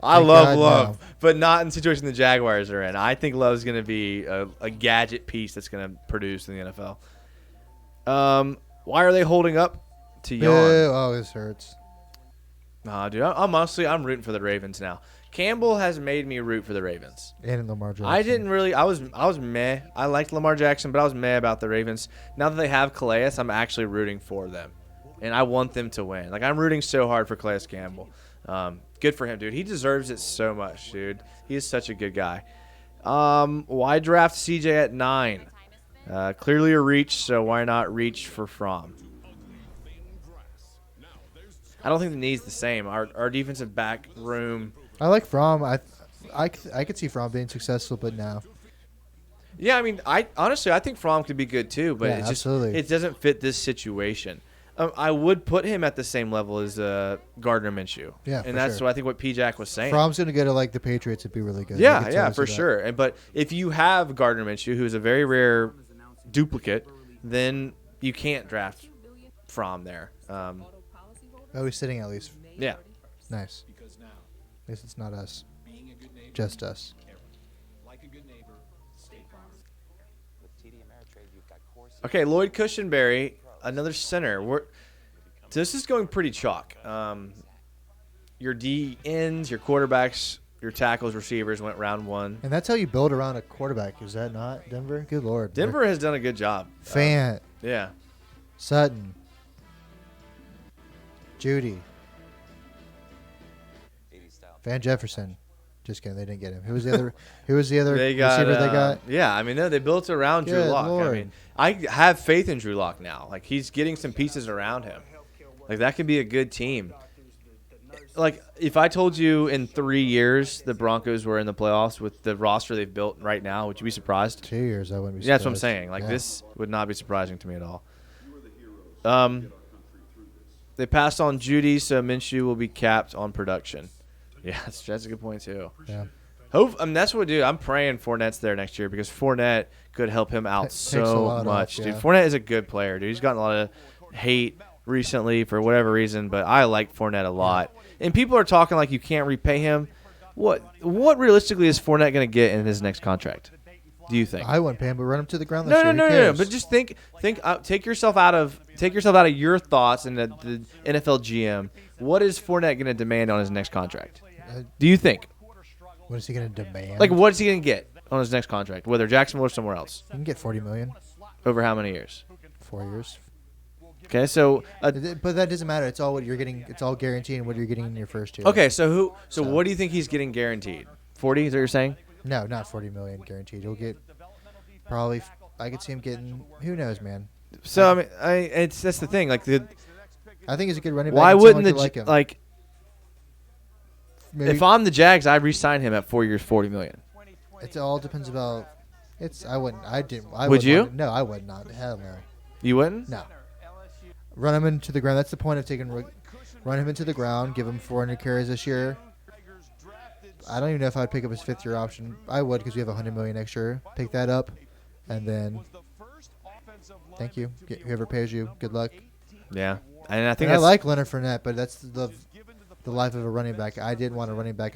I love Love. but not in the situation the Jaguars are in. I think Love's going to be a gadget piece that's going to produce in the NFL. Why are they holding up to yawn? Oh, this hurts. Nah, dude, I'm rooting for the Ravens now. Campbell has made me root for the Ravens. And Lamar Jackson. I didn't really. I was meh. I liked Lamar Jackson, but I was meh about the Ravens. Now that they have Calais, I'm actually rooting for them, and I want them to win. Like, I'm rooting so hard for Calais Campbell. Good for him, dude. He deserves it so much, dude. He is such a good guy. Why draft CJ at 9? Clearly a reach, so why not reach for Fromm? I don't think the need's the same. Our defensive back room. I like Fromm. I could see Fromm being successful, but no. Yeah, I mean, honestly I think Fromm could be good too, but Yeah, absolutely. it doesn't fit this situation. I would put him at the same level as Gardner Minshew. Yeah, and that's what I think what P-Jack was saying. Fromm's going to go to like the Patriots and be really good. Yeah, for sure. But if you have Gardner Minshew, who is a very rare duplicate, then you can't draft Fromm there. Oh, he's sitting at least. Yeah. Nice. At least it's not us. Just us. Okay, Lloyd Cushenberry, another center. This is going pretty chalk. Your D ends, your quarterbacks, your tackles, receivers went round 1. And that's how you build around a quarterback, is that not, Denver? Good Lord. Denver has done a good job. Fant. Yeah. Sutton. Judy. Van Jefferson. Just kidding, they didn't get him. Who was the other receiver they got? Yeah, I mean, no, they built around Drew Good Lock. Lord. I mean, I have faith in Drew Lock now. Like, he's getting some pieces around him. Like, that could be a good team. Like, if I told you in 3 years the Broncos were in the playoffs with the roster they've built right now, would you be surprised? 2 years, I wouldn't be surprised. Yeah, that's what I'm saying. Like, this would not be surprising to me at all. They passed on Judy, so Minshew will be capped on production. Yeah, that's a good point, too. Yeah. That's what, dude. I'm praying Fournette's there next year because Fournette could help him out so much, dude. yeah. Fournette is a good player, dude. He's gotten a lot of hate recently for whatever reason, but I like Fournette a lot. And people are talking like you can't repay him. What realistically is Fournette going to get in his next contract? Do you think? I wouldn't pay him, but run him to the ground this year. No. But just think. Take yourself out of your thoughts and the NFL GM. What is Fournette going to demand on his next contract? Do you think? What is he going to demand? Like, what is he going to get on his next contract, whether Jacksonville or somewhere else? He can get $40 million. Over how many years? 4 years. Okay, so but that doesn't matter. It's all what you're getting. It's all guaranteed and what you're getting in your first year. Okay, so what do you think he's getting guaranteed? 40? Is that what you're saying? No, not $40 million guaranteed. He'll get probably. I could see him getting. Who knows, man? So I mean, that's the thing. Like I think he's a good running back. Why wouldn't Maybe. If I'm the Jags, I'd re-sign him at 4 years, $40 million. It all depends about. I wouldn't. I didn't. Would you? No, I would not. Hell no. You wouldn't? No. Run him into the ground. That's the point of taking. Run him into the ground. Give him 400 carries this year. I don't even know if I'd pick up his 5th-year option. I would because we have $100 million next year. Pick that up, and then. Thank you. Whoever pays you, good luck. Yeah, and I think I like Leonard Fournette, but that's the life of a running back. I did want a running back.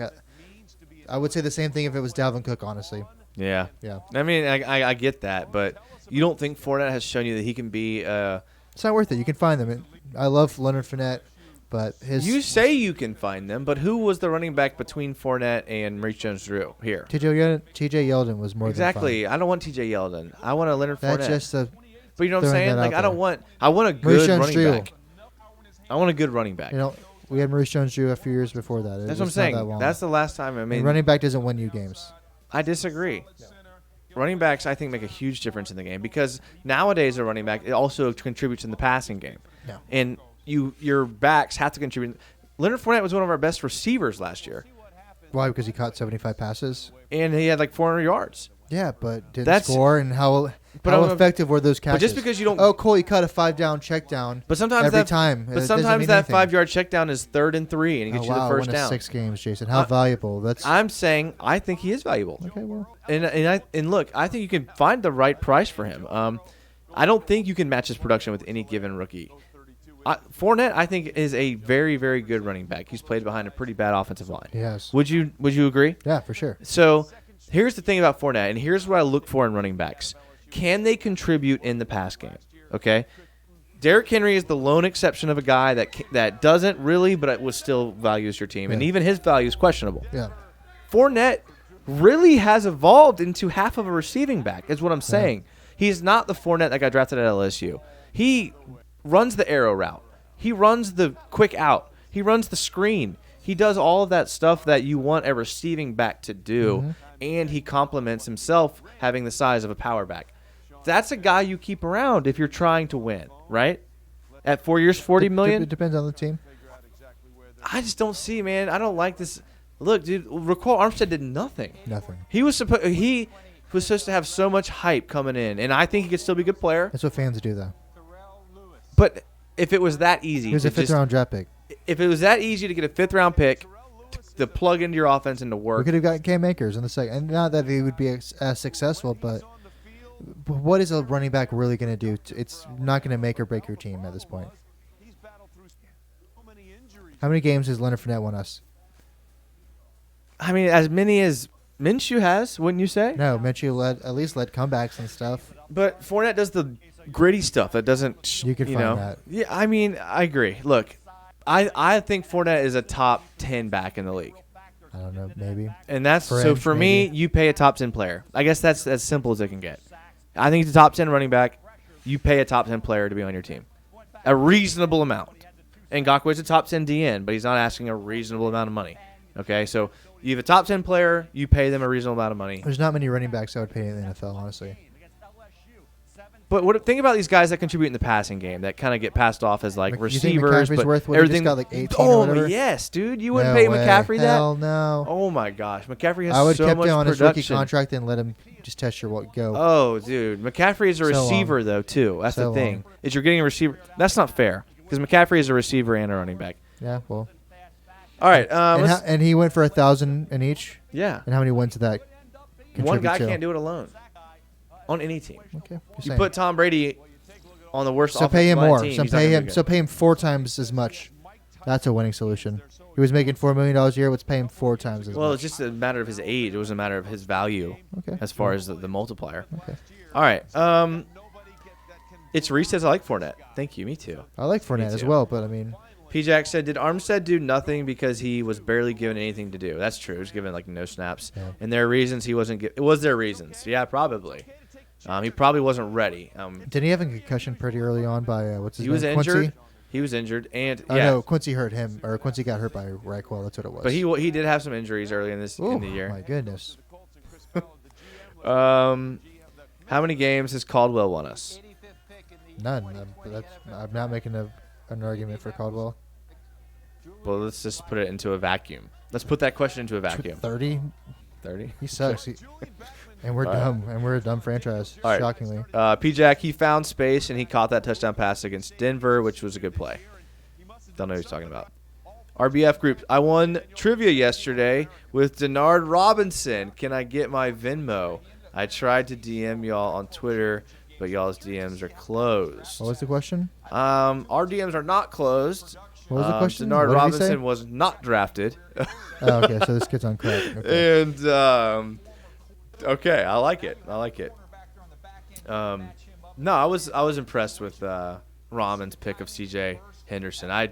I would say the same thing if it was Dalvin Cook, honestly. Yeah. Yeah. I mean, I get that, but you don't think Fournette has shown you that he can be It's not worth it. You can find them. I love Leonard Fournette, but his... You say you can find them, but who was the running back between Fournette and Maurice Jones-Drew here? T.J. Yeldon was more Exactly. than fine. I don't want T.J. Yeldon. I want a Leonard Fournette. That's just a... But you know what I'm saying? Like, I want a good running back. I want a good running back. You know, we had Maurice Jones-Drew a few years before that. That's what I'm saying. That's the last time. I mean, and running back doesn't win you games. I disagree. No. Running backs, I think, make a huge difference in the game because nowadays a running back it also contributes in the passing game. No. And your backs have to contribute. Leonard Fournette was one of our best receivers last year. Why? Because he caught 75 passes? And he had like 400 yards. Yeah, but didn't score. And how effective were those catches? But just because you don't... Oh, cool, he caught a 5-down check down every time. But sometimes that 5-yard check down is 3rd and 3 and he gets you the first down. 6 games, Jason. How valuable. I'm saying I think he is valuable. Okay, well. And look, I think you can find the right price for him. I don't think you can match his production with any given rookie. Fournette, I think, is a very, very good running back. He's played behind a pretty bad offensive line. Yes. Would you agree? Yeah, for sure. So here's the thing about Fournette, and here's what I look for in running backs. Can they contribute in the pass game? Okay? Derrick Henry is the lone exception of a guy that doesn't really, but it was still values your team. Yeah. And even his value is questionable. Yeah. Fournette really has evolved into half of a receiving back, is what I'm saying. He's not the Fournette that got drafted at LSU. He runs the arrow route. He runs the quick out. He runs the screen. He does all of that stuff that you want a receiving back to do, and he complements himself having the size of a power back. That's a guy you keep around if you're trying to win, right? At 4 years, $40 million? It depends on the team. I just don't see, man. I don't like this. Look, dude, Raquel Armstead did nothing. Nothing. He was supposed to have so much hype coming in, and I think he could still be a good player. That's what fans do, though. But if it was that easy, He was a fifth-round draft pick. If it was that easy to get a fifth-round pick to plug into your offense and to work, We could have got Cam Akers in the second. And not that he would be as successful, but what is a running back really going to do? It's not going to make or break your team at this point. How many games has Leonard Fournette won us? I mean, as many as Minshew has, wouldn't you say? No, Minshew at least led comebacks and stuff. But Fournette does the gritty stuff that doesn't. You could find that. Yeah, I mean, I agree. Look, I think Fournette is a top 10 back in the league. I don't know, maybe. And that's Fringe, for me. You pay a top 10 player. I guess that's as simple as it can get. I think it's a top 10 running back. You pay a top 10 player to be on your team, a reasonable amount. And Ngakoue's a top 10 DN, but he's not asking a reasonable amount of money. Okay, so you have a top 10 player, you pay them a reasonable amount of money. There's not many running backs I would pay in the NFL, honestly. But think about these guys that contribute in the passing game that kind of get passed off as like You think receivers. McCaffrey's But worth what he everything just got, like 18 or oh whatever? yes, dude, you wouldn't No pay way. McCaffrey that? Hell no. Oh my gosh, McCaffrey has I would so kept much him on his production. rookie contract and let him just test your go. Oh, dude, McCaffrey is a So receiver long. though too. That's So the thing. long. Is you're getting a receiver. That's not fair because McCaffrey is a receiver and a running back. Yeah, well. All right, and he went for 1,000 in each. Yeah. And how many wins did that contribute One guy to? can't do it alone on any team. Okay, just you saying. put Tom Brady on the worst. So pay him offensive line more. team, So he's not pay gonna him. be So good. pay him 4 times as much. That's a winning solution. He was making $4 million a year. Let's pay him 4 times as Well, much. it's just a matter of his age. It was a matter of his value. Okay. As far as the multiplier. Okay. All right. It's Reese says I like Fournette. Thank you. Me too. I like Me Fournette as too. well, but I mean, P-Jack said, did Armstead do nothing because he was barely given anything to do? That's true. He was given like no snaps. Yeah. And there are reasons he wasn't it was their reasons. Yeah, probably. He probably wasn't ready. didn't he have a concussion pretty early on by what's his He was name? injured. Quincy? He was injured. And Oh yeah. no, Quincy hurt him, or Quincy got hurt by Raquel. That's what it was. But he did have some injuries early in Oh the year. my goodness. How many games has Caldwell won us? None. I'm not making an argument for Caldwell. Well, let's just put it into a vacuum. Let's put that question into a vacuum. 30. 30. He sucks. And we're All right. dumb. And we're a dumb franchise. All right. Shockingly. P-Jack, he found space and he caught that touchdown pass against Denver, which was a good play. Don't know who he's talking about. RBF group. I won trivia yesterday with Denard Robinson. Can I get my Venmo? I tried to DM y'all on Twitter, but y'all's DMs are closed. What was the question? Our DMs are not closed. What was the question? Denard What did he say? Robinson was not drafted. Oh, okay, so this kid's on crack. Okay. And okay, I like it. No, I was impressed with Rahman's pick of C.J. Henderson.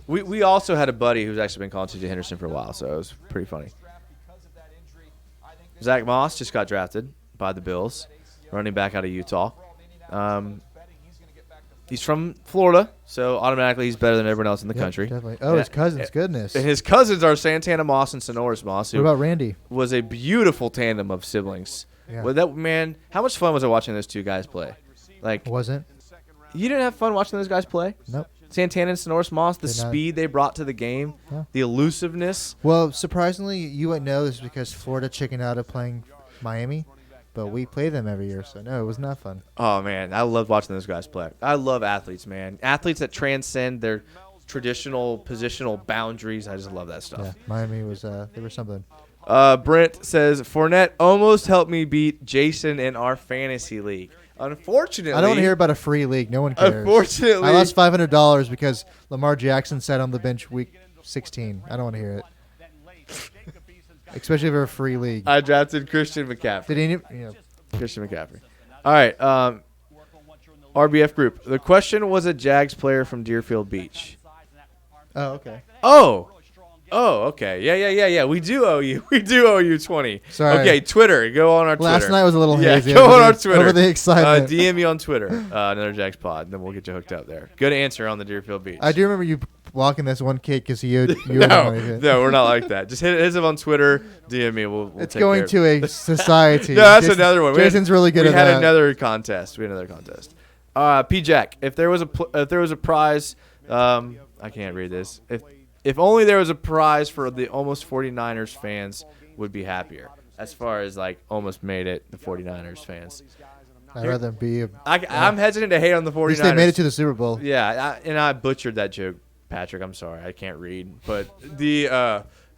We also had a buddy who's actually been calling C.J. Henderson for a while, so it was pretty funny. Zach Moss just got drafted by the Bills, running back out of Utah. He's from Florida, so automatically he's better than everyone else in the Yep, country. definitely. Oh, his cousins, goodness. And his cousins are Santana Moss and Sonoris Moss. Who What about Randy? Was a beautiful tandem of siblings. Yeah. Well, that man, how much fun was it watching those two guys play? Like, Wasn't? you didn't have fun watching those guys play? Nope. Santana and Sonoris Moss, the Did not. speed they brought to the game, Yeah. the elusiveness. Well, surprisingly, you wouldn't know this because Florida chickened out of playing Miami, but we play them every year, so no, it was not fun. Oh, man, I love watching those guys play. I love athletes, man. Athletes that transcend their traditional positional boundaries. I just love that stuff. Yeah, Miami was they were something. Brent says, Fournette almost helped me beat Jason in our fantasy league. Unfortunately, I don't want to hear about a free league. No one cares. Unfortunately, I lost $500 because Lamar Jackson sat on the bench week 16. I don't want to hear it. Especially if you're a free league. I drafted Christian McCaffrey. Did he? Yeah. Christian McCaffrey. All right. RBF group. The question was a Jags player from Deerfield Beach. Oh, okay. Oh, okay. Yeah. We do owe you. We do owe you 20. Sorry. Okay, Twitter. Go on our Twitter. Last night was a little hazy. Go on our Twitter. Over the excitement. DM me on Twitter. Another Jags pod. And then we'll get you hooked up there. Good answer on the Deerfield Beach. I do remember you blocking this one kid because you owed money. No, we're not like that. Just hit us on Twitter. DM me. We'll it's take going care to a society. No, that's another one. Jason's really good at that. We had another contest. P Jack, if there was a prize, I can't read this. If only there was a prize for the almost 49ers fans, would be happier. As far as like almost made it, the 49ers fans. I'd rather be. I'm hesitant to hate on the 49ers. At least they made it to the Super Bowl. Yeah, and I butchered that joke, Patrick. I'm sorry, I can't read. But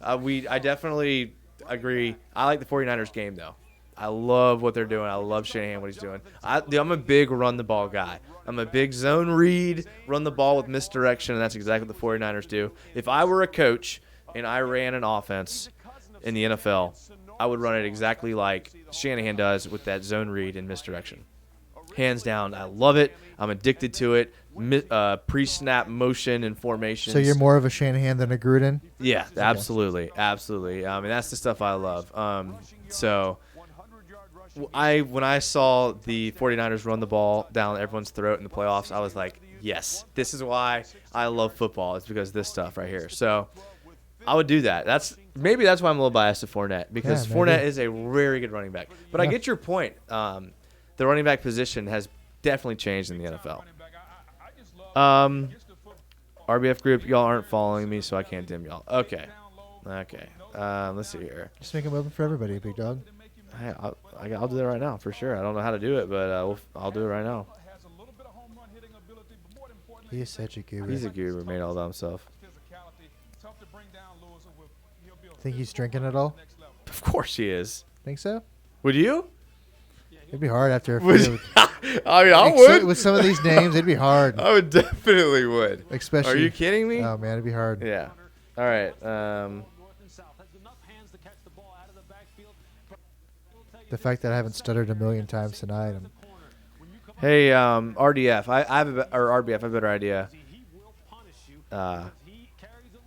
I definitely agree. I like the 49ers game though. I love what they're doing. I love Shanahan, what he's doing. I'm a big run the ball guy. I'm a big zone read, run the ball with misdirection, and that's exactly what the 49ers do. If I were a coach and I ran an offense in the NFL, I would run it exactly like Shanahan does with that zone read and misdirection. Hands down, I love it. I'm addicted to it. Pre-snap motion and formations. So you're more of a Shanahan than a Gruden? Yeah, absolutely. Absolutely. I mean, that's the stuff I love. When I saw the 49ers run the ball down everyone's throat in the playoffs, I was like, yes, this is why I love football. It's because of this stuff right here. So I would do that. Maybe that's why I'm a little biased to Fournette, because Fournette is a very good running back. But I get your point. The running back position has definitely changed in the NFL. RBF group, y'all aren't following me, so I can't dim y'all. Okay. Let's see here. Just make it open for everybody, big dog. Hey, I'll do that right now for sure. I don't know how to do it, but I'll do it right now. He is such a goober. He's a goober, made all that himself. Think he's drinking at all? Of course he is. Think so? Would you? It'd be hard after a few. I mean, I would. With some of these names, it'd be hard. I would definitely would. Especially. Are you kidding me? Oh, man, it'd be hard. Yeah. All right. The fact that I haven't stuttered a million times tonight. Hey, RDF, I have RBF, I have a better idea.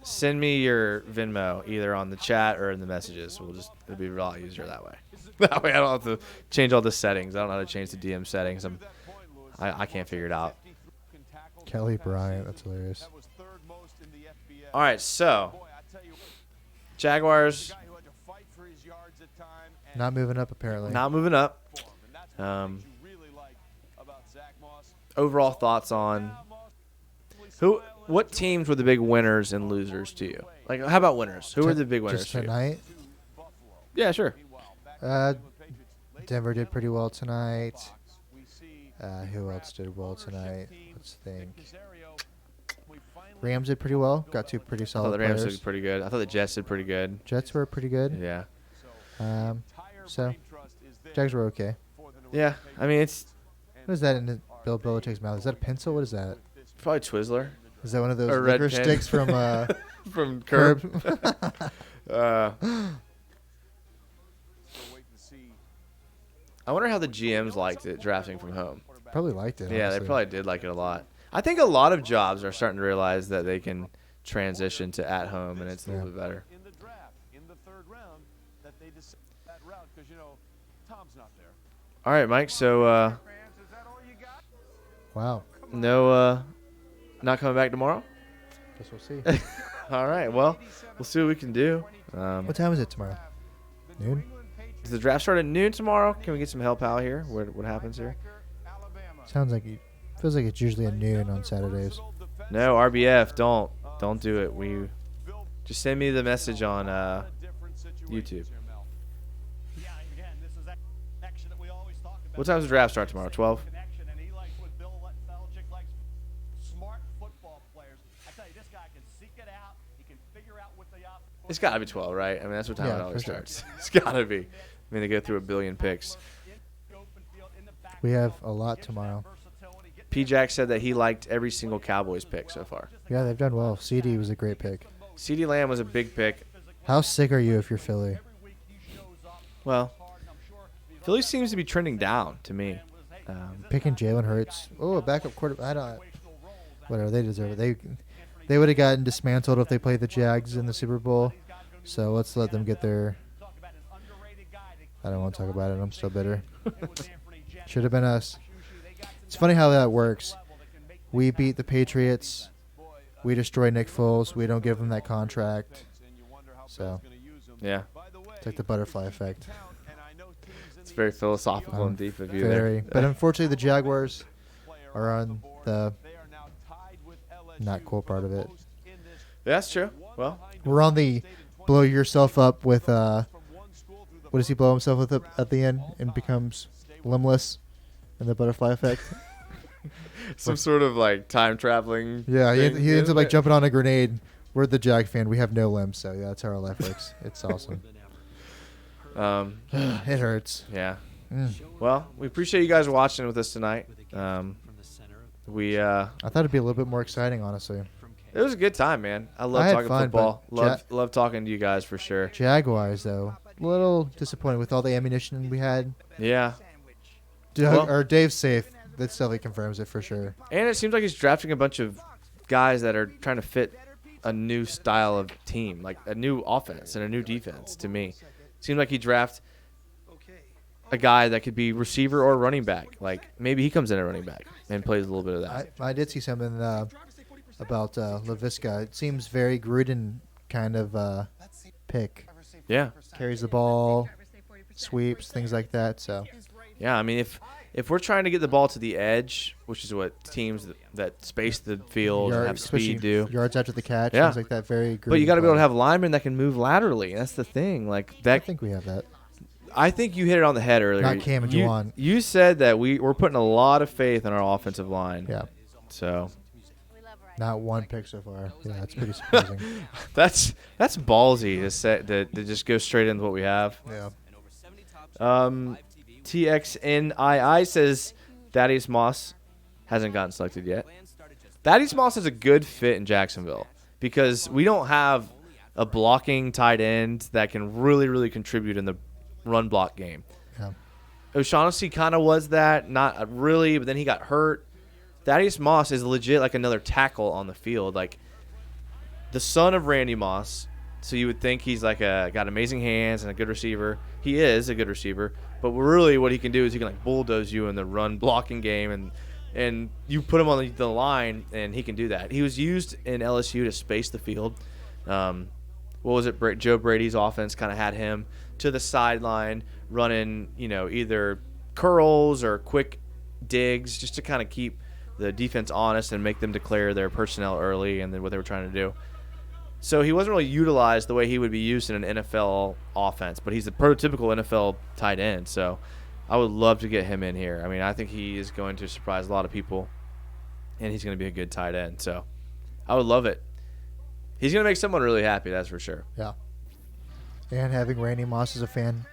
Send me your Venmo either on the chat or in the messages. It'll be a lot easier that way. That way I don't have to change all the settings. I don't know how to change the DM settings. I can't figure it out. Kelly Bryant, that's hilarious. All right, so Jaguars. Not moving up, apparently. Not moving up. Overall thoughts on what teams were the big winners and losers to you? Like, how about winners? Who were the big winners just tonight? Yeah, sure. Denver did pretty well tonight. Who else did well tonight? Let's think. Rams did pretty well. Got two pretty solid I thought the Rams players. did pretty good. I thought the Jets did pretty good. Jets were pretty good. Yeah. So, Jags were okay. Yeah, I mean it's. What is that in Bill Belichick's mouth? Is that a pencil? What is that? Probably Twizzler. Is that one of those liquor sticks from from Curb? I wonder how the GMs liked it drafting from home. Probably liked it. Yeah, honestly. they probably did like it a lot. I think a lot of jobs are starting to realize that they can transition to at home, and it's a little bit better. All right, Mike. So, wow. No, not coming back tomorrow? Guess we'll see. All right. Well, we'll see what we can do. What time is it tomorrow? Noon? Does the draft start at noon tomorrow? Can we get some help out here? What happens here? Sounds like feels like it's usually at noon on Saturdays. No, RBF, don't do it. We just send me the message on YouTube. What time does the draft start tomorrow? 12? It's got to be 12, right? I mean, that's what time it always starts. It's got to be. I mean, they go through a billion picks. We have a lot tomorrow. P-Jack said that he liked every single Cowboys pick so far. Yeah, they've done well. CD was a great pick. CeeDee Lamb was a big pick. How sick are you if you're Philly? Well, Philly seems to be trending down to me. Picking Jalen Hurts. Oh, a backup quarterback. I don't. Whatever, they deserve it. They would have gotten dismantled if they played the Jags in the Super Bowl. So let's let them get their. I don't want to talk about it. I'm still bitter. Should have been us. It's funny how that works. We beat the Patriots. We destroy Nick Foles. We don't give him that contract. So, yeah, it's like the butterfly effect. It's very philosophical and deep of you there. But unfortunately, the Jaguars are on the not cool part of it. Yeah, that's true. Well, we're on the blow yourself up with what does he blow himself with at the end and becomes limbless in the butterfly effect? Some sort of like time traveling. Yeah, he ends up like jumping on a grenade. We're the Jag fan. We have no limbs, so yeah, that's how our life works. It's awesome. It hurts. Yeah. Well, we appreciate you guys watching with us tonight. I thought it'd be a little bit more exciting, honestly. It was a good time, man. I love talking football. Love talking to you guys for sure. Jaguars, though, a little disappointed with all the ammunition we had. Yeah. Dave's safe. That definitely confirms it for sure. And it seems like he's drafting a bunch of guys that are trying to fit a new style of team, like a new offense and a new defense. To me, seems like he draft a guy that could be receiver or running back. Like maybe he comes in at running back and plays a little bit of that. I did see something about LaVisca. It seems very Gruden kind of pick. Yeah, carries the ball, sweeps, things like that. So yeah, I mean if we're trying to get the ball to the edge, which is what teams that space the field and have speed do. Yards after the catch, things like that. Very Gruden. But you got to be able to have linemen that can move laterally. That's the thing. Like that. I think we have that. I think you hit it on the head earlier. Not Cam and Juwan. You said that we're putting a lot of faith in our offensive line. Yeah. So. Not one pick so far. Yeah, that's pretty surprising. That's ballsy to just go straight into what we have. Yeah. TXNII says Thaddeus Moss hasn't gotten selected yet. Thaddeus Moss is a good fit in Jacksonville because we don't have a blocking tight end that can really, really contribute in the run block game. Yeah. O'Shaughnessy kind of was that, not really, but then he got hurt. Thaddeus Moss is legit like another tackle on the field, like the son of Randy Moss. So you would think he's like got amazing hands and a good receiver. He is a good receiver, but really what he can do is he can like bulldoze you in the run blocking game, and you put him on the line and he can do that. He was used in LSU to space the field. What was it? Joe Brady's offense kind of had him to the sideline running, either curls or quick digs just to kind of keep the defense honest and make them declare their personnel early and then what they were trying to do. So he wasn't really utilized the way he would be used in an NFL offense, but he's the prototypical NFL tight end. So I would love to get him in here. I mean, I think he is going to surprise a lot of people, and he's going to be a good tight end. So I would love it. He's going to make someone really happy, that's for sure. Yeah. And having Randy Moss as a fan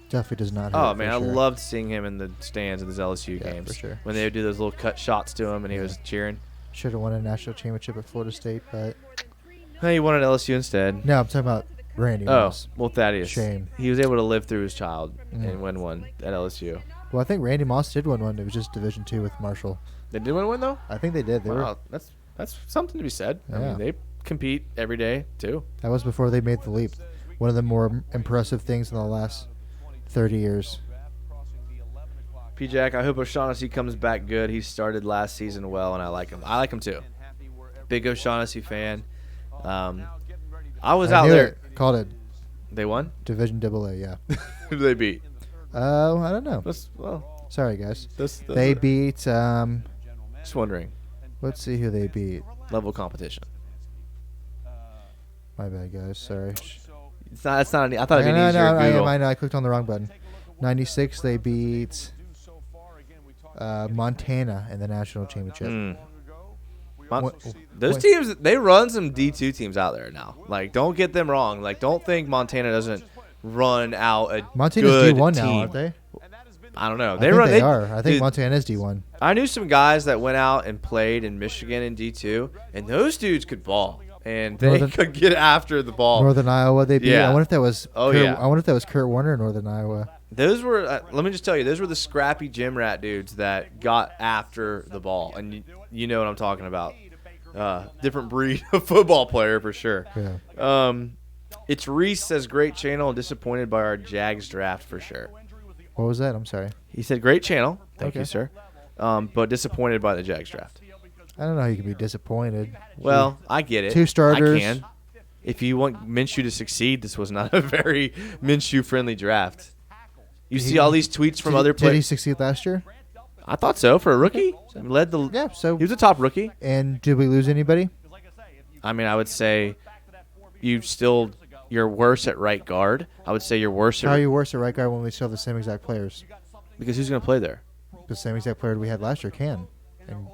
definitely does not hurt. Oh, man, I loved seeing him in the stands of the LSU games. For sure. When they would do those little cut shots to him and he was cheering. Should have won a national championship at Florida State, but... No, he won at LSU instead. No, I'm talking about Randy Moss. Well, Thaddeus. Shame. He was able to live through his child and win one at LSU. Well, I think Randy Moss did win one. It was just Division II with Marshall. They did win one, though? I think they did. That's something to be said. Yeah. I mean, they compete every day, too. That was before they made the leap. One of the more impressive things in the last 30 years. P-Jack, I hope O'Shaughnessy comes back good. He started last season well, and I like him. I like him, too. Big O'Shaughnessy fan. I was out there. Called it. They won? Division AA, yeah. Who did they beat? I don't know. Sorry, guys. They beat. Just wondering. Let's see who they beat. Level competition. My bad, guys. Sorry. It's not. I thought it'd be easier. I know. I clicked on the wrong button. 96. They beat Montana in the national championship. Those teams, they run some D2 teams out there now. Like, don't get them wrong. Like, don't think Montana doesn't run out a Montana's good D1 team. now, aren't they? I don't know. I think they are. I think dude, Montana's D1. I knew some guys that went out and played in Michigan in D2, and those dudes could ball, and they could get after the ball. Northern Iowa, they beat. Yeah. I wonder if that was. Oh, Kurt, yeah. I wonder if that was Kurt Warner in Northern Iowa. Those were. Let me just tell you, those were the scrappy gym rat dudes that got after the ball, and you know what I'm talking about. Different breed of football player for sure. Yeah. It's Reese says great channel and disappointed by our Jags draft for sure. What was that? I'm sorry. He said great channel. Thank Okay. you, sir. But disappointed by the Jags draft. I don't know how you can be disappointed. Well, I get it. 2 starters. I can. If you want Minshew to succeed, this was not a very Minshew-friendly draft. You see all these tweets from other players. Did he succeed last year? I thought so for a rookie. He led the. Yeah, so he was a top rookie. And did we lose anybody? I mean, I would say you're worse at right guard. I would say you're worse at. How are you worse at right guard when we still have the same exact players? Because who's going to play there? The same exact player we had last year, Can and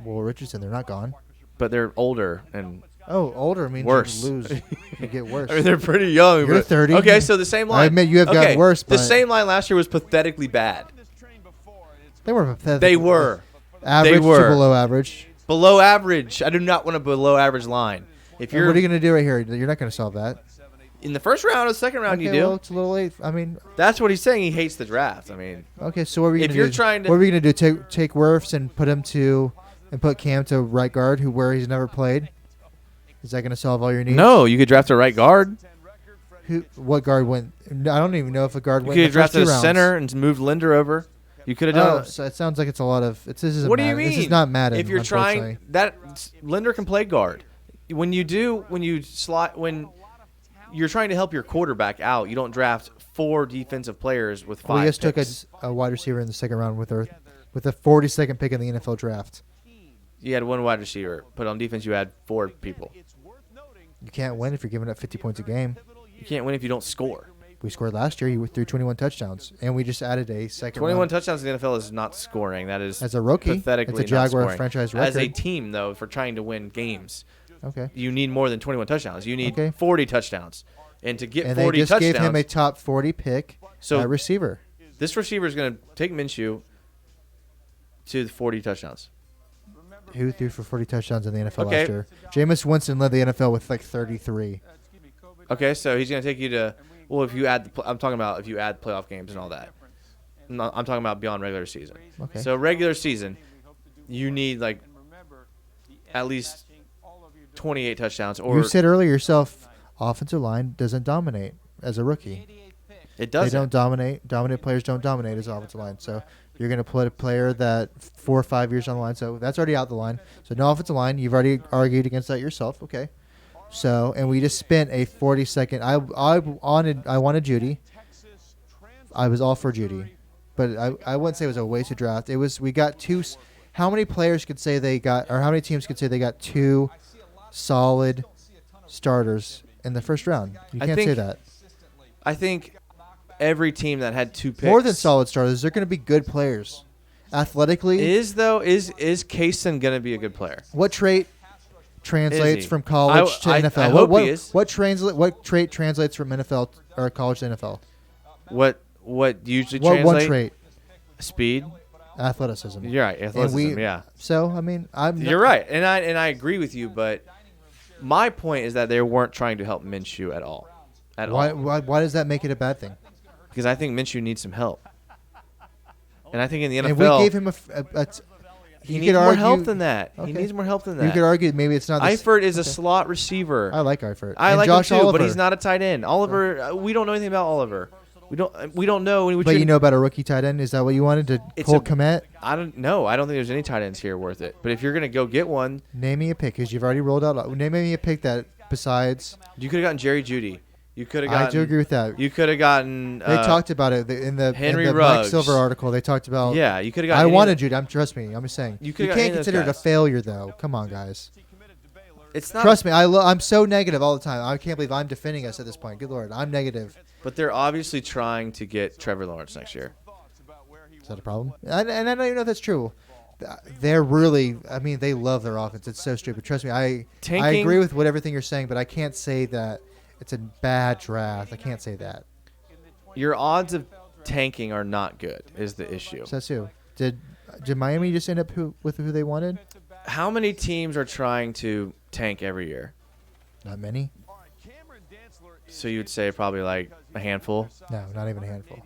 Will Richardson. They're not gone. But they're older and. Oh, older means worse. you lose. You get worse. I mean, they're pretty young. You're but, 30. Okay, so the same line. I admit you have gotten worse. The But same line last year was pathetically bad. They were pathetic. They were. Average They were. to below average. Below average. I do not want a below average line. If And you're what are you going to do right here? You're not going to solve that. in the first round or the second round, Okay, you do. well, it's a little late. I mean, That's what he's saying. He hates the draft. I mean, okay. So what are we if going to do? you're trying to, What are we going to do? Take Wirfs and put him to, and put Cam to right guard, where he's never played. Is that going to solve all your needs? no, you could draft a right guard. What guard went? I don't even know if a guard You went. could in have the first drafted a 2 rounds. center and moved Linder over. You could have done. Oh, so it sounds like it's a lot of. This isn't. What do you Madden. mean? This is not Madden. If you're trying unfortunately. that, Linder can play guard. When you're trying to help your quarterback out, you don't draft 4 defensive players with 5 we just picks. took a wide receiver in the second round with a 42nd pick in the NFL draft. You had 1 wide receiver, but on defense you had 4 people. You can't win if you're giving up 50 points a game. You can't win if you don't score. We scored last year. You threw 21 touchdowns, and we just added a second. 21 round. touchdowns in the NFL is not scoring. That is As a rookie, pathetically it's a Jaguar not scoring. franchise As a record. team, though, for trying to win games, Okay. you need more than 21 touchdowns. You need Okay. 40 touchdowns, and to get And 40 they just touchdowns, gave him a top 40 pick. So receiver. This receiver is going to take Minshew to the 40 touchdowns. Who threw for 40 touchdowns in the NFL Okay. last year? Jameis Winston led the NFL with like 33. Okay, so he's going to take you to if you add I'm talking about if you add playoff games and all that. I'm talking about beyond regular season. Okay. So regular season, you need like at least 28 touchdowns. Or You said earlier yourself, offensive line doesn't dominate as a rookie. It doesn't. They don't dominate. Dominant players don't dominate as offensive line. So you're going to put a player that 4 or 5 years on the line. So that's already out the line. So no offensive line. You've already argued against that yourself. Okay. So, and we just spent a 40-second. I wanted Judy. I was all for Judy, but I wouldn't say it was a wasted draft. It was, we got 2. How many players could say they got, or how many teams could say they got 2 solid starters in the first round? You can't say that. I think every team that had 2 picks. More than solid starters, they're going to be good players. Athletically, Is Kaysen going to be a good player? what trait translates Is he? from college to I NFL? hope what he is. What trait translates from NFL or college to NFL? What usually What translate? one trait? Speed. Athleticism. You're right. Athleticism. Yeah. So I mean, You're right, and I agree with you. But my point is that they weren't trying to help Minshew at all. Why does that make it a bad thing? Because I think Minshew needs some help, and I think in the NFL, And we gave him he you needs could more argue- help than that. Okay. He needs more help than that. You could argue maybe it's not. Eifert is a slot receiver. I like Eifert. I And like Josh him too, Oliver. but he's not a tight end. Oliver, we don't know anything about Oliver. We don't know. But you know about a rookie tight end? Is that what you wanted to pull Kmet? I don't know. I don't think there's any tight ends here worth it. But if you're gonna go get one, Name me a pick, because you've already rolled out. Name me a pick that besides. you could have gotten Jerry Jeudy. You could have I gotten. do agree with that. You could have gotten. They talked about it in the Henry Mike Ruggs. Silver article. They talked about. Yeah, you could have got. I any of wanted the- you. Trust me. I'm just saying. You You could have got can't any of those consider it a guys. failure, though. Come on, guys. It's not. Trust me. I'm so negative all the time. I can't believe I'm defending us at this point. Good Lord, I'm negative. But they're obviously trying to get Trevor Lawrence next year. Is that a problem? And I don't even know if that's true. They're really. I mean, they love their offense. It's so stupid. Trust me. I agree with everything you're saying, but I can't say that it's a bad draft. I can't say that. Your odds of tanking are not good is the issue. So that's who. Did Miami just end up with who they wanted? How many teams are trying to tank every year? Not many. So you'd say probably like a handful? No, not even a handful.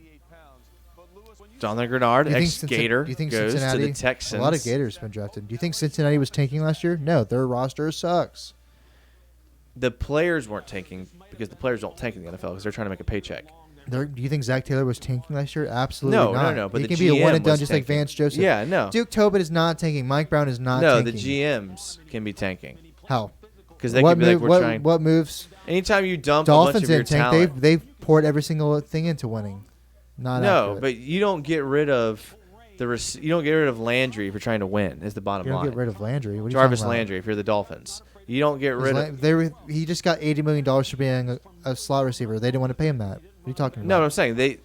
Jonathan Grenard, ex-Gator, goes to the Texans. A lot of Gators been drafted. Do you think Cincinnati was tanking last year? No, their roster sucks. The players weren't tanking because the players don't tank in the NFL because they're trying to make a paycheck. Do you think Zach Taylor was tanking last year? Absolutely not. No. But he the can be a one and done just tanking. like Vance Joseph. Yeah, no. Duke Tobin is not tanking. Mike Brown is not tanking. No, the GMs can be tanking. How? Because they can be like, we're trying. What moves? Anytime you dump Dolphins a bunch of your talent. They've poured every single thing into winning. Not no, accurate. but you don't get rid of you don't get rid of Landry if you're trying to win. Is the bottom line. You don't get rid of Landry. What are you Jarvis talking about? Landry if you're the Dolphins. You don't get rid of. He just got $80 million for being a slot receiver. They didn't want to pay him that. What are you talking about? No, I'm saying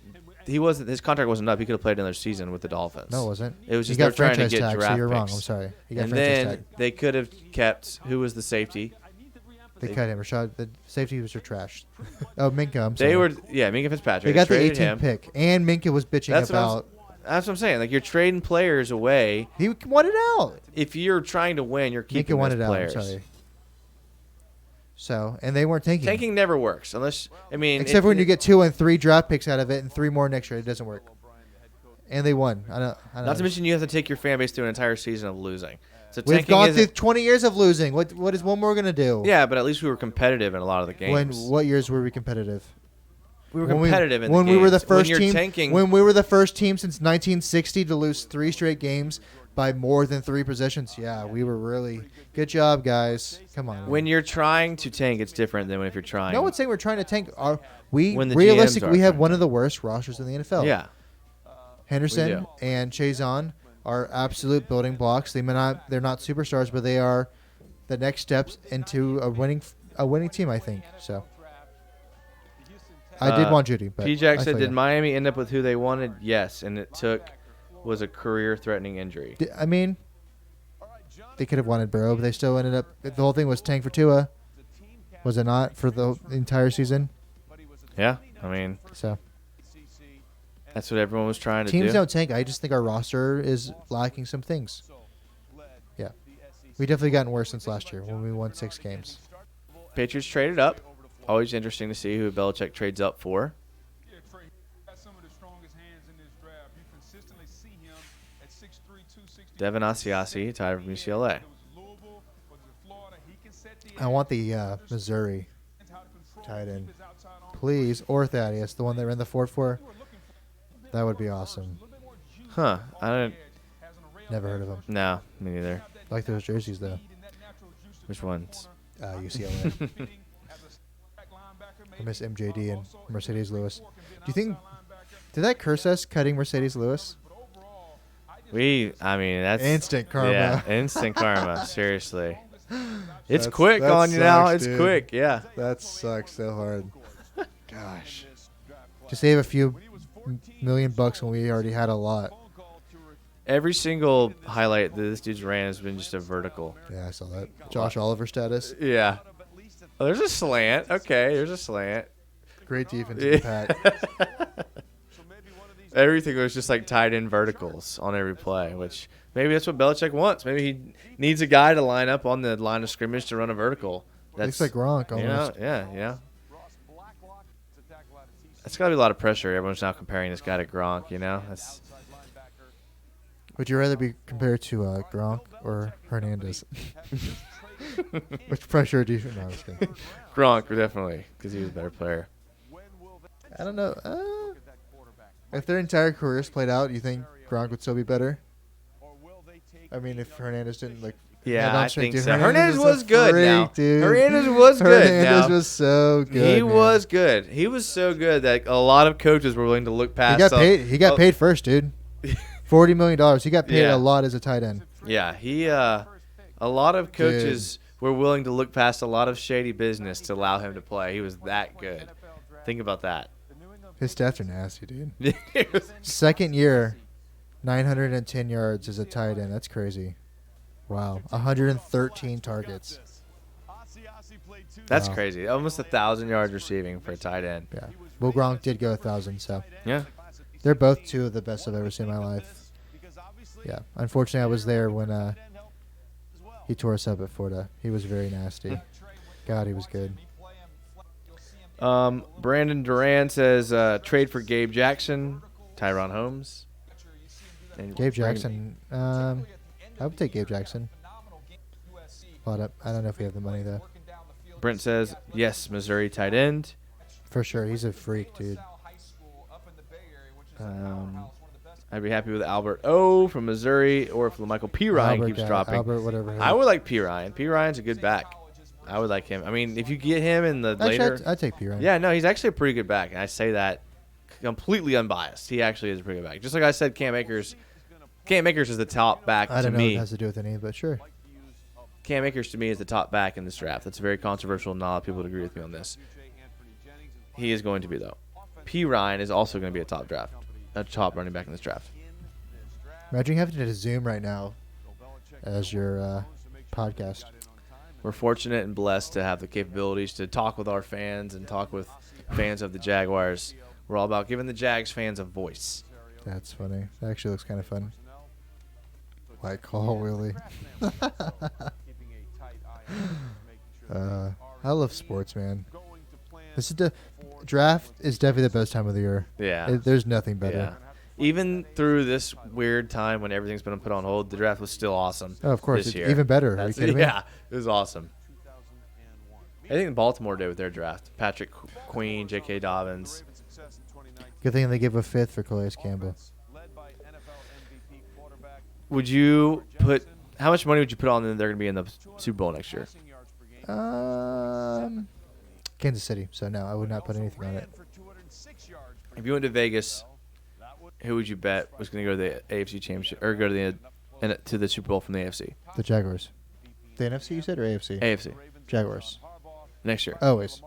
he wasn't. His contract wasn't up. He could have played another season with the Dolphins. No, it wasn't. It was just he got they're trying to franchise get tag, draft so you're wrong. picks. I'm sorry. He got And franchise then tag. they could have kept who was the safety. They cut him. Rashad. The safety was trashed. Oh, Minka. I'm sorry. They were Minka Fitzpatrick. They got the 18th him. pick, and Minka was bitching about. That's what I'm saying. Like you're trading players away. He wanted out. If you're trying to win, you're keeping Minka those wanted players. out. I'm sorry. So, and they weren't tanking. Tanking never works unless except for when you get 2 and 3 draft picks out of it and 3 more next year, it doesn't work. And they won. I don't Not to mention you have to take your fan base through an entire season of losing. So we've gone through 20 years of losing. What is one more going to do? Yeah, but at least we were competitive in a lot of the games. What years were we competitive? We were competitive in the when games. We were the first when team. Tanking, when we were the first team since 1960 to lose 3 straight games by more than 3 possessions. Yeah, we were really good job, guys. Come on. When you're trying to tank, it's different than if you're trying. No one's saying we're trying to tank. When the Realistically, GMs we are have one of the worst rosters in the NFL. Yeah. Henderson and Chazon are absolute building blocks. They're not superstars, but they are the next steps into a winning team, I think. So I did want Judy, but P-Jack said, did Miami end up with who they wanted? Yes, and it was a career-threatening injury. I mean, they could have wanted Burrow, but they still ended up. The whole thing was tank for Tua, was it not, for the entire season? Yeah, I mean, so that's what everyone was trying to do. Teams don't tank. I just think our roster is lacking some things. Yeah, we definitely gotten worse since last year when we won 6 games. Patriots traded up. Always interesting to see who Belichick trades up for. Devin Asiasi, tied from UCLA. I want the Missouri tight end, please, or Thaddeus, the one they ran the 4-4. That would be awesome. Huh? Never heard of him. No, me neither. I like those jerseys though. Which ones? UCLA. I miss MJD and Mercedes Lewis. Do you think did that curse us cutting Mercedes Lewis? I mean, that's instant karma. Yeah, instant karma. Seriously, it's quick on you now. It's quick. Yeah, that sucks so hard. Gosh, to save a few million bucks when we already had a lot. Every single highlight that this dude's ran has been just a vertical. Yeah, I saw that. Josh Oliver status. Yeah. Oh, there's a slant. Okay, there's a slant. Great defense in the pack. Everything was just like tied in verticals on every play, which maybe that's what Belichick wants. Maybe he needs a guy to line up on the line of scrimmage to run a vertical. Looks like Gronk almost. Yeah. That's got to be a lot of pressure. Everyone's now comparing this guy to Gronk, That's. Would you rather be compared to Gronk or Hernandez? Which pressure do you? No, I'm just kidding. Gronk, definitely, because he was a better player. I don't know. If their entire careers played out, you think Gronk would still be better? I mean, if Hernandez didn't Yeah, I think so. Hernandez was good now. Dude. Hernandez was good Hernandez was so good. He was good. He was so good that a lot of coaches were willing to look past. He got paid first, dude. $40 million. He got paid a lot as a tight end. Yeah, a lot of coaches were willing to look past a lot of shady business to allow him to play. He was that good. Think about that. His stats are nasty, dude. Second year, 910 yards as a tight end. That's crazy. Wow. 113 targets. That's crazy. Almost 1,000 yards receiving for a tight end. Yeah. Well, Gronk did go 1,000, so. Yeah. They're both two of the best I've ever seen in my life. Yeah. Unfortunately, I was there when he tore us up at Florida. He was very nasty. God, he was good. Brandon Duran says trade for Gabe Jackson, Tyron Holmes. And Gabe Jackson. I would take Gabe Jackson. But I don't know if we have the money, though. Brent says, yes, Missouri tight end. For sure. He's a freak, dude. I'd be happy with Albert O from Missouri, or if Michael P. Ryan keeps dropping. Albert, whatever. I would like P. Ryan. P. Ryan's a good back. I would like him. I mean, if you get him in the later. I'd take P. Ryan. Yeah, no, he's actually a pretty good back. And I say that completely unbiased. He actually is a pretty good back. Just like I said, Cam Akers. Cam Akers is the top back to me. I don't know what it has to do with any, but sure. Cam Akers to me is the top back in this draft. That's very controversial. Not a lot of people would agree with me on this. He is going to be, though. P. Ryan is also going to be a top running back in this draft. Imagine having to Zoom right now as your podcast. We're fortunate and blessed to have the capabilities to talk with our fans and talk with fans of the Jaguars. We're all about giving the Jags fans a voice. That's funny. That actually looks kind of fun. White Claw Willie. I love sports, man. This is draft is definitely the best time of the year. Yeah. There's nothing better. Yeah. Even through this weird time when everything's been put on hold, the draft was still awesome. Oh, of course. This It's year. even better. Are you kidding me? Yeah, it was awesome. I think Baltimore did with their draft. Patrick Queen, J.K. Dobbins. Good thing they give a fifth for Calais Campbell. Would you put – how much money would you put on them they're going to be in the Super Bowl next year? Kansas City. So, no, I would not put anything on it. If you went to Vegas, who would you bet was going to go to the AFC Championship or go to the Super Bowl from the AFC? The Jaguars. The NFC you said or AFC? AFC. Jaguars. Next year. Always.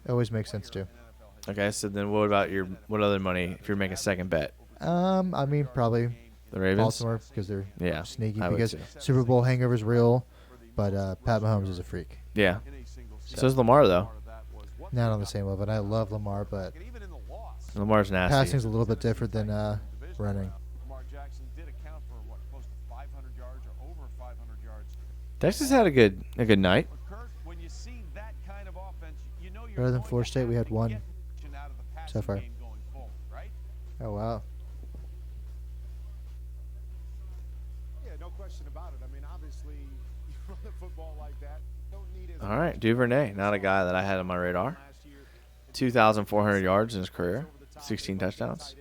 Always makes sense too. Okay, so then what about what other money if you're making a second bet? I mean, probably the Ravens, Baltimore, because they're sneaky. I would Because too. Super Bowl hangover's real, but Pat Mahomes is a freak. Yeah. So is Lamar though. Not on the same level. And I love Lamar, but Lamar's nasty. passing's a little bit different than running. Texas had a good night. Better than Florida State, we had one so far. Oh, wow. Yeah, no question about it. I mean, obviously, you run the football like that. Don't need it. All right, Duvernay, not a guy that I had on my radar. 2,400 yards in his career, 16 touchdowns.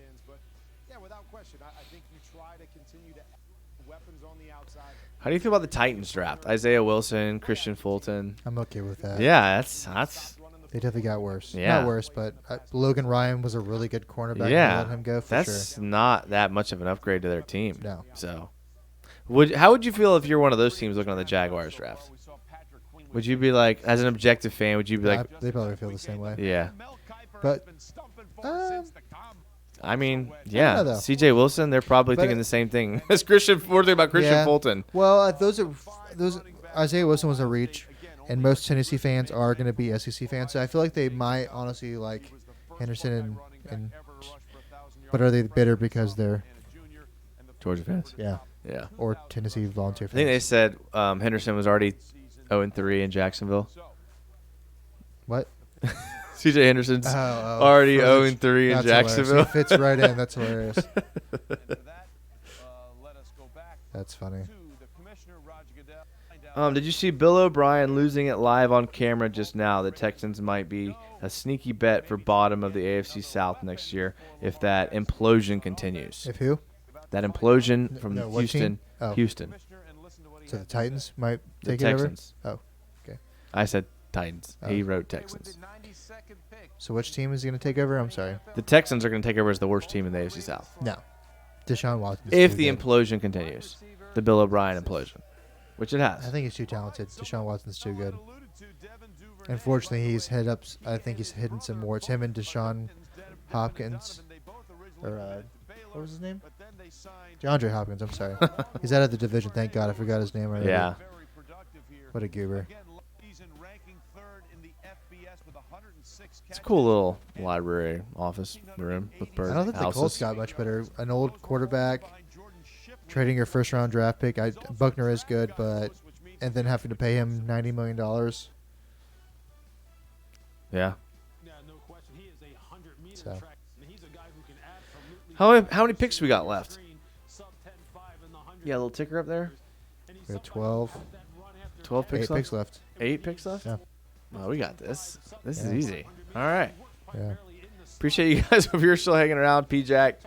Yeah, without question. I think you try to continue to add weapons on the outside. How do you feel about the Titans draft? Isaiah Wilson, Christian Fulton. I'm okay with that. Yeah, that's. They definitely got worse. Yeah. Not worse, but Logan Ryan was a really good cornerback. Yeah, Let him go for that's sure. not that much of an upgrade to their team. No. So, how would you feel if you're one of those teams looking at the Jaguars draft? Would you be like, as an objective fan, would you be like? They probably feel the same way. Yeah. But. I mean, yeah, know, C.J. Wilson. They're probably thinking the same thing as Christian. What do they about Christian Fulton? Well, those. Isaiah Wilson was a reach, and most Tennessee fans are going to be SEC fans. So I feel like they might honestly like Henderson and but are they bitter because they're Georgia fans? Yeah, yeah, or Tennessee volunteer I fans. think they said Henderson was already 0-3 in Jacksonville. What? C.J. Henderson's already 0-3 in Jacksonville. It fits right in. That's hilarious. That's funny. Did you see Bill O'Brien losing it live on camera just now? The Texans might be a sneaky bet for bottom of the AFC South next year if that implosion continues. If who? That implosion from No, what Houston. team? Oh. Houston. So the Titans might The take it over? Texans. Oh, okay. I said Titans. Oh. He wrote Texans. So which team is going to take over? I'm sorry. The Texans are going to take over as the worst team in the AFC South. No. Deshaun Watson. If the implosion continues. The Bill O'Brien implosion. Which it has. I think he's too talented. Deshaun Watson's too good. Unfortunately, he's headed up. I think he's hidden some more. It's him and Deshaun Hopkins. Or what was his name? DeAndre Hopkins. I'm sorry. He's out of the division. Thank God. I forgot his name already. Yeah. What a goober. It's a cool little library office room with bird I don't think the Colts got much better. An old quarterback, trading your first-round draft pick. Buckner is good, and then having to pay him $90 million. Yeah. So. How many picks we got left? Yeah, a little ticker up there. We have 12. 12 picks 8 left? picks left. 8 picks left? Yeah. Oh, we got this. This is easy. All right. Yeah. Appreciate you guys if you're still hanging around. P-Jack,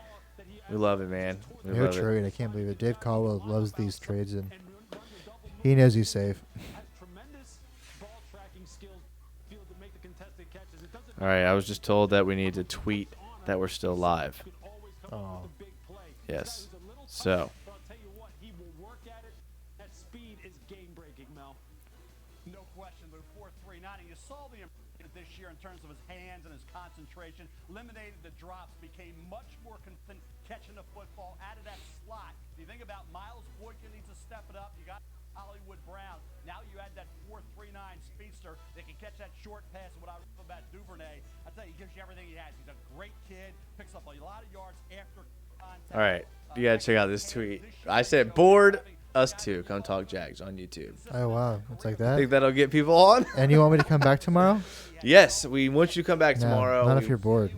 we love it, man. We Your love it. trade, I can't believe it. Dave Caldwell loves these trades, and he knows he's safe. All right, I was just told that we need to tweet that we're still live. Oh. Yes. So. No question, the 4.39, and you saw the improvement this year in terms of his hands and his concentration. Eliminated the drops, became much more consistent catching the football out of that slot. If you think about Miles Boykin needs to step it up. You got Hollywood Brown. Now you add that 4.39 speedster that can catch that short pass. And what I love about Duvernay, I tell you, he gives you everything he has. He's a great kid, picks up a lot of yards after contact. All right, you gotta check out this tweet. I said, bored us two. Come talk Jags on YouTube. Oh, wow. It's like that? Think that'll get people on? And you want me to come back tomorrow? Yes, we want you to come back tomorrow. Not if you're bored.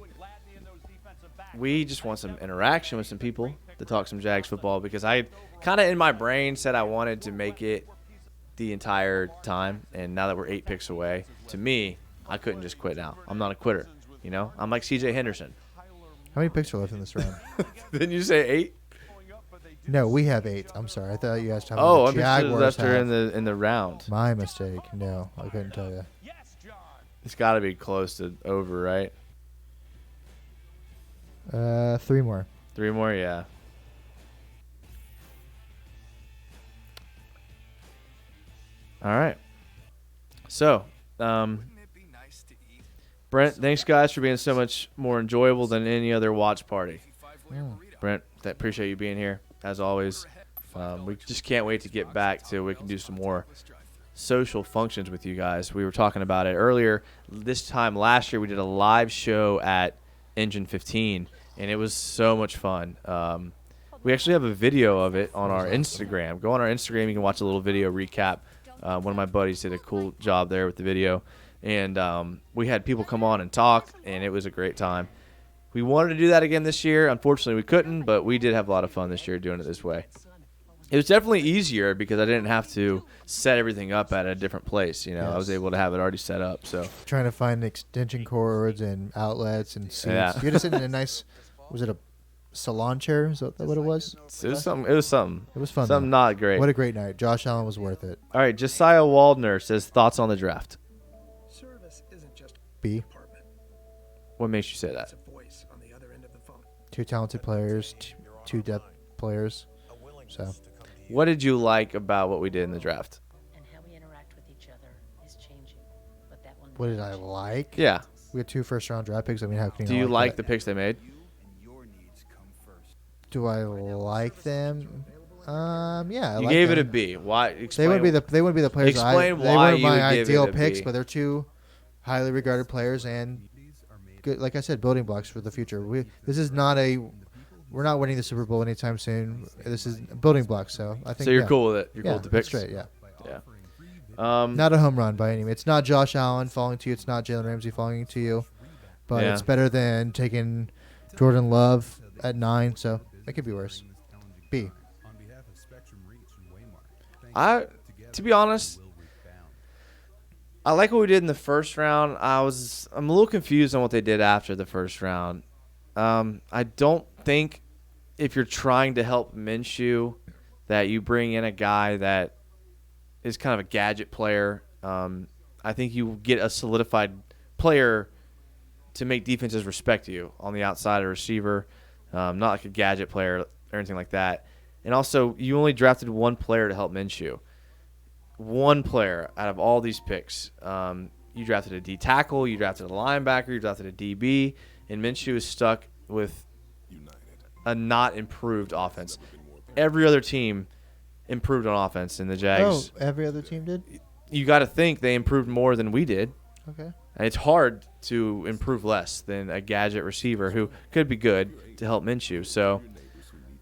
We just want some interaction with some people to talk some Jags football, because I kind of in my brain said I wanted to make it the entire time, and now that we're 8 picks away, to me, I couldn't just quit now. I'm not a quitter, you know? I'm like CJ Henderson. How many picks are left in this round? Didn't you say 8? No, we have 8. I'm sorry. I thought you asked how I'm many Jaguars left her have. in the round. My mistake. No, I couldn't tell you. It's got to be close to over, right? 3 more. 3 more, yeah. All right. So, Brent, thanks guys for being so much more enjoyable than any other watch party. Brent, appreciate you being here as always. We just can't wait to get back to we can do some more social functions with you guys. We were talking about it earlier. This time last year we did a live show at Engine 15, and it was so much fun. We actually have a video of it on our Instagram. Go on our Instagram. You can watch a little video recap. One of my buddies did a cool job there with the video. And we had people come on and talk, and it was a great time. We wanted to do that again this year. Unfortunately, we couldn't, but we did have a lot of fun this year doing it this way. It was definitely easier because I didn't have to set everything up at a different place. You know, Yes. I was able to have it already set up. So Trying to find extension cords and outlets and seats. Yeah. You had to sit in a nice, was it a salon chair? Is that what it was? It was something. It was something. It was fun. Something though. not great. What a great night. Josh Allen was worth it. All right, Josiah Waldner says thoughts on the draft. Service isn't just B. What makes you say that? a voice on the other end of the phone. 2 talented players, 2 depth players. So, What did you like about what we did in the draft? And how we interact with each other is changing. But that one what did I like? Yeah. We had 2 first-round draft picks. I mean, how can Do you you not like that? the picks they made? Do I like them? Yeah. I You like gave it them. a B. Why? They Explain, wouldn't be the players. Explain They why weren't you my would give ideal it a picks, B. but they're 2 highly regarded players and good. Like I said, building blocks for the future. This is not a. We're not winning the Super Bowl anytime soon. This is building blocks. So I think. So you're yeah. cool with it. You're yeah, cool with the picks. Straight. Yeah. Yeah. Not a home run by any means. It's not Josh Allen falling to you. It's not Jalen Ramsey falling to you. But Yeah. it's better than taking Jordan Love at 9. So it could be worse. B. To be honest, I like what we did in the first round. I'm a little confused on what they did after the first round. I don't think if you're trying to help Minshew that you bring in a guy that is kind of a gadget player. I think you get a solidified player to make defenses respect you on the outside, a receiver, not like a gadget player or anything like that. And also, you only drafted one player to help Minshew. One player out of all these picks. You drafted a D tackle, you drafted a linebacker, you drafted a DB, and Minshew is stuck with a not improved offense. Every other team improved on offense, and the Jags. Oh, every other team did? You got to think they improved more than we did. Okay. And it's hard to improve less than a gadget receiver who could be good to help Minshew. So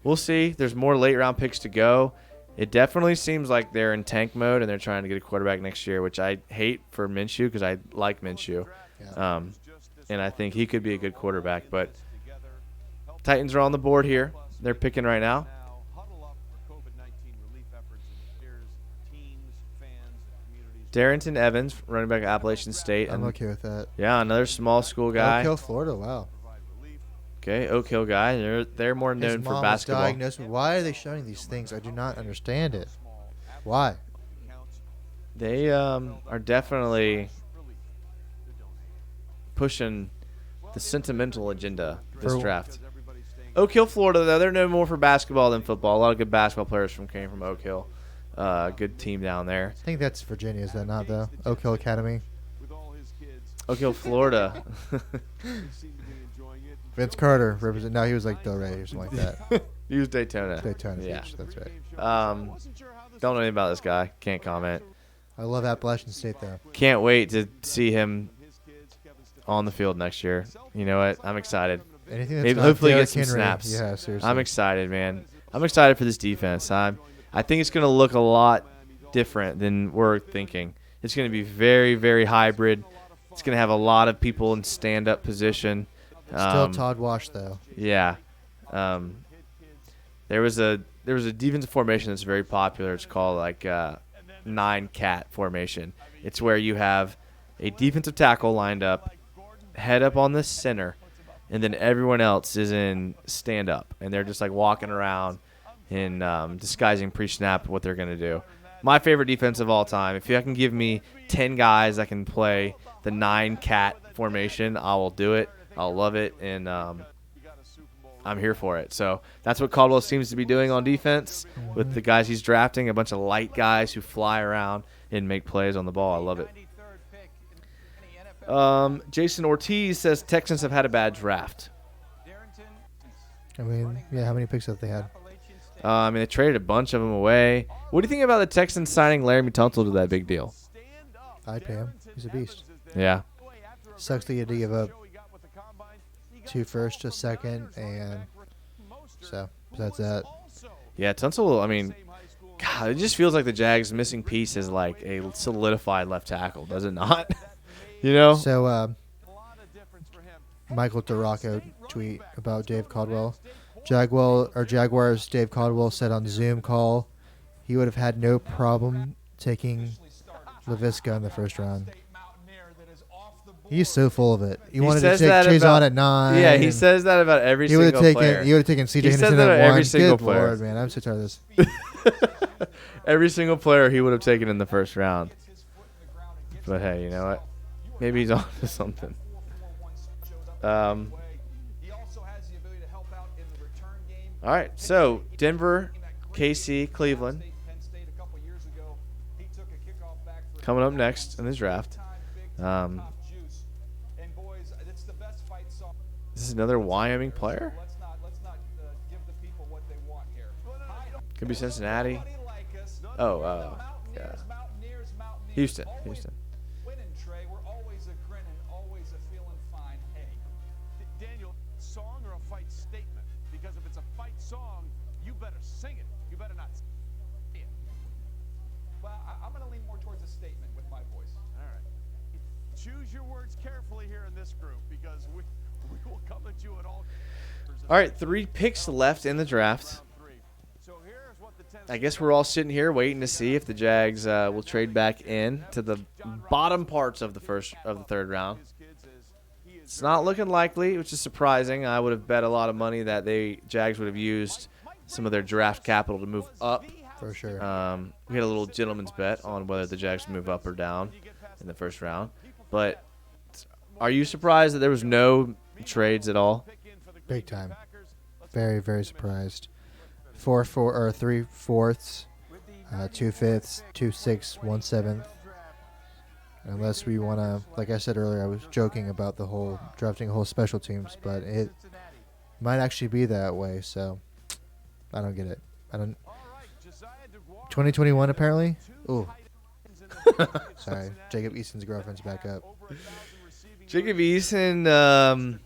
we'll see. There's more late-round picks to go. It definitely seems like they're in tank mode and they're trying to get a quarterback next year, which I hate for Minshew because I like Minshew. And I think he could be a good quarterback. But Titans are on the board here. They're picking right now. Darrington Evans, running back at Appalachian State. I'm okay with that. Yeah, another small school guy. Oak Hill, Florida. Wow. Okay, Oak Hill guy. They're more known for basketball. Diagnosed. Why are they showing these things? I do not understand it. Why? They are definitely pushing the sentimental agenda this draft. Oak Hill, Florida, though, they're known more for basketball than football. A lot of good basketball players came from Oak Hill. Good team down there. I think that's Virginia, is that not, though? Oak Hill Academy. Oak Hill, Florida. Vince Carter represent. No, he was like Delray or something like that. He was Daytona. Daytona yeah. Beach, that's right. Don't know anything about this guy. Can't comment. I love Appalachian State, though. Can't wait to see him on the field next year. You know what? I'm excited. Anything that's hopefully Derrick get some Henry. snaps. Yeah, seriously. I'm excited, man. I'm excited for this defense. I think it's going to look a lot different than we're thinking. It's going to be very, very hybrid. It's going to have a lot of people in stand-up position. Still Todd Wash, though. Yeah. There was a defensive formation that's very popular. It's called like 9-cat formation. It's where you have a defensive tackle lined up, head up on the center, and then everyone else is in stand-up, and they're just like walking around and disguising pre-snap what they're going to do. My favorite defense of all time. If you can give me 10 guys that can play the 9-cat formation, I will do it. I'll love it, and I'm here for it. So that's what Caldwell seems to be doing on defense with the guys he's drafting, a bunch of light guys who fly around and make plays on the ball. I love it. Jason Ortiz says Texans have had a bad draft. I mean, yeah, how many picks have they had? They traded a bunch of them away. What do you think about the Texans signing Laramie Tunsil to that big deal? I'd pay him. He's a beast. Yeah. Sucks that you had to give up 2 firsts, a second, and so that's that. Yeah, Tunsil, I mean, God, it just feels like the Jags' missing piece is like a solidified left tackle, does it not? You know? So, Michael DeRocco tweet about Dave Caldwell. Jaguars Dave Caldwell said on Zoom call he would have had no problem taking Laviska in the first round. He's so full of it. He wanted to take Chazon at 9. Yeah, he says that about every single player. He would have taken C.J. He Henderson says that at 1. every single Good player. Lord, man, I'm so tired of this. Every single player he would have taken in the first round. But hey, you know what? Maybe he's on to something. All right, so Denver, KC, Cleveland. Coming up next in this draft. Is this another Wyoming player? Could be Cincinnati. Oh, yeah. Houston. Daniel, song or a fight statement? Because if it's a fight song, you better sing it. You better not sing it. Well, I'm going to lean more towards a statement with my voice. All right. Choose your words carefully here in this group because we will come at you at all. All right, 3 picks left in the draft. I guess we're all sitting here waiting to see if the Jags will trade back in to the bottom parts of the third round. It's not looking likely, which is surprising. I would have bet a lot of money that Jags would have used some of their draft capital to move up. For sure. We had a little gentleman's bet on whether the Jags move up or down in the first round. But are you surprised that there was no trades at all? Big time. Very, very surprised. 3 fourths, 2 fifths, 2 6, 1 7th. Unless we want to, like I said earlier, I was joking about the whole drafting whole special teams, but it might actually be that way. So I don't get it. 2021 apparently. Ooh. Sorry, Jacob Easton's girlfriend's back up. Jacob Eason,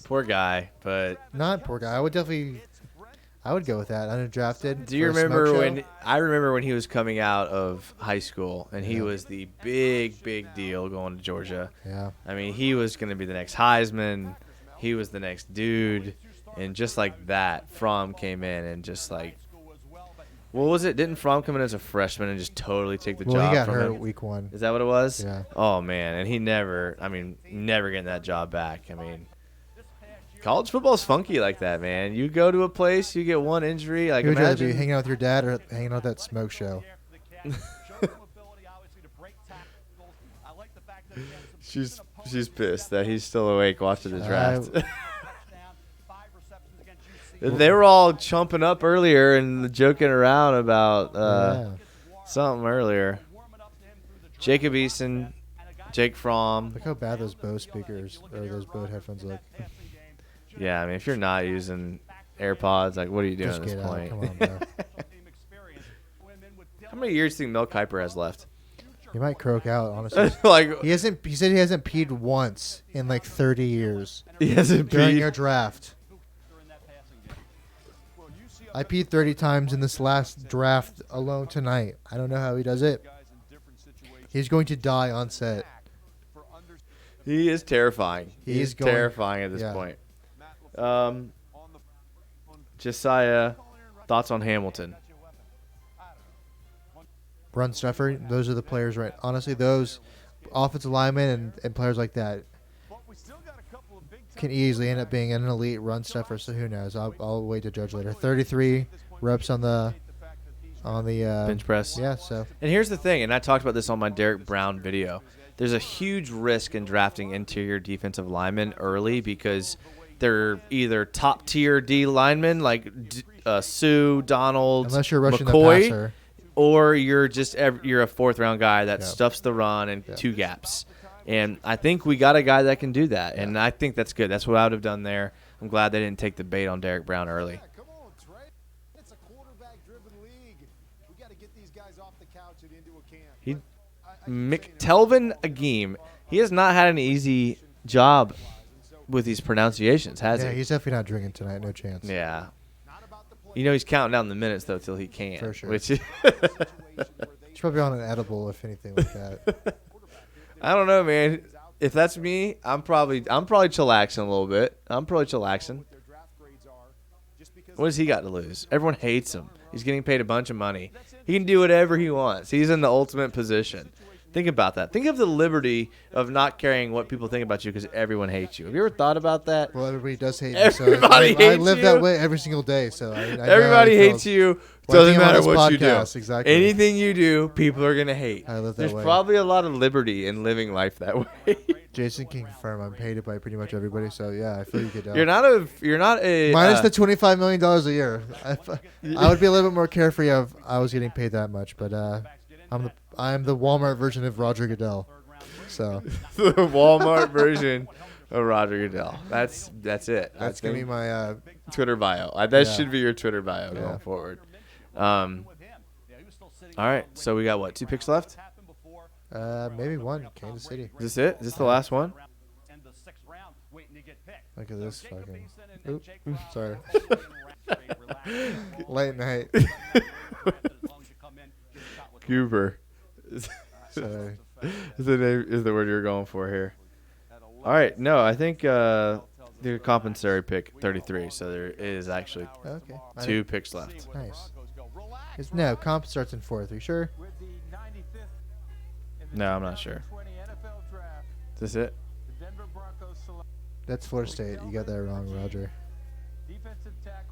poor guy, but not poor guy. I would go with that. Undrafted. Do you remember when I remember when he was coming out of high school and he was the big deal going to Georgia? Yeah. I mean, he was going to be the next Heisman. He was the next dude, and just like that, Fromm came in and just like, what was it? Didn't Fromm come in as a freshman and just totally take the job he got from hurt him? week 1. Is that what it was? Yeah. Oh man, and he never getting that job back. I mean, college football's funky like that, man. You go to a place, you get one injury. Like, Who would you rather imagine be hanging out with your dad or hanging out at that smoke show? She's pissed that he's still awake watching the draft. They were all chumping up earlier and joking around about something earlier. Jacob Eason, Jake Fromm. Look how bad those Bose speakers or those Bose headphones look. Yeah, I mean, if you're not using AirPods, like, what are you doing at this point? Come on, bro. How many years do you think Mel Kiper has left? He might croak out, honestly. He said he hasn't peed once in like 30 years. He hasn't during peed? a draft. I peed 30 times in this last draft alone tonight. I don't know how he does it. He's going to die on set. He is terrifying. He's terrifying at this yeah. point. Josiah, thoughts on Hamilton? Run stuffer, those are the players, right? Honestly, those offensive linemen and players like that can easily end up being an elite run stuffer. So who knows? I'll wait to judge later. 33 reps on the bench press. Yeah. So. And here's the thing, and I talked about this on my Derek Brown video. There's a huge risk in drafting interior defensive linemen early because they're either top tier D linemen like Sue, Donald, unless you're rushing McCoy, the passer. Or you're a fourth round guy that stuffs the run and two gaps. And I think we got a guy that can do that, and I think that's good. That's what I would have done there. I'm glad they didn't take the bait on Derek Brown early. Come on, Trey. It's a quarterback-driven league. We got to get these guys off the couch and into a camp. McTelvin Agim, he has not had an easy job with these pronunciations, has he? Yeah, he's definitely not drinking tonight. No chance. Yeah. You know he's counting down the minutes, though, till he can. For sure. Which he's probably on an edible, if anything like that. I don't know, man. If that's me, I'm probably chillaxing a little bit. I'm probably chillaxing. What has he got to lose? Everyone hates him. He's getting paid a bunch of money. He can do whatever he wants. He's in the ultimate position. Think about that. Think of the liberty of not caring what people think about you because everyone hates you. Have you ever thought about that? Well, everybody does hate me. Everybody So I hates live you. that way every single day. So I everybody hates you. Doesn't matter what you do. Exactly. Anything you do, people are gonna hate. I live that There's way. probably a lot of liberty in living life that way. Jason can confirm I'm hated by pretty much everybody. So yeah, I feel you could. You're not a minus the $25 million a year. I would be a little bit more carefree if I was getting paid that much, but I'm the Walmart version of Roger Goodell. So the Walmart version of Roger Goodell. That's it. That's gonna be my Twitter bio. That should be your Twitter bio going forward. All right, so we got what, 2 picks left? Maybe one. Kansas City. Is this it? Is this the last one? Look at this fucking. Oop, sorry. Late night. Cooper. Sorry. is the word you're going for here. All right, no, I think the compensatory pick 33, so there is actually 2 picks left. Nice. No, comp starts in 4th. Are you sure? No, I'm not sure. Is this it? That's Florida State. You got that wrong, Roger.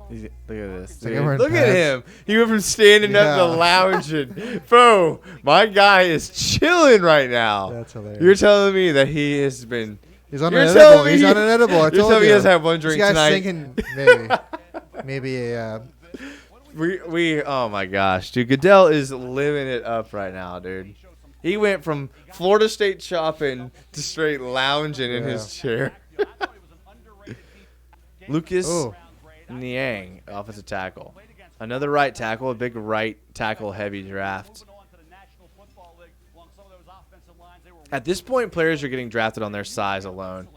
Look at this. Like Look at him. He went from standing up to lounging. Bro, my guy is chilling right now. That's hilarious. You're telling me that he has been... He's on an edible. He's on an edible. I told you. You're telling me he doesn't have one drink this guy's tonight? Thinking maybe a... We oh my gosh, dude, Goodell is living it up right now, dude. He went from Florida State shopping to straight lounging in his chair. Lucas Niang, offensive tackle. Another right tackle, a big right tackle heavy draft. At this point, players are getting drafted on their size alone.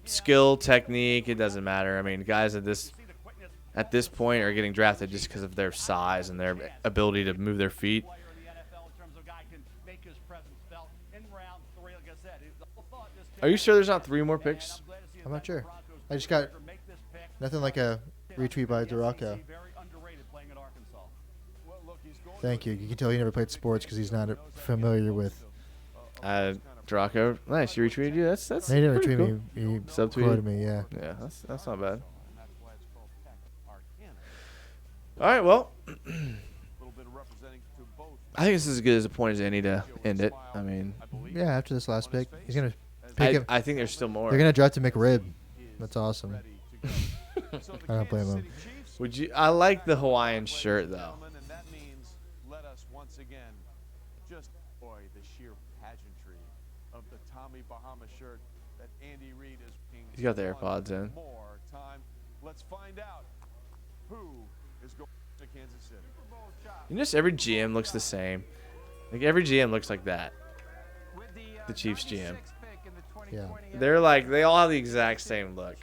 Skill, technique, it doesn't matter. I mean, guys at this point are getting drafted just because of their size and their ability to move their feet. Are you sure there's not 3 more picks? I'm not sure. I just got nothing like a retweet by Duraco. Thank you. You can tell he never played sports because he's not familiar with. Duraco, nice. He retweeted you. That's He didn't pretty retweet cool. me. He Subtweeted quoted me. Yeah. Yeah, that's not bad. All right, well, I think this is as good as a point as any to end it. I mean, yeah. After this last pick, he's gonna pick him. I think there's still more. They're gonna draft to McRib. That's awesome. I don't blame him. Would you? I like the Hawaiian shirt though. And that means let us once again just enjoy the sheer pageantry of the Tommy Bahama shirt that Andy Reid is wearing. He's got the AirPods in. More time. Let's find out who is going to Kansas City. You notice every GM looks the same. Like every GM looks like that. The Chiefs GM. Yeah. They're like they all have the exact same look.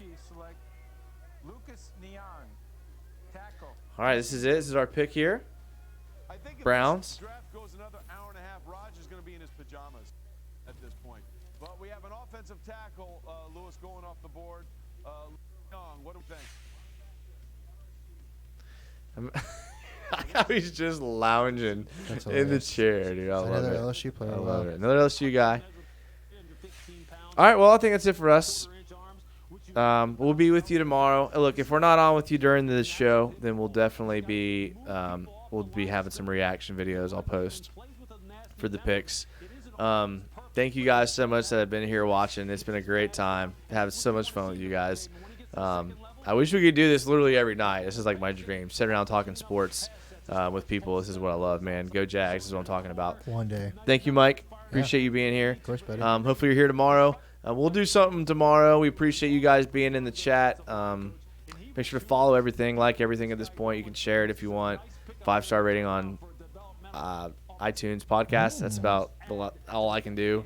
All right, this is it. This is our pick here. Browns. Draft goes another hour and a half. Raj is going to be in his pajamas at this point. But we have an offensive tackle, Lewis, going off the board. Young, what do we think? He's just lounging in the chair, dude. I love Another it. LSU player. I love it. Another LSU guy. All right, well, I think that's it for us. We'll be with you tomorrow. Look, if we're not on with you during this show, then we'll definitely be we'll be having some reaction videos I'll post for the picks. Thank you guys so much that have been here watching. It's been a great time. Having so much fun with you guys. I wish we could do this literally every night. This is like my dream. Sit around talking sports with people. This is what I love, man. Go Jags is what I'm talking about. One day. Thank you, Mike. Appreciate you being here. Of course, buddy. Hopefully you're here tomorrow. We'll do something tomorrow. We appreciate you guys being in the chat. Make sure to follow everything, like everything at this point. You can share it if you want. 5-star rating on iTunes podcast. That's about all I can do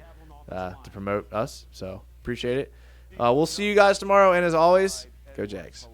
to promote us. So appreciate it. We'll see you guys tomorrow. And as always, go Jags.